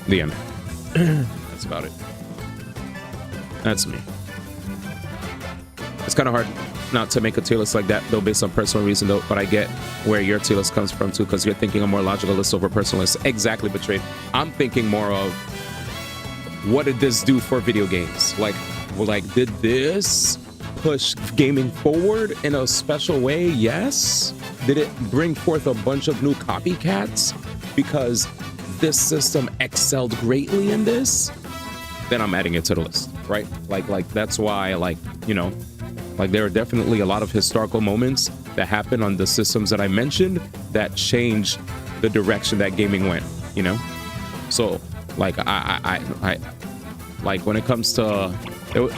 The end. That's about it. That's me. It's kind of hard not to make a tier list like that, though, based on personal reason, though. But I get where your tier list comes from, too, because you're thinking a more logical list over personal list. Exactly, Betrayed. I'm thinking more of, what did this do for video games? Like, did this push gaming forward in a special way? Yes. Did it bring forth a bunch of new copycats because this system excelled greatly in this? Then I'm adding it to the list, right? Like that's why, like, you know, like there are definitely a lot of historical moments that happen on the systems that I mentioned that changed the direction that gaming went, you know? So like I like when it comes to it,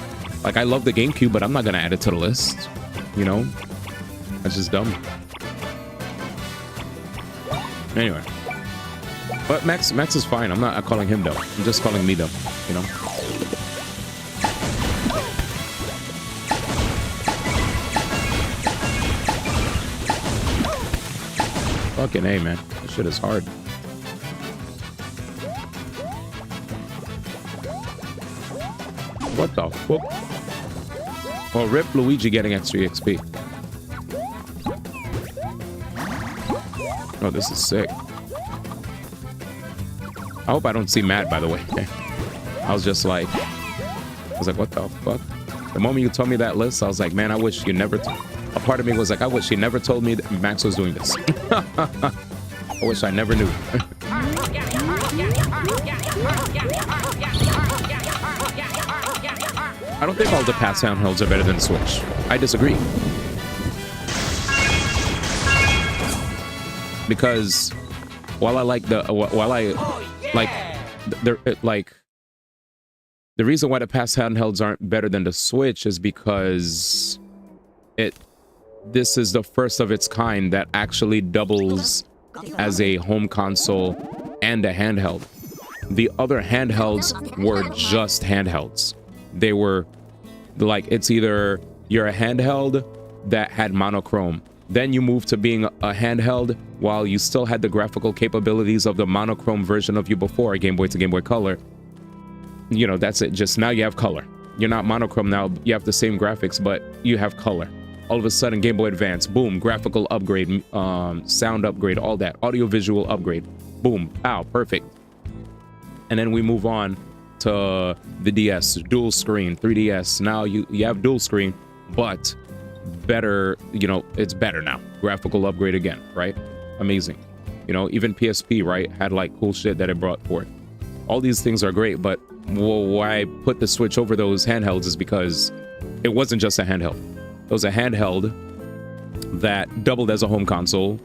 like I love the GameCube, but I'm not gonna add it to the list, you know? That's just dumb. Anyway, but Max is fine. I'm not calling him dumb. I'm just calling me dumb, you know? Fucking A, man. This shit is hard. What the fuck? Well, rip Luigi getting extra XP. Oh, this is sick. I hope I don't see Matt, by the way. I was like, what the fuck? The moment you told me that list, I was like, man, I wish you never... A part of me was like, I wish he never told me that Max was doing this. I wish I never knew. I don't think all the pass handhelds are better than Switch. I disagree. because while I like the the reason why the past handhelds aren't better than the Switch is because this is the first of its kind that actually doubles as a home console and a handheld. The other handhelds were just handhelds. They were like, it's either you're a handheld that had monochrome, then you move to being a handheld while you still had the graphical capabilities of the monochrome version of you before, Game Boy to Game Boy Color. You know, that's it. Just now you have color. You're not monochrome now. You have the same graphics, but you have color. All of a sudden, Game Boy Advance, boom, graphical upgrade, sound upgrade, all that, audio-visual upgrade, boom, pow, perfect. And then we move on to the DS, dual screen, 3DS. Now you have dual screen, but better, you know, it's better now. Graphical upgrade again, right? Amazing. You know, even PSP, right, had like cool shit that it brought forth. All these things are great, but why I put the Switch over those handhelds is because it wasn't just a handheld. It was a handheld that doubled as a home console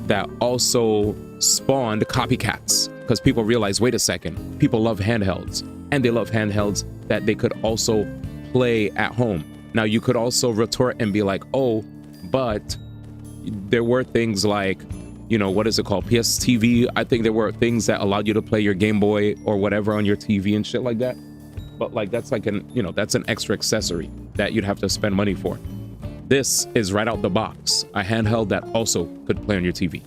that also spawned copycats, because people realized, wait a second, people love handhelds, and they love handhelds that they could also play at home. Now, you could also retort and be like, oh, but there were things like, you know, what is it called? PS TV. I think there were things that allowed you to play your Game Boy or whatever on your TV and shit like that. But like, that's like an, you know, that's an extra accessory that you'd have to spend money for. This is right out the box, a handheld that also could play on your TV.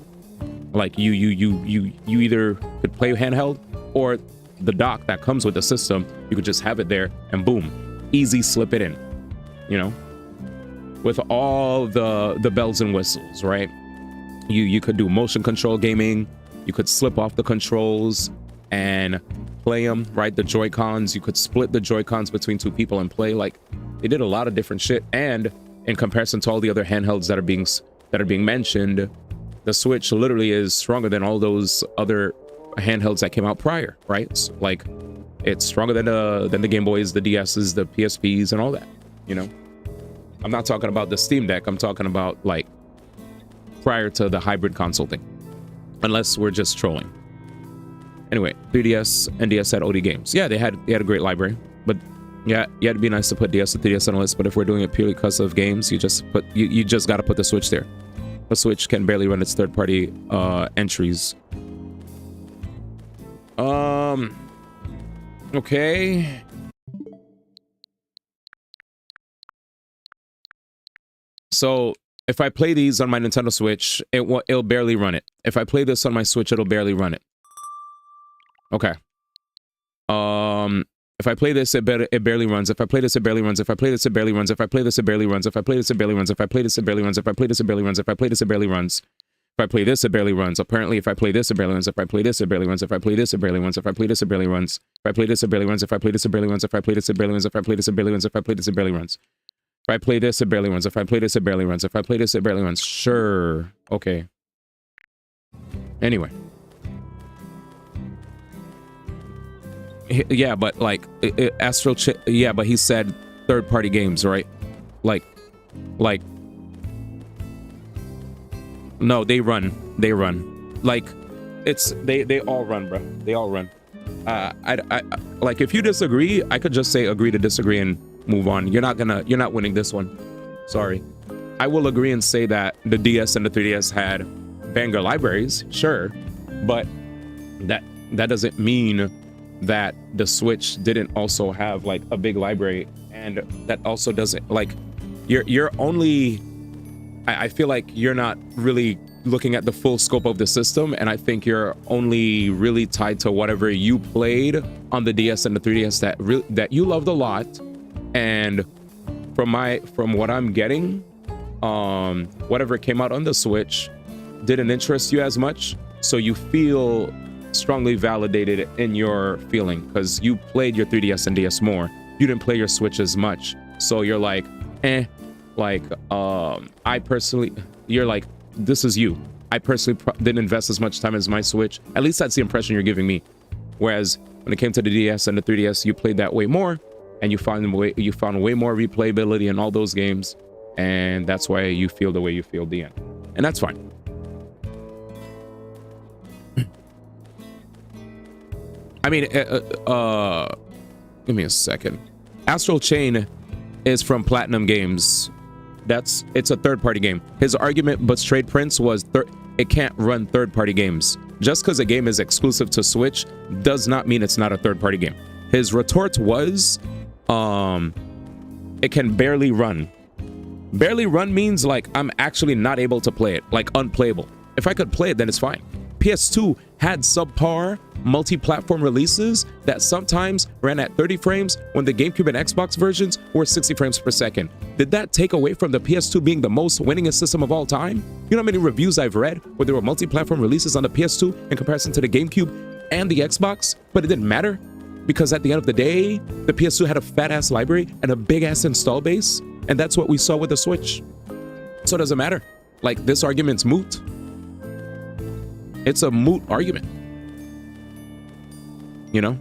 Like you either could play handheld, or the dock that comes with the system, you could just have it there and boom, easy slip it in, you know, with all the bells and whistles, right? You could do motion control gaming, you could slip off the controls and play them, right? The Joy-Cons, you could split the Joy-Cons between two people and play. Like, they did a lot of different shit. And in comparison to all the other handhelds that are being mentioned, the Switch literally is stronger than all those other handhelds that came out prior, right? So, like, it's stronger than the Game Boys, the DSs, the PSPs, and all that, you know? I'm not talking about the Steam Deck. I'm talking about, like, prior to the hybrid console thing. Unless we're just trolling. Anyway, 3DS and DS had OD games. Yeah, they had a great library. But yeah, it'd be nice to put DS and 3DS on the list, but if we're doing it purely because of games, you just got to put the Switch there. The Switch can barely run its third-party entries. Okay. So if I play these on my Nintendo Switch, it'll barely run it. If I play this on my Switch, it'll barely run it. Okay. If I play this, it barely runs. If I play this, it barely runs. If I play this, it barely runs. If I play this, it barely runs. If I play this, it barely runs. If I play this, it barely runs. If I play this, it barely runs. If I play this, it barely runs. If I play this, it barely runs. Apparently, if I play this, it barely runs. If I play this, it barely runs. If I play this, it barely runs. If I play this, it barely runs. If I play this, it barely runs. If I play this, it barely runs. If I play this, it barely runs. If I play this, it barely runs. If I play this, it barely runs. If I play this, it barely runs. If I play this, it barely runs. If I play this, it barely runs. Sure. Okay. Anyway. Yeah, but like yeah, but he said third-party games, right? Like no, they run. Like they all run, bro. They all run. I like, if you disagree, I could just say agree to disagree and move on. You're not winning this one. Sorry. I will agree and say that the DS and the 3DS had banger libraries, sure, but that doesn't mean that the Switch didn't also have like a big library, and that also doesn't, like, you're only, I feel like you're not really looking at the full scope of the system, and I think you're only really tied to whatever you played on the DS and the 3DS that you loved a lot. And from what I'm getting, whatever came out on the Switch didn't interest you as much, so you feel strongly validated in your feeling because you played your 3DS and DS more. You didn't play your Switch as much, so you're like, like, I personally, you're like, this is you. I personally didn't invest as much time as my Switch. At least that's the impression you're giving me. Whereas when it came to the DS and the 3DS, you played that way more, and you found way more replayability in all those games, and that's why you feel the way you feel at the end. And that's fine. I mean, give me a second. Astral Chain is from Platinum Games. It's a third-party game. His argument, but Trade Prince was it can't run third-party games. Just because a game is exclusive to Switch does not mean it's not a third-party game. His retort was, it can barely run. Barely run means like I'm actually not able to play it, like unplayable. If I could play it, then it's fine. PS2 had subpar multi-platform releases that sometimes ran at 30 frames when the GameCube and Xbox versions were 60 frames per second. Did that take away from the PS2 being the most winningest system of all time? You know how many reviews I've read where there were multi-platform releases on the PS2 in comparison to the GameCube and the Xbox, but it didn't matter? Because at the end of the day, the PS2 had a fat-ass library and a big-ass install base, and that's what we saw with the Switch. So it doesn't matter. Like, this argument's moot. It's a moot argument. You know?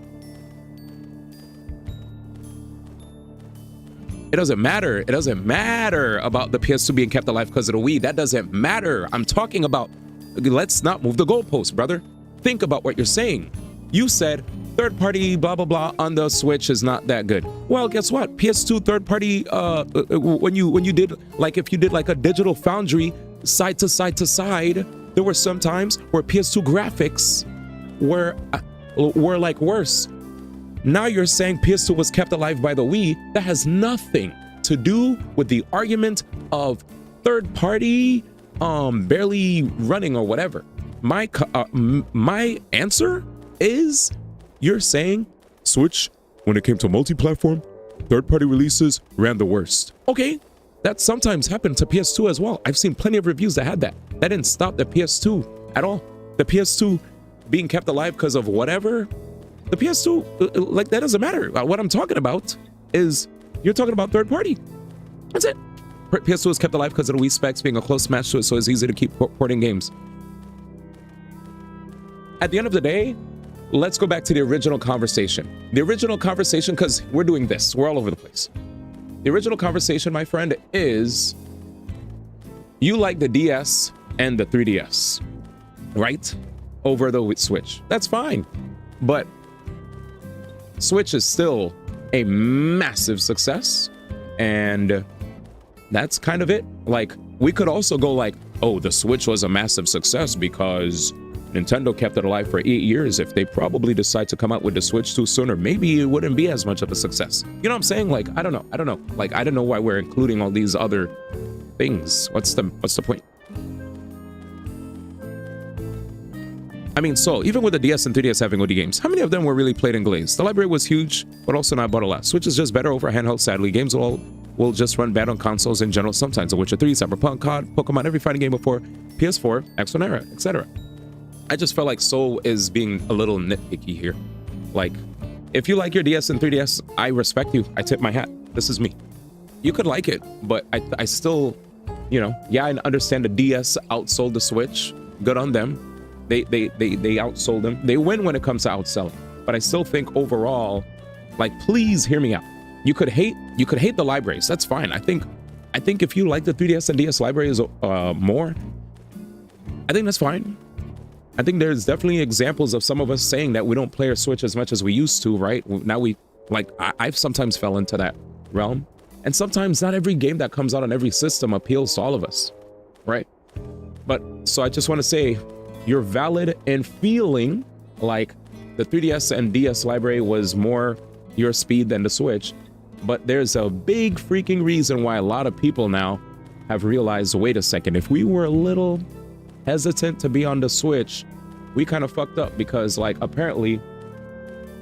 It doesn't matter. It doesn't matter about the PS2 being kept alive because of the Wii. That doesn't matter. I'm talking about, let's not move the goalpost, brother. Think about what you're saying. You said third party blah blah blah on the Switch is not that good. Well, guess what? PS2 third party when you did, like, if you did like a Digital Foundry side to side to side, there were some times where PS2 graphics were like worse. Now you're saying PS2 was kept alive by the Wii. That has nothing to do with the argument of third party barely running or whatever. My answer is, you're saying Switch, when it came to multi-platform, third-party releases ran the worst. Okay, that sometimes happened to PS2 as well. I've seen plenty of reviews that had that. That didn't stop the PS2 at all. The PS2 being kept alive because of whatever, the PS2, like, that doesn't matter. What I'm talking about is, you're talking about third-party. That's it. PS2 was kept alive because of the Wii specs being a close match to it, so it's easy to keep porting games. At the end of the day, let's go back to the original conversation. The original conversation, because we're doing this, we're all over the place. The original conversation, my friend, is you like the DS and the 3DS, right? Over the Switch. That's fine. But Switch is still a massive success, and that's kind of it. Like, we could also go like, oh, the Switch was a massive success because Nintendo kept it alive for 8 years. If they probably decide to come out with the Switch too sooner, maybe it wouldn't be as much of a success. You know what I'm saying? Like, I don't know. Like, I don't know why we're including all these other things. What's the point? I mean, so even with the DS and 3DS having OD games, how many of them were really played in glazed? The library was huge, but also not bought a lot. Switch is just better over handheld, sadly. Games will just run bad on consoles in general sometimes. The Witcher 3, Cyberpunk, COD, Pokemon, every fighting game before PS4, X1 era, etc. I just felt like Soul is being a little nitpicky here. Like, if you like your DS and 3DS, I respect you. I tip my hat. This is me. You could like it, but I still, you know, yeah, I understand the DS outsold the Switch. Good on them. They outsold them. They win when it comes to outselling. But I still think overall, like, please hear me out. You could hate the libraries. That's fine. I think if you like the 3DS and DS libraries more, I think that's fine. I think there's definitely examples of some of us saying that we don't play our Switch as much as we used to, right? Now I've sometimes fell into that realm. And sometimes not every game that comes out on every system appeals to all of us, right? But so I just want to say, you're valid in feeling like the 3DS and DS library was more your speed than the Switch. But there's a big freaking reason why a lot of people now have realized, wait a second, if we were a little hesitant to be on the Switch, we kind of fucked up, because, like, apparently,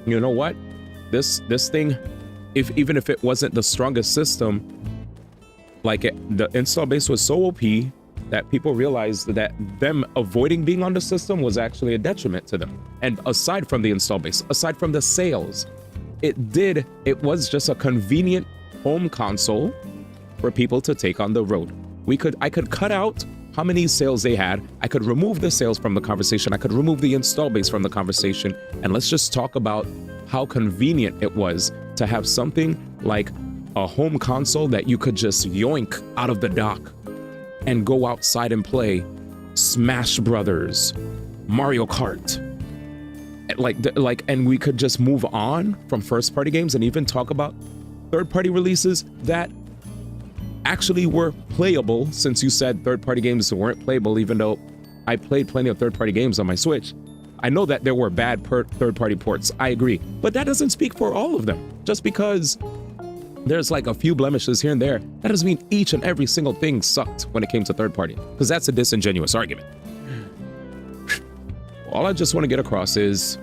you know what, this thing, even if it wasn't the strongest system, like, the install base was so OP that people realized that them avoiding being on the system was actually a detriment to them. And aside from the install base, aside from the sales, it was just a convenient home console for people to take on the road. I could cut out how many sales they had. I could remove the sales from the conversation. I could remove the install base from the conversation. And let's just talk about how convenient it was to have something like a home console that you could just yoink out of the dock and go outside and play Smash Brothers, Mario Kart, and we could just move on from first party games and even talk about third party releases that actually were playable, since you said third party games weren't playable, even though I played plenty of third party games on my Switch. I know that there were bad third party ports, I agree, but that doesn't speak for all of them. Just because there's like a few blemishes here and there, that doesn't mean each and every single thing sucked when it came to third party, because that's a disingenuous argument. All I just want to get across is,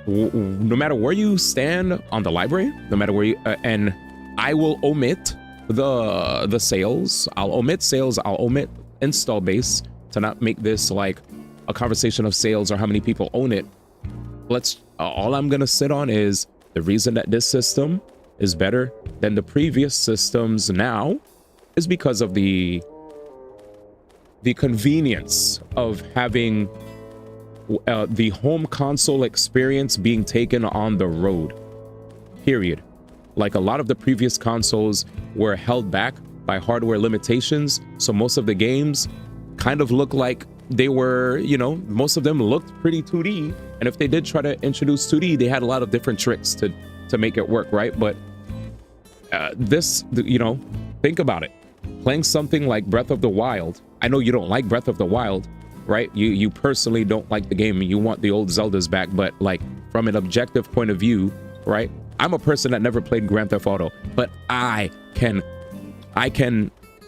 no matter where you stand on the library, no matter where you, and I will omit the sales, I'll omit install base to not make this like a conversation of sales or how many people own it. All I'm gonna sit on is the reason that this system is better than the previous systems now is because of the convenience of having the home console experience being taken on the road, period. Like, a lot of the previous consoles were held back by hardware limitations, so most of the games kind of look like they were, you know, most of them looked pretty 2D, and if they did try to introduce 2D, they had a lot of different tricks to make it work, right? But this, you know, think about it. Playing something like Breath of the Wild, I know you don't like Breath of the Wild, right? You personally don't like the game and you want the old Zeldas back, but like from an objective point of view, right? I'm a person that never played Grand Theft Auto, but I can,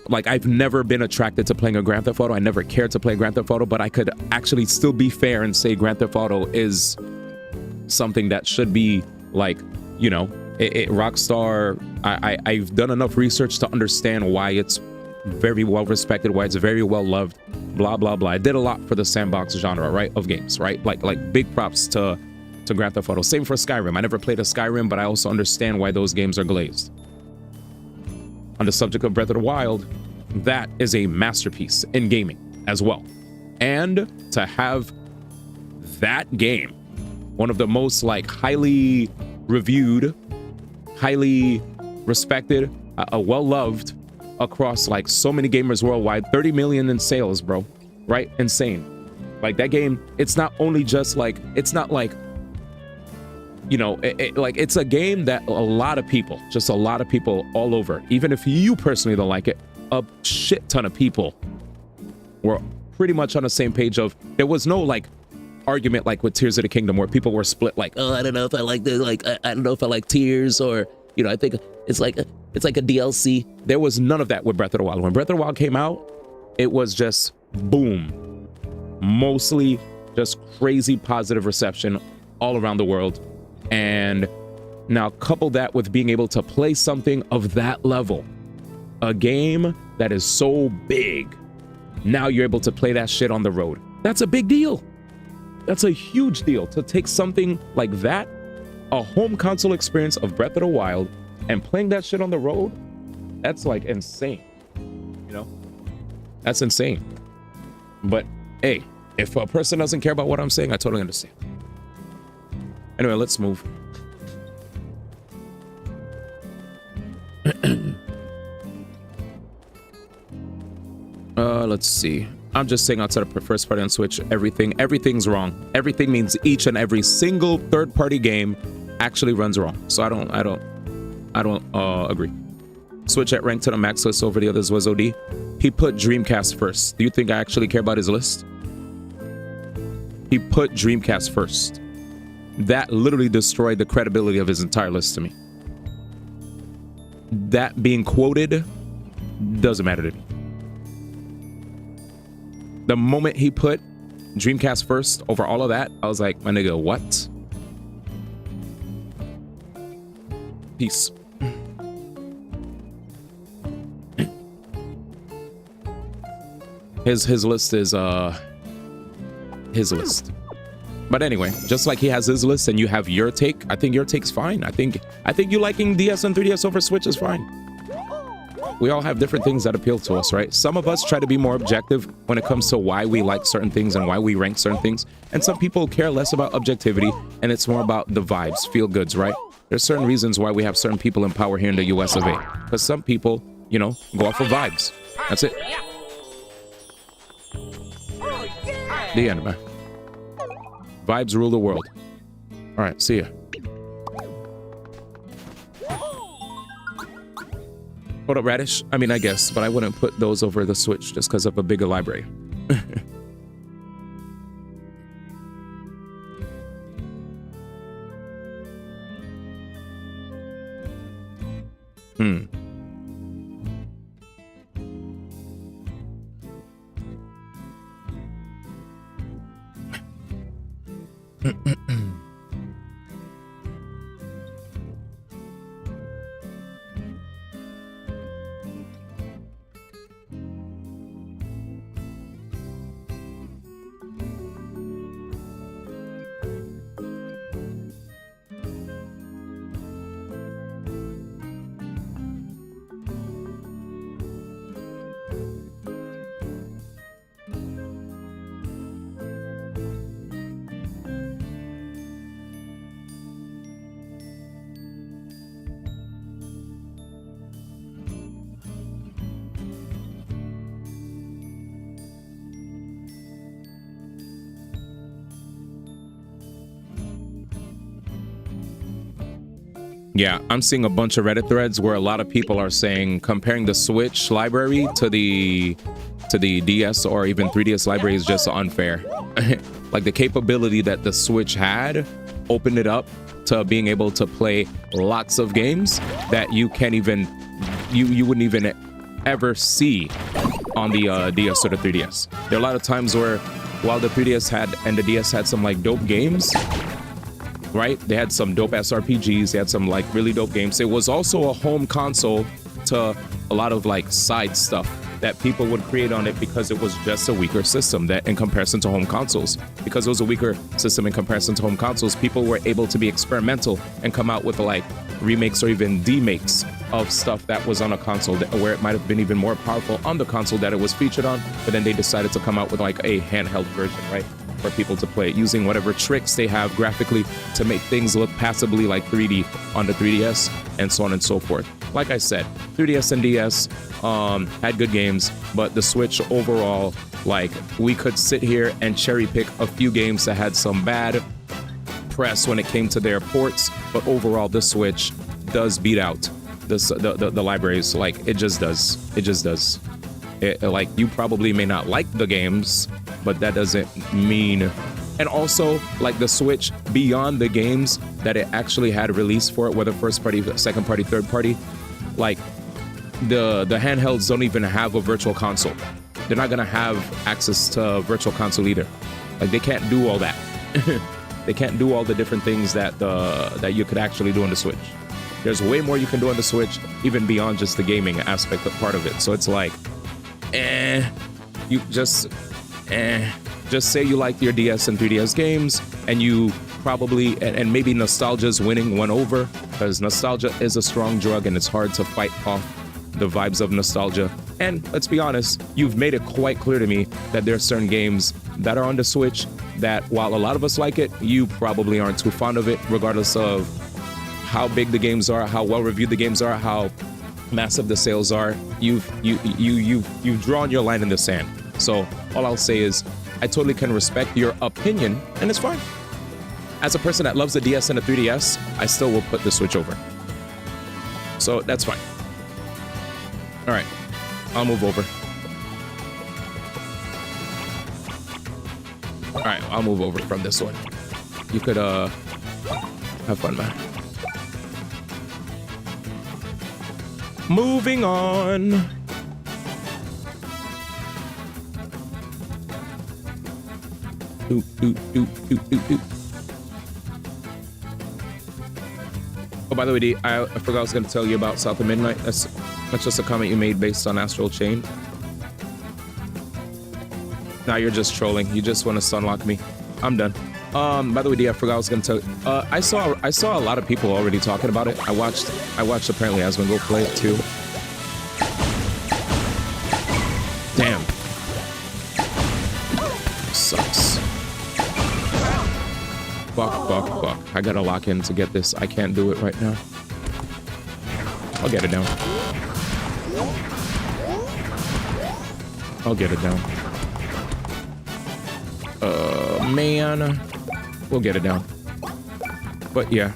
like, I've never been attracted to playing a Grand Theft Auto. I never cared to play Grand Theft Auto, but I could actually still be fair and say Grand Theft Auto is something that should be like, you know, Rockstar. I've done enough research to understand why it's very well respected, why it's very well loved, blah, blah, blah. I did a lot for the sandbox genre, right, of games, right? Like big props to Grand Theft Auto. Same for Skyrim. I never played a Skyrim, but I also understand why those games are glazed. On the subject of Breath of the Wild, that is a masterpiece in gaming as well. And to have that game, one of the most like highly reviewed, highly respected, well-loved across like so many gamers worldwide, 30 million in sales, bro, right? Insane. Like, that game, it's not only just like, it's not like, you know, like, it's a game that a lot of people all over, even if you personally don't like it, a shit ton of people were pretty much on the same page of, there was no like argument like with Tears of the Kingdom where people were split like, oh, I don't know if I like this, like, I don't know if I like Tears, or, you know, I think it's like a DLC. There was none of that with Breath of the Wild. When Breath of the Wild came out, it was just boom, mostly just crazy positive reception all around the world. And now couple that with being able to play something of that level, a game that is so big, now you're able to play that shit on the road. That's a big deal. That's a huge deal to take something like that, a home console experience of Breath of the Wild, and playing that shit on the road. That's like insane, you know? That's insane. But hey, if a person doesn't care about what I'm saying, I totally understand. Anyway, let's move. Let's see. I'm just saying, outside of first party on Switch, everything's wrong. Everything means each and every single third-party game actually runs wrong. So I don't agree. Switch at rank to the max list over the others was OD. He put Dreamcast first. Do you think I actually care about his list? He put Dreamcast first. That literally destroyed the credibility of his entire list to me. That being quoted doesn't matter to me. The moment he put Dreamcast first over all of that, I was like, my nigga, what? Peace. His list is his list. But anyway, just like he has his list and you have your take, I think your take's fine. I think you liking DS and 3DS over Switch is fine. We all have different things that appeal to us, right? Some of us try to be more objective when it comes to why we like certain things and why we rank certain things. And some people care less about objectivity and it's more about the vibes, feel goods, right? There's certain reasons why we have certain people in power here in the US of A. Because some people, you know, go off of vibes. That's it. The end, man. Vibes rule the world. All right, see ya. Hold up, Radish. I mean, I guess, but I wouldn't put those over the Switch just because of a bigger library. Hmm. Yeah, I'm seeing a bunch of Reddit threads where a lot of people are saying comparing the Switch library to the DS or even 3DS library is just unfair. Like the capability that the Switch had opened it up to being able to play lots of games that you can't even you wouldn't even ever see on the DS or the 3DS. There are a lot of times where while the 3DS had and the DS had some like dope games, right? They had some dope ass RPGs. They had some like really dope games. It was also a home console to a lot of like side stuff that people would create on it because it was just a weaker system that in comparison to home consoles. Because it was a weaker system in comparison to home consoles, people were able to be experimental and come out with like remakes or even demakes of stuff that was on a console where it might have been even more powerful on the console that it was featured on, but then they decided to come out with like a handheld version, right? For people to play it using whatever tricks they have graphically to make things look passably like 3D on the 3DS and so on and so forth. Like I said, 3DS and DS had good games, but the Switch overall, like we could sit here and cherry pick a few games that had some bad press when it came to their ports, but overall the Switch does beat out the libraries. Like it just does. Like you probably may not like the games, but that doesn't mean. And also like the Switch, beyond the games that it actually had released for it, whether first party, second party, third party, like the handhelds don't even have a virtual console. They're not gonna have access to a virtual console either. Like they can't do all that. They can't do all the different things that that you could actually do on the Switch. There's way more you can do on the Switch, even beyond just the gaming aspect of part of it. So it's like, you just say you like your DS and 3DS games, and you probably, and maybe nostalgia's winning one over, because nostalgia is a strong drug and it's hard to fight off the vibes of nostalgia. And let's be honest, you've made it quite clear to me that there are certain games that are on the Switch that while a lot of us like it, you probably aren't too fond of it, regardless of how big the games are, how well reviewed the games are, how massive the sales are. You've drawn your line in the sand. So all I'll say is I totally can respect your opinion, and it's fine. As a person that loves the DS and the 3DS, I still will put the Switch over. So that's fine. All right, I'll move over. All right, I'll move over from this one. You could have fun, man. Moving on. Oh, by the way, D, I forgot I was going to tell you about South of Midnight. That's just a comment you made based on Astral Chain. Now you're just trolling. You just want to sunlock me. I'm done. By the way, D, I forgot I was going to tell you. I saw a lot of people already talking about it. I watched apparently Asmongo play it too. Damn. Sucks. Fuck. I gotta lock in to get this. I can't do it right now. I'll get it down. Man. We'll get it down. But yeah.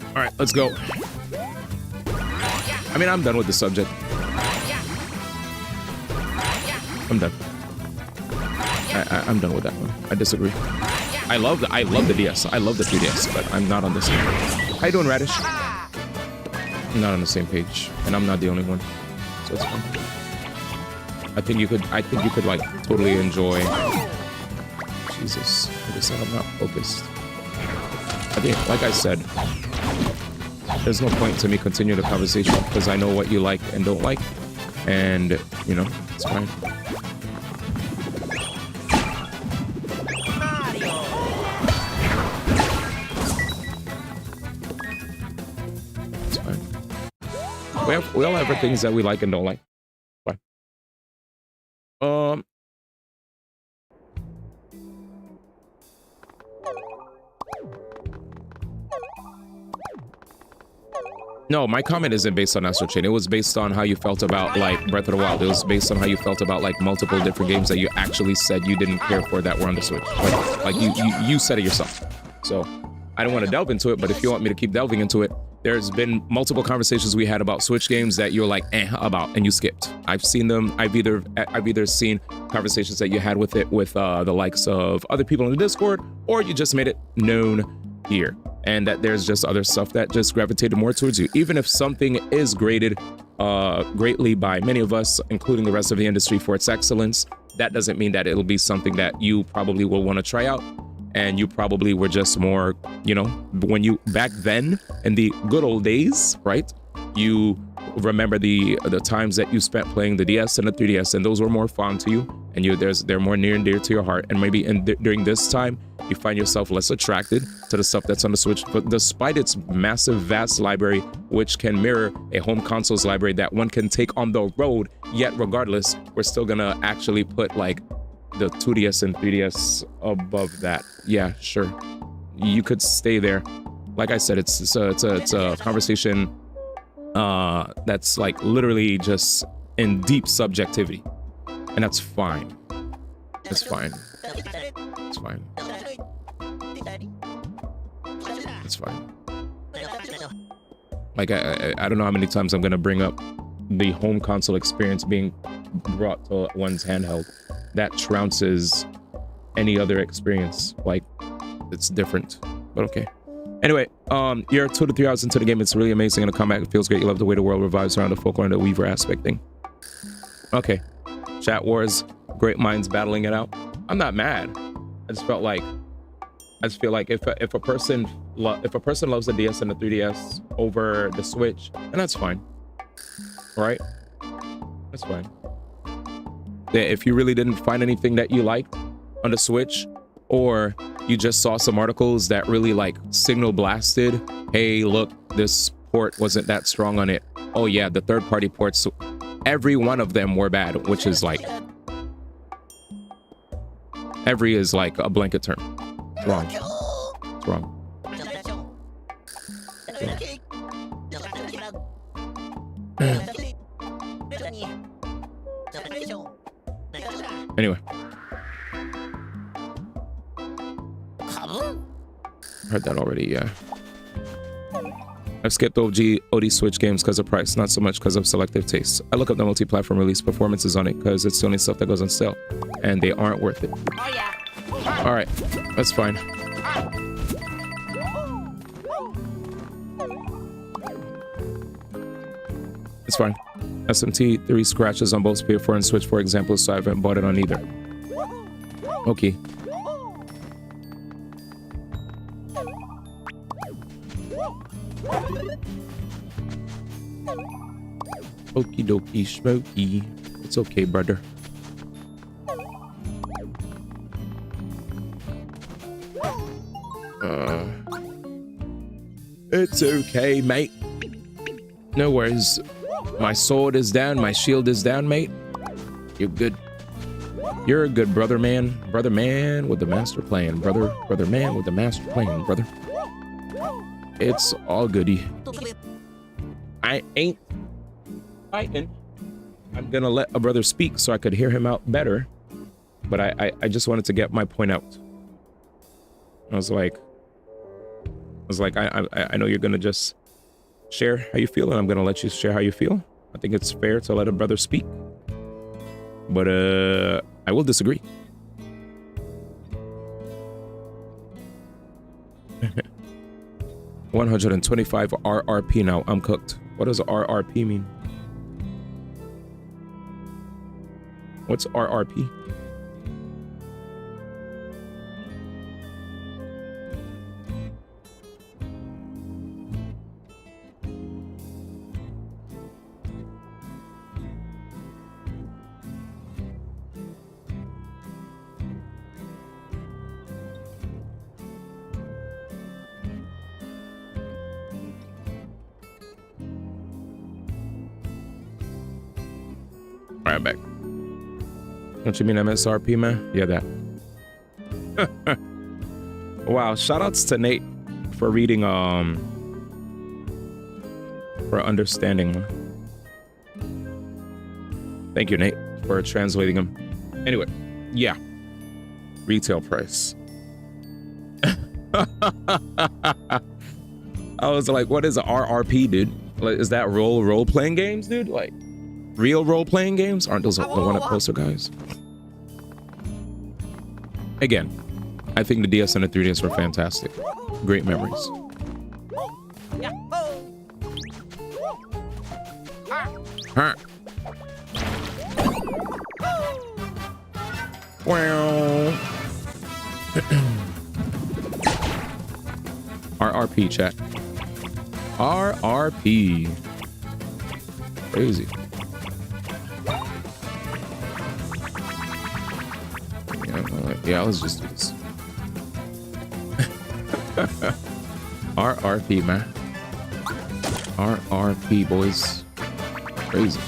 All right, let's go. I mean, I'm done with the subject. I'm done. I'm done with that one. I disagree. I love the DS. I love the 3DS, but I'm not on the same page. How you doing, Radish? I'm not on the same page, and I'm not the only one, so it's fine. I think you could like totally enjoy. Jesus, like I said, I'm not focused. I think, like I said, there's no point to me continue the conversation because I know what you like and don't like, and you know, it's fine. It's fine. We all have things that we like and don't like. Fine. No, my comment isn't based on Astral Chain. It was based on how you felt about like Breath of the Wild. It was based on how you felt about like multiple different games that you actually said you didn't care for that were on the Switch. Like you said it yourself. So I don't want to delve into it, but if you want me to keep delving into it, there's been multiple conversations we had about Switch games that you're like about and you skipped. I've seen them. I've either seen conversations that you had with it with the likes of other people in the Discord, or you just made it known here. And that there's just other stuff that just gravitated more towards you. Even if something is graded greatly by many of us, including the rest of the industry, for its excellence, that doesn't mean that it'll be something that you probably will want to try out. And you probably were just more, you know, when you back then in the good old days, right? You remember the times that you spent playing the DS and the 3DS, and those were more fun to you, and they're more near and dear to your heart. And maybe during this time, you find yourself less attracted to the stuff that's on the Switch. But despite its massive, vast library, which can mirror a home console's library that one can take on the road, yet regardless, we're still gonna actually put like the 2DS and 3DS above that. Yeah, sure. You could stay there. Like I said, it's a conversation that's like literally just in deep subjectivity, and that's fine. It's fine. It's fine. It's fine. Like I don't know how many times I'm gonna bring up the home console experience being brought to one's handheld. That trounces any other experience. Like, it's different, but okay. Anyway, you're 2 to 3 hours into the game. It's really amazing, and the combat feels great. You love the way the world revives around the folklore and the Weaver aspect thing. Okay, chat wars, great minds battling it out. I'm not mad. I just feel like if a person loves the DS and the 3DS over the Switch, then that's fine. All right, that's fine. If you really didn't find anything that you liked on the Switch, or you just saw some articles that really like signal blasted, hey, look, this port wasn't that strong on it. Oh yeah, the third-party ports, every one of them were bad, which is like, every is like a blanket term. It's wrong. It's wrong. Anyway. Heard that already, yeah. I've skipped OD Switch games because of price, not so much because of selective taste. I look up the multi-platform release performances on it because it's the only stuff that goes on sale, and they aren't worth it. Oh yeah. All right, that's fine. It's fine. SMT 3 scratches on both PS4 and Switch, for example, so I haven't bought it on either. Okay. Okie dokie smoky. It's okay, brother. It's okay, mate. No worries. My sword is down, my shield is down, mate. You're good. You're a good brother man. Brother man with the master plan. Brother man with the master plan, brother. It's all goody. I ain't fighting. I'm gonna let a brother speak so I could hear him out better. But I just wanted to get my point out. I was like, I know you're gonna just share how you feel, and I'm gonna let you share how you feel. I think it's fair to let a brother speak, but I will disagree. $125 RRP now. I'm cooked. What does RRP mean? What's RRP? All right, back. Don't you mean MSRP, man? Yeah, that. Wow, shout outs to Nate for reading, for understanding. Thank you, Nate, for translating them. Anyway, yeah. Retail price. I was like, what is a RRP, dude? Like, is that role-playing games, dude? Like, real role-playing games? Aren't those the one at Poster Guys? Again, I think the DS and the 3DS were fantastic. Great memories. Huh. Well. RRP, chat. RRP. Crazy. Yeah, let's just do this. RRP, man. RRP, boys. Crazy.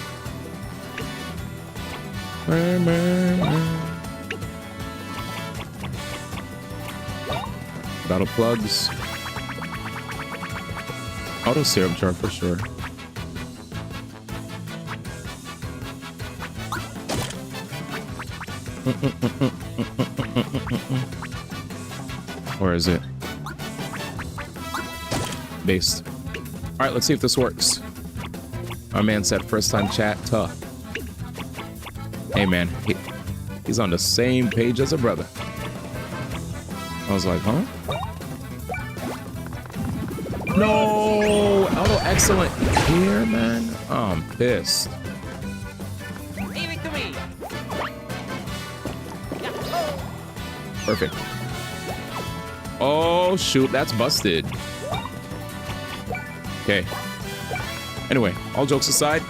Battle plugs. Auto syrup jar for sure. Where is it? Based. All right, let's see if this works. My man said first time chat tough. Hey man, he's on the same page as a brother. I was like, huh? No! Auto excellent here, man. Oh, I'm pissed. Leave it to me. Perfect. Oh, shoot. That's busted. Okay. Anyway, all jokes aside,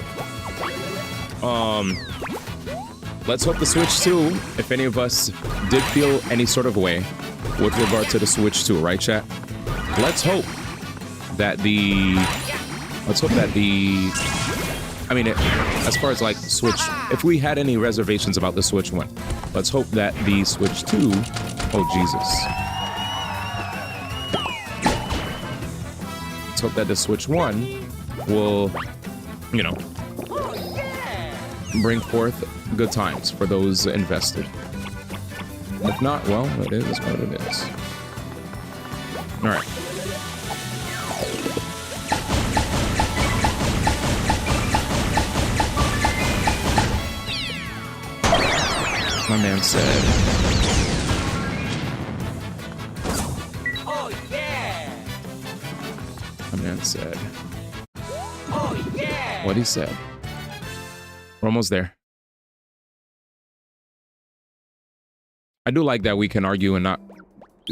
let's hope the Switch 2, if any of us did feel any sort of way with regard to the Switch 2, right, chat? Let's hope that I mean, as far as like Switch, if we had any reservations about the Switch 1, let's hope that the Switch 2, oh Jesus. Let's hope that the Switch 1 will, you know, bring forth good times for those invested. If not, well, it is what it is. All right. My man said. Oh yeah. My man said. Oh yeah. What he said. We're almost there. I do like that we can argue and not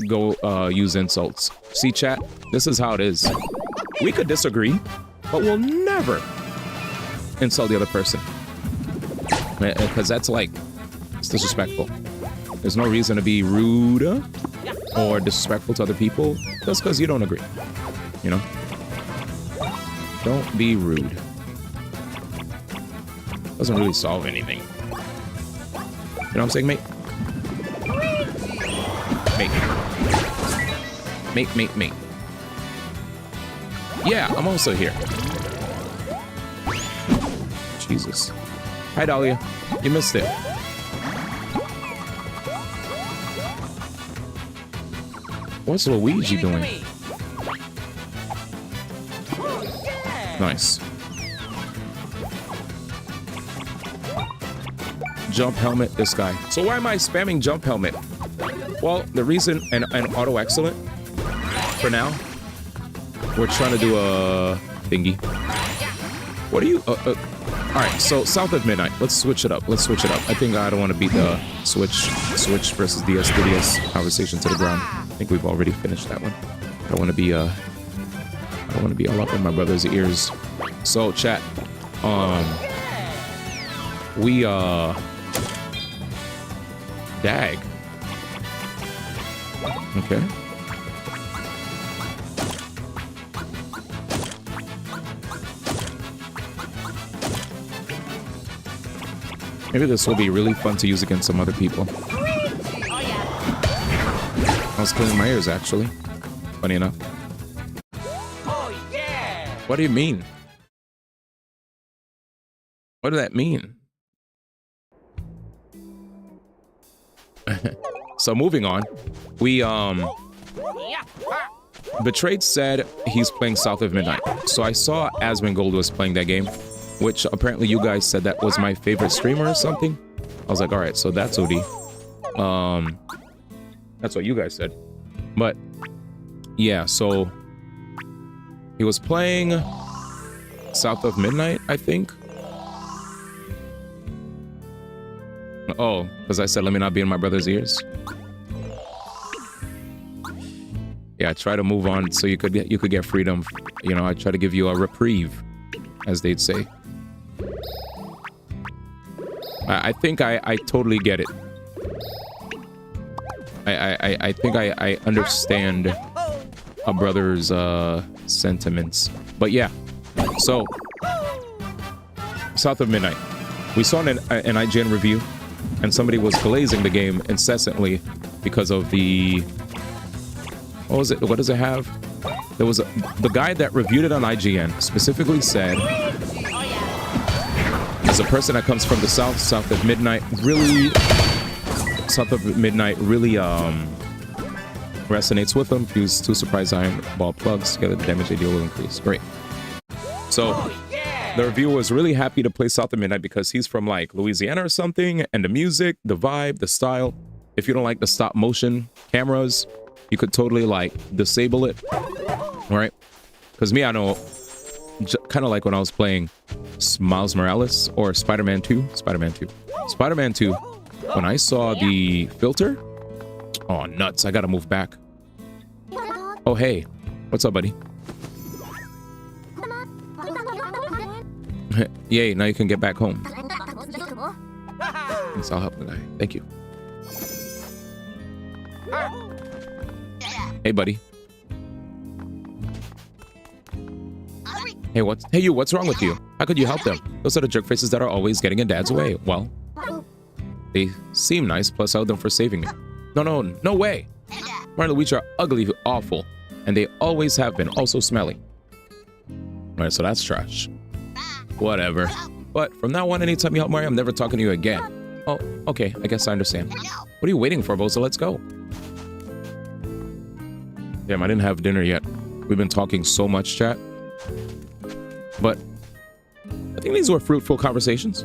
go use insults. See, chat? This is how it is. We could disagree, but we'll never insult the other person. Because that's like, it's disrespectful. There's no reason to be rude or disrespectful to other people just because you don't agree. You know? Don't be rude. Doesn't really solve anything. You know what I'm saying, mate? Mate. Yeah, I'm also here. Jesus. Hi, Dahlia. You missed it. What's Luigi doing? Nice. Jump helmet, this guy. So why am I spamming jump helmet? Well, the reason, and auto excellent, for now, we're trying to do a thingy. What are you, all right, so South of Midnight, let's switch it up. I think I don't want to beat the Switch versus DS 3DS conversation to the ground. I think we've already finished that one. I don't want to be all up in my brother's ears. So chat, we dag. Okay. Maybe this will be really fun to use against some other people. I was cleaning my ears, actually. Funny enough. What do you mean? What does that mean? So moving on, we Betrayed said he's playing South of Midnight. So I saw Asmongold was playing that game, which apparently you guys said that was my favorite streamer or something. I was like, all right, so that's OD. That's what you guys said. But yeah, so he was playing South of Midnight, I think. Oh, because I said let me not be in my brother's ears. Yeah, I try to move on so you could get freedom. You know, I try to give you a reprieve, as they'd say. I think I totally get it. I think I understand a brother's sentiments. But yeah, so South of Midnight. We saw an IGN review, and somebody was glazing the game incessantly because of the... What was it? What does it have? There was the guy that reviewed it on IGN specifically said, as a person that comes from the South of Midnight really resonates with them. Fuse two surprise iron ball plugs together, the damage they deal will increase. Great. So the reviewer was really happy to play South of Midnight because he's from like Louisiana or something, and the music, the vibe, the style. If you don't like the stop motion cameras, you could totally like disable it, right? Because me, I know, kind of like when I was playing Miles Morales or Spider-Man 2, when I saw the filter, oh nuts, I gotta move back. Oh hey, what's up, buddy? Yay, now you can get back home. Thanks, I'll help the guy. Thank you. Hey, buddy. Hey, what's wrong with you? How could you help them? Those are the jerk faces that are always getting in Dad's way. Well, they seem nice, plus I owe them for saving me. No way. Mario and Luigi are ugly, awful, and they always have been, also smelly. Alright, so that's trash. Whatever. But from now on, anytime you help Mario, I'm never talking to you again. Oh, okay, I guess I understand. What are you waiting for, Bozo? Let's go. Damn, I didn't have dinner yet. We've been talking so much, chat. But I think these were fruitful conversations.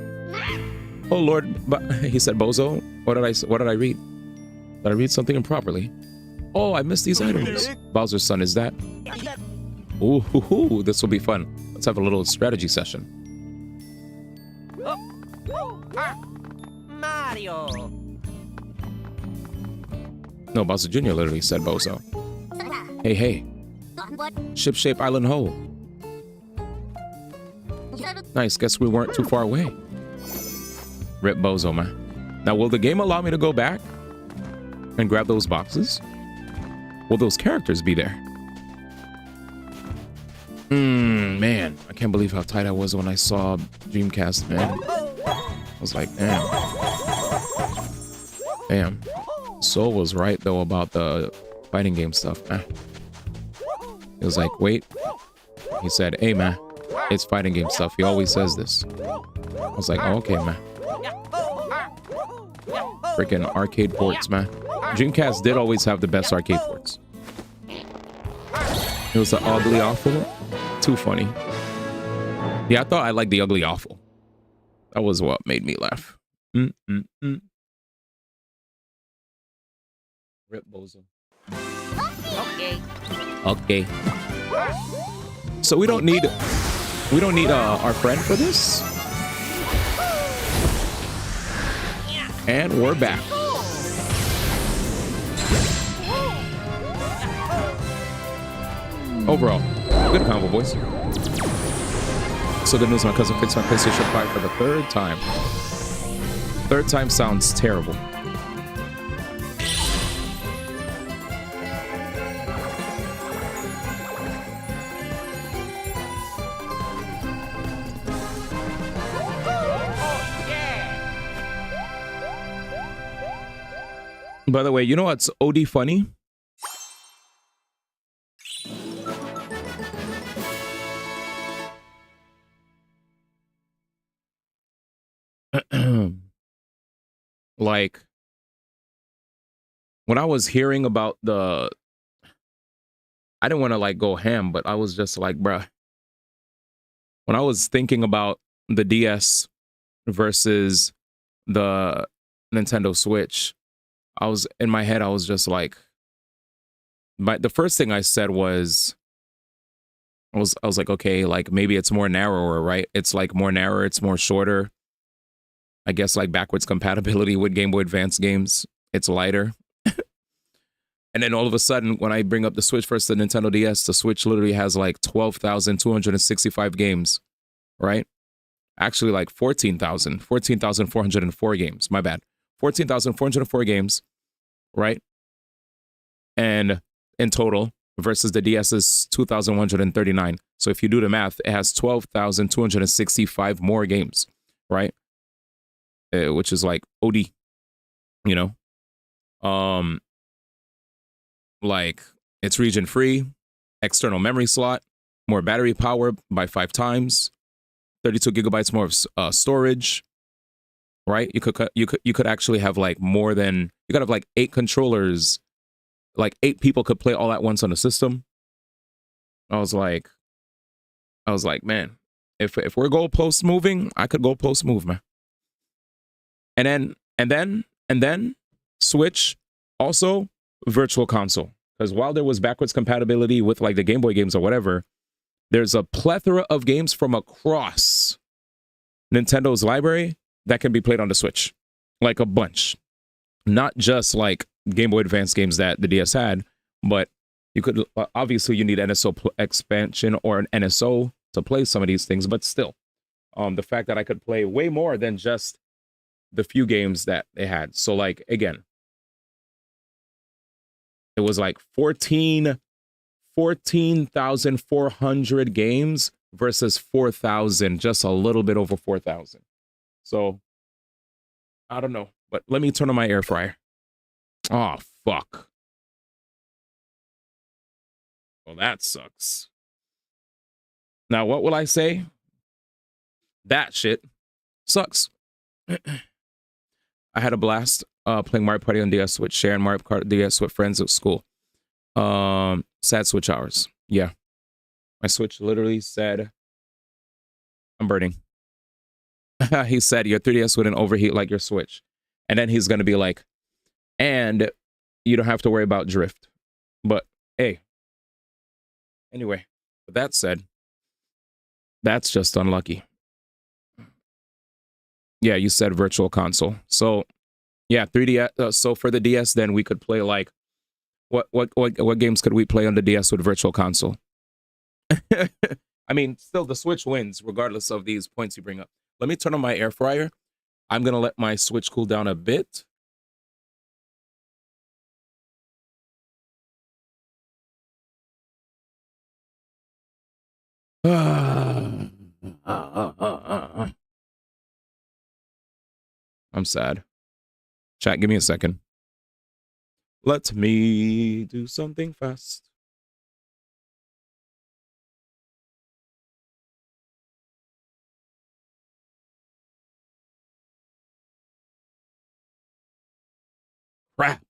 Oh Lord, but he said Bozo. What did I read? Did I read something improperly? Oh, I missed these items. Bowser's son, is that? Ooh, this will be fun. Let's have a little strategy session. Mario. No, Bowser Jr. literally said Bozo. Hey. Ship-shape island hole. Nice, guess we weren't too far away. Rip Bozo, man. Now, will the game allow me to go back and grab those boxes? Will those characters be there? Man, I can't believe how tight I was when I saw Dreamcast, man. I was like, damn. Soul was right, though, about the fighting game stuff, man. It was like, wait. He said, hey, man, it's fighting game stuff. He always says this. I was like, oh, okay, man. Freaking arcade ports, man. Dreamcast did always have the best arcade ports. It was the ugly awful. Too funny. Yeah, I thought I liked the ugly awful. That was what made me laugh. Rip Bozo. Okay. Okay. So we don't need our friend for this. And we're back. Overall, good combo, boys. So good news, my cousin fixed my PlayStation 5 for the third time. Third time sounds terrible. By the way, you know what's OD funny? Like, when I was hearing about I didn't want to like go ham, but I was just like, bruh. When I was thinking about the DS versus the Nintendo Switch, I was in my head, I was just like, the first thing I said was, I was like, okay, like maybe it's more narrower, right? It's like more narrow, it's more shorter. I guess like backwards compatibility with Game Boy Advance games, it's lighter. And then all of a sudden, when I bring up the Switch versus the Nintendo DS, the Switch literally has like 12,265 games, right? Actually like 14,404 games, my bad. 14,404 games, right? And in total, versus the DS's 2,139. So if you do the math, it has 12,265 more games, right? Which is like OD, you know? Like it's region free, external memory slot, more battery power by 5 times, 32 gigabytes more of storage, right? You could actually have like more than, you could have like 8 controllers, like 8 people could play all at once on the system. I was like, man, if we're goalpost moving, I could goalpost move, man. And then Switch also Virtual Console, because while there was backwards compatibility with like the Game Boy games or whatever, there's a plethora of games from across Nintendo's library that can be played on the Switch, like a bunch, not just like Game Boy Advance games that the DS had, but you could obviously you need NSO expansion or an NSO to play some of these things, but still, the fact that I could play way more than just the few games that they had. So like again, it was like 14,400 games versus 4,000, just a little bit over 4,000. So I don't know, but let me turn on my air fryer. Oh, fuck. Well, that sucks. Now, what will I say? That shit sucks. I had a blast playing Mario Party on DS with sharing Mario Kart DS with friends at school. Sad Switch hours. Yeah. My Switch literally said, I'm burning. He said, your 3DS wouldn't overheat like your Switch. And then he's going to be like, and you don't have to worry about drift. But, hey. Anyway, with that said, that's just unlucky. Yeah, you said Virtual Console. So, yeah, 3DS. So for the DS, then we could play like, what games could we play on the DS with Virtual Console? I mean, still the Switch wins regardless of these points you bring up. Let me turn on my air fryer. I'm gonna let my Switch cool down a bit. I'm sad. Chat, give me a second. Let me do something fast. Crap.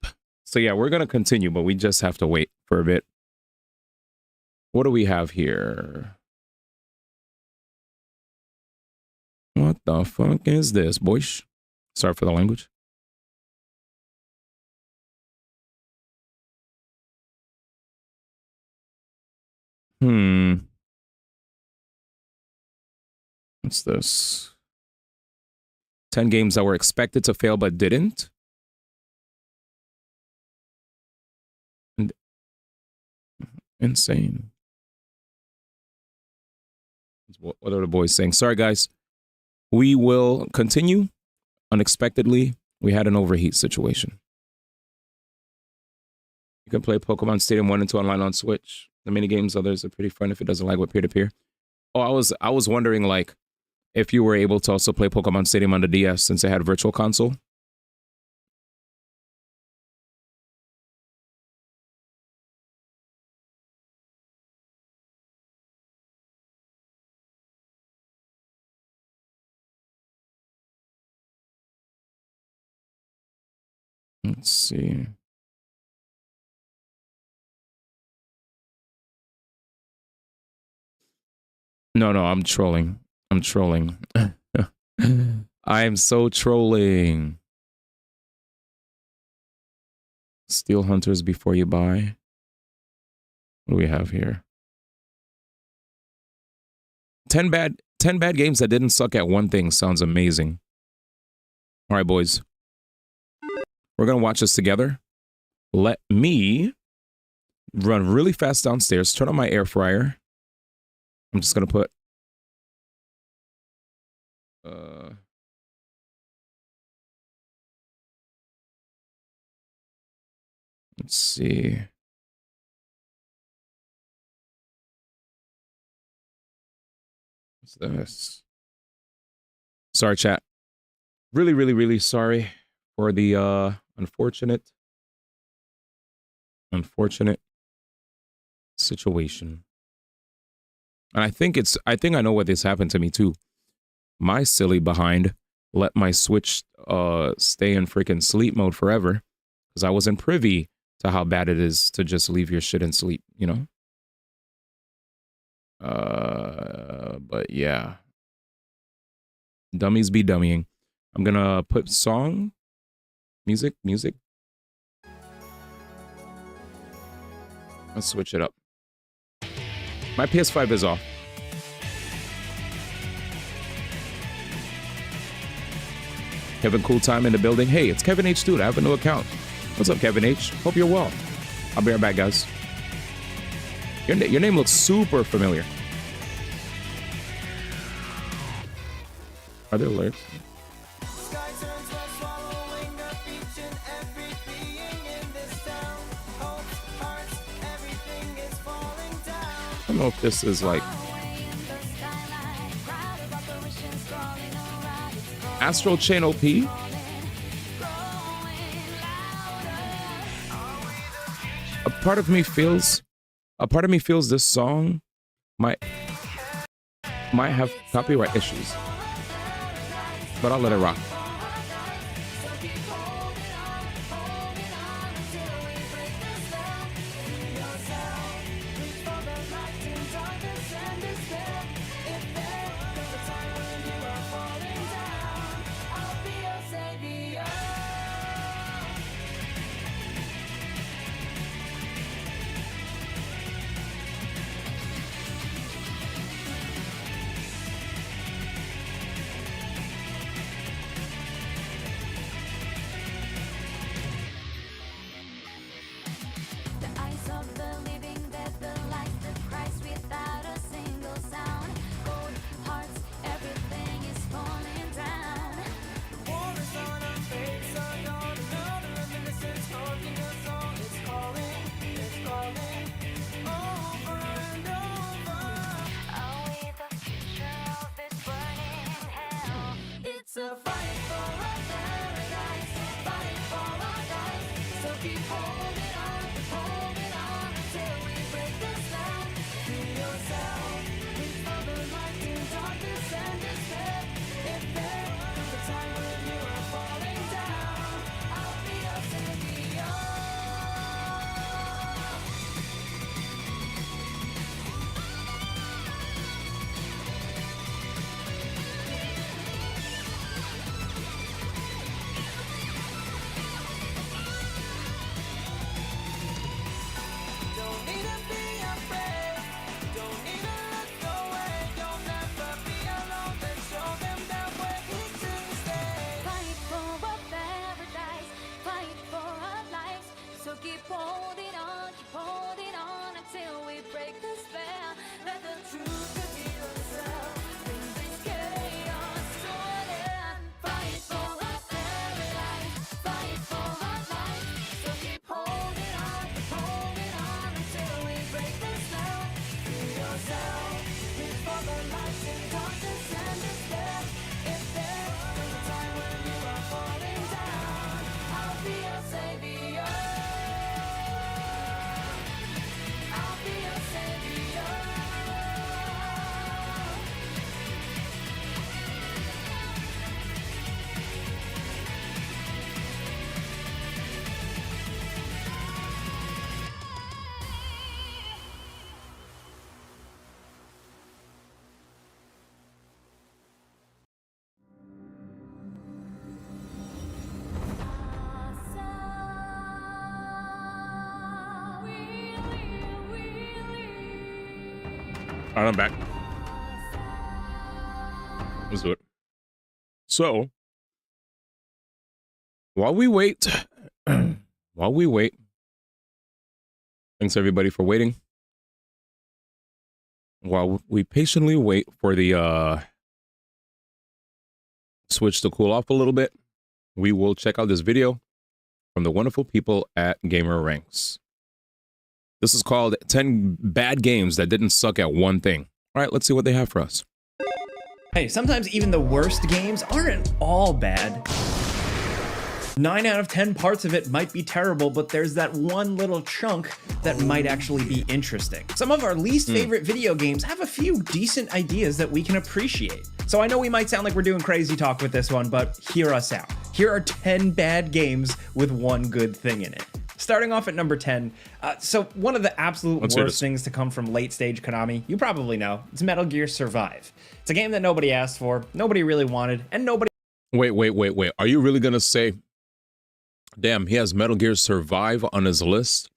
So yeah, we're going to continue, but we just have to wait for a bit. What do we have here? What the fuck is this, boys? Sorry for the language. What's this? 10 games that were expected to fail but didn't. Insane. What are the boys saying? Sorry, guys. We will continue. Unexpectedly, we had an overheat situation. You can play Pokemon Stadium 1 and 2 online on Switch. The mini games, others are pretty fun if it doesn't lag with peer-to-peer. Oh, I was wondering, like, if you were able to also play Pokemon Stadium on the DS since it had Virtual Console. Let's see. No, I'm trolling. I'm trolling. I am so trolling. Steal hunters before you buy. What do we have here? 10 bad games that didn't suck at one thing sounds amazing. All right, boys. We're going to watch this together. Let me run really fast downstairs, turn on my air fryer. I'm just going to put let's see. What's this? Sorry, chat. Really sorry for the unfortunate situation. And I think I know what this happened to me too. My silly behind let my Switch stay in freaking sleep mode forever because I wasn't privy to how bad it is to just leave your shit in sleep, you know? But yeah. Dummies be dummying. I'm gonna put song, music. Let's switch it up. My PS5 is off. Kevin Cool Time in the building. Hey, it's Kevin H. Dude. I have a new account. What's up, Kevin H? Hope you're well. I'll be right back, guys. Your name looks super familiar. Are there alerts? I don't know if this is like Astral Chain OP. A part of me feels this song might have copyright issues, but I'll let it rock. All right, I'm back. Let's do it. So, while we wait, thanks everybody for waiting. While we patiently wait for the Switch to cool off a little bit, we will check out this video from the wonderful people at Gamer Ranks. This is called 10 Bad Games That Didn't Suck at One Thing. All right, let's see what they have for us. Hey, sometimes even the worst games aren't all bad. 9 out of 10 parts of it might be terrible, but there's that one little chunk that might actually be interesting. Some of our least favorite video games have a few decent ideas that we can appreciate. So I know we might sound like we're doing crazy talk with this one, but hear us out. Here are 10 bad games with one good thing in it. Starting off at number 10, so one of the absolute worst things to come from late stage Konami, you probably know, it's Metal Gear Survive. It's a game that nobody asked for, nobody really wanted, and nobody... Wait. Are you really gonna say, damn, he has Metal Gear Survive on his list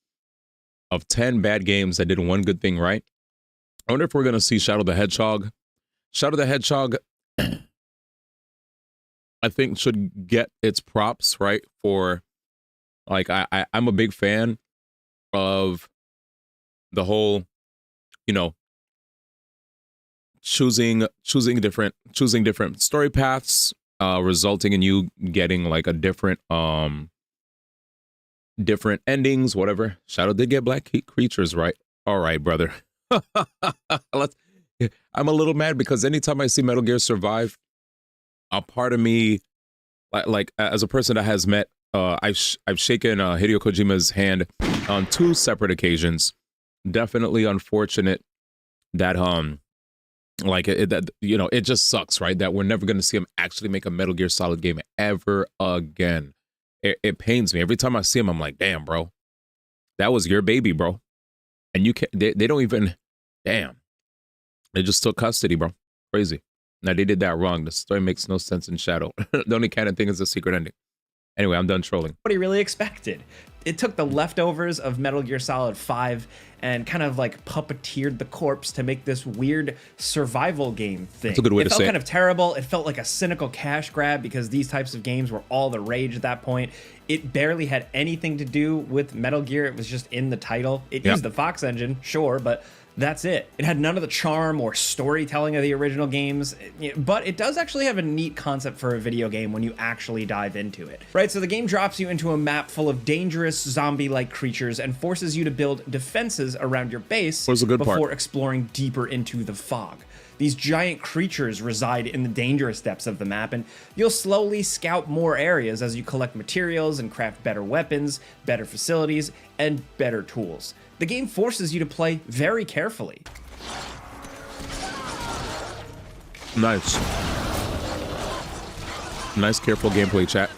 of 10 bad games that did one good thing right? I wonder if we're gonna see Shadow the Hedgehog. Shadow the Hedgehog, I think, should get its props, right, for... Like, I'm a big fan of the whole, you know, choosing different story paths, resulting in you getting like a different endings, whatever. Shadow did get black creatures, right? All right, brother. I'm a little mad because anytime I see Metal Gear Survive, a part of me, like as a person that has met, I've shaken Hideo Kojima's hand on 2 separate occasions. Definitely unfortunate that that you know, it just sucks, right? That we're never going to see him actually make a Metal Gear Solid game ever again. It pains me every time I see him. I'm like, damn, bro, that was your baby, bro, and you can't. They don't even. Damn, they just took custody, bro. Crazy. Now they did that wrong. The story makes no sense in Shadow. The only canon thing is the secret ending. Anyway, I'm done trolling. Nobody really expected. It took the leftovers of Metal Gear Solid 5 and kind of like puppeteered the corpse to make this weird survival game thing. That's a good way to say it. It felt kind of terrible. It felt like a cynical cash grab because these types of games were all the rage at that point. It barely had anything to do with Metal Gear. It was just in the title. It used the Fox engine, sure, but that's it. It had none of the charm or storytelling of the original games, but it does actually have a neat concept for a video game when you actually dive into it. Right, so the game drops you into a map full of dangerous zombie-like creatures and forces you to build defenses around your base before exploring deeper into the fog. These giant creatures reside in the dangerous depths of the map, and you'll slowly scout more areas as you collect materials and craft better weapons, better facilities, and better tools. The game forces you to play very carefully. Nice. Nice, careful gameplay, chat.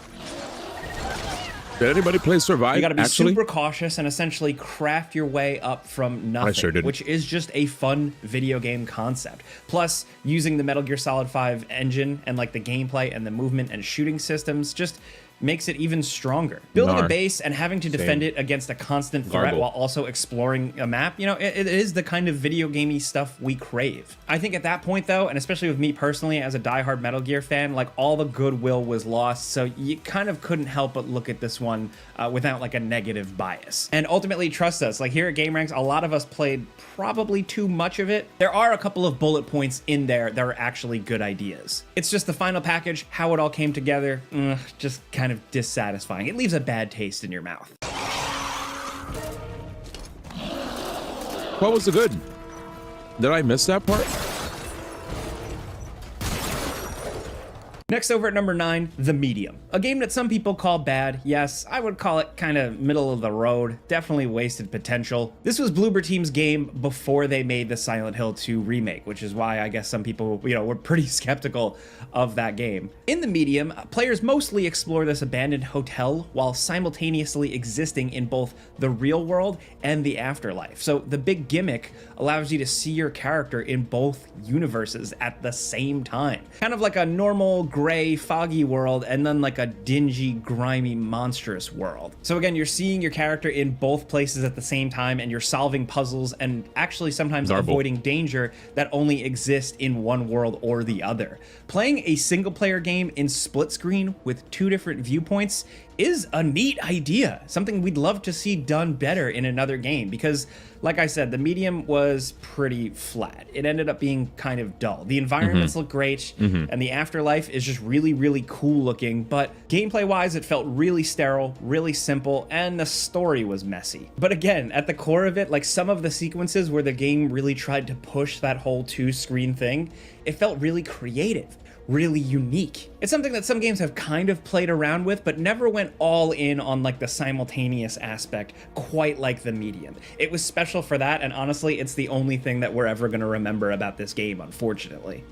Did anybody play Survive? You gotta be super cautious and essentially craft your way up from nothing, I sure did. Which is just a fun video game concept. Plus, using the Metal Gear Solid 5 engine and like the gameplay and the movement and shooting systems just makes it even stronger. Building a base and having to defend it against a constant threat while also exploring a map, you know, it is the kind of video gamey stuff we crave. I think at that point though, and especially with me personally as a diehard Metal Gear fan, like all the goodwill was lost, so you kind of couldn't help but look at this one without like a negative bias. And ultimately, trust us, like here at Game Ranks, a lot of us played probably too much of it. There are a couple of bullet points in there that are actually good ideas. It's just the final package, how it all came together, just kind of dissatisfying. It leaves a bad taste in your mouth. What was the good? Did I miss that part? Next over at number 9, The Medium. A game that some people call bad. Yes, I would call it kind of middle of the road. Definitely wasted potential. This was Bloober Team's game before they made the Silent Hill 2 remake, which is why I guess some people, you know, were pretty skeptical of that game. In The Medium, players mostly explore this abandoned hotel while simultaneously existing in both the real world and the afterlife. So the big gimmick allows you to see your character in both universes at the same time. Kind of like a normal gray, foggy world, and then like a dingy, grimy, monstrous world. So again, you're seeing your character in both places at the same time, and you're solving puzzles and actually sometimes avoiding danger that only exist in one world or the other. Playing a single player game in split screen with 2 different viewpoints is a neat idea, something we'd love to see done better in another game, because like I said, the medium was pretty flat. It ended up being kind of dull. The environments look great, and the afterlife is just really, really cool looking, but gameplay wise, it felt really sterile, really simple, and the story was messy. But again, at the core of it, like some of the sequences where the game really tried to push that whole 2-screen thing, it felt really creative, really unique. It's something that some games have kind of played around with, but never went all in on like the simultaneous aspect quite like the medium. It was special for that, and honestly, it's the only thing that we're ever going to remember about this game, unfortunately.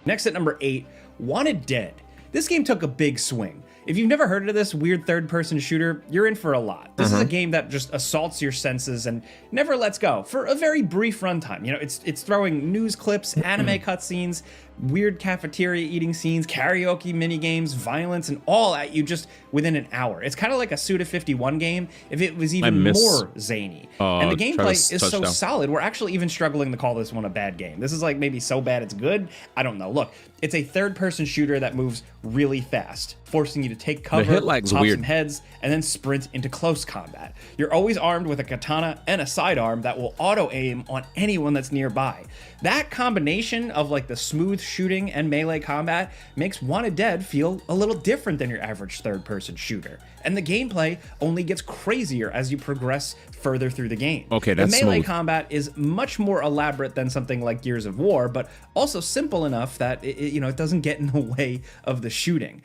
Next at number 8, Wanted Dead. This game took a big swing. If you've never heard of this weird third-person shooter, you're in for a lot. This is a game that just assaults your senses and never lets go for a very brief runtime. You know, it's throwing news clips, anime cutscenes, weird cafeteria eating scenes, karaoke minigames, violence, and all at you just within an hour. It's kind of like a Suda 51 game if it was even more zany. And the gameplay is so solid, we're actually even struggling to call this one a bad game. This is like maybe so bad it's good. I don't know. Look, it's a third-person shooter that moves really fast, forcing you to take cover, pop some heads, and then sprint into close combat. You're always armed with a katana and a sidearm that will auto-aim on anyone that's nearby. That combination of like the smooth shooting and melee combat makes Wanted Dead feel a little different than your average third-person shooter. And the gameplay only gets crazier as you progress further through the game. Okay, that's the melee combat is much more elaborate than something like Gears of War, but also simple enough that it doesn't get in the way of the shooting.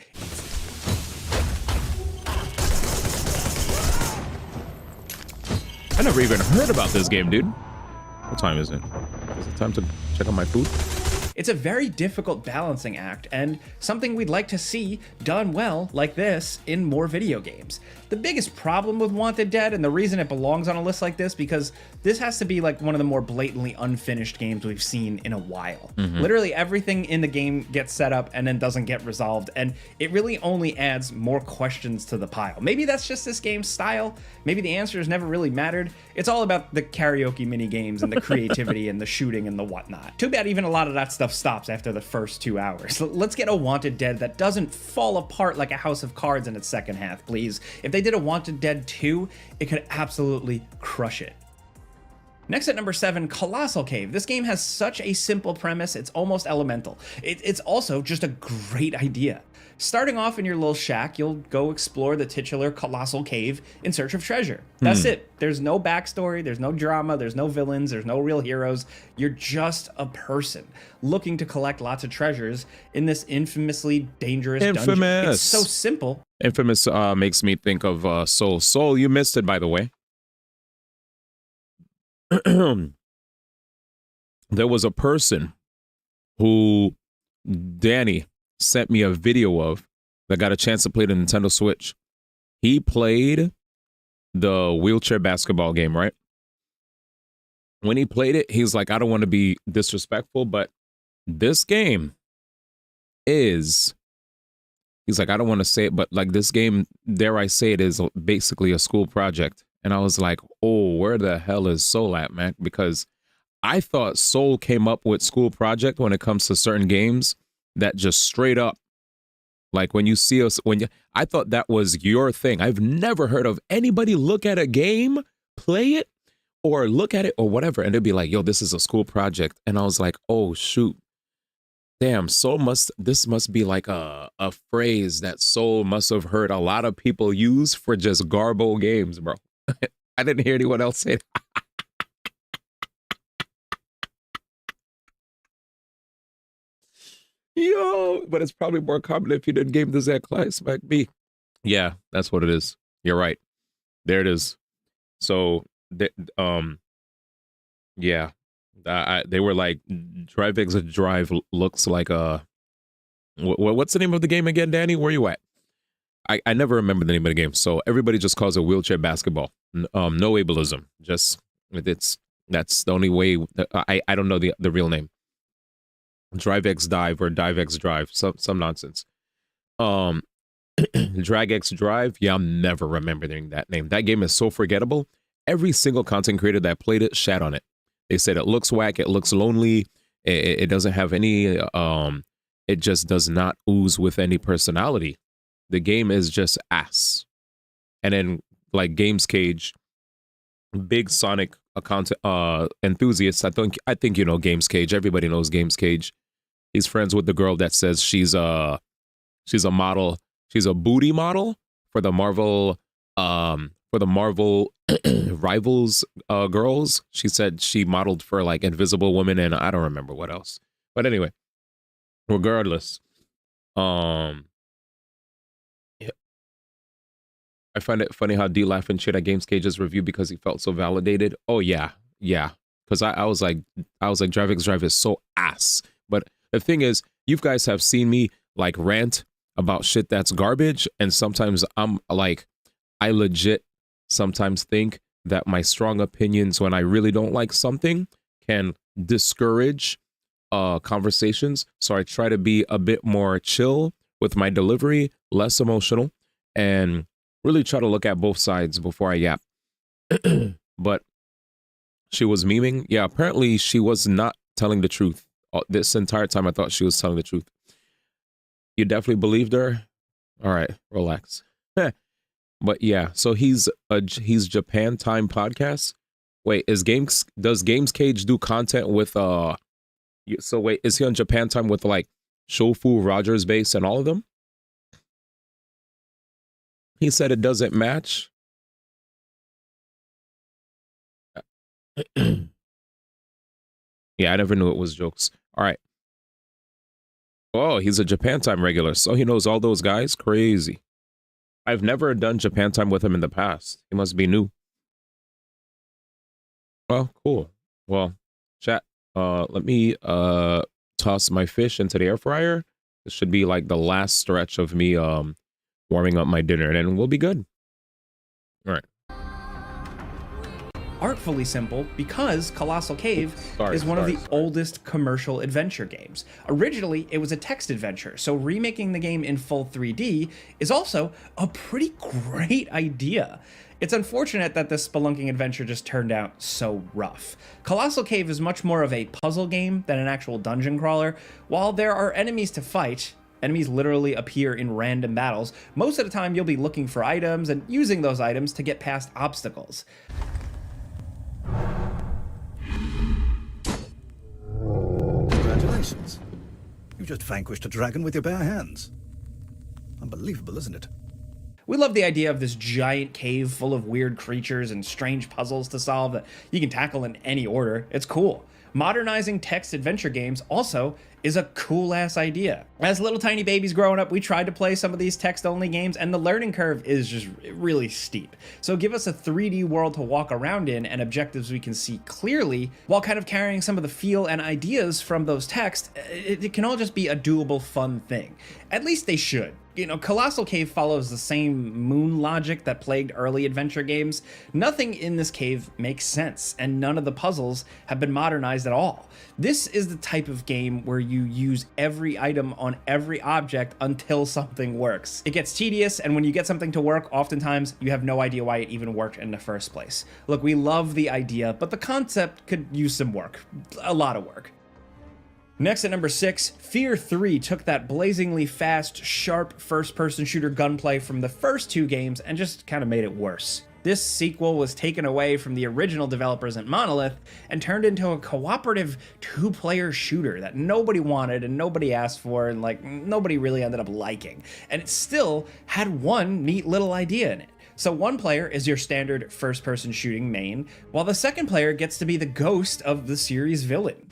I never even heard about this game, dude. What time is it? Is it time to check on my food? It's a very difficult balancing act, and something we'd like to see done well like this in more video games. The biggest problem with Wanted Dead, and the reason it belongs on a list like this, because this has to be like one of the more blatantly unfinished games we've seen in a while. Literally everything in the game gets set up and then doesn't get resolved, and it really only adds more questions to the pile. Maybe that's just this game's style. Maybe the answers never really mattered. It's all about the karaoke mini games and the creativity and the shooting and the whatnot. Too bad even a lot of that stuff stops after the first 2 hours. Let's get a Wanted Dead that doesn't fall apart like a House of Cards in its second half, please. If they did a Wanted Dead 2, it could absolutely crush it. Next at number 7, Colossal Cave. This game has such a simple premise, it's almost elemental. It's also just a great idea. Starting off in your little shack, you'll go explore the titular Colossal Cave in search of treasure. That's it. There's no backstory, there's no drama, there's no villains, there's no real heroes. You're just a person looking to collect lots of treasures in this infamously dangerous dungeon. It's so simple. Infamous makes me think of Soul. Soul, you missed it, by the way. There was a person who Danny sent me a video of that got a chance to play the Nintendo Switch. He played the wheelchair basketball game, right? When he played it, he's like, I don't want to be disrespectful, but this game is, he's like, I don't want to say it, but like this game, dare I say it, is basically a school project. And I was like, oh, where the hell is Soul at, man? Because I thought Soul came up with school project when it comes to certain games that just straight up, like when you see us, I thought that was your thing. I've never heard of anybody look at a game, play it, or look at it or whatever, and they'd be like, yo, this is a school project. And I was like, oh, shoot. Damn, this must be like a phrase that Soul must have heard a lot of people use for just garbo games, bro. I didn't hear anyone else say that. Yo, but it's probably more common if you didn't game the Zach class like me. Yeah, that's what it is. You're right. There it is. So, yeah, they were like, Drive Exit Drive looks like a, what's the name of the game again, Danny? Where you at? I never remember the name of the game. So everybody just calls it wheelchair basketball. No ableism. Just that's the only way. I don't know the real name. Drive X Dive or Dive X Drive, some nonsense. Drag X Drive, yeah, I'm never remembering that name. That game is so forgettable. Every single content creator that played it shat on it. They said it looks whack, it looks lonely, it doesn't have any, it just does not ooze with any personality. The game is just ass. And then like Games Cage, big Sonic enthusiasts. I think you know Games Cage. Everybody knows Games Cage. He's friends with the girl that says she's a model. She's a booty model for the Marvel Rivals girls. She said she modeled for like Invisible Woman and I don't remember what else. But anyway, regardless, yeah. I find it funny how D laughing shit at Games Cage's review because he felt so validated. Oh yeah, yeah. Because I was like Drive X Drive is so ass. But the thing is, you guys have seen me like rant about shit that's garbage, and sometimes I'm like, I legit sometimes think that my strong opinions when I really don't like something can discourage conversations. So I try to be a bit more chill with my delivery, less emotional, and really try to look at both sides before I yap. But she was memeing. Yeah, apparently she was not telling the truth. This entire time I thought she was telling the truth. You definitely believed her? All right, relax. But yeah, so he's Japan Time Podcast. Wait, does Games Cage do content with so wait, is he on Japan Time with like Shofu, Rogers Base, and all of them? He said it doesn't match. Yeah, I never knew it was jokes. All right. Oh, he's a Japan Time regular, so he knows all those guys. Crazy. I've never done Japan Time with him in the past. He must be new. Well, cool. Well, chat. Let me toss my fish into the air fryer. This should be like the last stretch of me warming up my dinner, and then we'll be good. All right. Artfully simple because Colossal Cave is one of the oldest commercial adventure games. Originally, it was a text adventure, so remaking the game in full 3D is also a pretty great idea. It's unfortunate that this spelunking adventure just turned out so rough. Colossal Cave is much more of a puzzle game than an actual dungeon crawler. While there are enemies to fight, enemies literally appear in random battles. Most of the time, you'll be looking for items and using those items to get past obstacles. Congratulations. You just vanquished a dragon with your bare hands. Unbelievable, isn't it? We love the idea of this giant cave full of weird creatures and strange puzzles to solve that you can tackle in any order. It's cool. Modernizing text adventure games also is a cool-ass idea. As little tiny babies growing up, we tried to play some of these text-only games, and the learning curve is just really steep. So give us a 3D world to walk around in and objectives we can see clearly, while kind of carrying some of the feel and ideas from those texts. It can all just be a doable, fun thing. At least they should. You know, Colossal Cave follows the same moon logic that plagued early adventure games. Nothing in this cave makes sense, and none of the puzzles have been modernized at all. This is the type of game where you use every item on every object until something works. It gets tedious, and when you get something to work, oftentimes you have no idea why it even worked in the first place. Look, we love the idea, but the concept could use some work. A lot of work. Next at number 6, Fear 3 took that blazingly fast, sharp first-person shooter gunplay from the first two games and just kind of made it worse. This sequel was taken away from the original developers at Monolith and turned into a cooperative two-player shooter that nobody wanted and nobody asked for and like nobody really ended up liking. And it still had one neat little idea in it. So one player is your standard first-person shooting main, while the second player gets to be the ghost of the series villain.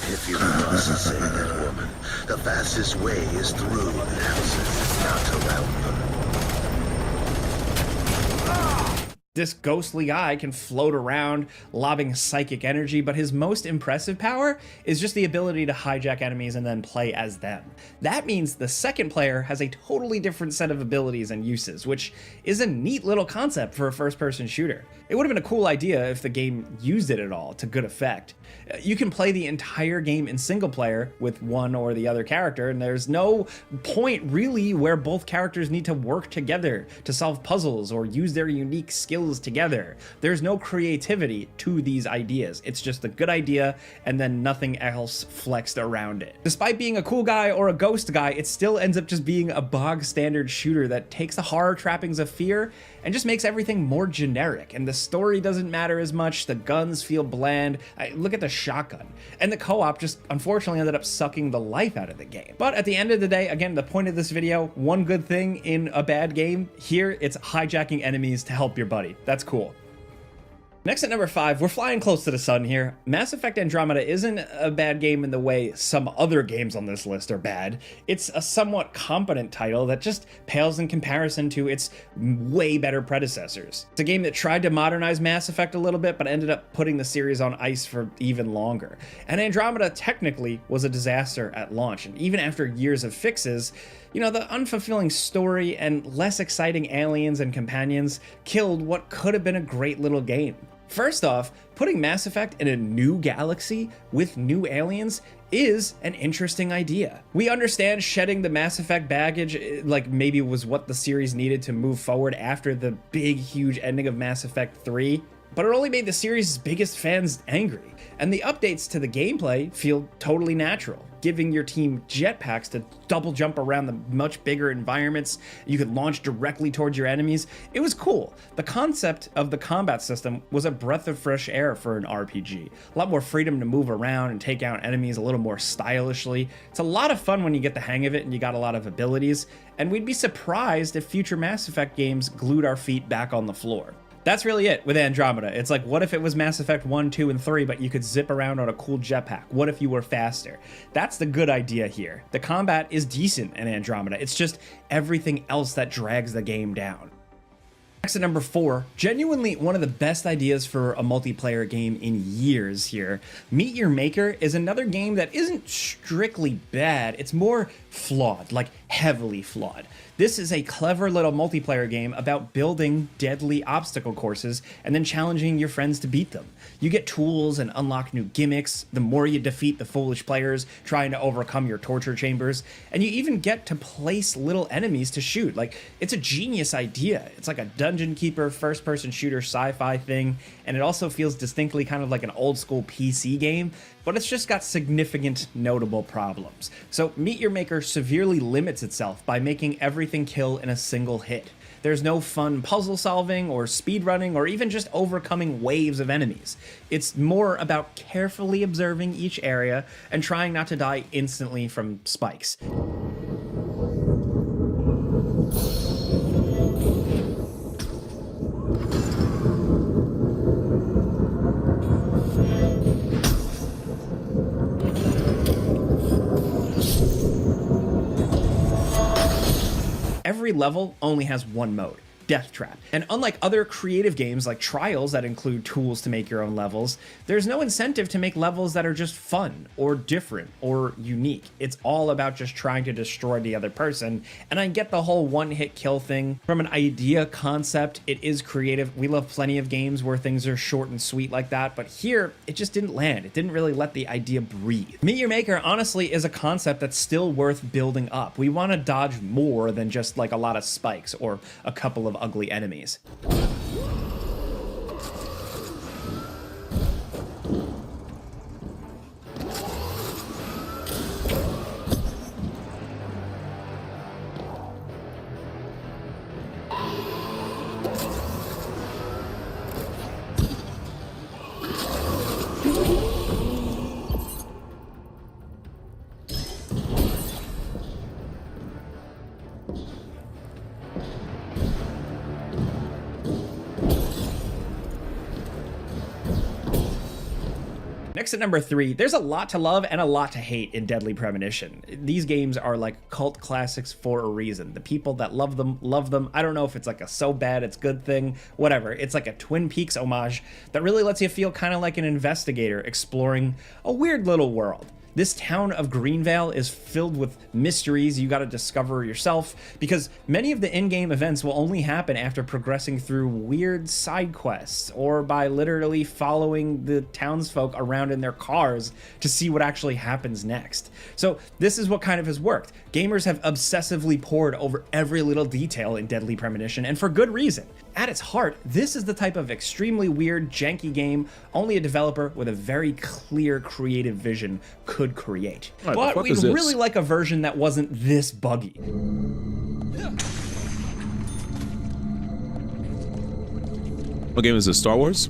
If you must save that woman, the fastest way is through the houses, not around them. This ghostly guy can float around, lobbing psychic energy, but his most impressive power is just the ability to hijack enemies and then play as them. That means the second player has a totally different set of abilities and uses, which is a neat little concept for a first-person shooter. It would have been a cool idea if the game used it at all to good effect. You can play the entire game in single player with one or the other character, and there's no point really where both characters need to work together to solve puzzles or use their unique skills together. There's no creativity to these ideas. It's just a good idea and then nothing else flexed around it. Despite being a cool guy or a ghost guy, it still ends up just being a bog standard shooter that takes the horror trappings of fear and just makes everything more generic. And the story doesn't matter as much. The guns feel bland. Look at the shotgun. And the co-op just unfortunately ended up sucking the life out of the game. But at the end of the day, again, the point of this video, one good thing in a bad game, here it's hijacking enemies to help your buddy. That's cool. Next at number 5, we're flying close to the sun here. Mass Effect Andromeda isn't a bad game in the way some other games on this list are bad. It's a somewhat competent title that just pales in comparison to its way better predecessors. It's a game that tried to modernize Mass Effect a little bit, but ended up putting the series on ice for even longer. And Andromeda technically was a disaster at launch, and even after years of fixes, you know, the unfulfilling story and less exciting aliens and companions killed what could have been a great little game. First off, putting Mass Effect in a new galaxy with new aliens is an interesting idea. We understand shedding the Mass Effect baggage, like maybe was what the series needed to move forward after the big, huge ending of Mass Effect 3, but it only made the series' biggest fans angry. And the updates to the gameplay feel totally natural, giving your team jetpacks to double jump around the much bigger environments. You could launch directly towards your enemies. It was cool. The concept of the combat system was a breath of fresh air for an RPG. A lot more freedom to move around and take out enemies a little more stylishly. It's a lot of fun when you get the hang of it and you got a lot of abilities, and we'd be surprised if future Mass Effect games glued our feet back on the floor. That's really it with Andromeda. It's like, what if it was Mass Effect 1, 2, and 3, but you could zip around on a cool jetpack? What if you were faster? That's the good idea here. The combat is decent in Andromeda. It's just everything else that drags the game down. Next at number 4, genuinely one of the best ideas for a multiplayer game in years here. Meet Your Maker is another game that isn't strictly bad, it's more flawed, like heavily flawed. This is a clever little multiplayer game about building deadly obstacle courses and then challenging your friends to beat them. You get tools and unlock new gimmicks the more you defeat the foolish players trying to overcome your torture chambers, and you even get to place little enemies to shoot. Like, it's a genius idea. It's like a dungeon keeper first-person shooter sci-fi thing, and it also feels distinctly kind of like an old-school PC game, but it's just got significant notable problems. So Meet Your Maker severely limits itself by making everything kill in a single hit. There's no fun puzzle solving or speedrunning or even just overcoming waves of enemies. It's more about carefully observing each area and trying not to die instantly from spikes. Every level only has one mode, Death Trap. And unlike other creative games like Trials that include tools to make your own levels, there's no incentive to make levels that are just fun or different or unique. It's all about just trying to destroy the other person. And I get the whole one-hit kill thing. From an idea concept, it is creative. We love plenty of games where things are short and sweet like that, but here it just didn't land. It didn't really let the idea breathe. Meet Your Maker honestly is a concept that's still worth building up. We want to dodge more than just like a lot of spikes or a couple of ugly enemies. Next at number 3, there's a lot to love and a lot to hate in Deadly Premonition. These games are like cult classics for a reason. The people that love them, love them. I don't know if it's like a so bad it's good thing, whatever. It's like a Twin Peaks homage that really lets you feel kind of like an investigator exploring a weird little world. This town of Greenvale is filled with mysteries you got to discover yourself, because many of the in-game events will only happen after progressing through weird side quests or by literally following the townsfolk around in their cars to see what actually happens next. So this is what kind of has worked. Gamers have obsessively pored over every little detail in Deadly Premonition, and for good reason. At its heart, this is the type of extremely weird, janky game only a developer with a very clear creative vision could create. But we'd really like a version that wasn't this buggy. What game is this? Star Wars?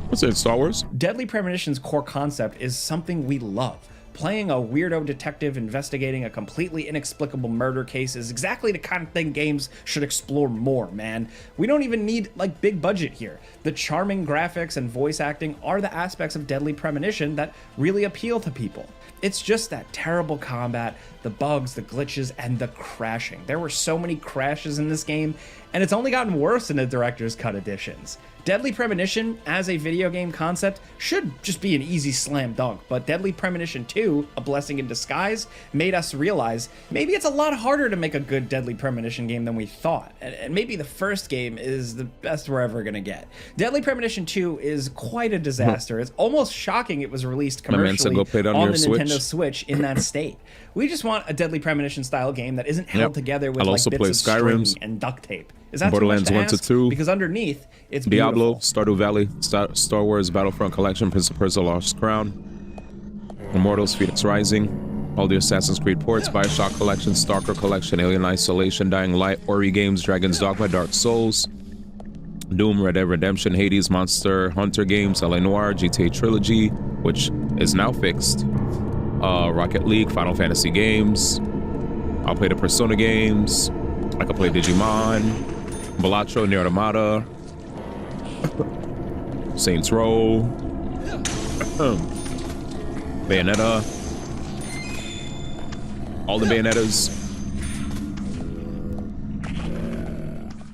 What's it? Star Wars? Deadly Premonition's core concept is something we love. Playing a weirdo detective investigating a completely inexplicable murder case is exactly the kind of thing games should explore more, man. We don't even need, like, big budget here. The charming graphics and voice acting are the aspects of Deadly Premonition that really appeal to people. It's just that terrible combat, the bugs, the glitches, and the crashing. There were so many crashes in this game, and it's only gotten worse in the Director's Cut editions. Deadly Premonition, as a video game concept, should just be an easy slam dunk, but Deadly Premonition 2, a blessing in disguise, made us realize maybe it's a lot harder to make a good Deadly Premonition game than we thought, and maybe the first game is the best we're ever gonna get. Deadly Premonition 2 is quite a disaster. It's almost shocking it was released commercially on the Nintendo Switch in that state. We just want a Deadly Premonition style game that isn't held together with like bits of string and duct tape. Is that Borderlands 1 to 2? Because underneath, it's Diablo, beautiful. Stardew Valley, Star Wars Battlefront Collection, Prince of Persia: Lost Crown, Immortals: Phoenix Rising, all the Assassin's Creed ports, Bioshock Collection, Stalker Collection, Alien Isolation, Dying Light, Ori games, Dragon's Dogma, Dark Souls, Doom, Red Dead Redemption, Hades, Monster Hunter games, LA Noire, GTA Trilogy, which is now fixed, Rocket League, Final Fantasy games. I'll play the Persona games. I can play Digimon, Balatro, Nier Automata, Saints Row, Bayonetta, all the Bayonettas.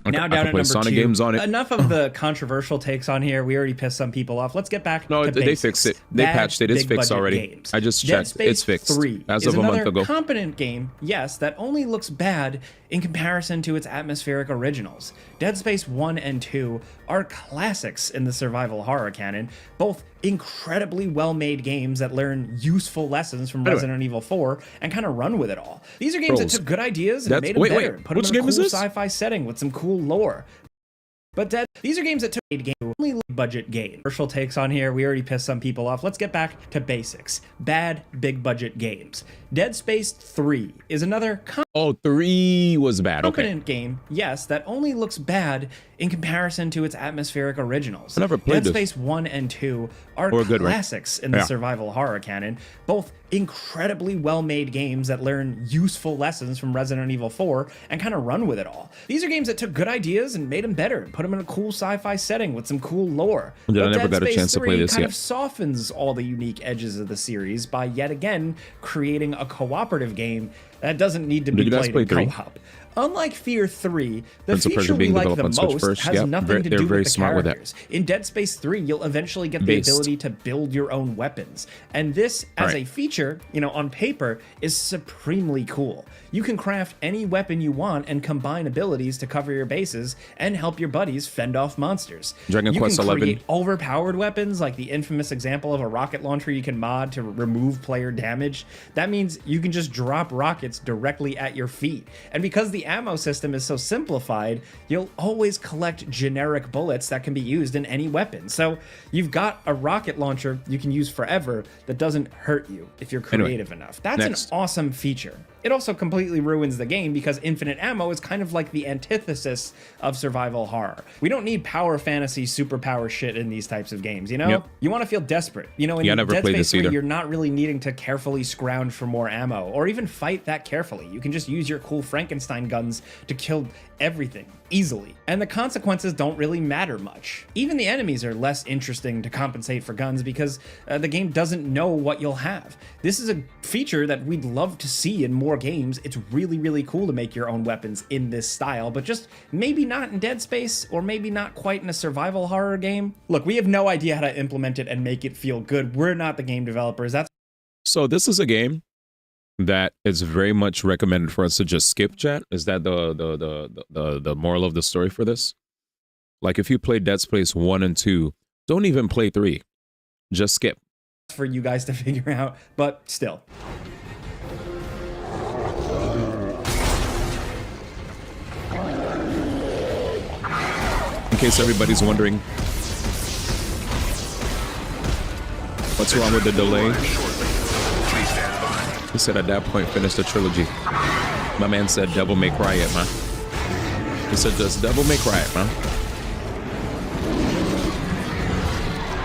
Now down at number Sonic 2. games on it. Enough of the controversial takes on here. We already pissed some people off. Let's get back to they basics. fixed it. They patched it. It's fixed already. Games. I just Dead checked. Space It's fixed 3 as is of a month another ago. competent game, yes, that only looks bad in comparison to its atmospheric originals. Dead Space 1 and 2 are classics in the survival horror canon, both incredibly well-made games that learn useful lessons from Resident Evil 4 and kind of run with it all. These are games that took good ideas and made them better, put them in a cool sci-fi setting with some cool lore. But these are games that took only budget games. Commercial takes on here. We already pissed some people off. Let's get back to basics. Bad, big budget games. Dead Space 3 is another 3 was bad. competent game, yes, that only looks bad in comparison to its atmospheric originals. I never played Dead Space 1 and 2 are classics in the survival horror canon, both incredibly well-made games that learn useful lessons from Resident Evil 4 and kind of run with it all. These are games that took good ideas and made them better, put them in a cool sci-fi setting with some cool lore. I never Dead got a Space chance to 3 play this kind yet. of softens all the unique edges of the series by yet again creating a cooperative game that doesn't need to be played in co-op. Unlike Fear 3, the feature we like the most has nothing to do with the characters. In Dead Space 3, you'll eventually get the ability to build your own weapons. And this, as a feature, you know, on paper, is supremely cool. You can craft any weapon you want and combine abilities to cover your bases and help your buddies fend off monsters. Dragon Quest You can 11. create overpowered weapons, like the infamous example of a rocket launcher you can mod to remove player damage. That means you can just drop rockets directly at your feet. And because the ammo system is so simplified, you'll always collect generic bullets that can be used in any weapon. So you've got a rocket launcher you can use forever that doesn't hurt you if you're creative enough. That's an awesome feature. It also completely ruins the game because infinite ammo is kind of like the antithesis of survival horror. We don't need power fantasy superpower shit in these types of games, you know? Yep. You want to feel desperate. You know, in Yeah, I never Dead played Space this 3, either. you're not really needing to carefully scrounge for more ammo or even fight that carefully. You can just use your cool Frankenstein guns to kill everything easily. And the consequences don't really matter much. Even the enemies are less interesting to compensate for guns because the game doesn't know what you'll have. This is a feature that we'd love to see in more games. It's really, really cool to make your own weapons in this style, but just maybe not in Dead Space or maybe not quite in a survival horror game. Look, we have no idea how to implement it and make it feel good. We're not the game developers. That's So this is a game that is very much recommended for us to just skip, chat. Is that the moral of the story for this? Like if you play Dead Space 1 and 2, don't even play 3. Just skip. for you guys to figure out, but still. In case everybody's wondering what's wrong with the delay, he said at that point finish the trilogy. My man said Devil May Cry it, man. He said just Devil May Cry it, man.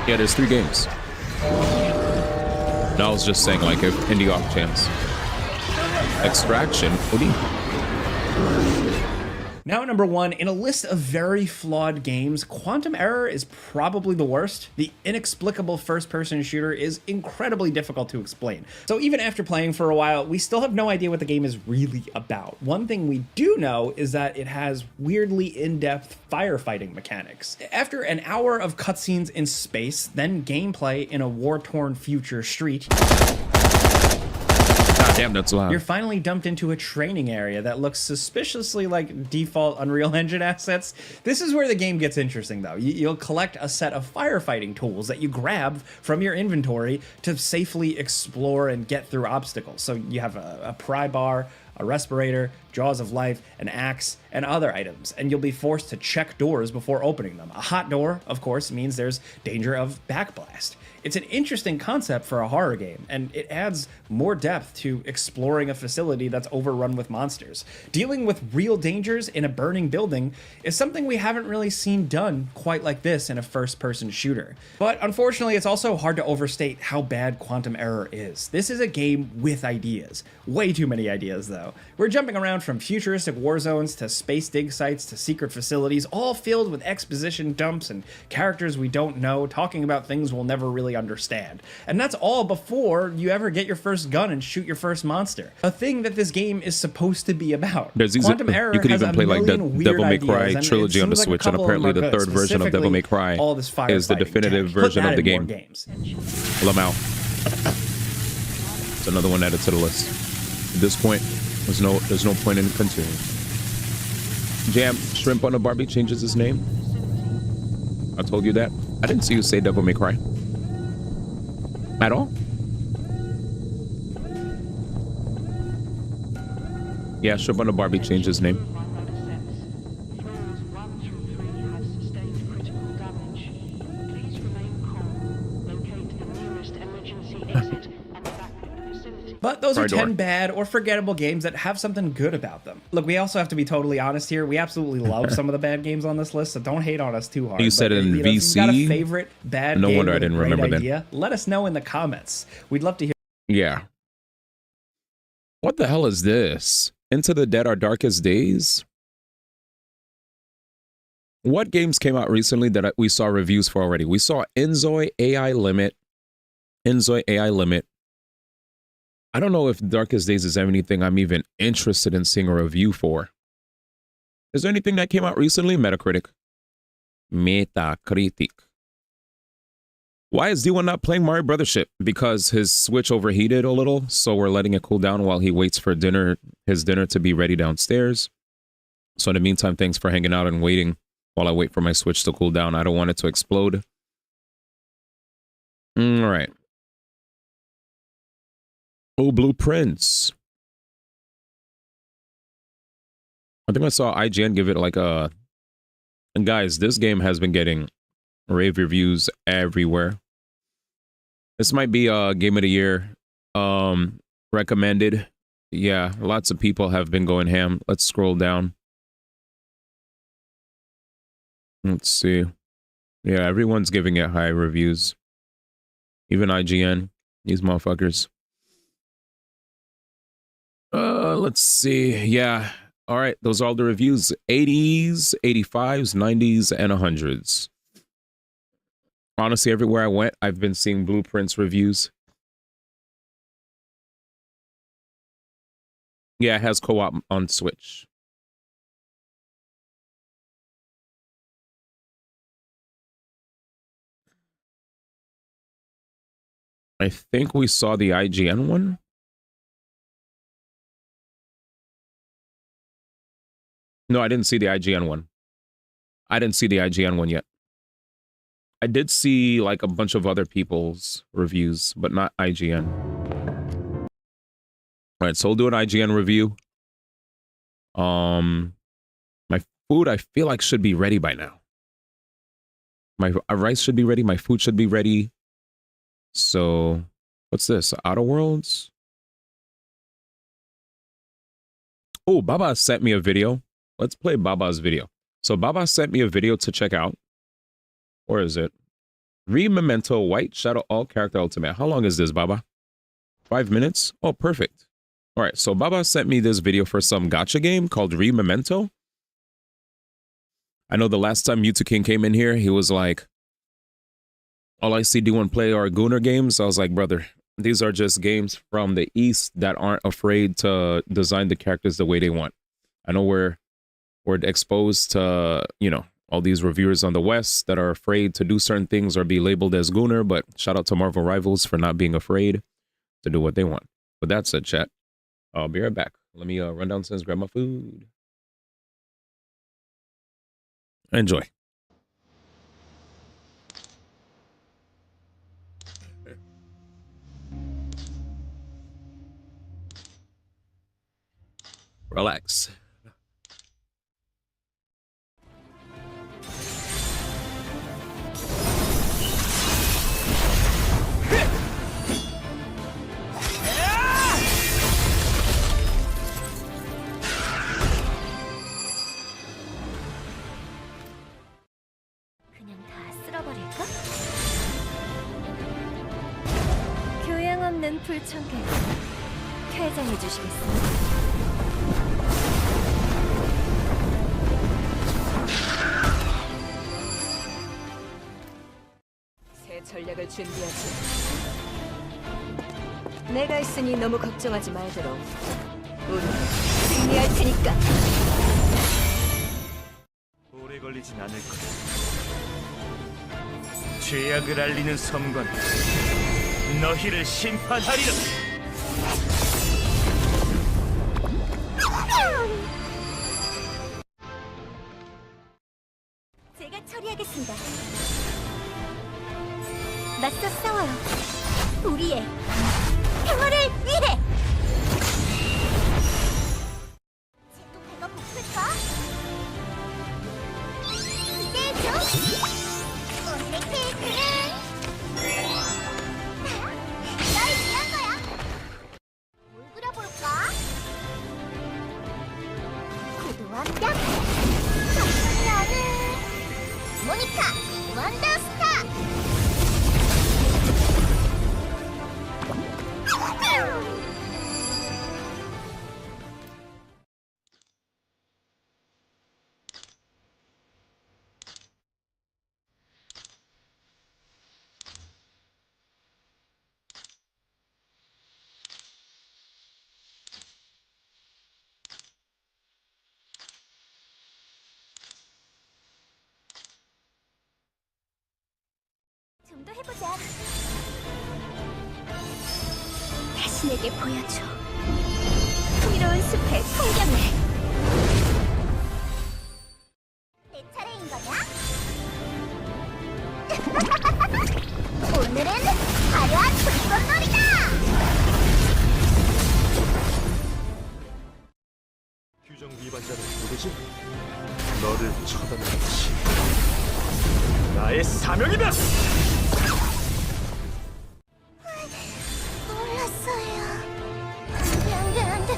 Yeah, there's 3 games. No, I was just saying, like, if indie off chance. Extraction, what do you? Now at number 1, in a list of very flawed games, Quantum Error is probably the worst. The inexplicable first-person shooter is incredibly difficult to explain. So even after playing for a while, we still have no idea what the game is really about. One thing we do know is that it has weirdly in-depth firefighting mechanics. After an hour of cutscenes in space, then gameplay in a war-torn future street, Damn, that's loud. you're finally dumped into a training area that looks suspiciously like default Unreal Engine assets. This is where the game gets interesting, though. You'll collect a set of firefighting tools that you grab from your inventory to safely explore and get through obstacles. So you have a pry bar, a respirator, jaws of life, an axe, and other items, and you'll be forced to check doors before opening them. A hot door, of course, means there's danger of backblast. It's an interesting concept for a horror game, and it adds more depth to exploring a facility that's overrun with monsters. Dealing with real dangers in a burning building is something we haven't really seen done quite like this in a first-person shooter. But unfortunately, it's also hard to overstate how bad Quantum Error is. This is a game with ideas. Way too many ideas, though. We're jumping around from futuristic war zones to space dig sites to secret facilities, all filled with exposition dumps and characters we don't know, talking about things we'll never really understand. And that's all before you ever get your first gun and shoot your first monster. A thing that this game is supposed to be about. Quantum Error you could has even a play like the million Devil May weird Cry ideas, and trilogy it on the seems like a Switch, and couple of them apparently are the good. third version of Devil May Specifically, Cry all this is the firefighting definitive tech. Put version that of the in more game. games. Lamau. It's another one added to the list. At this point, there's no point in continuing. Jam, Shrimp on the Barbie changes his name. I told you that. I didn't see you say Devil May Cry. At all? Yeah, Shrimp on the Barbie changed his name. But those are Fry door. 10 bad or forgettable games that have something good about them. Look, we also have to be totally honest here. We absolutely love some of the bad games on this list, so don't hate on us too hard. You said But, in if you've got a VC? favorite bad No game wonder I with a didn't great remember then. idea, let us know in the comments. We'd love to hear. Yeah. What the hell is this? Into the Dead Our Darkest Days? What games came out recently that we saw reviews for already? We saw Inzoi AI Limit. Inzoi AI Limit. I don't know if Darkest Days is anything I'm even interested in seeing a review for. Is there anything that came out recently? Metacritic. Metacritic. Why is D1 not playing Mario Brothership? Because his Switch overheated a little, so we're letting it cool down while he waits for his dinner to be ready downstairs. So in the meantime, thanks for hanging out and waiting while I wait for my Switch to cool down. I don't want it to explode. All right. Oh, Blueprints. I think I saw IGN give it like a... And guys, this game has been getting rave reviews everywhere. This might be a Game of the Year recommended Yeah, lots of people have been going ham. Let's scroll down. Let's see. Yeah, everyone's giving it high reviews. Even IGN. These motherfuckers. Let's see. Yeah. All right. Those are all the reviews. 80s, 85s, 90s, and 100s. Honestly, everywhere I went, I've been seeing Blueprints reviews. Yeah, it has co-op on Switch. I think we saw the IGN one. No, I didn't see the IGN one. I didn't see the IGN one yet. I did see like a bunch of other people's reviews, but not IGN. All right, so we'll do an IGN review. My food, I feel like should be ready by now. My rice should be ready. My food should be ready. So, what's this? Outer Worlds? Oh, Baba sent me a video. Let's play Baba's video. So Baba sent me a video to check out. Or is it? Memento White Shadow All Character Ultimate. How long is this, Baba? 5 minutes? Oh, perfect. All right, so Baba sent me this video for some gacha game called Memento. I know the last time Mewtwo King came in here, he was like, all I see D1 play are Gooner games. I was like, brother, these are just games from the East that aren't afraid to design the characters the way they want. I know we're exposed to, you know, all these reviewers on the West that are afraid to do certain things or be labeled as Gooner, but shout out to Marvel Rivals for not being afraid to do what they want. With that said, chat, I'll be right back. Let me run downstairs, grab my food. Enjoy. Relax. 그냥 다 쓸어버릴까? 교양 없는 불청객 퇴장해 주시겠습니까? 새 전략을 준비하지. 내가 있으니 너무 걱정하지 말도록. 우리 승리할 테니까. 오래 걸리진 않을 거야. 죄악을 알리는 섬관, 너희를 심판하리라. 제가 처리하겠습니다. 맞서 싸워요. 우리의 평화를 위해. 쟤도 배가 고플까? 기대해줘. 오늘의 케이크는 널 위한 거야. 뭘 그려볼까? 구두 완벽. 나는 모니카 원더스타. 좀 더 해보자. 다시 내게 보여줘. 풍요로운 숲의 풍경을. 내 차례인 거냐? 오늘은 화려한 불꽃놀이다. 규정 위반자는 누구지? 너를 처단하는 것이 나의 사명이다! 몰랐어요. 안 돼, 안 돼.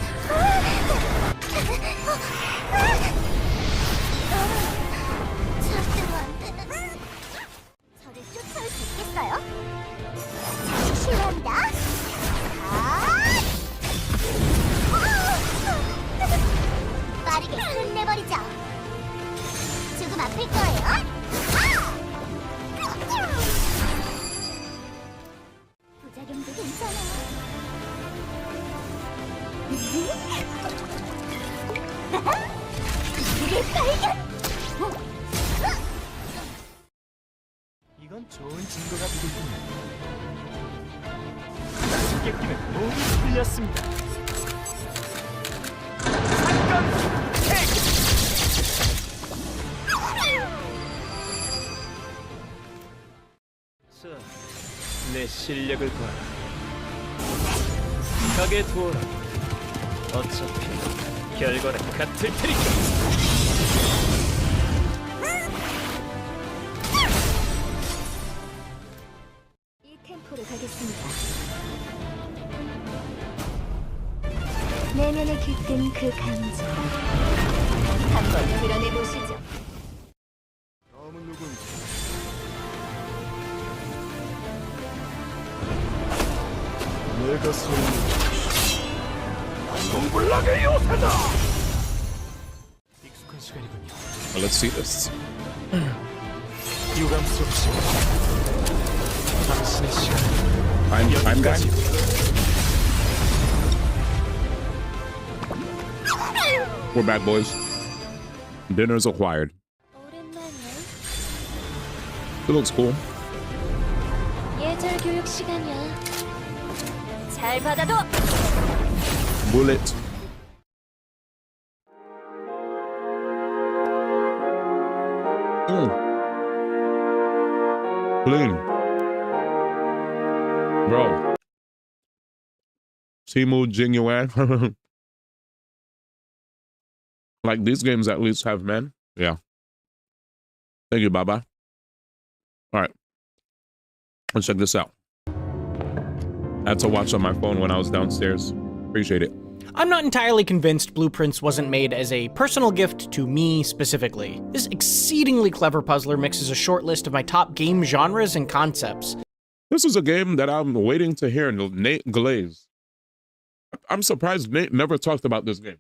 보여줄 거예요. 부작용도 괜찮아. 이게 발견. 이건 좋은 증거가 되겠군요. 깨끼는 모두 풀렸습니다. 사건 해결! 자, 내 실력을 봐라. 가게 두어라. 어차피 결과는 같을 테니까. 이 템포로 가겠습니다. 내면에 깃든 그 감정 한번 드러내 보시죠. 다음은 누구인지. 내가 소리 동불락의 요새다. 익숙한 시간이군요. Well, let's see this. 유감 속 당신의 시간. I'm guy. We're back, boys. Dinner's acquired. 오랜만이야. It looks cool. 예절 교육 시간이야. 잘 받아둬. Bullet. Clean. Bro. Timu Jingyuan. Like, these games at least have men. Yeah. Thank you, Baba. All right. Let's check this out. I had to watch on my phone when I was downstairs. Appreciate it. I'm not entirely convinced Blueprints wasn't made as a personal gift to me specifically. This exceedingly clever puzzler mixes a short list of my top game genres and concepts. This is a game that I'm waiting to hear Nate Glaze. I'm surprised Nate never talked about this game.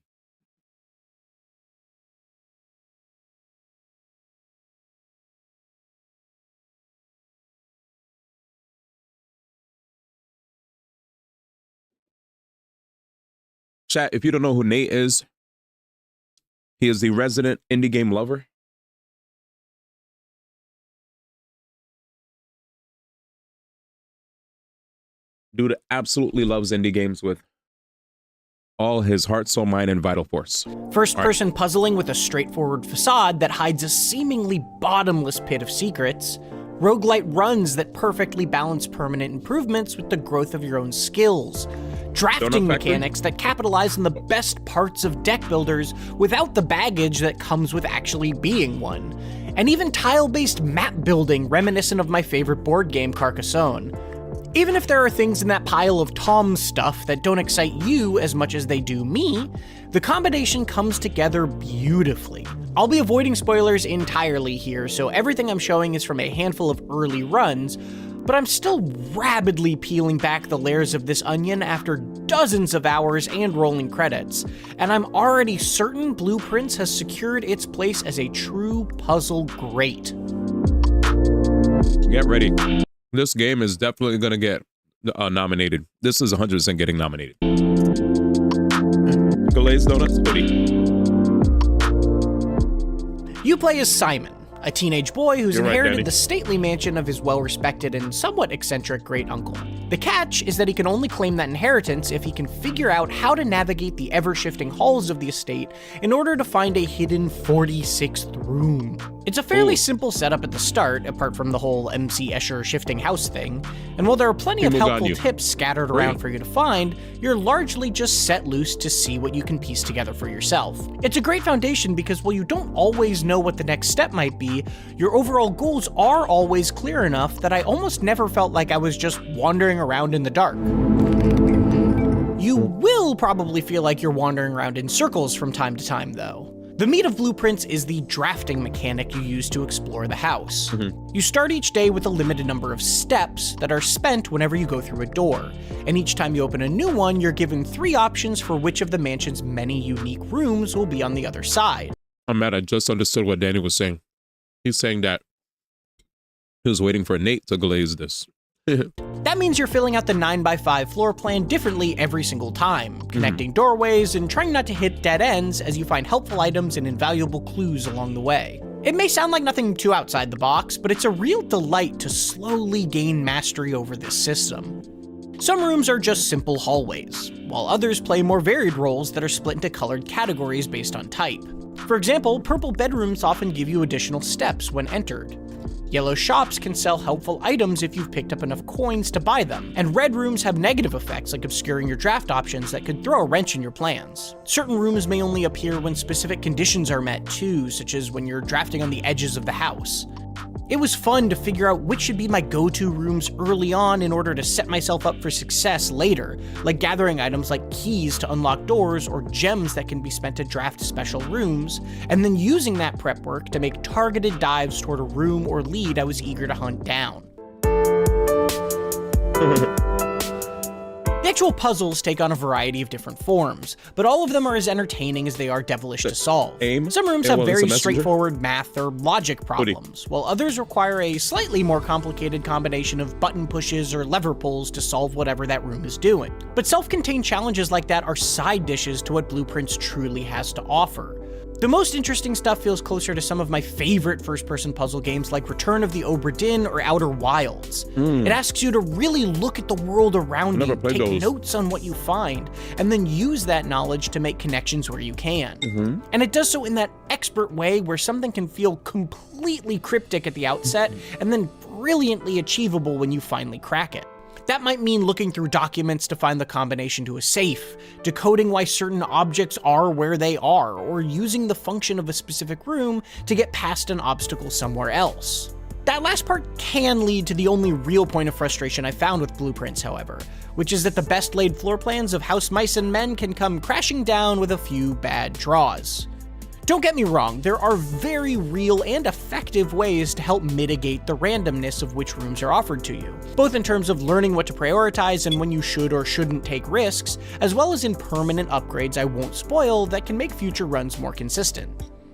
Chat, if you don't know who Nate is, he is the resident indie game lover. Dude absolutely loves indie games with all his heart, soul, mind, and vital force. First-person puzzling with a straightforward facade that hides a seemingly bottomless pit of secrets. Roguelite runs that perfectly balance permanent improvements with the growth of your own skills. Drafting mechanics that capitalize on the best parts of deck builders without the baggage that comes with actually being one. And even tile-based map building reminiscent of my favorite board game, Carcassonne. Even if there are things in that pile of Tom stuff that don't excite you as much as they do me, the combination comes together beautifully. I'll be avoiding spoilers entirely here, so everything I'm showing is from a handful of early runs, but I'm still rabidly peeling back the layers of this onion after dozens of hours and rolling credits, and I'm already certain Blueprints has secured its place as a true puzzle great. Get ready. This game is definitely going to get nominated. This is 100% getting nominated. Glazed donuts, hoodie. You play as Simon, a teenage boy who's You're right, inherited Danny. the stately mansion of his well-respected and somewhat eccentric great-uncle. The catch is that he can only claim that inheritance if he can figure out how to navigate the ever-shifting halls of the estate in order to find a hidden 46th room. It's a fairly simple setup at the start, apart from the whole MC Escher shifting house thing, and while there are plenty of helpful tips scattered around for you to find, you're largely just set loose to see what you can piece together for yourself. It's a great foundation because while you don't always know what the next step might be, your overall goals are always clear enough that I almost never felt like I was just wandering around in the dark. You will probably feel like you're wandering around in circles from time to time, though. The meat of Blueprints is the drafting mechanic you use to explore the house. You start each day with a limited number of steps that are spent whenever you go through a door, and each time you open a new one, you're given 3 options for which of the mansion's many unique rooms will be on the other side. I'm mad, I just understood what Danny was saying. He's saying that he was waiting for Nate to glaze this. That means you're filling out the 9x5 floor plan differently every single time, connecting doorways and trying not to hit dead ends as you find helpful items and invaluable clues along the way. It may sound like nothing too outside the box, but it's a real delight to slowly gain mastery over this system. Some rooms are just simple hallways, while others play more varied roles that are split into colored categories based on type. For example, purple bedrooms often give you additional steps when entered. Yellow shops can sell helpful items if you've picked up enough coins to buy them, and red rooms have negative effects like obscuring your draft options that could throw a wrench in your plans. Certain rooms may only appear when specific conditions are met too, such as when you're drafting on the edges of the house. It was fun to figure out which should be my go-to rooms early on in order to set myself up for success later, like gathering items like keys to unlock doors or gems that can be spent to draft special rooms, and then using that prep work to make targeted dives toward a room or lead I was eager to hunt down. The actual puzzles take on a variety of different forms, but all of them are as entertaining as they are devilish to solve. Some rooms have very straightforward math or logic problems, while others require a slightly more complicated combination of button pushes or lever pulls to solve whatever that room is doing. But self-contained challenges like that are side dishes to what Blueprints truly has to offer. The most interesting stuff feels closer to some of my favorite first-person puzzle games like Return of the Obra Dinn or Outer Wilds. It asks you to really look at the world around you, take notes on what you find, and then use that knowledge to make connections where you can. And it does so in that expert way where something can feel completely cryptic at the outset, and then brilliantly achievable when you finally crack it. That might mean looking through documents to find the combination to a safe, decoding why certain objects are where they are, or using the function of a specific room to get past an obstacle somewhere else. That last part can lead to the only real point of frustration I found with Blueprints, however, which is that the best laid floor plans of House Mice and Men can come crashing down with a few bad draws. Don't get me wrong, there are very real and effective ways to help mitigate the randomness of which rooms are offered to you, both in terms of learning what to prioritize and when you should or shouldn't take risks, as well as in permanent upgrades I won't spoil that can make future runs more consistent.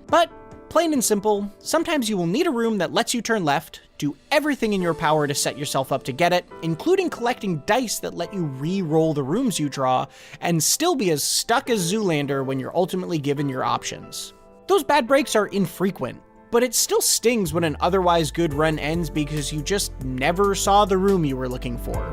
But, plain and simple, sometimes you will need a room that lets you turn left, do everything in your power to set yourself up to get it, including collecting dice that let you re-roll the rooms you draw, and still be as stuck as Zoolander when you're ultimately given your options. Those bad breaks are infrequent, but it still stings when an otherwise good run ends because you just never saw the room you were looking for.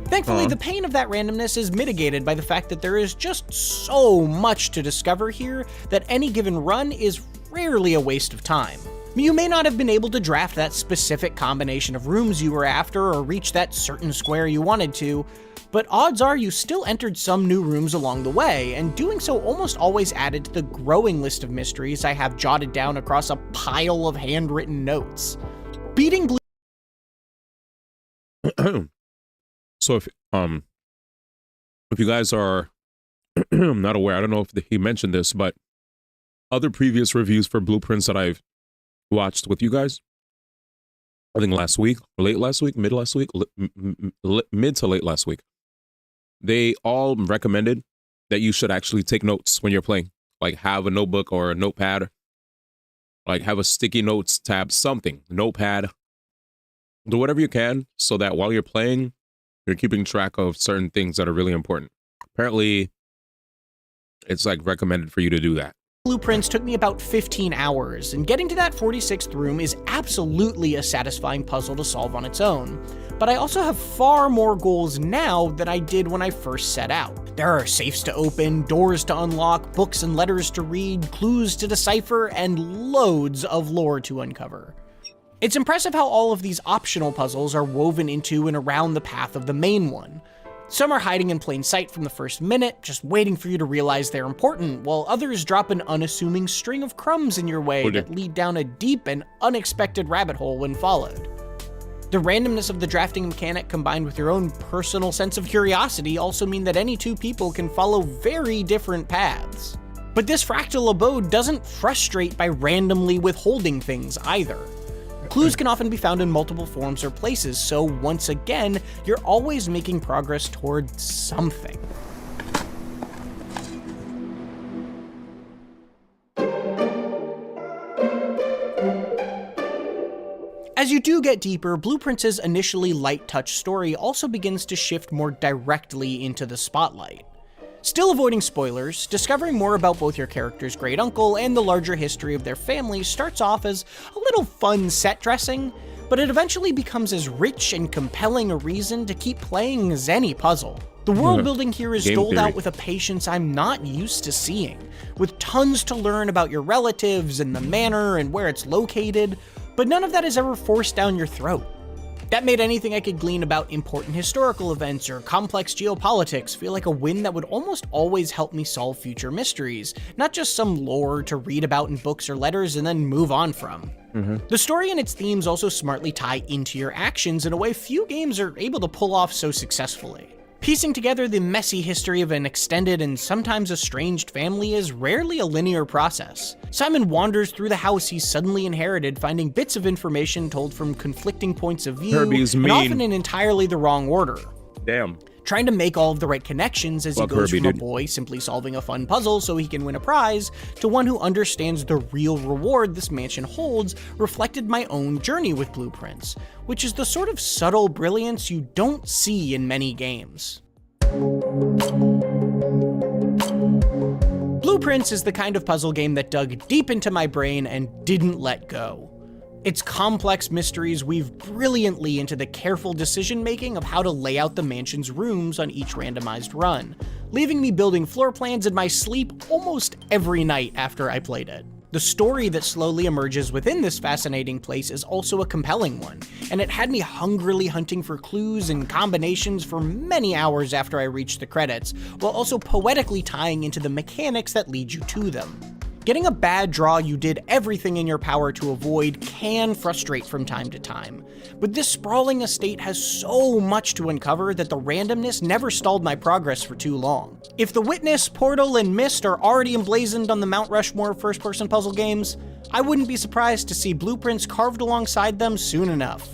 Thankfully, the pain of that randomness is mitigated by the fact that there is just so much to discover here that any given run is rarely a waste of time. You may not have been able to draft that specific combination of rooms you were after or reach that certain square you wanted to, but odds are you still entered some new rooms along the way, and doing so almost always added to the growing list of mysteries I have jotted down across a pile of handwritten notes. Beating Blue... So if you guys are not aware, I don't know if he mentioned this, but other previous reviews for Blueprints that I've watched with you guys, I think last week, late last week, mid last week, mid to late last week, they all recommended that you should actually take notes when you're playing. Like have a notebook or a notepad, like have a sticky notes tab, something, notepad, do whatever you can so that while you're playing, you're keeping track of certain things that are really important. Apparently, it's like recommended for you to do that. Blueprints took me about 15 hours, and getting to that 46th room is absolutely a satisfying puzzle to solve on its own. But I also have far more goals now than I did when I first set out. There are safes to open, doors to unlock, books and letters to read, clues to decipher, and loads of lore to uncover. It's impressive how all of these optional puzzles are woven into and around the path of the main one. Some are hiding in plain sight from the first minute, just waiting for you to realize they're important, while others drop an unassuming string of crumbs in your way that lead down a deep and unexpected rabbit hole when followed. The randomness of the drafting mechanic combined with your own personal sense of curiosity also mean that any two people can follow very different paths. But this fractal abode doesn't frustrate by randomly withholding things either. Clues can often be found in multiple forms or places, so once again, you're always making progress toward something. As you do get deeper, Blueprints' initially light touch story also begins to shift more directly into the spotlight. Still avoiding spoilers, discovering more about both your character's great uncle and the larger history of their family starts off as a little fun set dressing, but it eventually becomes as rich and compelling a reason to keep playing as any puzzle. The world building here is doled out with a patience I'm not used to seeing, with tons to learn about your relatives and the manor and where it's located, but none of that is ever forced down your throat. That made anything I could glean about important historical events or complex geopolitics feel like a win that would almost always help me solve future mysteries, not just some lore to read about in books or letters and then move on from. The story and its themes also smartly tie into your actions in a way few games are able to pull off so successfully. Piecing together the messy history of an extended and sometimes estranged family is rarely a linear process. Simon wanders through the house he's suddenly inherited, finding bits of information told from conflicting points of view, and often in entirely the wrong order. Damn. Trying to make all of the right connections as he goes from a boy simply solving a fun puzzle so he can win a prize, to one who understands the real reward this mansion holds, reflected my own journey with Blueprints, which is the sort of subtle brilliance you don't see in many games. Blueprints is the kind of puzzle game that dug deep into my brain and didn't let go. Its complex mysteries weave brilliantly into the careful decision-making of how to lay out the mansion's rooms on each randomized run, leaving me building floor plans in my sleep almost every night after I played it. The story that slowly emerges within this fascinating place is also a compelling one, and it had me hungrily hunting for clues and combinations for many hours after I reached the credits, while also poetically tying into the mechanics that lead you to them. Getting a bad draw you did everything in your power to avoid can frustrate from time to time, but this sprawling estate has so much to uncover that the randomness never stalled my progress for too long. If The Witness, Portal, and Myst are already emblazoned on the Mount Rushmore of first-person puzzle games, I wouldn't be surprised to see Blueprints carved alongside them soon enough.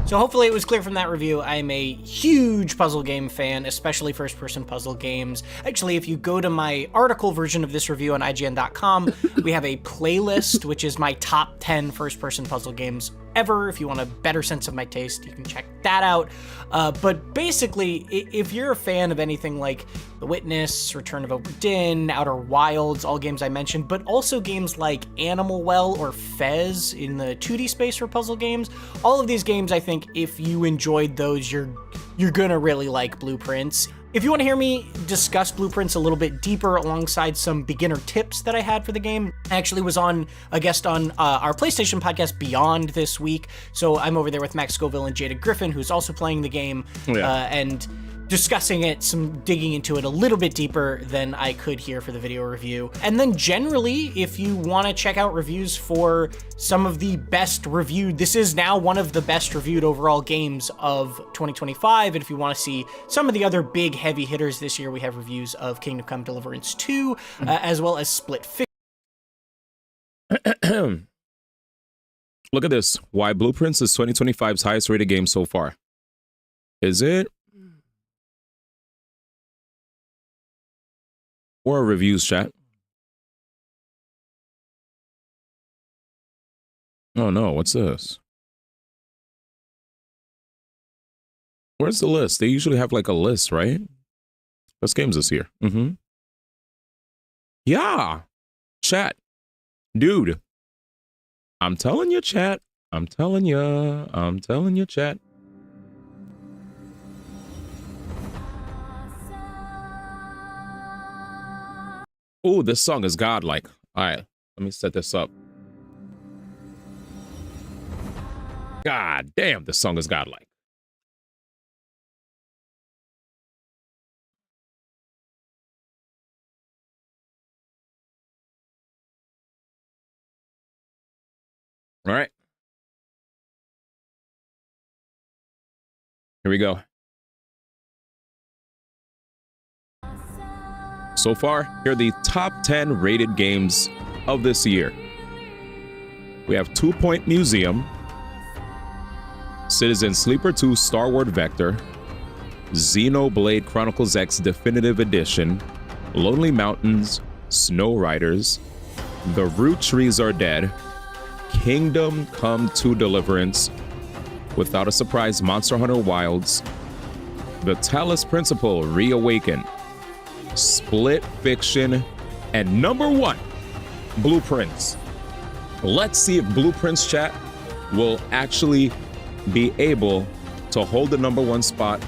So hopefully it was clear from that review, I'm a huge puzzle game fan, especially first-person puzzle games. Actually, if you go to my article version of this review on IGN.com, we have a playlist, which is my top 10 first-person puzzle games ever. If you want a better sense of my taste, you can check that out. But basically, if you're a fan of anything like The Witness, Return of Obra Dinn, Outer Wilds, all games I mentioned, but also games like Animal Well or Fez in the 2D space for puzzle games, all of these games, I think, if you enjoyed those, you're gonna really like Blueprints. If you want to hear me discuss Blueprints a little bit deeper alongside some beginner tips that I had for the game, I actually was a guest on our PlayStation podcast Beyond this week. So I'm over there with Max Scoville and Jada Griffin, who's also playing the game, and discussing it, digging into it a little bit deeper than I could here for the video review. And then generally, if you want to check out reviews for some of the best reviewed, this is now one of the best reviewed overall games of 2025. And if you want to see some of the other big heavy hitters this year, we have reviews of Kingdom Come Deliverance 2, as well as Split Fiction. Look at this. Why Blueprints is 2025's highest rated game so far. Is it? Or reviews, chat? Oh no, what's this? Where's the list? They usually have like a list, right? Best games this year. Yeah. Chat. Dude. I'm telling you, chat. I'm telling you, chat. Oh, this song is godlike. All right, let me set this up. God damn, this song is godlike. All right. Here we go. So far, here are the top 10 rated games of this year. We have 2 Point Museum, Citizen Sleeper 2 Star Wars Vector, Xenoblade Chronicles X Definitive Edition, Lonely Mountains, Snow Riders, The Root Trees Are Dead, Kingdom Come to Deliverance, Without a Surprise Monster Hunter Wilds, The Talos Principle Reawaken, Split Fiction, and number 1, Blueprints. Let's see if Blueprints chat will actually be able to hold the number 1 spot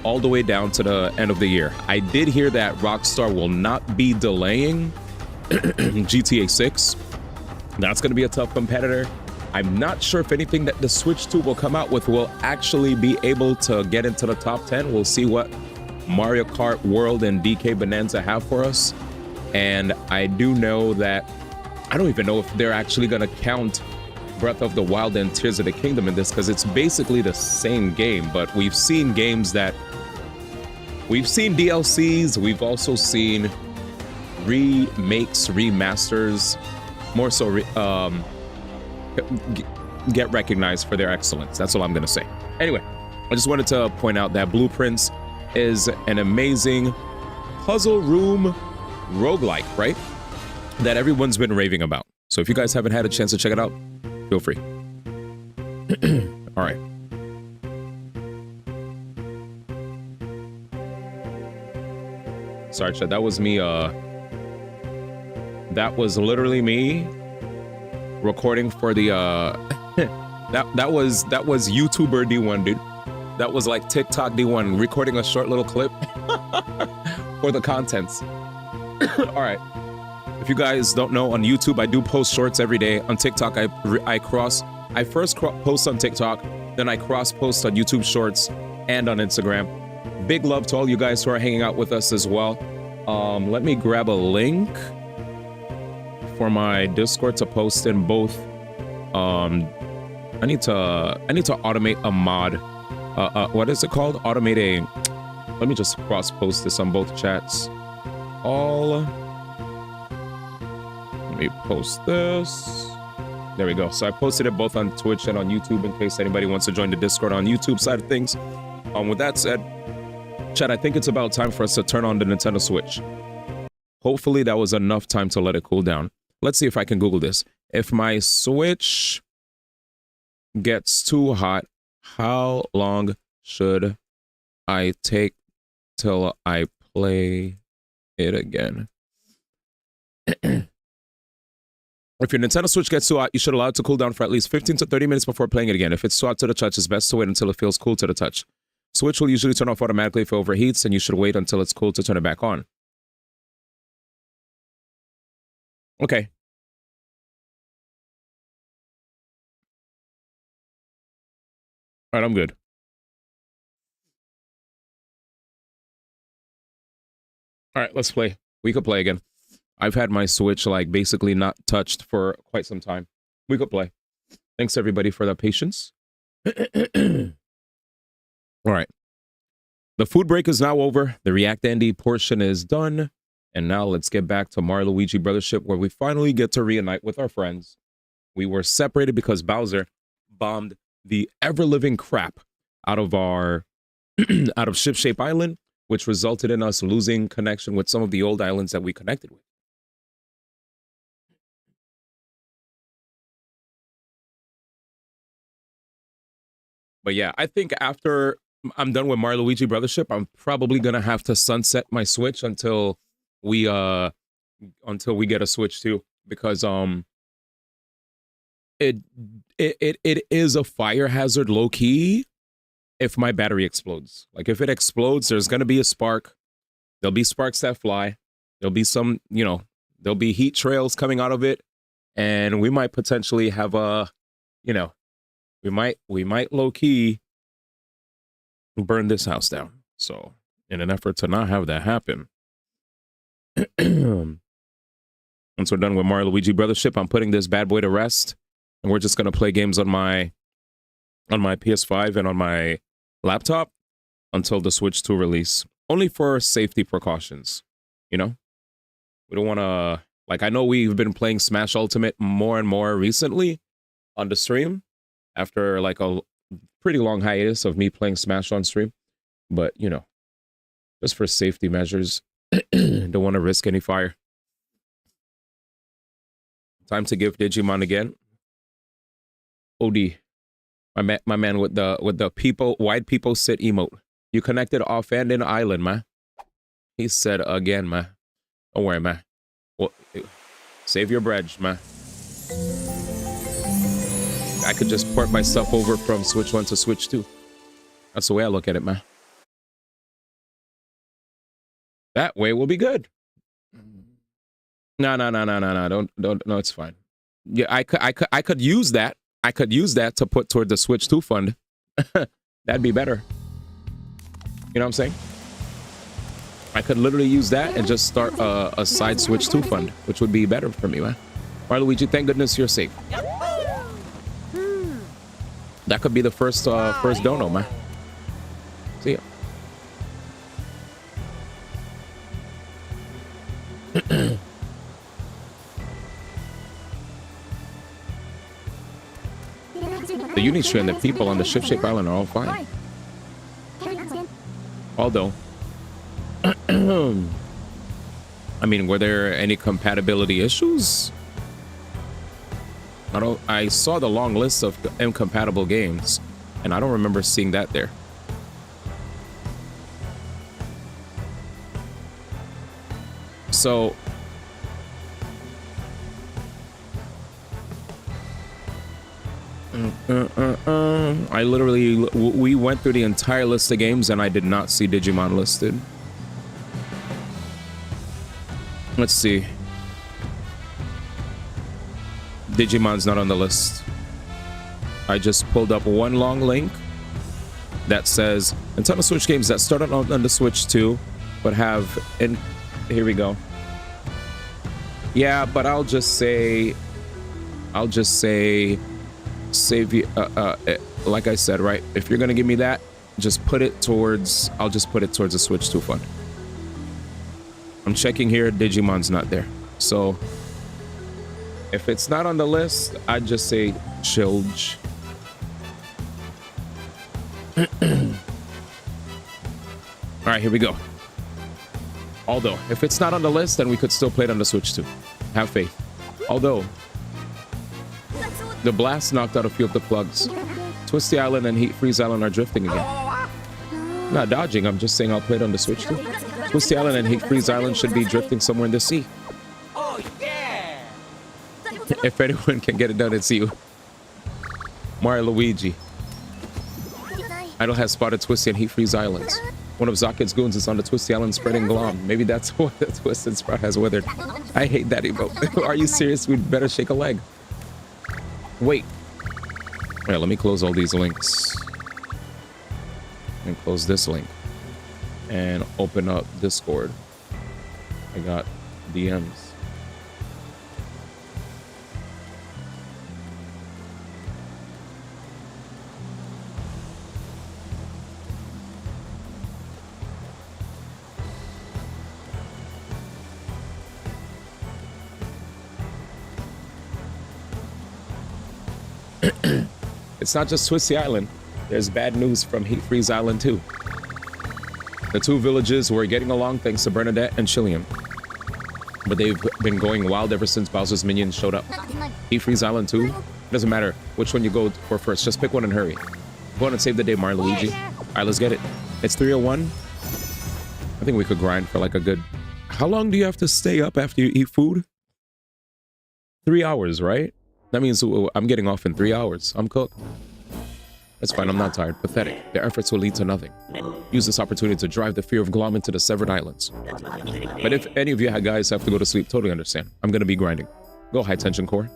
all the way down to the end of the year. I did hear that Rockstar will not be delaying GTA 6. That's going to be a tough competitor. I'm not sure if anything that the Switch 2 will come out with will actually be able to get into the top 10. We'll see what Mario Kart World and DK Bonanza have for us. And I do know that I don't even know if they're actually going to count Breath of the Wild and Tears of the Kingdom in this, because it's basically the same game. But we've seen games that we've seen DLCs, we've also seen remakes, remasters, more so get recognized for their excellence. That's all I'm gonna say. Anyway, I just wanted to point out that Blueprints is an amazing puzzle room roguelike, right? That everyone's been raving about. So if you guys haven't had a chance to check it out, feel free. All right. Sorry, chat. That was me. That was literally me recording for the that was YouTuber D1, dude. That was like TikTok D1 recording a short little clip for the contents. All right. If you guys don't know, on YouTube I do post shorts every day. On TikTok I first post on TikTok, then I cross post on YouTube Shorts and on Instagram. Big love to all you guys who are hanging out with us as well. Let me grab a link for my Discord to post in both. I need to automate a mod. What is it called? Automate a. Let me just cross post this on both chats. Let me post this. There we go. So I posted it both on Twitch and on YouTube in case anybody wants to join the Discord on YouTube side of things. With that said, chat, I think it's about time for us to turn on the Nintendo Switch. Hopefully that was enough time to let it cool down. Let's see if I can Google this. If my Switch gets too hot, how long should I take till I play it again? If your Nintendo Switch gets too hot, you should allow it to cool down for at least 15 to 30 minutes before playing it again. If it's too hot to the touch, it's best to wait until it feels cool to the touch. Switch will usually turn off automatically if it overheats, and you should wait until it's cool to turn it back on. Okay. All right, I'm good. All right, let's play. We could play again. I've had my Switch like basically not touched for quite some time. We could play. Thanks everybody for the patience. All right. The food break is now over. The React Andy portion is done. And now let's get back to Mario Luigi Brothership, where we finally get to reunite with our friends. We were separated because Bowser bombed the ever-living crap out of our out of Ship Shape Island, which resulted in us losing connection with some of the old islands that we connected with. But yeah, I think after I'm done with Mario Luigi Brothership, I'm probably gonna have to sunset my Switch until we get a Switch too, because it is a fire hazard low key if my battery explodes. Like if it explodes, there's gonna be a spark. There'll be sparks that fly. There'll be some, there'll be heat trails coming out of it, and we might potentially have a, we might low key burn this house down. So in an effort to not have that happen, once we're done with Mario Luigi Brothership, I'm putting this bad boy to rest, and we're just gonna play games on my PS5 and on my laptop until the Switch 2 release. Only for safety precautions, we don't want to, I know we've been playing Smash Ultimate more and more recently on the stream after a pretty long hiatus of me playing Smash on stream, but just for safety measures, don't want to risk any fire. Time to give Digimon again. OD. My man with the people, white people sit emote. You connected off and in island, man. He said again, man. Don't worry, man. Well, save your bread, man. I could just port myself over from Switch 1 to Switch 2. That's the way I look at it, man. That way we'll be good. No. Don't. No, it's fine. Yeah, I could use that. I could use that to put toward the Switch 2 fund. That'd be better. You know what I'm saying? I could literally use that and just start a side Switch 2 fund, which would be better for me, man. All right, Luigi, thank goodness you're safe. That could be the first dono, man. See ya. The Unity and the people on the ship-shaped island are all fine. Although, I mean, were there any compatibility issues? I saw the long list of incompatible games, and I don't remember seeing that there. So, I literally, we went through the entire list of games and I did not see Digimon listed. Let's see. Digimon's not on the list. I just pulled up one long link that says Nintendo Switch games that started on the Switch 2 but have, and here we go. Yeah, but I'll just say save you, like I said, right? If you're gonna give me that, just put it towards, I'll just put it towards the Switch 2 fund. I'm checking here, Digimon's not there. So if it's not on the list, I'd just say Chilge. All right, here we go. Although, if it's not on the list, then we could still play it on the Switch 2. Have faith. Although, the blast knocked out a few of the plugs. Twisty Island and Heat Freeze Island are drifting again. I'm not dodging, I'm just saying I'll play it on the Switch 2. Twisty Island and Heat Freeze Island should be drifting somewhere in the sea. Oh, yeah! If anyone can get it done, it's you. Mario Luigi. Idol has spotted Twisty and Heat Freeze Islands. One of Zakid's goons is on the Twisty Island spreading glom. Maybe that's what the Twisted Sprout has withered. I hate that emote. Are you serious? We'd better shake a leg. Wait. All right, let me close all these links. And close this link. And open up Discord. I got DMs. It's not just Twisty Island. There's bad news from Heat Freeze Island too. The two villages were getting along thanks to Bernadette and Chillian. But they've been going wild ever since Bowser's minions showed up. Heat Freeze Island too? It doesn't matter which one you go for first. Just pick one and hurry. Go on and save the day, Mario Luigi. Alright, let's get it. It's 3:01. I think we could grind for like a good... How long do you have to stay up after you eat food? 3 hours, right? That means I'm getting off in 3 hours. I'm cooked. That's fine, I'm not tired. Pathetic. Their efforts will lead to nothing. Use this opportunity to drive the fear of Glom into the severed islands. But if any of you guys have to go to sleep, totally understand. I'm gonna be grinding. Go, High Tension Core.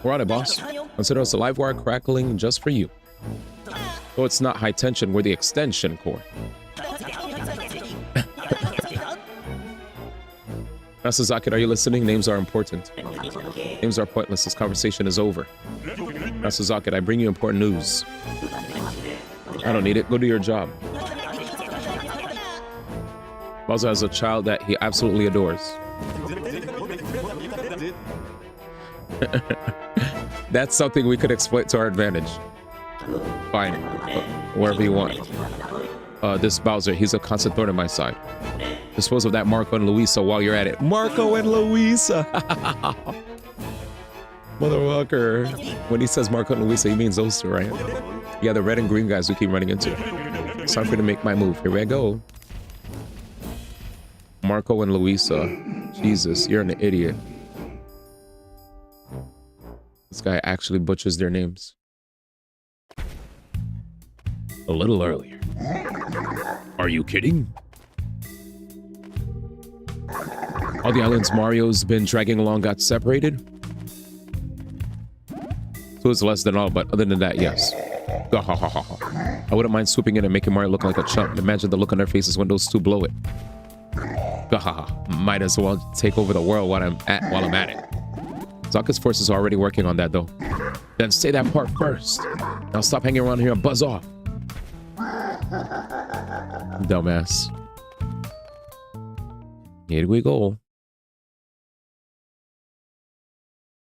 We're on it, boss. Consider us a live wire crackling just for you. Though it's not High Tension, we're the Extension Core. Master Zakid, are you listening? Names are important. Names are pointless. This conversation is over. Master Zakid, I bring you important news. I don't need it. Go do your job. Bowser has a child that he absolutely adores. That's something we could exploit to our advantage. Fine. Wherever you want. This Bowser, he's a constant thorn in my side. Dispose of that Marco and Luisa while you're at it. Marco and Luisa! Motherfucker. When he says Marco and Luisa, he means those two, right? Yeah, the red and green guys we keep running into. It's time for me to make my move. Here we go. Marco and Luisa. Jesus, you're an idiot. This guy actually butchers their names. A little earlier. Are you kidding? All the islands Mario's been dragging along got separated. So it's less than all, but other than that, yes. I wouldn't mind swooping in and making Mario look like a chump. Imagine the look on their faces when those two blow it. Might as well take over the world while I'm at it. Zaka's forces are already working on that though. Then say that part first. Now stop hanging around here and buzz off. Dumbass. Here we go.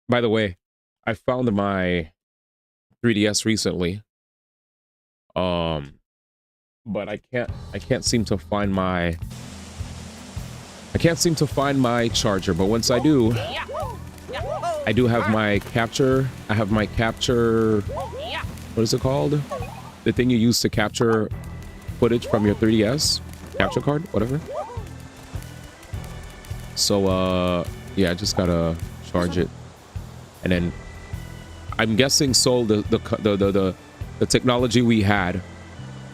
By the way, I found my 3DS recently. But I can't seem to find my charger, but once I do, I do have my capture. I have my capture. What is it called? The thing you use to capture footage from your 3DS, capture card, whatever. So yeah, I just gotta charge it, and then I'm guessing so the technology we had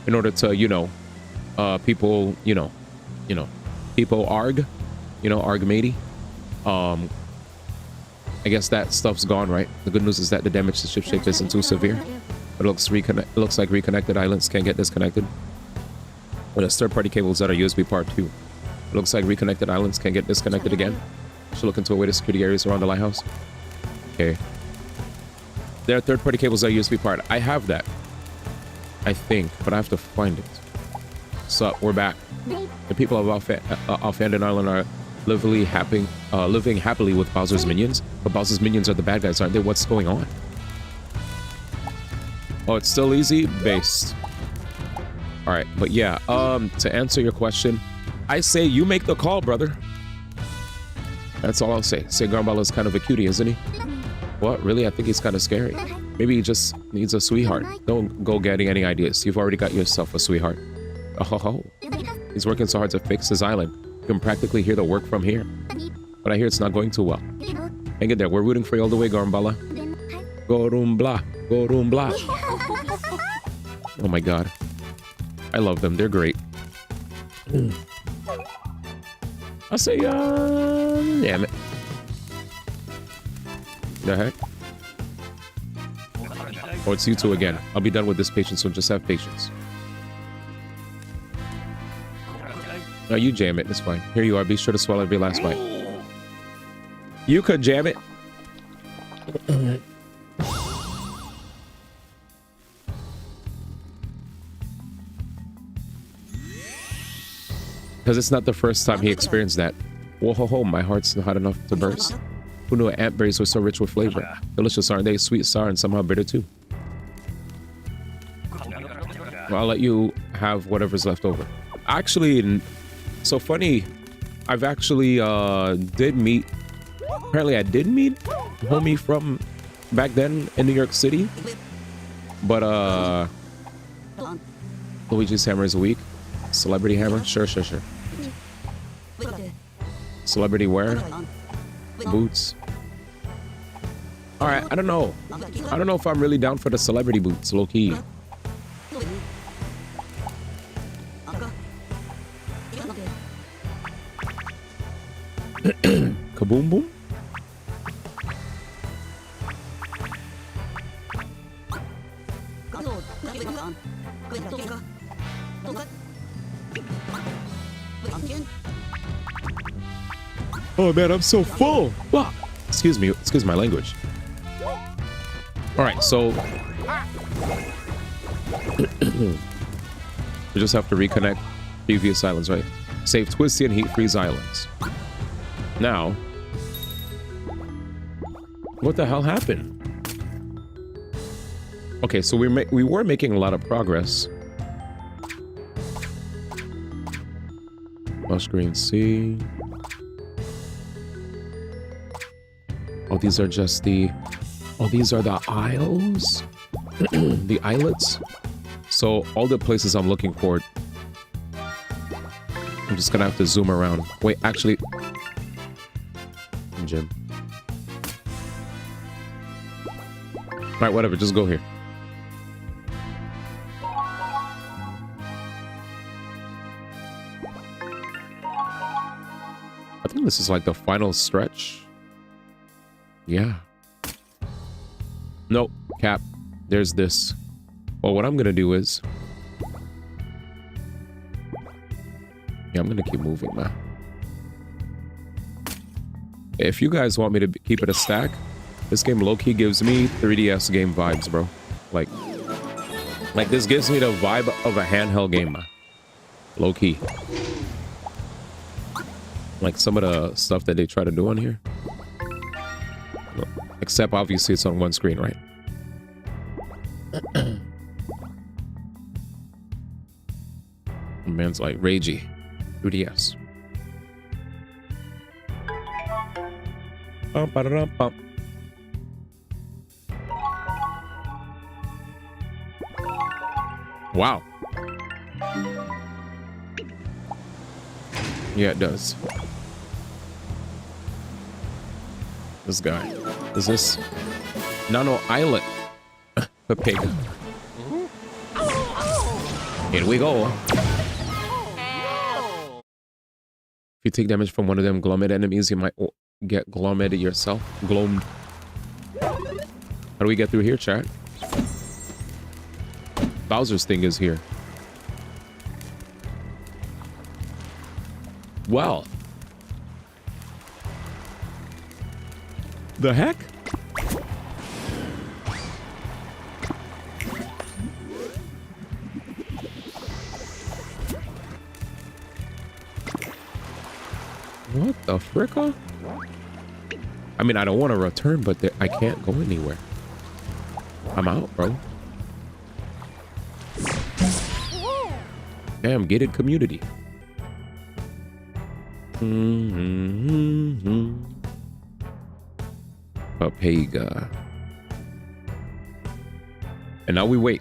in order to people people arg matey. I guess that stuff's gone, right? The good news is that the damage to ship shape isn't too severe. It looks like reconnected islands can't get disconnected. But there's third-party cables that are USB part 2. It looks like reconnected islands can't get disconnected again. Should look into a way to security areas around the lighthouse. Okay. There are third-party cables that are USB part. I have that, I think, but I have to find it. So we're back. The people of Offhanded Island are living happily with Bowser's minions, but Bowser's minions are the bad guys, aren't they? What's going on? Oh, it's still easy based. All right, but yeah, to answer your question, I say you make the call, brother. That's all I'll say. Say Garmbala's kind of a cutie, isn't he? What? Really? I think he's kind of scary. Maybe he just needs a sweetheart. Don't go getting any ideas. You've already got yourself a sweetheart. Oh, he's working so hard to fix his island. You can practically hear the work from here. But I hear it's not going too well. Hang in there. We're rooting for you all the way, Garmbala. Gorumbla. Gorumbla. Oh my god. I love them. They're great. I say, damn it. The heck? Oh, it's you two again. I'll be done with this patient, so just have patience. No, you jam it. It's fine. Here you are. Be sure to swallow every last bite. You could jam it. Because it's not the first time he experienced that. Whoa, ho, ho, my heart's not hot enough to burst. Who knew ant berries were so rich with flavor? Delicious, aren't they? Sweet, sour, and somehow bitter too. Well, I'll let you have whatever's left over. Actually, so funny, I've actually apparently I did meet homie from back then in New York City. But Luigi's hammer is weak. Celebrity hammer? Sure. Celebrity wear? Boots? Alright, I don't know. I don't know if I'm really down for the celebrity boots, low key. Kaboom boom? Oh man, I'm so full. Wow. Excuse my language. All right, so we just have to reconnect previous islands, right? Save Twisty and Heat Freeze islands. Now, what the hell happened? Okay, so we were making a lot of progress. Lush Green Sea. Oh, these are just the Oh, these are the isles? The islets? So all the places I'm looking for, I'm just gonna have to zoom around. Wait, actually, Jim. All right, whatever, just go here. I think this is like the final stretch. Yeah. Nope, Cap. There's this. Well, what I'm gonna do is... Yeah, I'm gonna keep moving, man. If you guys want me to keep it a stack, this game low-key gives me 3DS game vibes, bro. Like this gives me the vibe of a handheld game, man. Low-key. Like some of the stuff that they try to do on here. Except obviously it's on one screen, right? Man's like ragey. 3DS. Wow. Yeah, it does. This guy. Is this Nano Islet? Pepega. Here we go. If you take damage from one of them Glommed enemies, you might get Glommed yourself. Glomed. How do we get through here, chat? Bowser's thing is here. Well. The heck? What the fricka? I mean, I don't want to return, but I can't go anywhere. I'm out, bro. Damn, gated community. Pepega. And now we wait.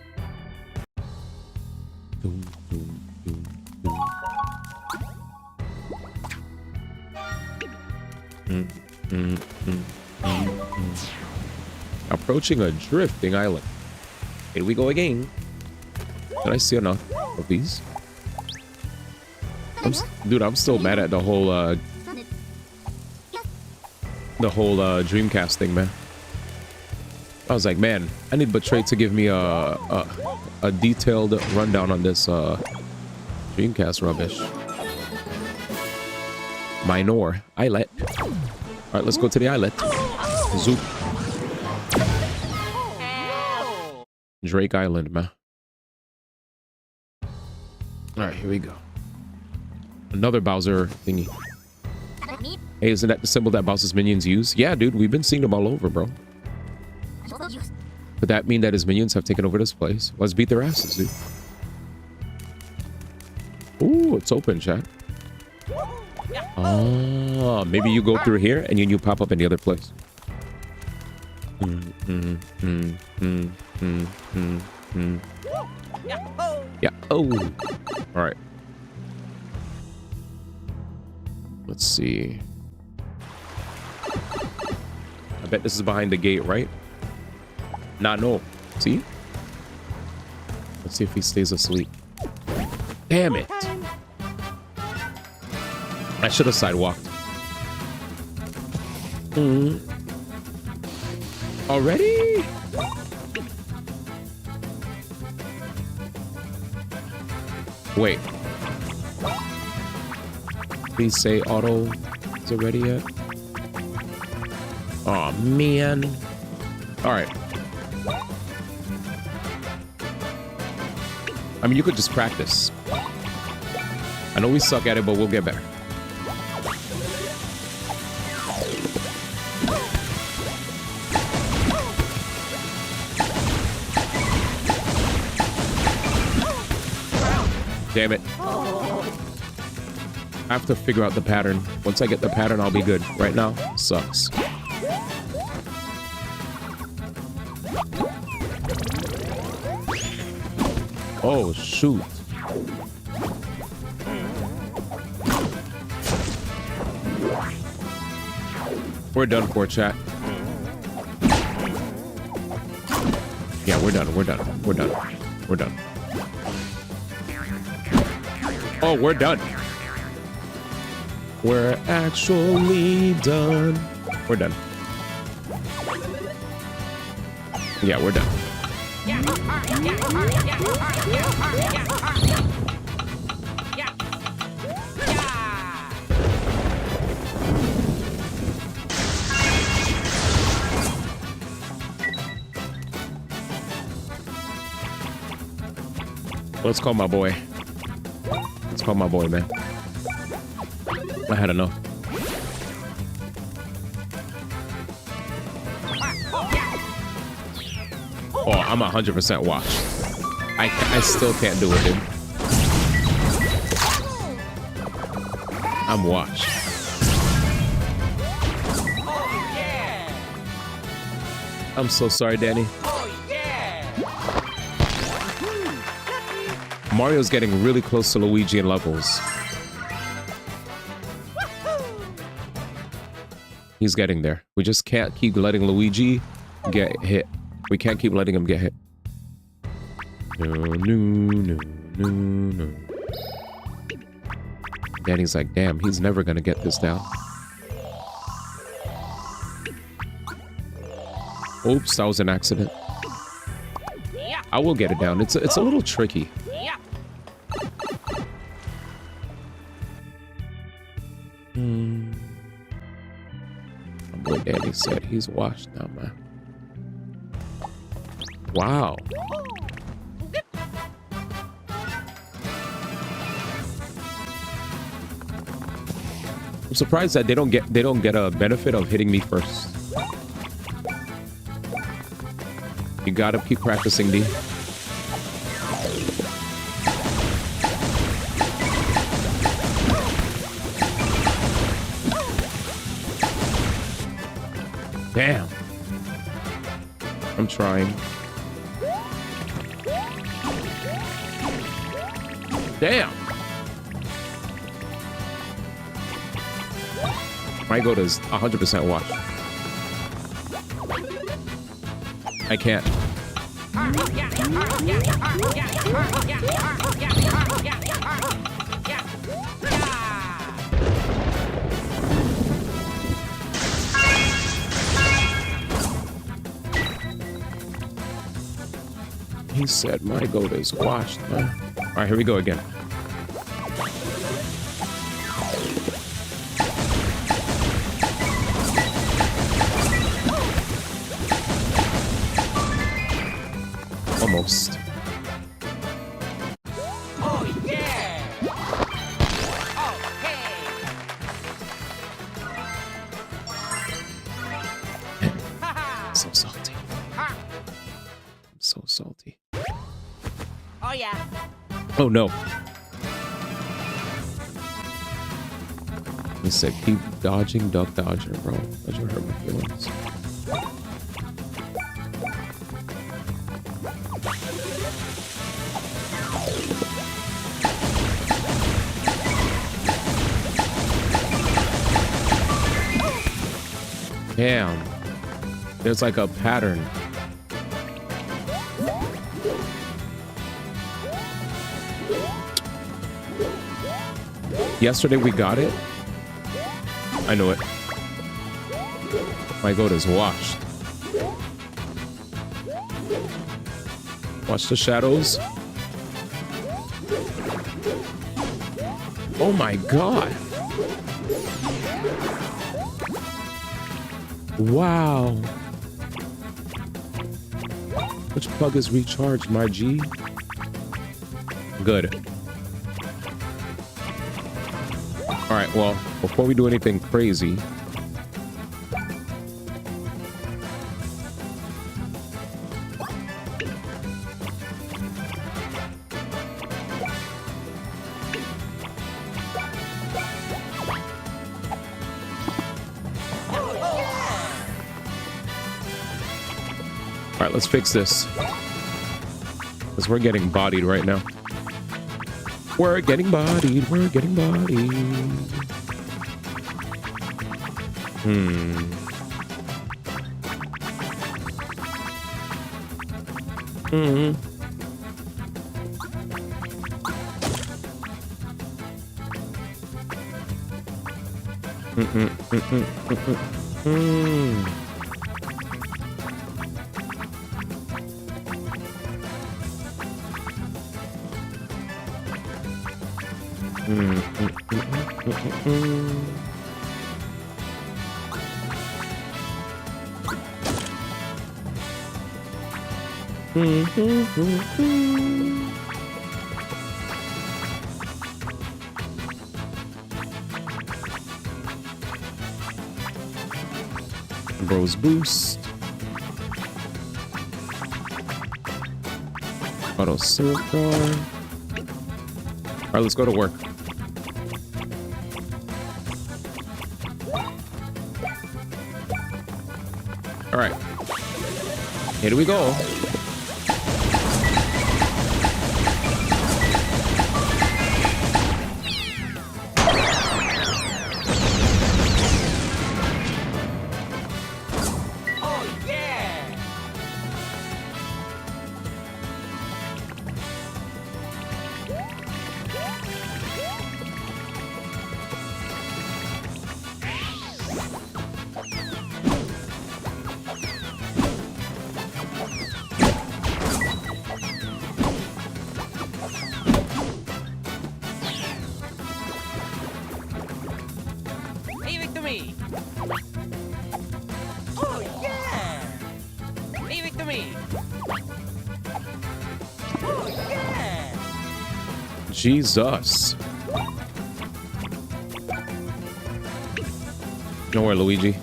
Approaching a drifting island. Here we go again. Did I see enough of these? Dude, I'm still mad at the whole Dreamcast thing, man. I was like, man, I need Betray to give me a detailed rundown on this Dreamcast rubbish. Minor islet. All right, let's go to the islet. Zoop. Drake Island, man. All right, here we go. Another Bowser thingy. Hey, isn't that the symbol that Bowser's minions use? Yeah, dude, we've been seeing them all over, bro. Could that mean that his minions have taken over this place? Let's beat their asses, dude. Ooh, it's open, chat. Oh, maybe you go through here and you pop up in the other place. Yeah. Oh. All right. Let's see. I bet this is behind the gate, right? Nah, no. See? Let's see if he stays asleep. Damn it. I should have sidewalked. Already? Wait. Please say auto is it ready yet? Oh man. Alright. I mean, you could just practice. I know we suck at it, but we'll get better. Damn it. I have to figure out the pattern. Once I get the pattern, I'll be good. Right now, sucks. Oh, shoot. We're done for, chat. Yeah, we're done. We're done. We're done. We're done. Oh, we're done. We're actually done. We're done. Yeah, we're done. Let's call my boy. Let's call my boy, man. I had enough. Oh, I'm 100% washed. I still can't do it, dude. I'm washed. I'm so sorry, Danny. Mario's getting really close to Luigi in levels. He's getting there. We just can't keep letting Luigi get hit. We can't keep letting him get hit. No. Danny's like, damn, he's never gonna get this down. Oops, that was an accident. I will get it down. It's a little tricky. What Danny said, he's washed now, man. Wow. I'm surprised that they don't get a benefit of hitting me first. You gotta keep practicing, D. Damn. I'm trying. Damn. My goat is 100% washed. I can't. He said my goat is washed, man. All right, here we go again. Almost. Oh yeah! Okay. So salty. I'm so salty. Oh yeah! Oh no. He said, keep dodging, duck dodger, bro. That should hurt my feelings. Damn. There's like a pattern. Yesterday we got it. I know it. My goat is washed. Watch the shadows. Oh my god. Wow. Which plug is recharged, my G? Good. All right, well, before we do anything crazy, let's fix this. Because we're getting bodied right now. We're getting bodied. We're getting bodied. Bros boost. Auto circle. All right, let's go to work. All right, here we go. Leave it to me. Oh yeah. Leave it to me. Oh yeah. Jesus. Nowhere, Luigi.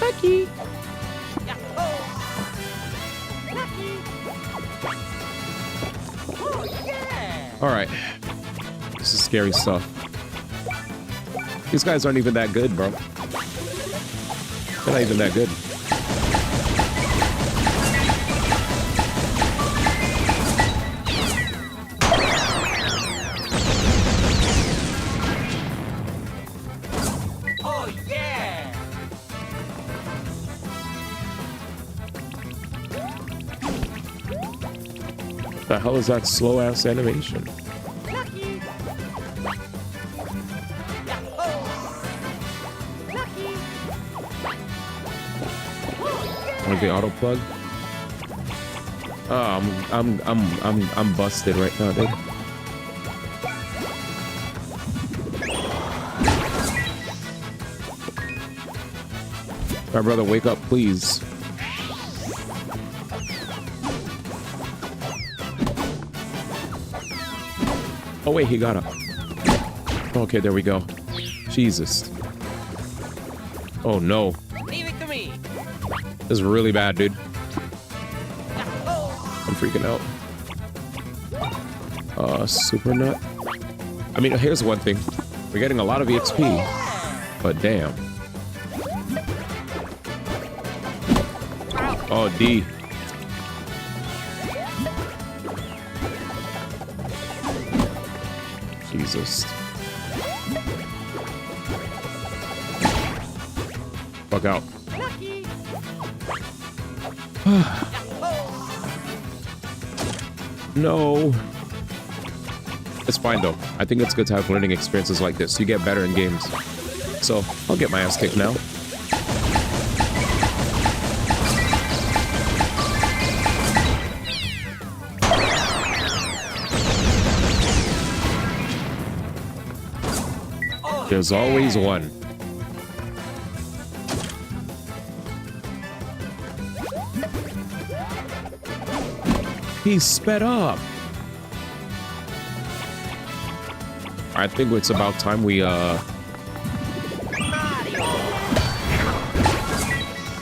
Lucky. All right. This is scary stuff. These guys aren't even that good, bro. They're not even that good. Oh yeah. The hell is that slow ass animation? Like the auto plug. Oh, I'm busted right now, dude. My brother, wake up, please. Oh wait, he got up. Okay, there we go. Jesus. Oh no. Leave it to me. This is really bad, dude. I'm freaking out. Super nut. I mean, here's one thing. We're getting a lot of EXP, but damn. Oh, D. Jesus. Fuck out. No. It's fine though. I think it's good to have learning experiences like this. You get better in games. So I'll get my ass kicked now. There's always one. He sped up. I think it's about time we yeah,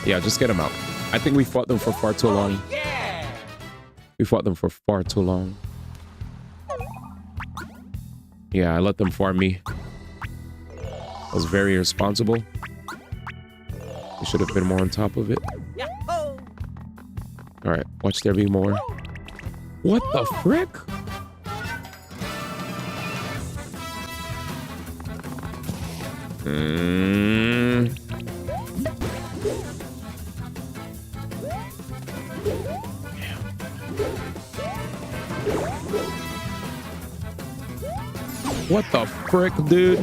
just get him out. I think we fought them for far too long. We fought them for far too long. Yeah, I let them farm me. I was very irresponsible. We should have been more on top of it. Alright, watch there be more. What the frick? What the frick, dude?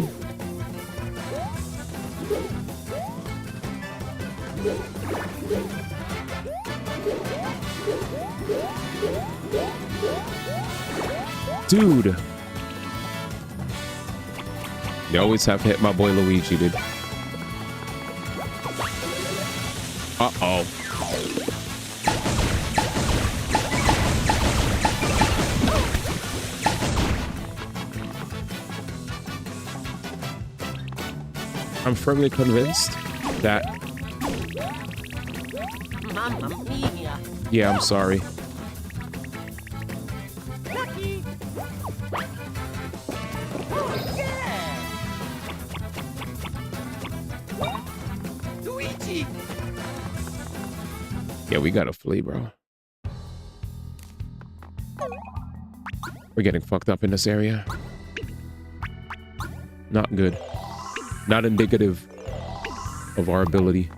Dude. You always have to hit my boy Luigi, dude. Uh-oh. I'm firmly convinced that... Mamma mia. Yeah, I'm sorry. Luigi. Yeah, we gotta flee, bro. We're getting fucked up in this area. Not good. Not indicative of our ability.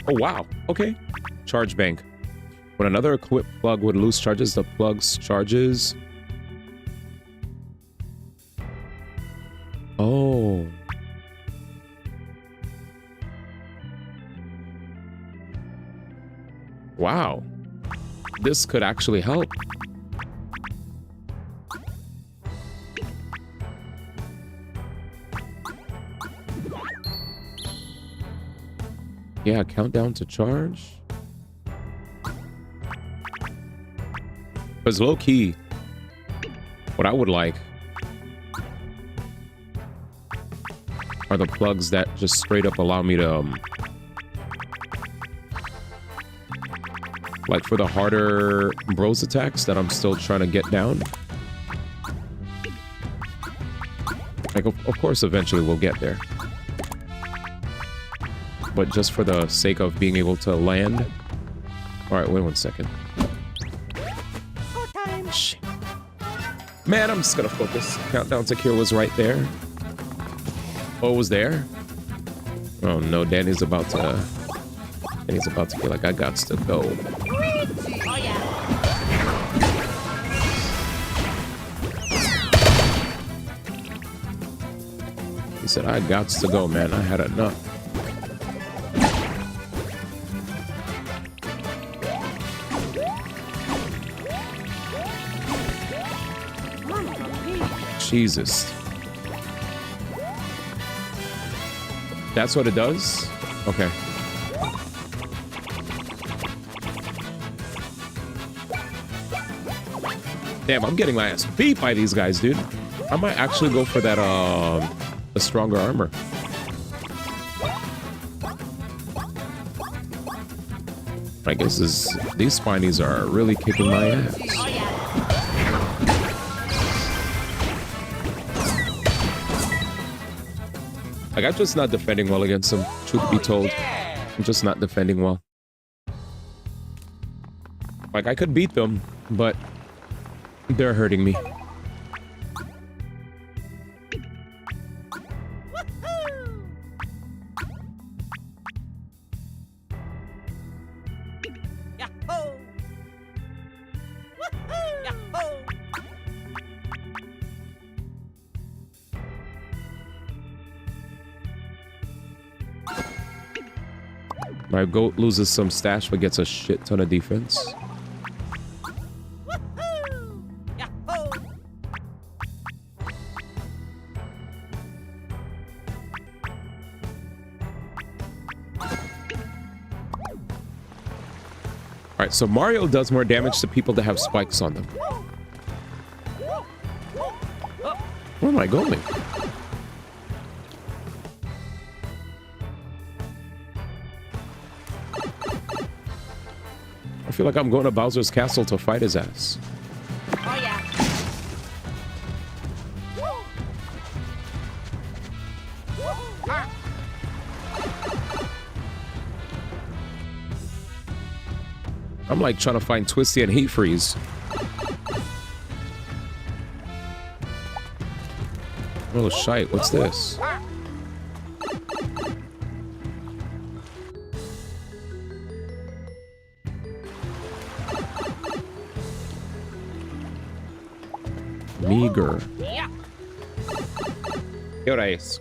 Oh, wow. Okay. Charge bank. When another equipped plug would lose charges, the plug's charges... Oh. Wow. This could actually help. Yeah, countdown to charge. Because low key, what I would like are the plugs that just straight up allow me to, like for the harder bros attacks that I'm still trying to get down. Like, of course, eventually we'll get there. But just for the sake of being able to land. All right, wait 1 second. Shit. Man, I'm just gonna focus. Countdown to kill was right there. Oh, it was there? Oh no, Danny's about to be like, I gots to go. Oh yeah. He said, I gots to go, man. I had enough. Jesus. That's what it does? Okay. Damn, I'm getting my ass beat by these guys, dude. I might actually go for that, a stronger armor. I guess these spinies are really kicking my ass. Like, I'm just not defending well against them, truth be told. I'm just not defending well. Like, I could beat them, but they're hurting me. My goat loses some stash but gets a shit ton of defense. Alright, so Mario does more damage to people that have spikes on them. Where am I going? I feel like I'm going to Bowser's castle to fight his ass. Oh yeah. I'm like trying to find Twisty and Heat Freeze. Oh shite, what's this? Meager. ¿Qué hora es?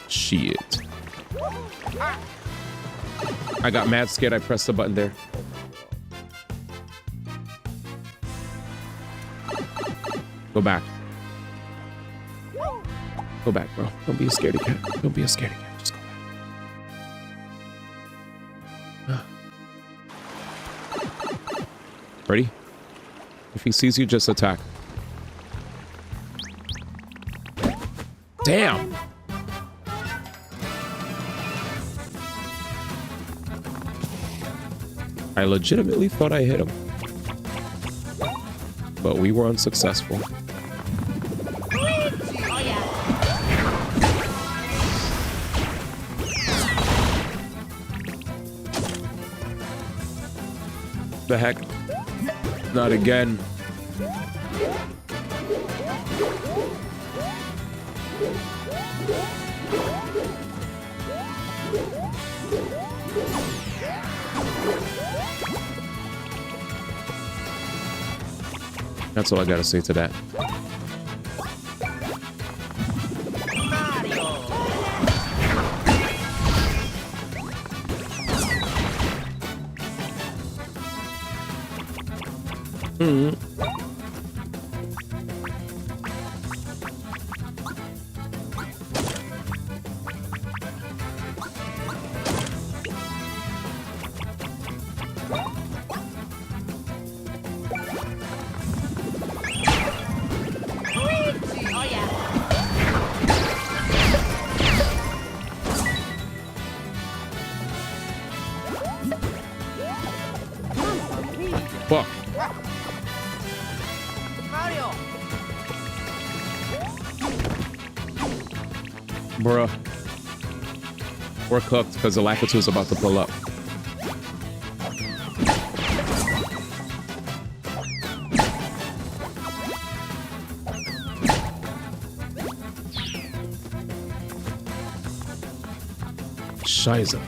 Shit. I got mad scared I pressed the button there. Go back. Go back, bro. Don't be a scaredy cat. Don't be a scaredy cat. Just go back. Ready? If he sees you, just attack. Damn! I legitimately thought I hit him. But we were unsuccessful. The heck? Not again. That's all I gotta say to that. Fuck. Bruh. We're cooked because the Lakitu is about to pull up. Scheiße.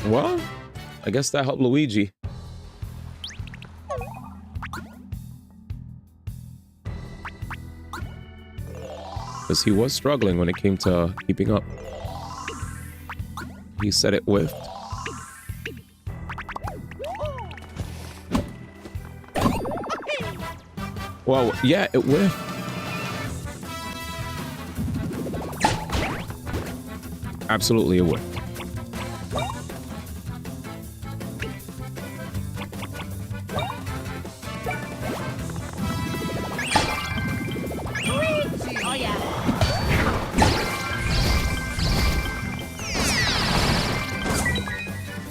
Well, I guess that helped Luigi. Because he was struggling when it came to keeping up. He said it whiffed. Well, yeah, it whiffed. Absolutely, it whiffed.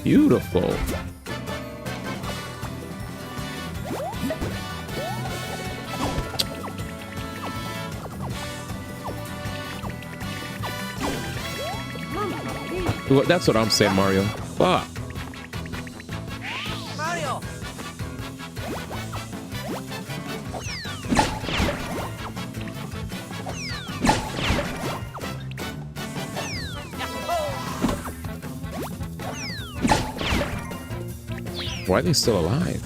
Beautiful. Well, that's what I'm saying, Mario. Fuck. Mario. Why are they still alive?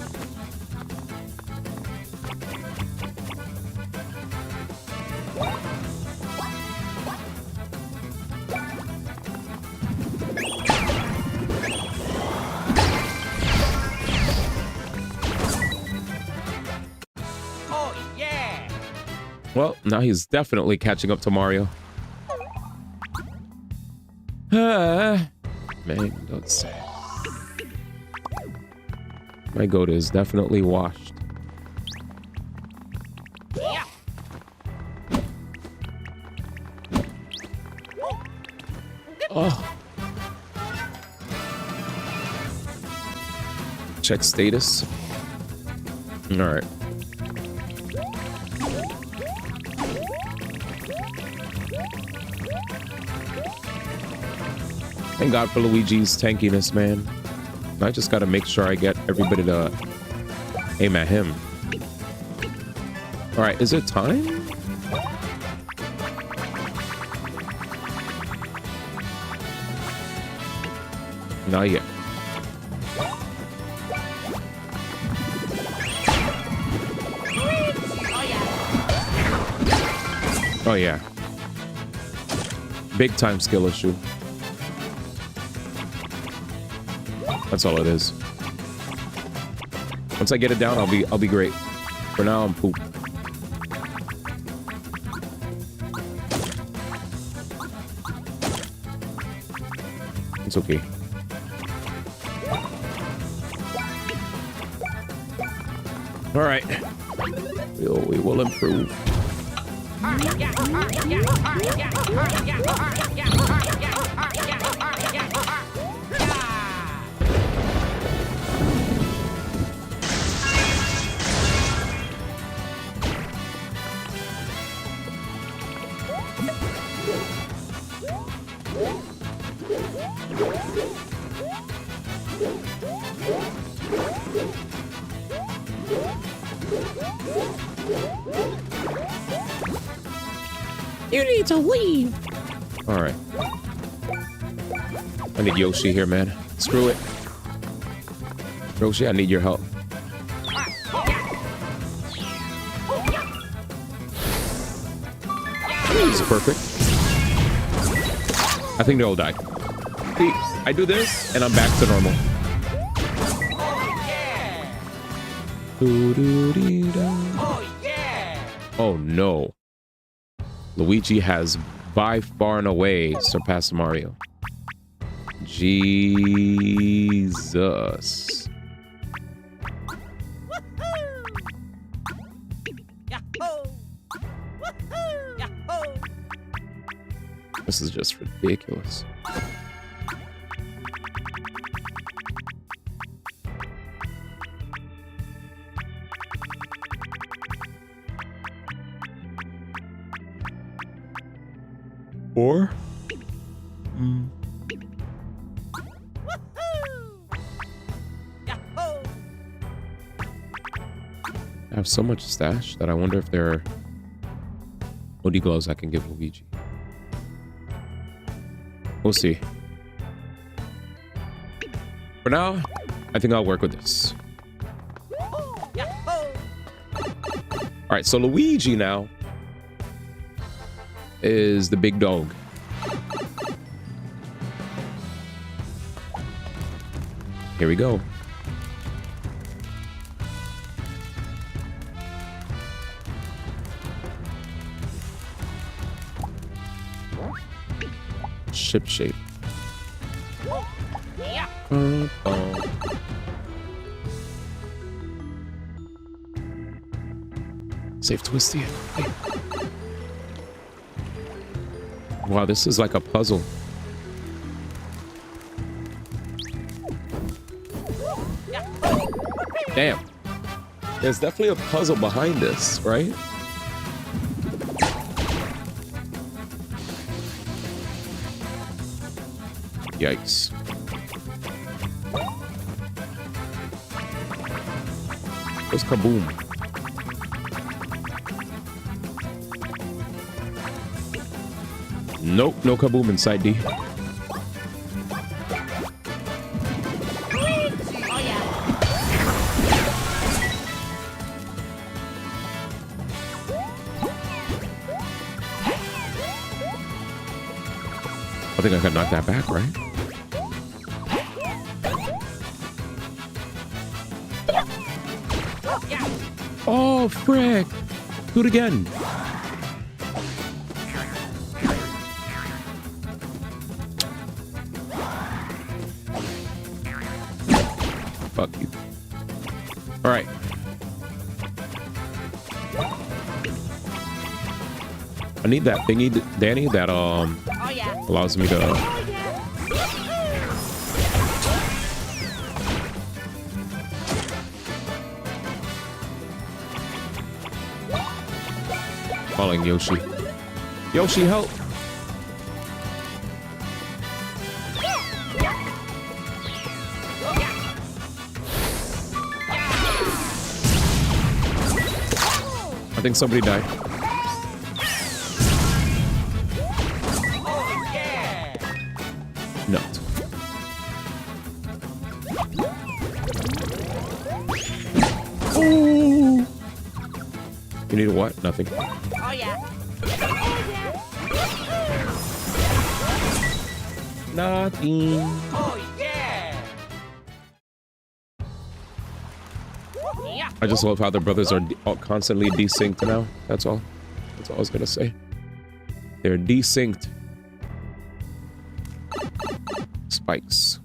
Oh yeah. Well, now he's definitely catching up to Mario. Man, don't say it. My goat is definitely washed. Yeah. Oh. check status. All right. Thank God for Luigi's tankiness, man. I just gotta make sure I get everybody to aim at him. All right, is it time? Not yet. Oh yeah. Big time skill issue. That's all it is. Once I get it down, I'll be great. For now, I'm poop. It's okay. All right. We will improve. You need to leave. All right. I need Yoshi here, man. Screw it. Yoshi, I need your help. This is perfect. I think they'll die. See, I do this, and I'm back to normal. Oh no. Luigi has by far and away surpassed Mario. Jesus. This is just ridiculous. Or I have so much stash that I wonder if there are OD gloves I can give Luigi. We'll see. For now, I think I'll work with this. All right, so Luigi now is the big dog. Here we go. Ship shape. Save Twisty. Wow, this is like a puzzle. Damn. There's definitely a puzzle behind this, right? Yikes. Where's Kaboom? Nope, no Kaboom inside D. I think I can knock that back, right? Oh, frick! Do it again. Fuck you. All right. I need that thingy, Danny, that allows me to calling Yoshi. Yoshi, help! I think somebody died. No. Ooh. You need a what? Nothing. Oh yeah. Nothing. Oh yeah. I just love how the brothers are constantly desynced now. That's all. That's all I was gonna say. They're desynced. Spikes.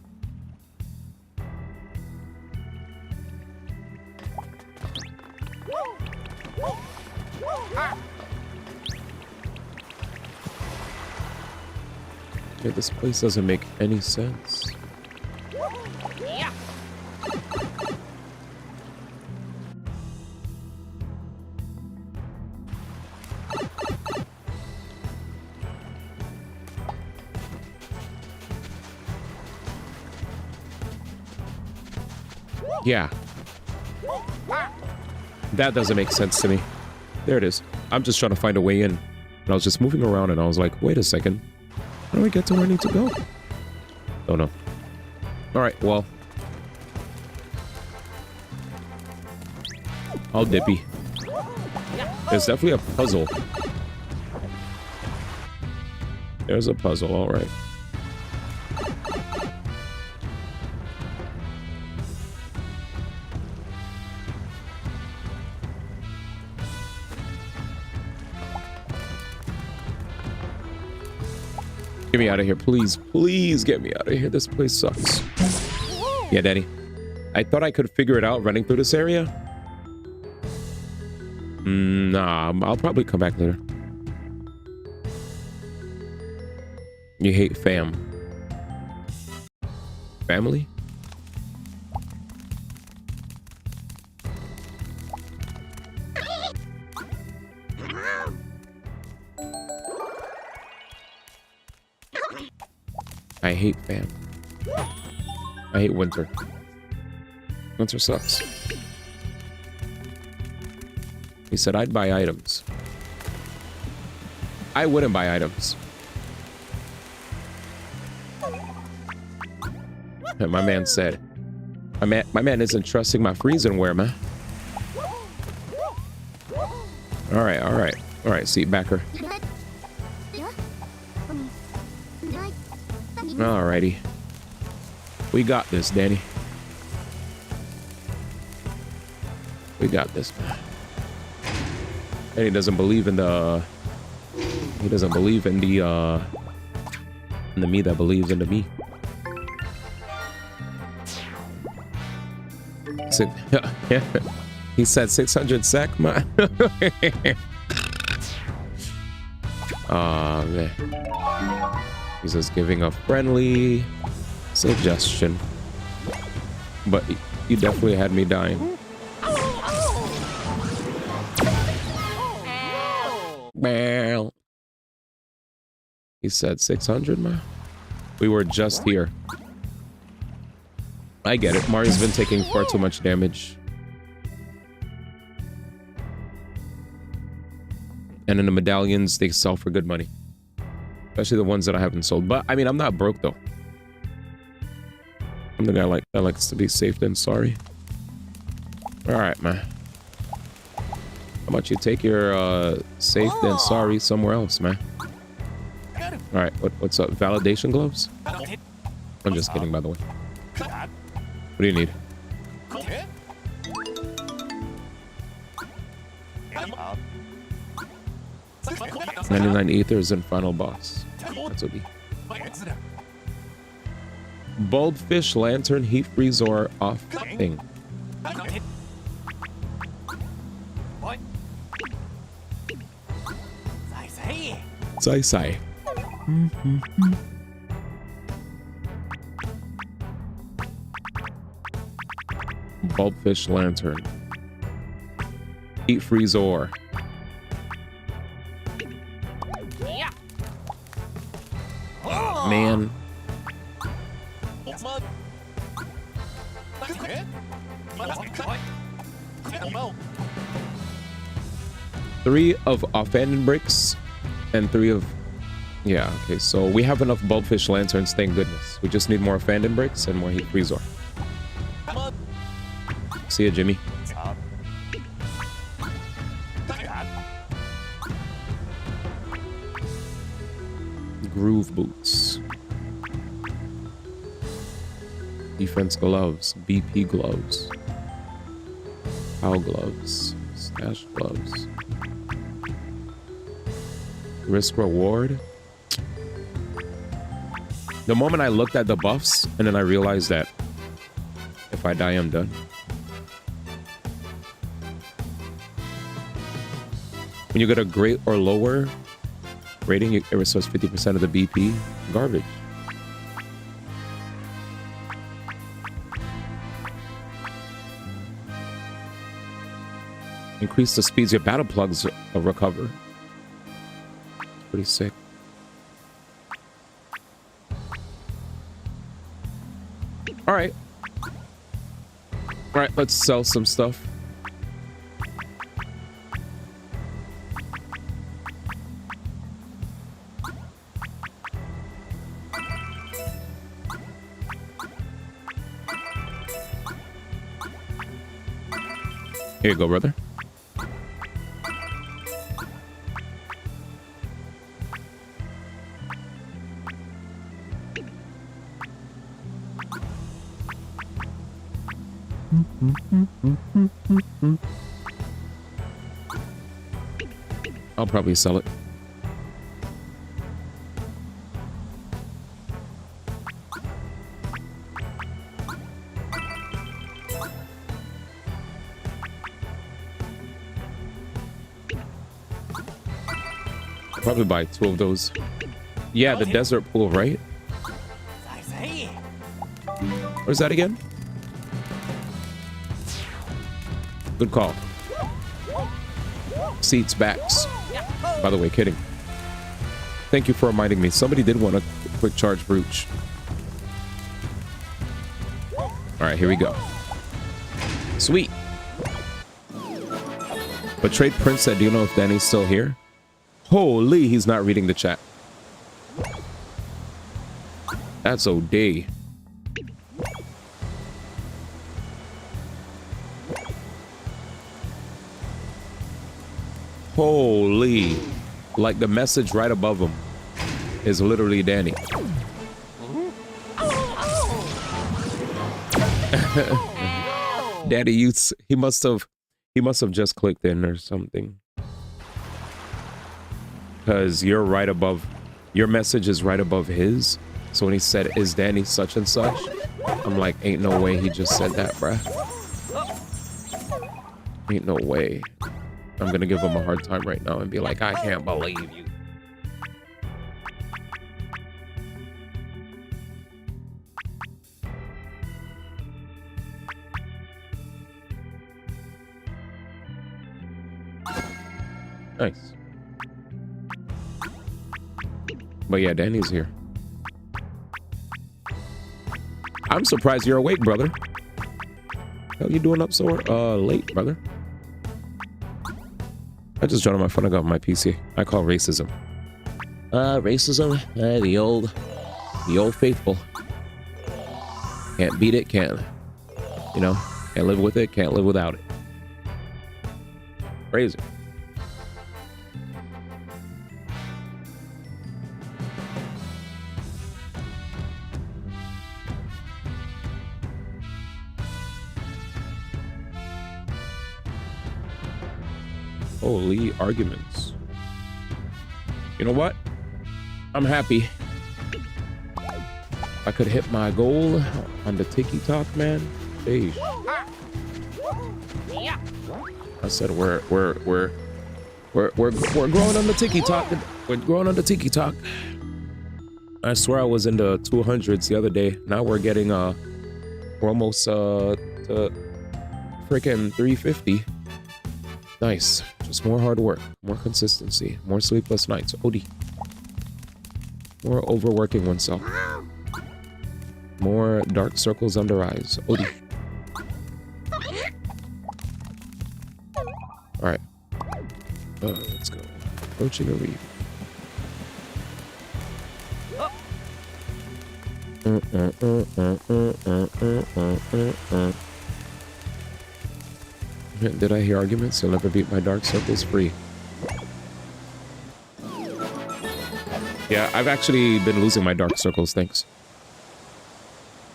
Yeah, this place doesn't make any sense. Yeah. That doesn't make sense to me. There it is. I'm just trying to find a way in. And I was just moving around and I was like, wait a second. How do I get to where I need to go? Don't know. Alright, well. All dippy. There's definitely a puzzle. There's a puzzle, alright. Get me out of here, please. Please get me out of here. This place sucks. Yeah, Daddy. I thought I could figure it out running through this area. Nah, I'll probably come back later. You hate fam. Family? I hate fam. I hate winter. Winter sucks. He said I'd buy items. I wouldn't buy items. And my man said, my man isn't trusting my freezing wear, man. All right, seat backer. Alrighty. We got this, Danny. We got this, man. And he doesn't believe in the... He doesn't believe in the me that believes in the me. He said 600 sec, man. Oh, man. He's just giving a friendly suggestion. But you definitely had me dying. Well, he said 600, man. We were just here. I get it. Mario's been taking far too much damage. And in the medallions, they sell for good money. Especially the ones that I haven't sold. But, I mean, I'm not broke, though. I'm the guy that likes to be safe than sorry. Alright, man. How about you take your safe than sorry somewhere else, man? Alright, what's up? Validation gloves? I'm just kidding, by the way. What do you need? 99 ethers and final boss. That's what be. Bulbfish, lantern, heat freeze, or off thing. Zai Sai. Bulbfish, lantern. Heat freeze, or man. Three of offending bricks and 3 of... Yeah, okay, so we have enough bulbfish lanterns, thank goodness. We just need more offending bricks and more heat freezer. See ya, Jimmy. Groove boots. Defense gloves. BP gloves. Pow gloves. Stash gloves. Risk reward. The moment I looked at the buffs and then I realized that if I die, I'm done. When you get a great or lower rating, it restores 50% of the BP. Garbage. Increase the speeds your battle plugs recover. Pretty sick. All right. All right, let's sell some stuff. Here you go, brother. I'll probably sell it. I'll probably buy 2 of those. Yeah, the desert pool, right? Where's that again? Good call. Seats, backs. By the way, kidding. Thank you for reminding me. Somebody did want a quick charge brooch. All right, here we go. Sweet. Betrayed Prince said, do you know if Danny's still here? Holy, he's not reading the chat. That's OD. Holy, like the message right above him is literally Danny. Daddy, he must have just clicked in or something. Because you're right above, your message is right above his. So when he said, is Danny such and such? I'm like, ain't no way he just said that, bruh. Ain't no way. I'm gonna give him a hard time right now and be like, I can't believe you. Nice. But yeah, Danny's here. I'm surprised you're awake, brother. How you doing up so late, brother? I just joined on my phone. I got on my PC. I call racism. Racism? The old faithful. Can't beat it, can't live with it, can't live without it. Crazy. Holy arguments. You know what? I'm happy. I could hit my goal on the TikTok, man. Hey. I said we're growing on the TikTok. We're growing on the TikTok. I swear I was in the 200s the other day. Now we're getting we're almost to freaking 350. Nice. Just more hard work, more consistency, more sleepless nights. OD. More overworking oneself. More dark circles under eyes. Odie. Alright. Let's go. Approaching a reef. Did I hear arguments? You'll never beat my dark circles free. Yeah, I've actually been losing my dark circles, thanks.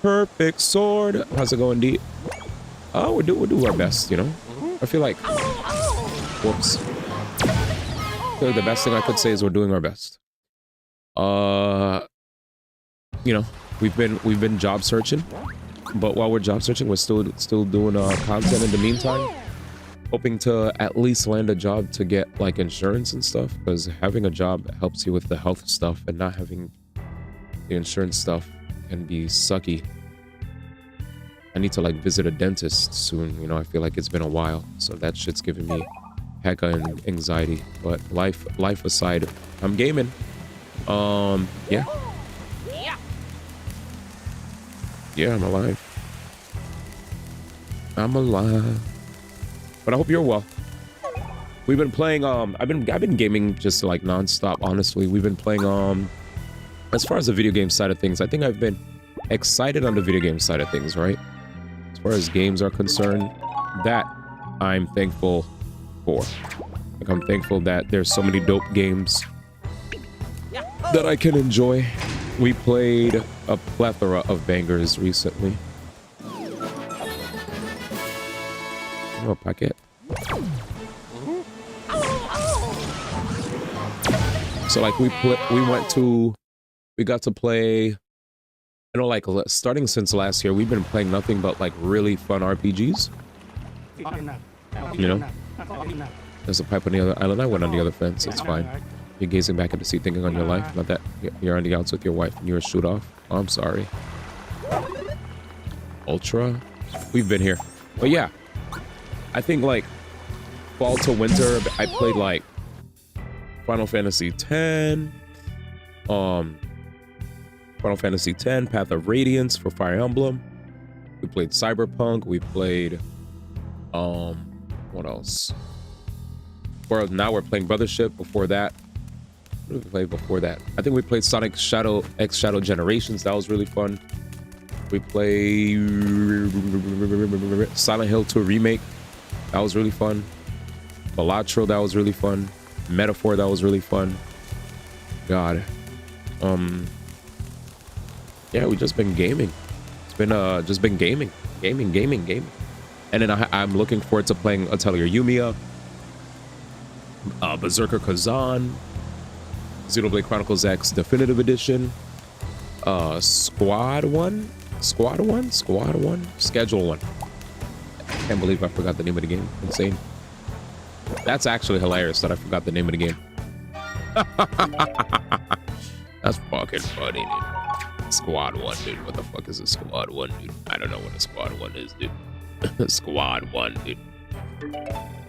Perfect sword. How's it going, D? Oh, we'll do our best, you know? I feel like... Whoops. I feel like the best thing I could say is we're doing our best. You know, we've been job searching. But while we're job searching, we're still doing content in the meantime. Hoping to at least land a job to get like insurance and stuff, because having a job helps you with the health stuff, and not having the insurance stuff can be sucky. I need to like visit a dentist soon, you know. I feel like it's been a while, so that shit's giving me hecka anxiety. But life aside, I'm gaming. Yeah, I'm alive. I'm alive. But I hope you're well. We've been playing, I've been gaming just like non-stop, honestly. We've been playing, as far as the video game side of things, I think I've been excited on the video game side of things, right? As far as games are concerned, that I'm thankful for. Like, I'm thankful that there's so many dope games that I can enjoy. We played a plethora of bangers recently. Oh, packet. So like we got to play, you know, like starting since last year, we've been playing nothing but like really fun RPGs. You know, there's a pipe on the other island. I went on the other fence. It's fine. You're gazing back at the sea, thinking on your life. Not that you're on the outs with your wife and you're a shoot off. Oh, I'm sorry. Ultra. We've been here, but yeah. I think like fall to winter, I played like Final Fantasy X, Final Fantasy X, Path of Radiance for Fire Emblem. We played Cyberpunk. We played, what else? Well, now we're playing Brothership. Before that, what did we play before that? I think we played Sonic X Shadow Generations. That was really fun. We played Silent Hill 2 Remake. That was really fun. Balatro, that was really fun. Metaphor, that was really fun. God. Yeah, we just been gaming. It's been just been gaming. Gaming. And then I'm looking forward to playing Atelier Yumiya, Berserker Kazan, Xenoblade Chronicles X Definitive Edition, Squad 1, Schedule 1. I can't believe I forgot the name of the game. Insane. That's actually hilarious that I forgot the name of the game. That's fucking funny, dude. Squad 1, dude. What the fuck is a Squad 1, dude? I don't know what a Squad 1 is, dude. Squad 1, dude.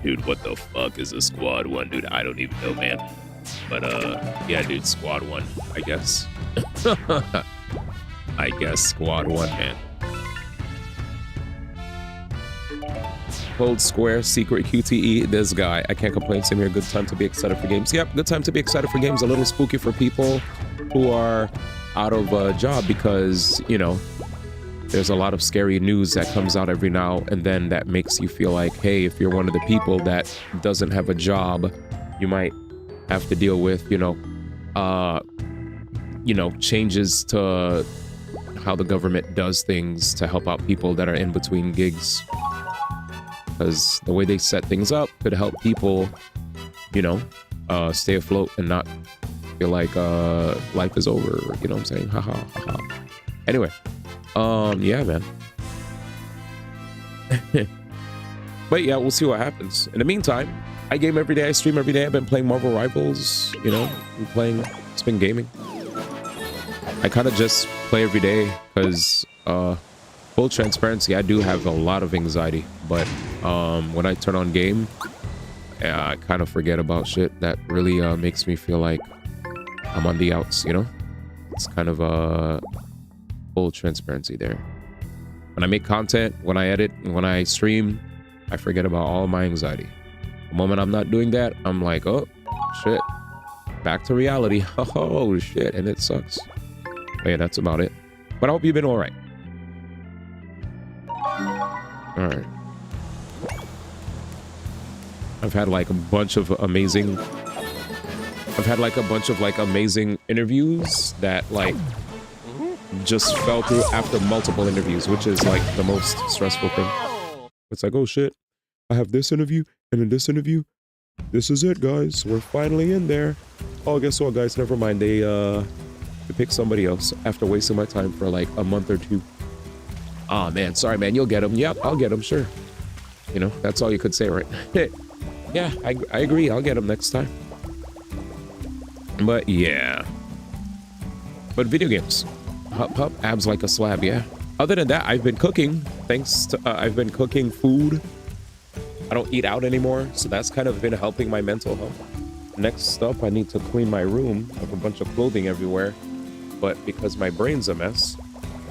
Dude, what the fuck is a Squad 1, dude? I don't even know, man. But, yeah, dude, Squad 1, I guess. I guess Squad 1, man. Cold Square, Secret QTE, this guy. I can't complain. Same here. Good time to be excited for games. Yep, good time to be excited for games. A little spooky for people who are out of a job because, you know, there's a lot of scary news that comes out every now and then that makes you feel like, hey, if you're one of the people that doesn't have a job, you might have to deal with, you know, changes to how the government does things to help out people that are in between gigs. Because the way they set things up could help people, you know, stay afloat and not feel like life is over. You know what I'm saying? Haha. Anyway, yeah, man. But yeah, we'll see what happens. In the meantime, I game every day. I stream every day. I've been playing Marvel Rivals. You know, it's been gaming. I kind of just play every day because, full transparency, I do have a lot of anxiety, but when I turn on game, I kind of forget about shit that really makes me feel like I'm on the outs, you know? It's kind of full transparency there. When I make content, when I edit, and when I stream, I forget about all my anxiety. The moment I'm not doing that, I'm like, oh shit, back to reality. Oh shit, and it sucks. But yeah, that's about it. But I hope you've been all right. All right. I've had like a bunch of amazing interviews that like just fell through after multiple interviews, which is like the most stressful thing. It's like, oh shit, I have this interview and then this interview. This is it, guys. We're finally in there. Oh, guess what, guys? Never mind. They picked somebody else after wasting my time for like a month or two. Oh man, sorry man, you'll get them. Yep, I'll get them, sure. You know, that's all you could say, right? Yeah, I agree. I'll get them next time. But yeah. But video games. Hup, abs like a slab, yeah. Other than that, I've been cooking. I've been cooking food. I don't eat out anymore, so that's kind of been helping my mental health. Next up, I need to clean my room. I have a bunch of clothing everywhere. But because my brain's a mess,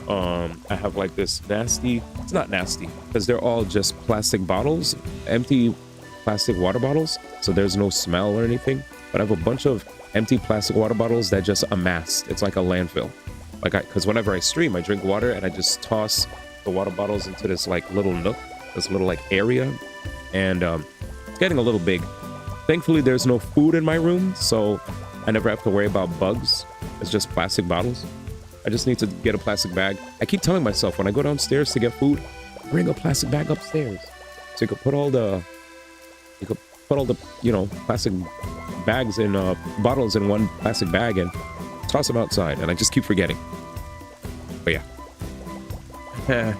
I have like this nasty, it's not nasty, because they're all just plastic bottles, empty plastic water bottles, so there's no smell or anything. But I have a bunch of empty plastic water bottles that just amassed. It's like a landfill. Like, because whenever I stream, I drink water and I just toss the water bottles into this like little nook, this little like area, and it's getting a little big. Thankfully, there's no food in my room, so I never have to worry about bugs. It's just plastic bottles. I just need to get a plastic bag. I keep telling myself when I go downstairs to get food, bring a plastic bag upstairs, so you could put all the, you know, plastic bags and bottles in one plastic bag and toss them outside. And I just keep forgetting. But yeah.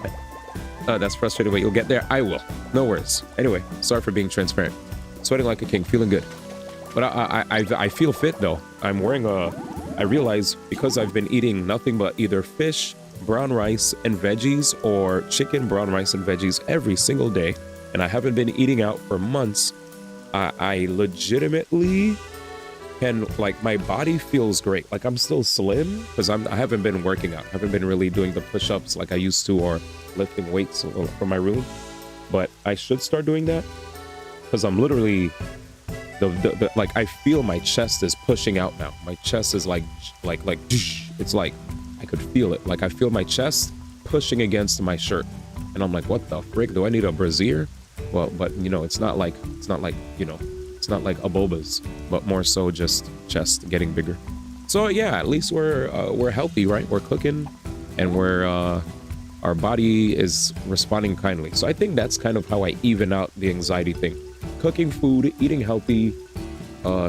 That's frustrating, but you'll get there. I will. No worries. Anyway, sorry for being transparent. Sweating like a king, feeling good. But I feel fit though. I'm wearing I realize because I've been eating nothing but either fish, brown rice, and veggies, or chicken, brown rice, and veggies every single day, and I haven't been eating out for months, I legitimately can, like, my body feels great. Like, I'm still slim because I haven't been working out. I haven't been really doing the push-ups like I used to, or lifting weights from my room. But I should start doing that because I'm literally... like I feel my chest is pushing out now. My chest is like it's like I could feel it. Like I feel my chest pushing against my shirt, and I'm like, what the frick? Do I need a brassiere? Well, but you know, it's not like you know, it's not like a boba's, but more so just chest getting bigger. So yeah, at least we're healthy, right? We're cooking, and our body is responding kindly. So I think that's kind of how I even out the anxiety thing. Cooking food, eating healthy,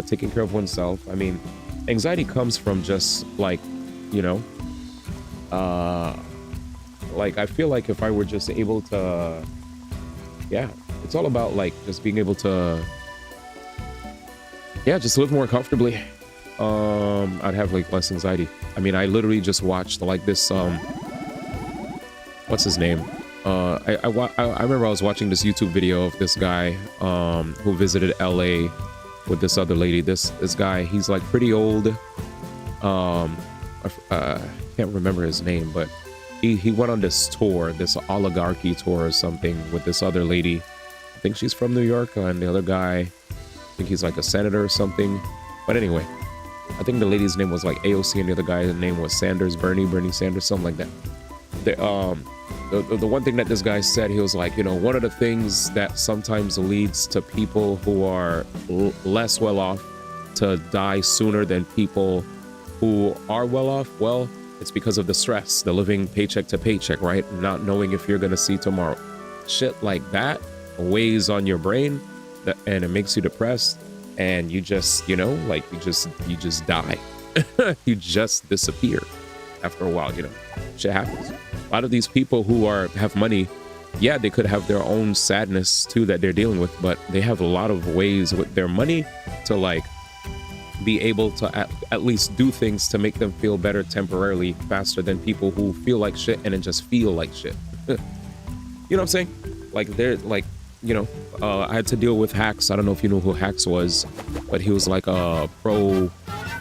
taking care of oneself. I mean, anxiety comes from just like, you know, like I feel like if I were just able to, yeah, it's all about like just being able to, yeah, just live more comfortably. I'd have like less anxiety. I mean, I literally just watched like this, what's his name? I remember I was watching this YouTube video of this guy who visited LA with this other lady. This guy, he's like pretty old. I can't remember his name, but he went on this tour, this oligarchy tour or something with this other lady. I think she's from New York, and the other guy, I think he's like a senator or something. But anyway, I think the lady's name was like AOC, and the other guy's name was Sanders, Bernie Sanders, something like that. The one thing that this guy said, he was like, you know, one of the things that sometimes leads to people who are less well off to die sooner than people who are well off, well, it's because of the stress, the living paycheck to paycheck, right? Not knowing if you're gonna see tomorrow. Shit like that weighs on your brain, and it makes you depressed, and you just, you know, like you just die. You just disappear after a while, you know. Shit happens. A lot of these people who have money, yeah, they could have their own sadness too that they're dealing with, but they have a lot of ways with their money to like be able to at least do things to make them feel better temporarily faster than people who feel like shit and then just feel like shit. You know what I'm saying? Like they're like, you know, I had to deal with Hacks. I don't know if you know who Hacks was, but he was like a pro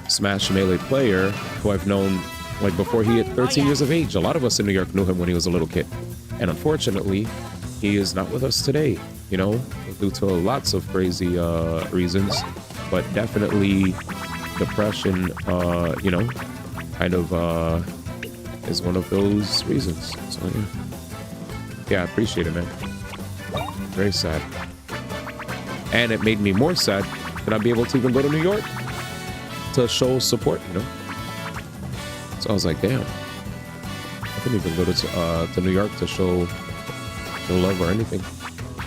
Smash Melee player who I've known Like before he hit 13 years of age. A lot of us in New York knew him when he was a little kid. And unfortunately, he is not with us today, you know, due to lots of crazy reasons, but definitely depression, you know, kind of is one of those reasons. So yeah, I appreciate it, man. Very sad. And it made me more sad to not be able to even go to New York to show support, you know. So I was like, damn, I couldn't even go to New York to show love or anything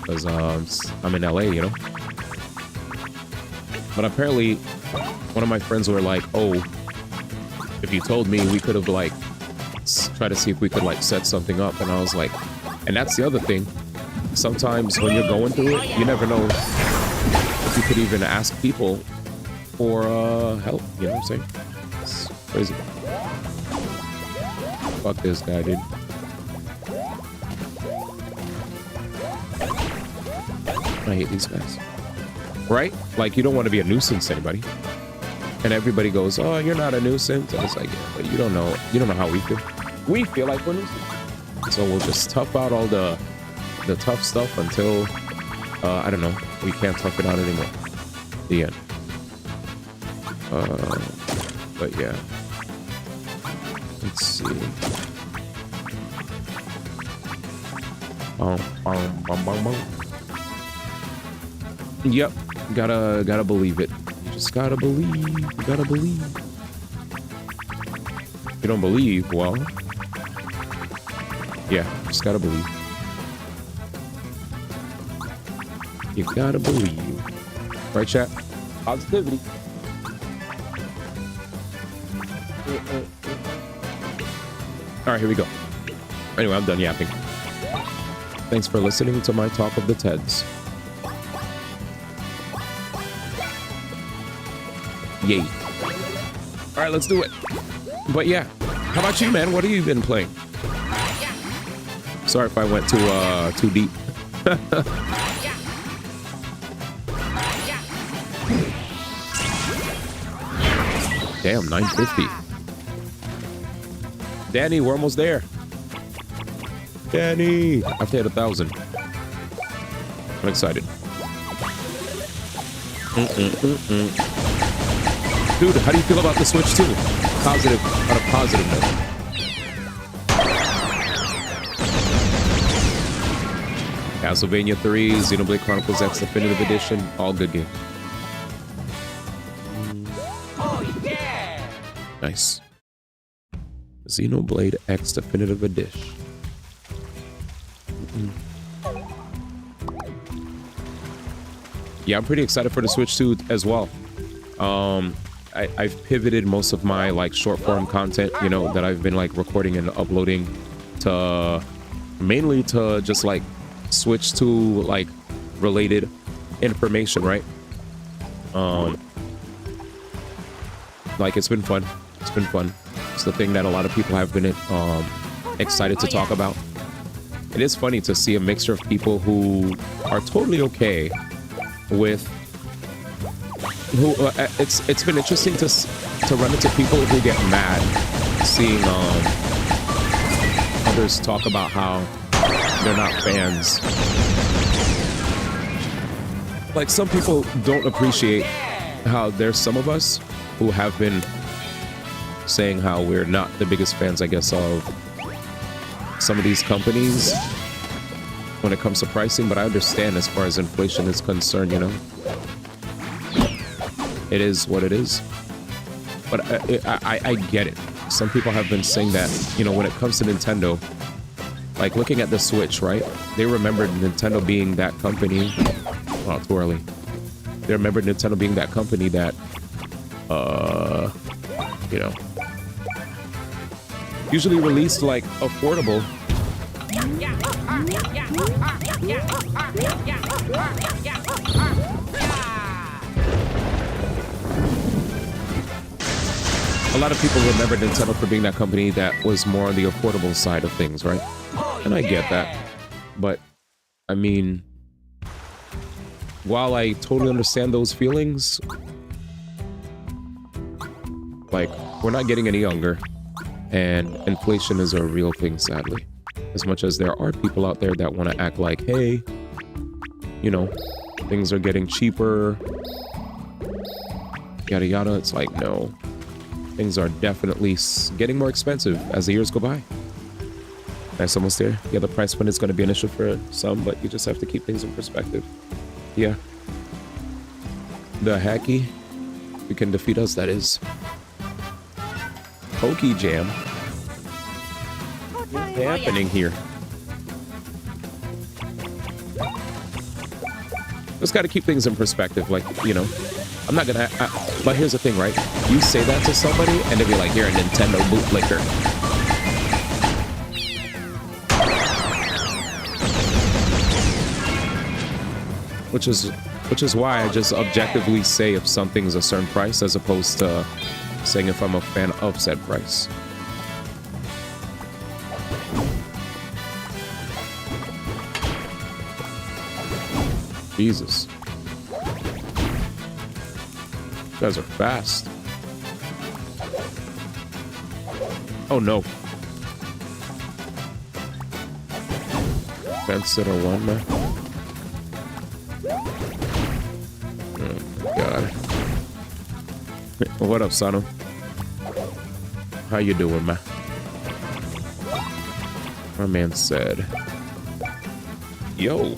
because I'm in LA, you know. But apparently, one of my friends were like, "Oh, if you told me, we could have like try to see if we could like set something up." And I was like, and that's the other thing. Sometimes when you're going through it, you never know if you could even ask people for help. You know what I'm saying? It's crazy. Fuck this guy, dude. I hate these guys. Right? Like, you don't want to be a nuisance to anybody. And everybody goes, "Oh, you're not a nuisance." And it's like, yeah, but you don't know how we feel. We feel like we're nuisance. So we'll just tough out all the tough stuff until, I don't know, we can't tough it out anymore. The end. But yeah. Let's see. Yep, gotta believe it. You just gotta believe. You gotta believe. If you don't believe, well, yeah, just gotta believe. You gotta believe, right, chat? Positivity. All right, here we go. Anyway, I'm done yapping. Thanks for listening to my talk of the Teds. Yay. All right, let's do it. But yeah, how about you, man? What have you been playing? Sorry if I went too deep. Damn, 950. Danny, we're almost there. Danny, I've hit 1,000. I'm excited. Dude, how do you feel about the Switch 2? Positive, on a positive note. Castlevania 3, Xenoblade Chronicles X Definitive Edition, all good games. Oh yeah! Nice. Xenoblade X Definitive Edition. Yeah, I'm pretty excited for the Switch 2 as well. I've pivoted most of my like short form content, you know, that I've been like recording and uploading to mainly to just like switch to like related information, right? Like it's been fun. It's been fun. It's the thing that a lot of people have been excited to talk about. It is funny to see a mixture of people who are totally okay with who it's been interesting to run into people who get mad seeing others talk about how they're not fans. Like some people don't appreciate how there's some of us who have been saying how we're not the biggest fans, I guess, of some of these companies when it comes to pricing, but I understand as far as inflation is concerned, you know. It is what it is. But I get it. Some people have been saying that, you know, when it comes to Nintendo, like looking at the Switch, right? They remembered Nintendo being that company. Oh, too early. They remembered Nintendo being that company that, you know, usually released like affordable. A lot of people remember Nintendo for being that company that was more on the affordable side of things, right? And I get that. But, I mean, while I totally understand those feelings, like, we're not getting any younger. And inflation is a real thing, sadly. As much as there are people out there that want to act like, hey, you know, things are getting cheaper, yada yada, it's like, no. Things are definitely getting more expensive as the years go by. Nice, almost there. Yeah, the price point is going to be an issue for some, but you just have to keep things in perspective. Yeah. The hacky, you can defeat us, that is. Pokey Jam. What's happening here? Just got to keep things in perspective, like, you know. I'm not gonna, but here's the thing, right? You say that to somebody, and they'll be like, "You're a Nintendo bootlicker." Which is why I just objectively say if something's a certain price, as opposed to saying if I'm a fan of said price. Jesus. You guys are fast. Oh no. Fence sitter one, man. Oh god. What up, Sano? How you doing, man? My man said, yo.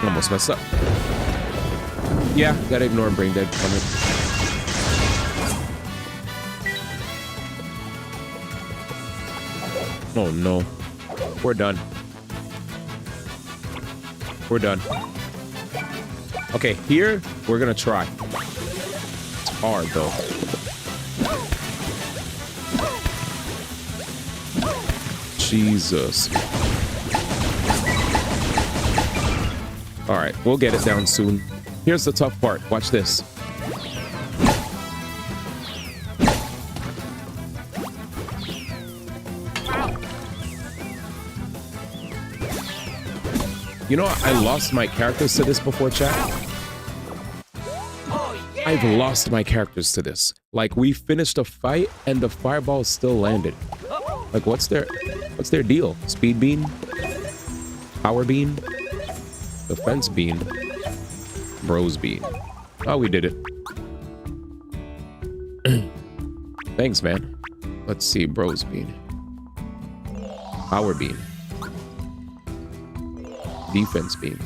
Almost messed up. Yeah, gotta ignore brain dead comment. Oh no. We're done. We're done. Okay, here we're gonna try. It's hard though. Jesus. All right, we'll get it down soon. Here's the tough part. Watch this. You know, I lost my characters to this before, chat. I've lost my characters to this. Like, we finished a fight and the fireball still landed. Like, what's their deal? Speed beam? Power beam? Defense beam? Bros beam. Oh, we did it. Thanks, man. Let's see, bros beam. Power beam. Defense beam.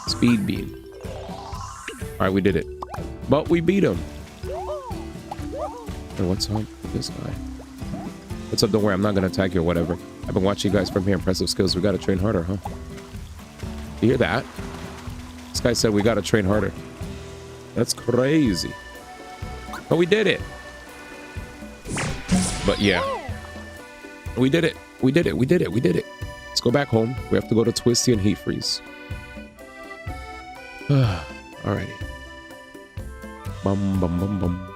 Speed beam. All right, we did it. But we beat him. And what's up with this guy? What's up? Don't worry, I'm not gonna attack you or whatever. I've been watching you guys from here. Impressive skills. We gotta train harder, huh? You hear that? This guy said we gotta train harder. That's crazy. But we did it. But yeah. We did it. We did it. We did it. We did it. Let's go back home. We have to go to Twisty and Heat Freeze. Alrighty. Bum bum bum bum.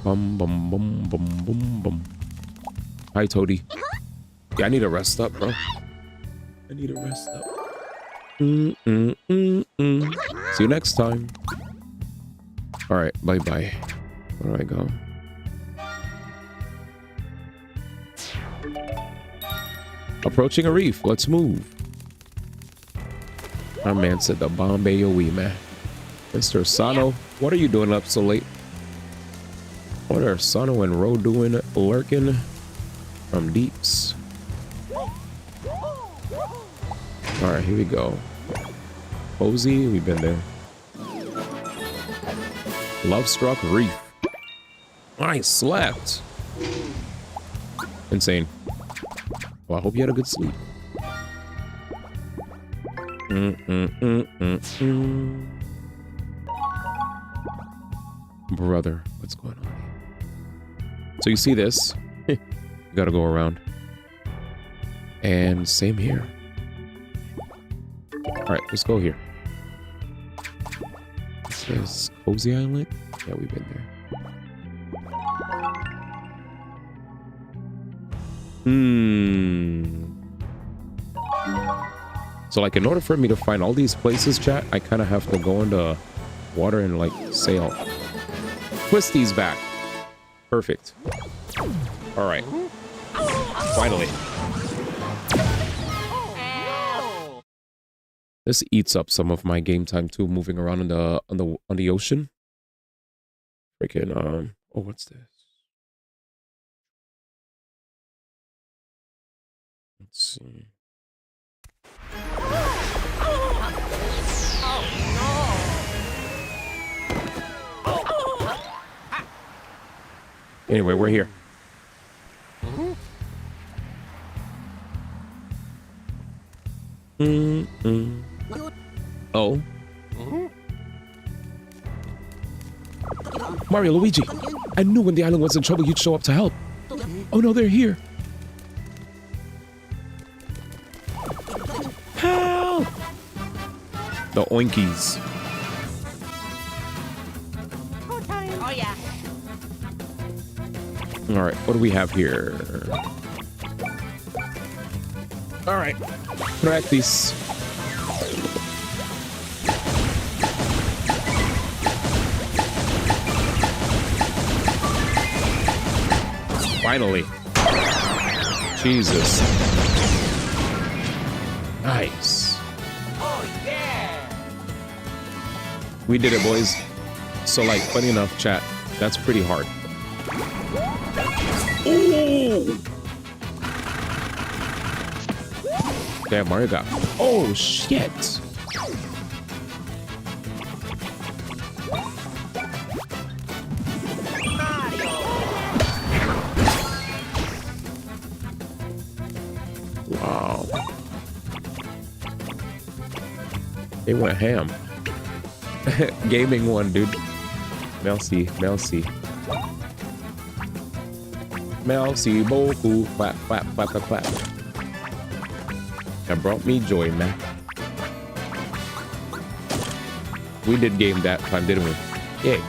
Bum bum bum bum bum bum. Hi, Toady. Yeah, I need to rest up, bro. I need to rest up. See you next time. All right, bye bye. Where do I go? Approaching a reef. Let's move. My man said the Bombay Yowie, man. Mr. Sano, what are you doing up so late? What are Sano and Ro doing lurking from deeps? All right, here we go. Posey, we've been there. Love Struck Reef. I slept. Insane. Well, I hope you had a good sleep. Brother, what's going on? So you see this? You gotta go around. And same here. Alright, let's go here. It says Cozy Island? Yeah, we've been there. So like in order for me to find all these places, chat, I kind of have to go into water and like sail. Twisty's back. Perfect. All right. Finally. This eats up some of my game time too, moving around on the ocean. Freaking oh, what's this? Let's see. Anyway, we're here. Oh. Mario, Luigi, I knew when the island was in trouble you'd show up to help. Oh no, they're here. Help! The oinkies. Oh yeah. All right, what do we have here? All right, practice. Finally. Jesus. Nice. Oh yeah. We did it, boys. So like, funny enough, chat, that's pretty hard. Ooh. Damn, Mario got. Oh shit. Wow. They went ham. Gaming one, dude. Merci, merci. Merci beaucoup. Clap, clap, clap, clap, clap. That brought me joy, man. We did game that time, didn't we? Yeah.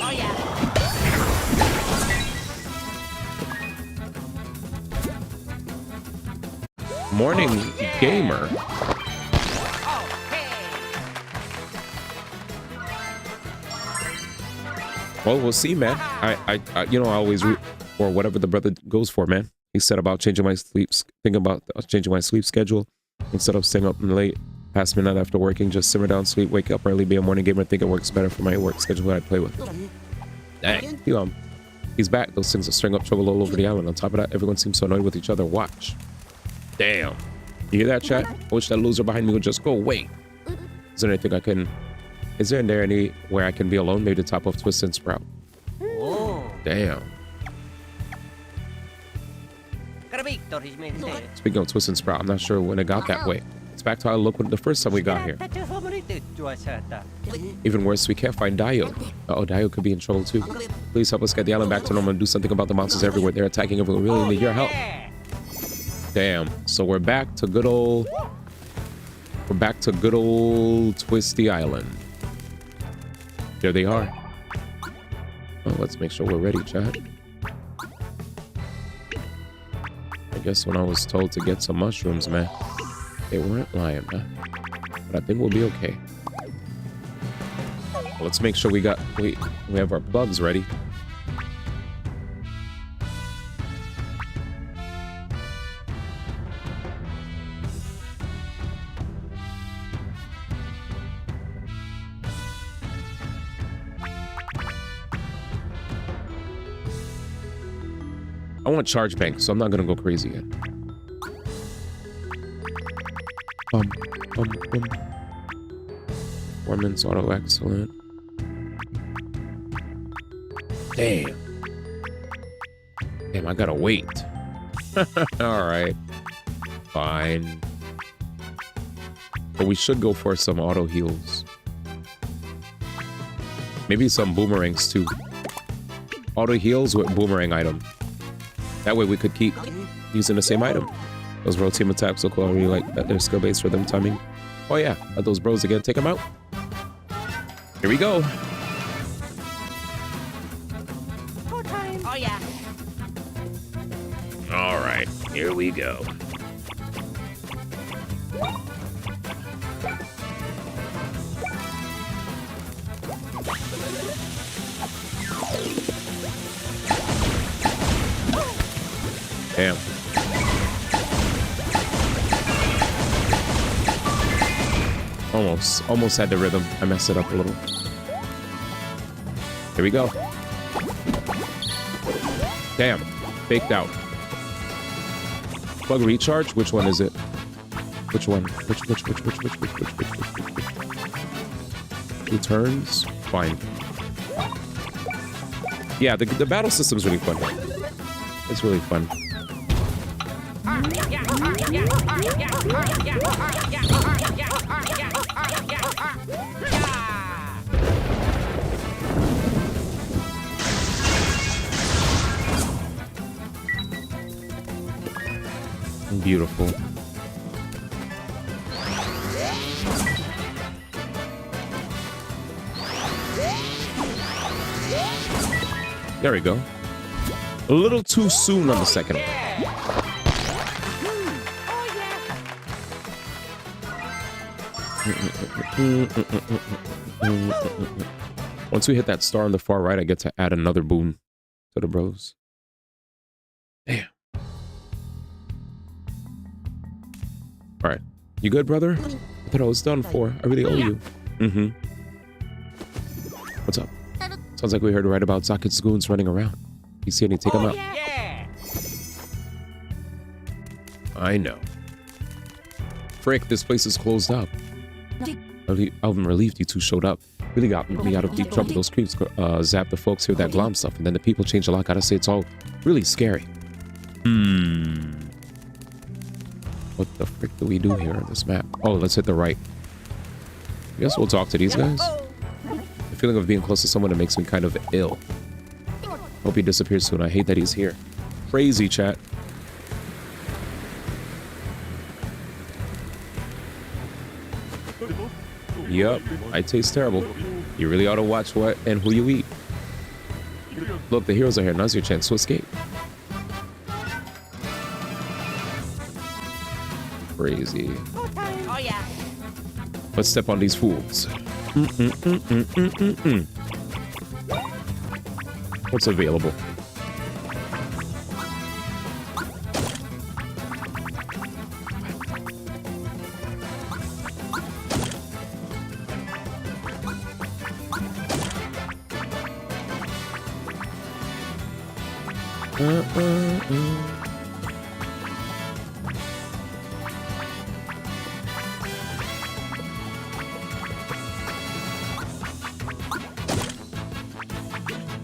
Oh yeah. Morning gamer. Well, we'll see, man. I you know, I always root for whatever the brother goes for, man. He said about changing my sleep, thinking about changing my sleep schedule instead of staying up late past midnight after working. Just simmer down, sleep, wake up early, be a morning gamer. Think it works better for my work schedule I play with. Dang, he's back. Those things are stirring up trouble all over the island. On top of that, everyone seems so annoyed with each other. Watch. Damn. You hear that, chat? I wish that loser behind me would just go away. Is there anything I can... Is there anywhere I can be alone? Maybe the top of Twist and Sprout. Damn. Speaking of Twist and Sprout, I'm not sure when it got that way. It's back to how it looked the first time we got here. Even worse, we can't find Dio. Uh-oh, Dio could be in trouble too. Please help us get the island back to normal and do something about the monsters everywhere. They're attacking everyone. We really need your help. Damn. So we're back to good old... We're back to good old Twisty Island. There they are. Well, let's make sure we're ready, chat. I guess when I was told to get some mushrooms, man, they weren't lying, man. But I think we'll be okay. Well, let's make sure we have our plugs ready. I want charge bank, so I'm not gonna go crazy yet. Performance auto excellent. Damn, I gotta wait. All right, fine. But we should go for some auto heals. Maybe some boomerangs too. Auto heals with boomerang item. That way we could keep using the same item. Those road team attacks so cool. I really like that they're skill based for them timing. Oh yeah, got those bros again. Take them out. Here we go. Oh yeah. All right, here we go. Damn. Almost had the rhythm. I messed it up a little. Here we go. Damn. Faked out. Plug recharge? Which one is it? Which one? Which? Returns? Fine. Yeah, the battle system's really fun. It's really fun. Beautiful. There we go. A little too soon on the second one. Once we hit that star on the far right, I get to add another boon to the bros. Damn. All right. You good, brother? I thought I was done for. I really owe you. Mm-hmm. What's up? Sounds like we heard right about Zakit's goons running around. You see any? Take them out. I know. Frick, this place is closed up. I'm relieved you two showed up. Really got me out of deep trouble. Those creeps zapped the folks here with that glom stuff, and then the people changed a lot. Gotta say, it's all really scary. What the frick do we do here on this map? Oh, let's hit the right. I guess we'll talk to these guys. The feeling of being close to someone that makes me kind of ill. Hope he disappears soon. I hate that he's here. Crazy, chat. Yup, I taste terrible. You really ought to watch what and who you eat. Look, the heroes are here. Now's your chance to escape. Crazy. Oh yeah. Let's step on these fools. What's available?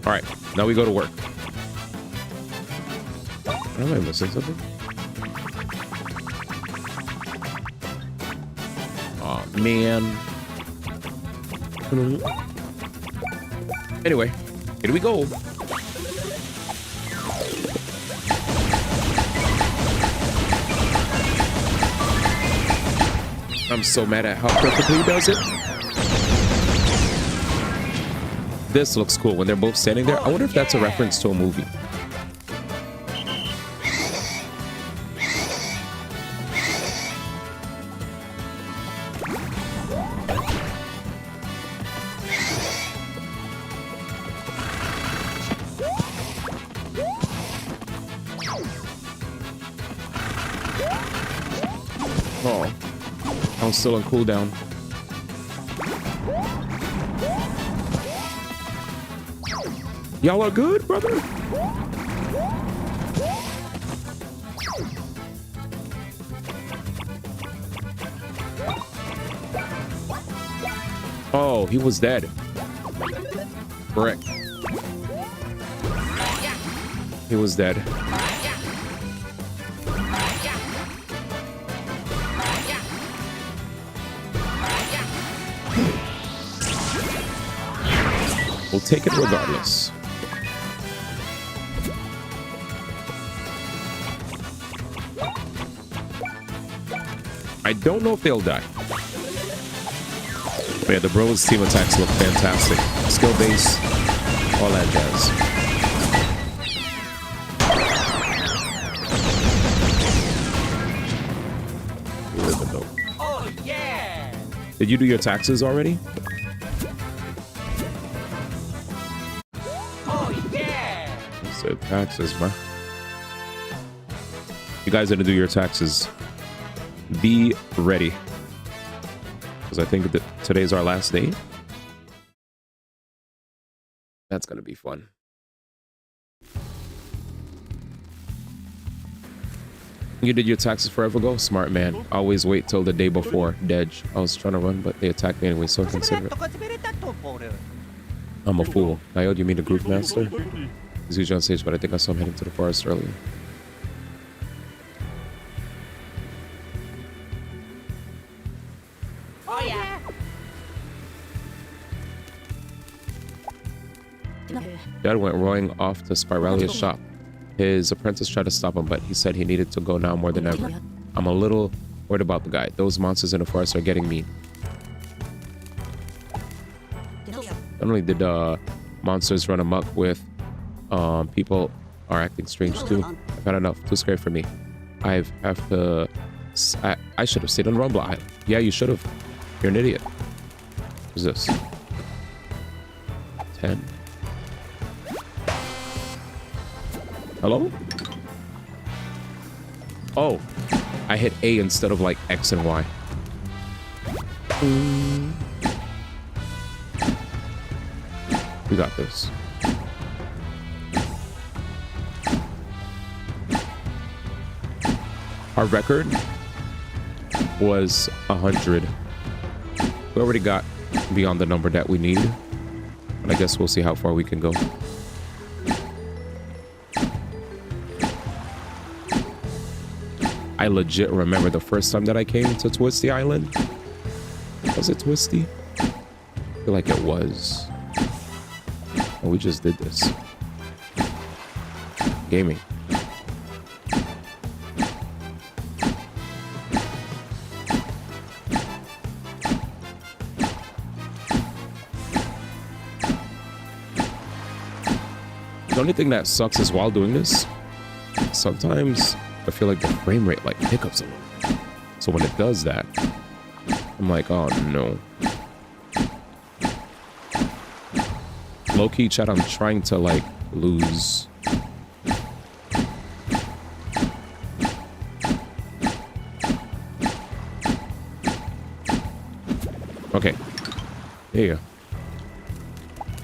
All right, now we go to work. Am I missing something? Oh man. Anyway, here we go. I'm so mad at how perfectly he does it. This looks cool when they're both standing there. I wonder if that's a reference to a movie. Oh, I'm still on cooldown. Y'all are good, brother? Oh, he was dead. Correct. He was dead. We'll take it regardless. I don't know if they'll die. But yeah, the Bros team attacks look fantastic. Skill base, all that jazz. Oh yeah! Did you do your taxes already? Oh yeah! So taxes, man. You guys are gonna do your taxes. Be ready. Because I think that today's our last day. That's gonna be fun. You did your taxes forever ago? Smart man. Always wait till the day before. Dedge. I was trying to run, but they attacked me anyway, so consider it. I'm a fool. Nayo, do you mean the group master? He's usually on stage, but I think I saw him heading to the forest earlier. Oh yeah! Dad went roaring off to Spiralia's shop. His apprentice tried to stop him, but he said he needed to go now more than ever. I'm a little worried about the guy. Those monsters in the forest are getting mean. Not only did monsters run amok with people are acting strange too. I've had enough. Too scary for me. I should have stayed on Rumble. Yeah, you should have. You're an idiot. What's this? 10. Hello? Oh, I hit A instead of like X and Y. We got this. Our record was 100. We already got beyond the number that we need. But I guess we'll see how far we can go. I legit remember the first time that I came to Twisty Island. Was it Twisty? I feel like it was. Oh, we just did this. Gaming. The only thing that sucks is while doing this, sometimes I feel like the frame rate like hiccups a little. So when it does that, I'm like, oh no. Low-key chat, I'm trying to like lose. Okay. There you go.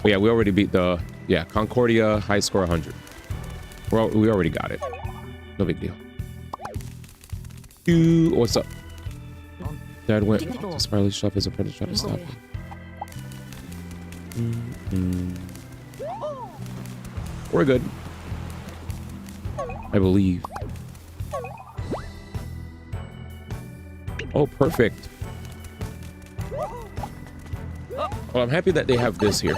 Oh yeah, we already beat the, yeah, Concordia high score 100. We already got it. No big deal. What's up? Dad went to Smiley's shop as a apprentice tried to stop him. We're good. I believe. Oh, perfect. Well, I'm happy that they have this here.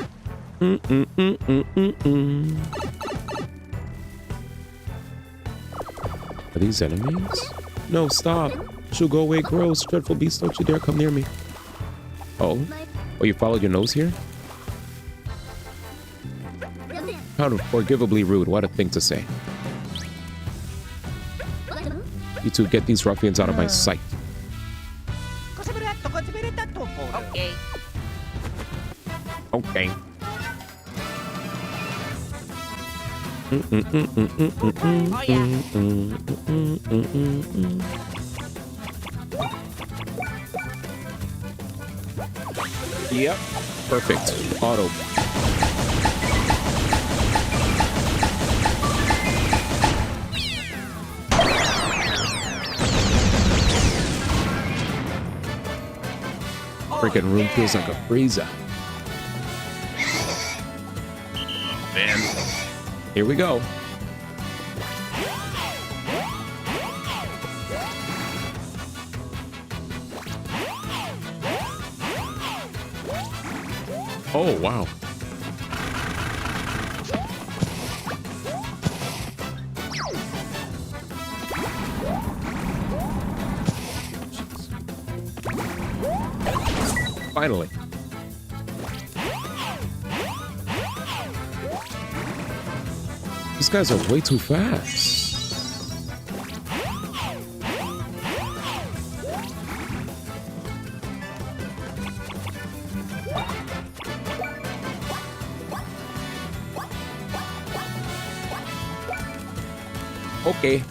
Are these enemies? No, stop. She'll go away, gross. Dreadful beast, don't you dare come near me. Oh? Oh, you followed your nose here? How unforgivably rude. What a thing to say. You two get these ruffians out of my sight. Okay. Okay. Yep. Perfect. Auto. Freaking room feels like a freezer. Man. Here we go. Oh, wow. Finally. These guys are way too fast. Okay.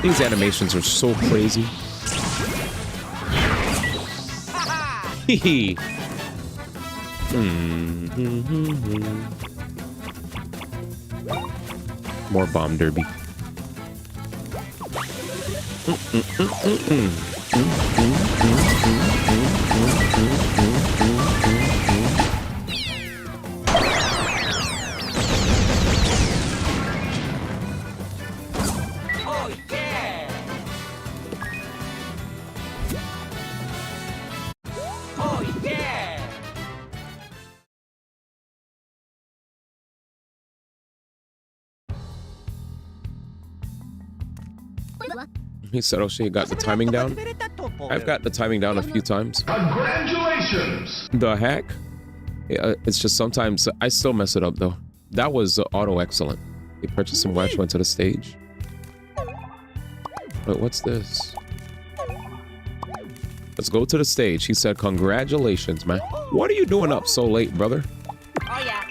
These animations are so crazy. Hee More bomb derby. He said, oh shit, got the timing down. I've got the timing down a few times. Congratulations! The heck? Yeah, it's just sometimes I still mess it up though. That was auto excellent. He purchased some watch, went to the stage. Wait, what's this? Let's go to the stage. He said, congratulations, man. What are you doing up so late, brother? Oh, yeah.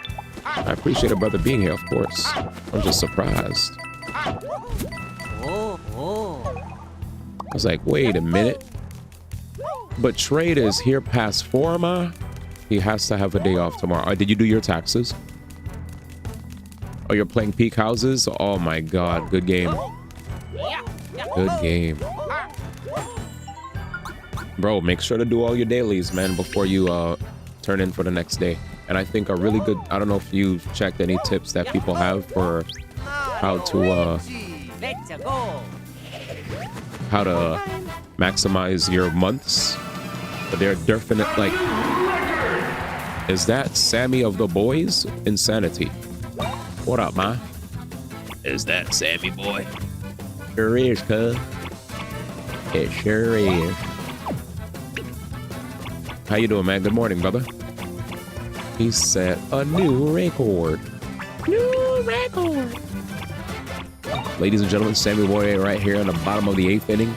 I appreciate a brother being here, of course. I'm just surprised. I was like, wait a minute. But Trade is here past Forma. He has to have a day off tomorrow. Did you do your taxes? Oh, you're playing Peak Houses? Oh my god, good game. Good game. Bro, make sure to do all your dailies, man, before you turn in for the next day. And I think a really good, I don't know if you've checked any tips that people have for how to maximize your months. But they're definite, like, is that Sammy of the boys? Insanity. What up, ma? Is that Sammy boy? Sure is, cuz. It sure is. How you doing, man? Good morning, brother. He set a new record. New record. Ladies and gentlemen, Sammy boy right here on the bottom of the 8th inning.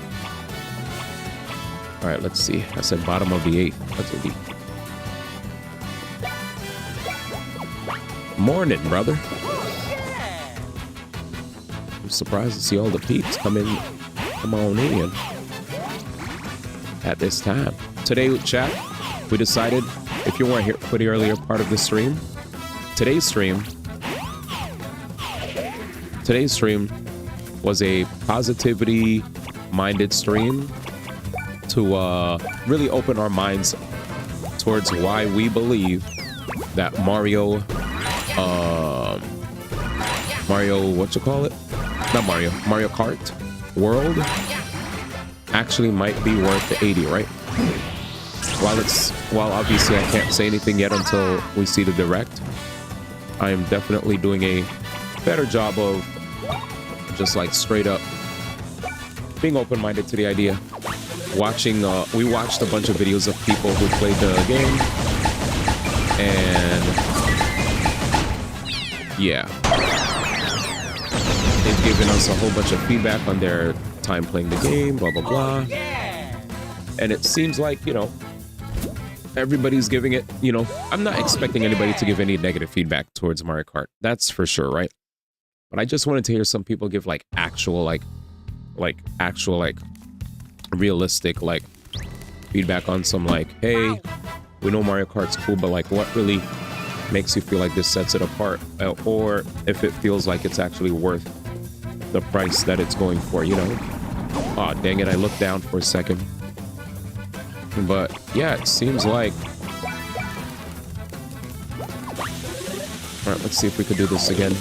All right, let's see. I said bottom of the 8th. That's what he... Morning, brother. I'm surprised to see all the peeps come on in at this time. Today, chat, we decided, if you weren't here for the earlier part of the stream, today's stream was a positivity-minded stream to really open our minds towards why we believe that Mario, what you call it? Not Mario, Mario Kart World actually might be worth the 80, right? While obviously I can't say anything yet until we see the direct, I am definitely doing a better job of just like straight up being open-minded to the idea. Watching, we watched a bunch of videos of people who played the game, and yeah, they've given us a whole bunch of feedback on their time playing the game, blah blah blah. And it seems like, you know, everybody's giving it, you know, I'm not expecting anybody to give any negative feedback towards Mario Kart, that's for sure, right? But I just wanted to hear some people give like actual realistic like feedback on some like, hey, we know Mario Kart's cool, but like what really makes you feel like this sets it apart, or if it feels like it's actually worth the price that it's going for, you know? Oh dang it, I looked down for a second. But yeah, it seems like, all right, let's see if we could do this again.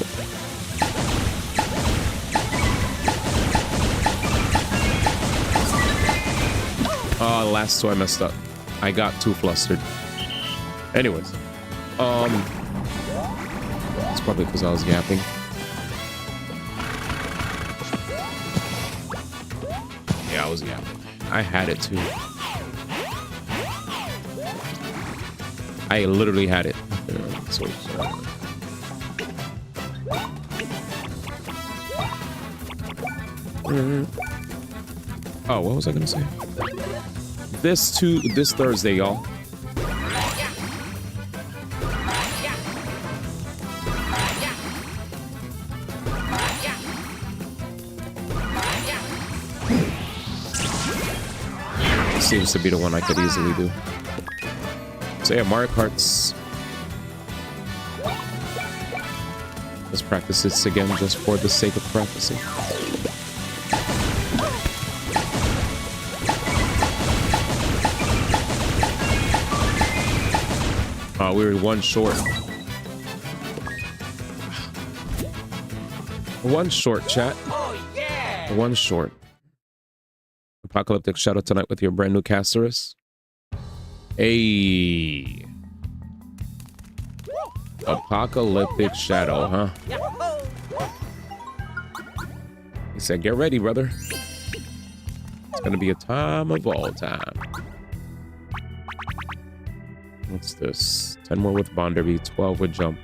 Oh, last two I messed up. I got too flustered. Anyways, Probably because I was yapping. Yeah, I was yapping. I had it too. I literally had it. So oh, what was I gonna say? This Thursday, y'all. Seems to be the one I could easily do. So yeah, Mario Kart's. Let's practice this again just for the sake of practicing. We were one short. One short, chat. One short. Apocalyptic Shadow tonight with your brand new Casterus. Hey. Apocalyptic Shadow, huh? He said, get ready, brother. It's gonna be a time of all time. What's this? 10 more with Bonderby, 12 with Jump.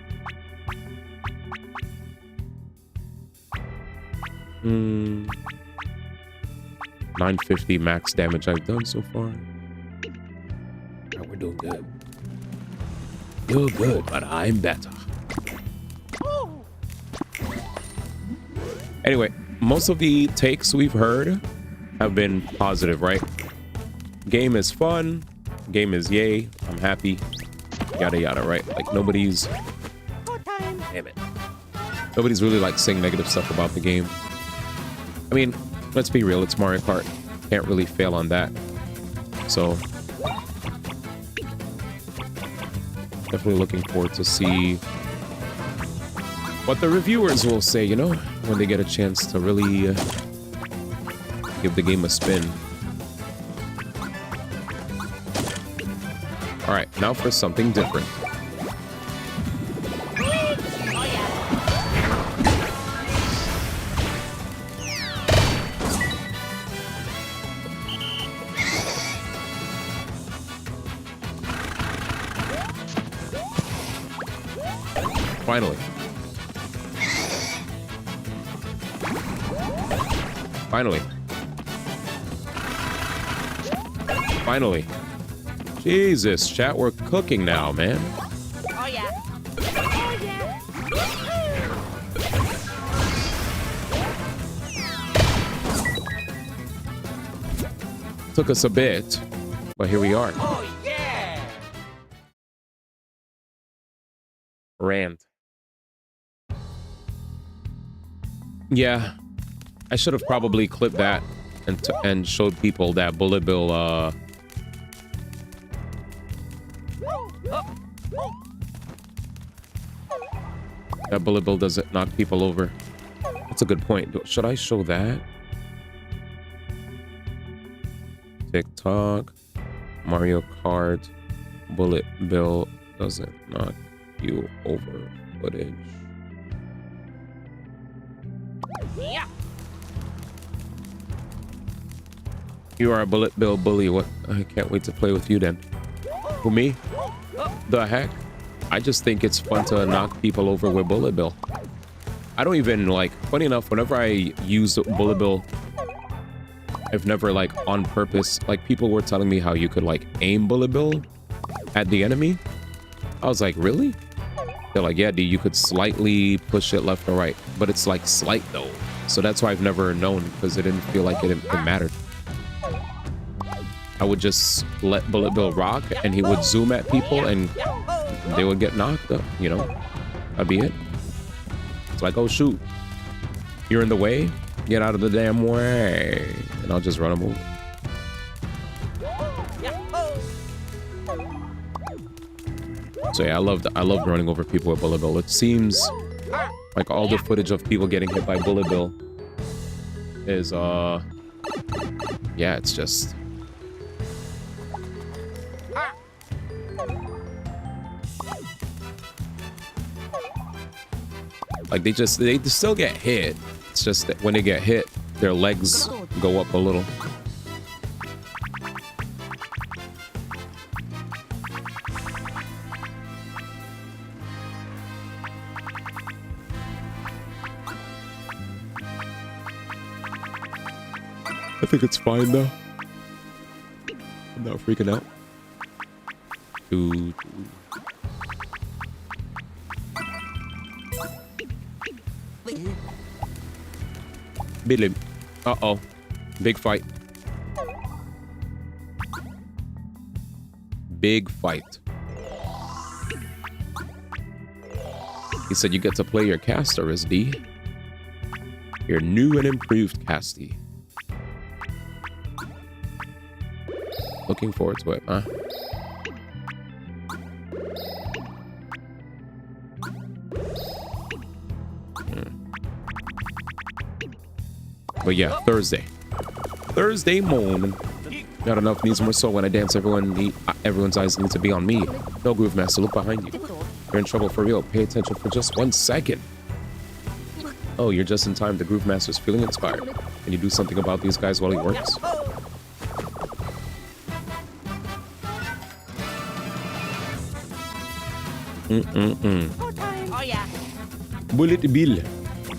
950 max damage I've done so far. Right, we're doing good. You're good, but I'm better. Anyway, most of the takes we've heard have been positive, right? Game is fun. Game is yay. I'm happy. Yada yada, right? Like nobody's. Damn it. Nobody's really like saying negative stuff about the game. I mean, let's be real. It's Mario Kart. Can't really fail on that. So definitely looking forward to see what the reviewers will say, you know, when they get a chance to really give the game a spin. All right, now for something different. Finally. Finally. Finally. Jesus, chat, we're cooking now, man. Oh yeah. Oh yeah. Took us a bit, but here we are. Oh yeah. Rant. Yeah, I should have probably clipped that and showed people that Bullet Bill that Bullet Bill doesn't knock people over. That's a good point. Should I show that? TikTok, Mario Kart, Bullet Bill doesn't knock you over footage. Yeah. You are a Bullet Bill bully. What? I can't wait to play with you then. Who, me? The heck? I just think it's fun to knock people over with Bullet Bill. I don't even like, funny enough, whenever I use Bullet Bill, I've never like on purpose, like people were telling me how you could like aim Bullet Bill at the enemy. I was like, really? They're like, yeah, dude, you could slightly push it left or right, but it's like slight though. So that's why I've never known, because it didn't feel like it mattered. I would just let Bullet Bill rock and he would zoom at people and they would get knocked up, you know? That'd be it. It's like, oh shoot, you're in the way? Get out of the damn way. And I'll just run them over. So yeah, I loved running over people with Bullet Bill. It seems like all the footage of people getting hit by Bullet Bill is yeah, it's just Like they still get hit. It's just that when they get hit, their legs go up a little. I think it's fine though. I'm not freaking out. Billy. Uh-oh. Big fight. Big fight. He said you get to play your caster as D. Your new and improved casty. Looking forward to it, huh? But yeah, Thursday morning. Not enough needs more so when I dance. Everyone's eyes need to be on me. No, Groove Master, look behind you. You're in trouble for real. Pay attention for just 1 second. Oh, you're just in time. The Groove Master's feeling inspired. Can you do something about these guys while he works? Oh yeah. Bullet bill.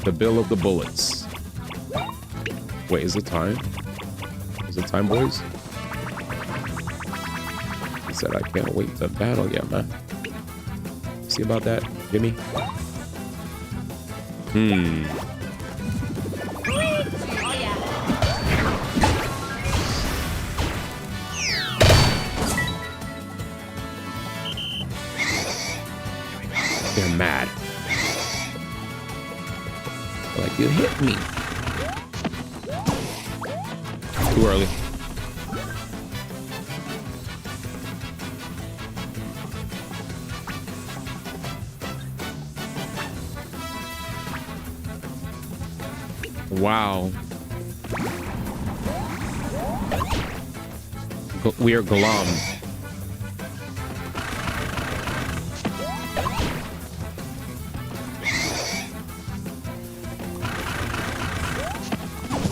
The bill of the bullets. Wait, is it time? Is it time, boys? He said I can't wait to battle yet, man. See about that, Jimmy? They're mad. Like, you hit me. Too early. Wow. We are glum.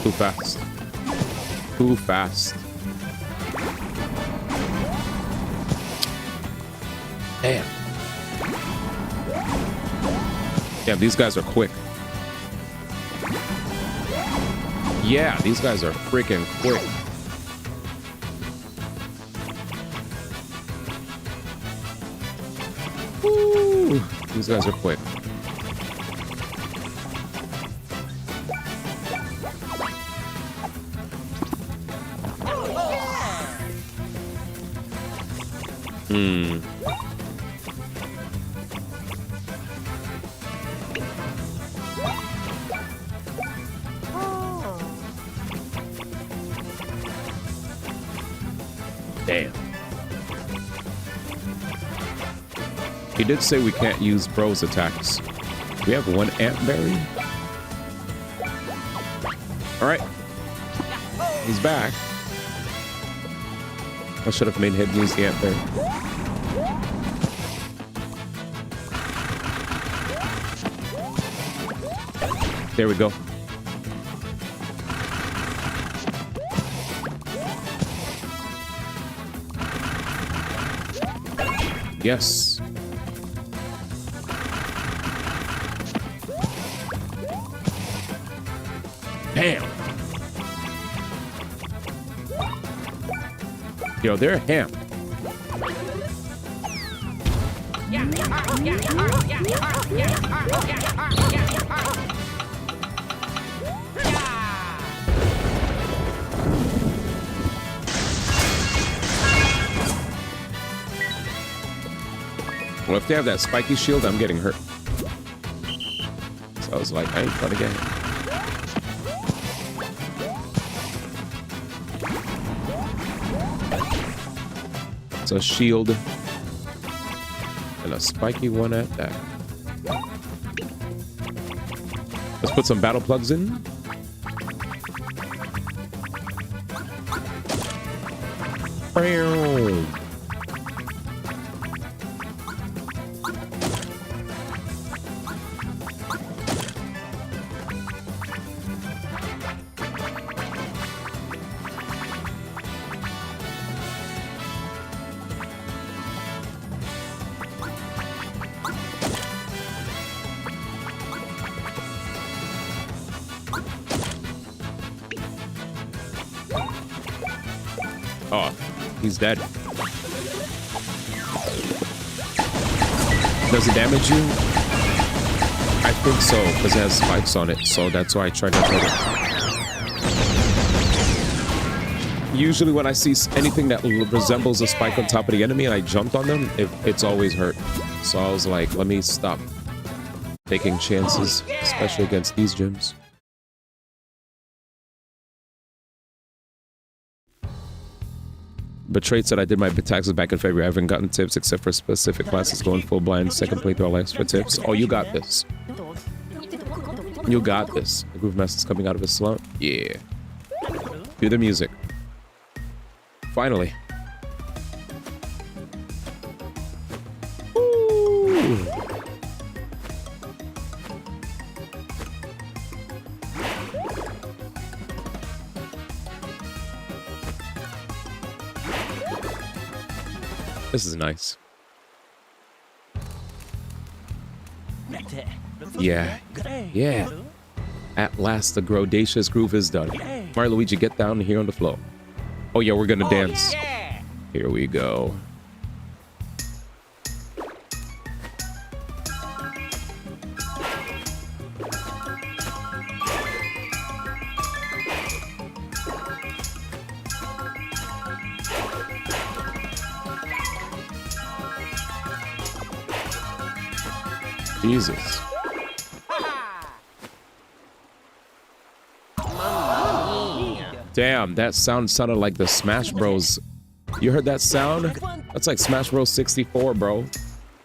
Too fast. Too fast. Damn. Yeah, these guys are quick. Yeah, these guys are freaking quick. Woo. These guys are quick. Damn. He did say we can't use bros attacks. We have one ant berry. All right. He's back. I should have made him use the ant berry. There we go. Yes. Damn. Yo, they're ham. Well, if they have that spiky shield, I'm getting hurt. So I was like, I ain't trying to get hit. It's a shield and a spiky one at that. Let's put some battle plugs in. Oh, he's dead. Does it damage you? I think so, because it has spikes on it, so that's why I tried to hit it. Usually when I see anything that resembles a spike on top of the enemy and I jumped on them, it's always hurt. So I was like, let me stop taking chances, especially against these gyms. Betrayed said I did my taxes back in February. I haven't gotten tips except for specific classes going full blind. Second playthrough, I'll ask for tips. Oh, you got this. You got this. The Groove Master's coming out of his slump. Yeah. Do the music. Finally. Ooh. This is nice. Yeah. Yeah. At last, the Grodacious groove is done. Mario Luigi, get down here on the floor. Oh, yeah, we're gonna dance. Here we go. Jesus. Damn, that sound sounded like the Smash Bros. You heard that sound? That's like Smash Bros 64, bro.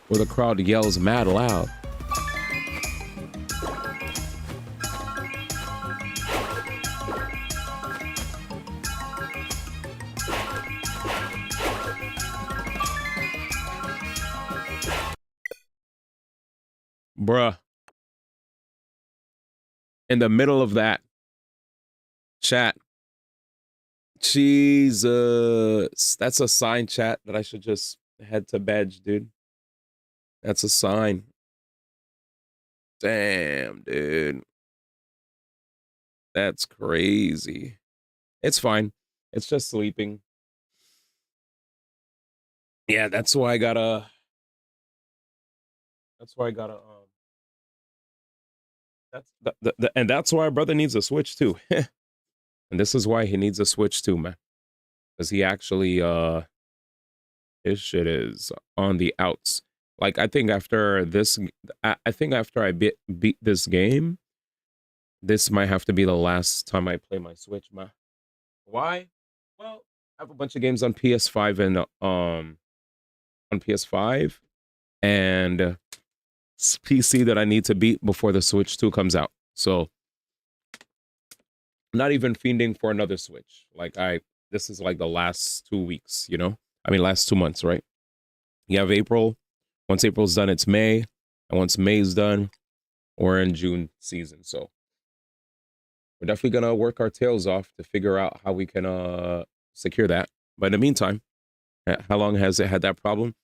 Where the crowd yells mad loud. Bruh. In the middle of that chat. Jesus. That's a sign, chat, that I should just head to bed, dude. That's a sign. Damn, dude. That's crazy. It's fine. It's just sleeping. Yeah, that's why I gotta... and that's why our brother needs a Switch too. And this is why he needs a Switch too, man. Because he actually his shit is on the outs. Like I think after this, after I beat this game, this might have to be the last time I play my Switch, man. Why? Well, I have a bunch of games on PS5 and on PS5 and PC that I need to beat before the Switch 2 comes out. So not even fiending for another Switch. Like this is like the last 2 weeks, you know? I mean, last 2 months, right? You have April. Once April's done, it's May. And once May's done, we're in June season. So we're definitely going to work our tails off to figure out how we can secure that. But in the meantime, how long has it had that problem?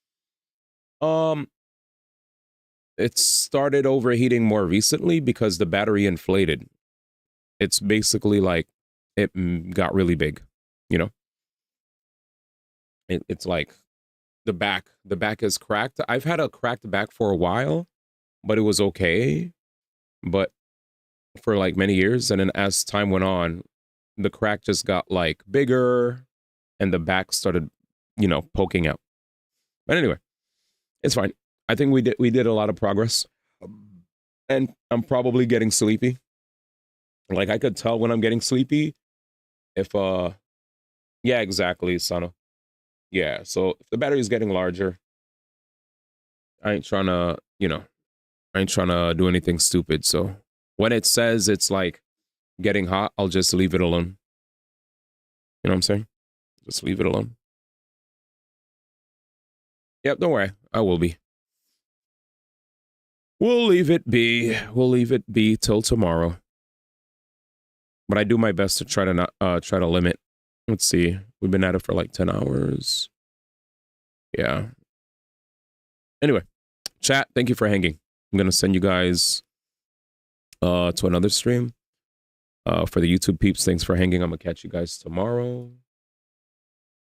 It started overheating more recently because the battery inflated. It's basically like it got really big, you know? It's like the back is cracked. I've had a cracked back for a while, but it was okay. But for like many years, and then as time went on, the crack just got like bigger and the back started, you know, poking out. But anyway, it's fine. I think we did a lot of progress. And I'm probably getting sleepy. Like I could tell when I'm getting sleepy if yeah, exactly, Sano. Yeah, so if the battery is getting larger, I ain't trying to, you know, I ain't trying to do anything stupid. So when it says it's like getting hot, I'll just leave it alone. You know what I'm saying? Just leave it alone. Yep, don't worry. I will be. We'll leave it be. We'll leave it be till tomorrow. But I do my best to try to not try to limit. Let's see. We've been at it for like 10 hours. Yeah. Anyway, chat, thank you for hanging. I'm going to send you guys to another stream. For the YouTube peeps, thanks for hanging. I'm going to catch you guys tomorrow.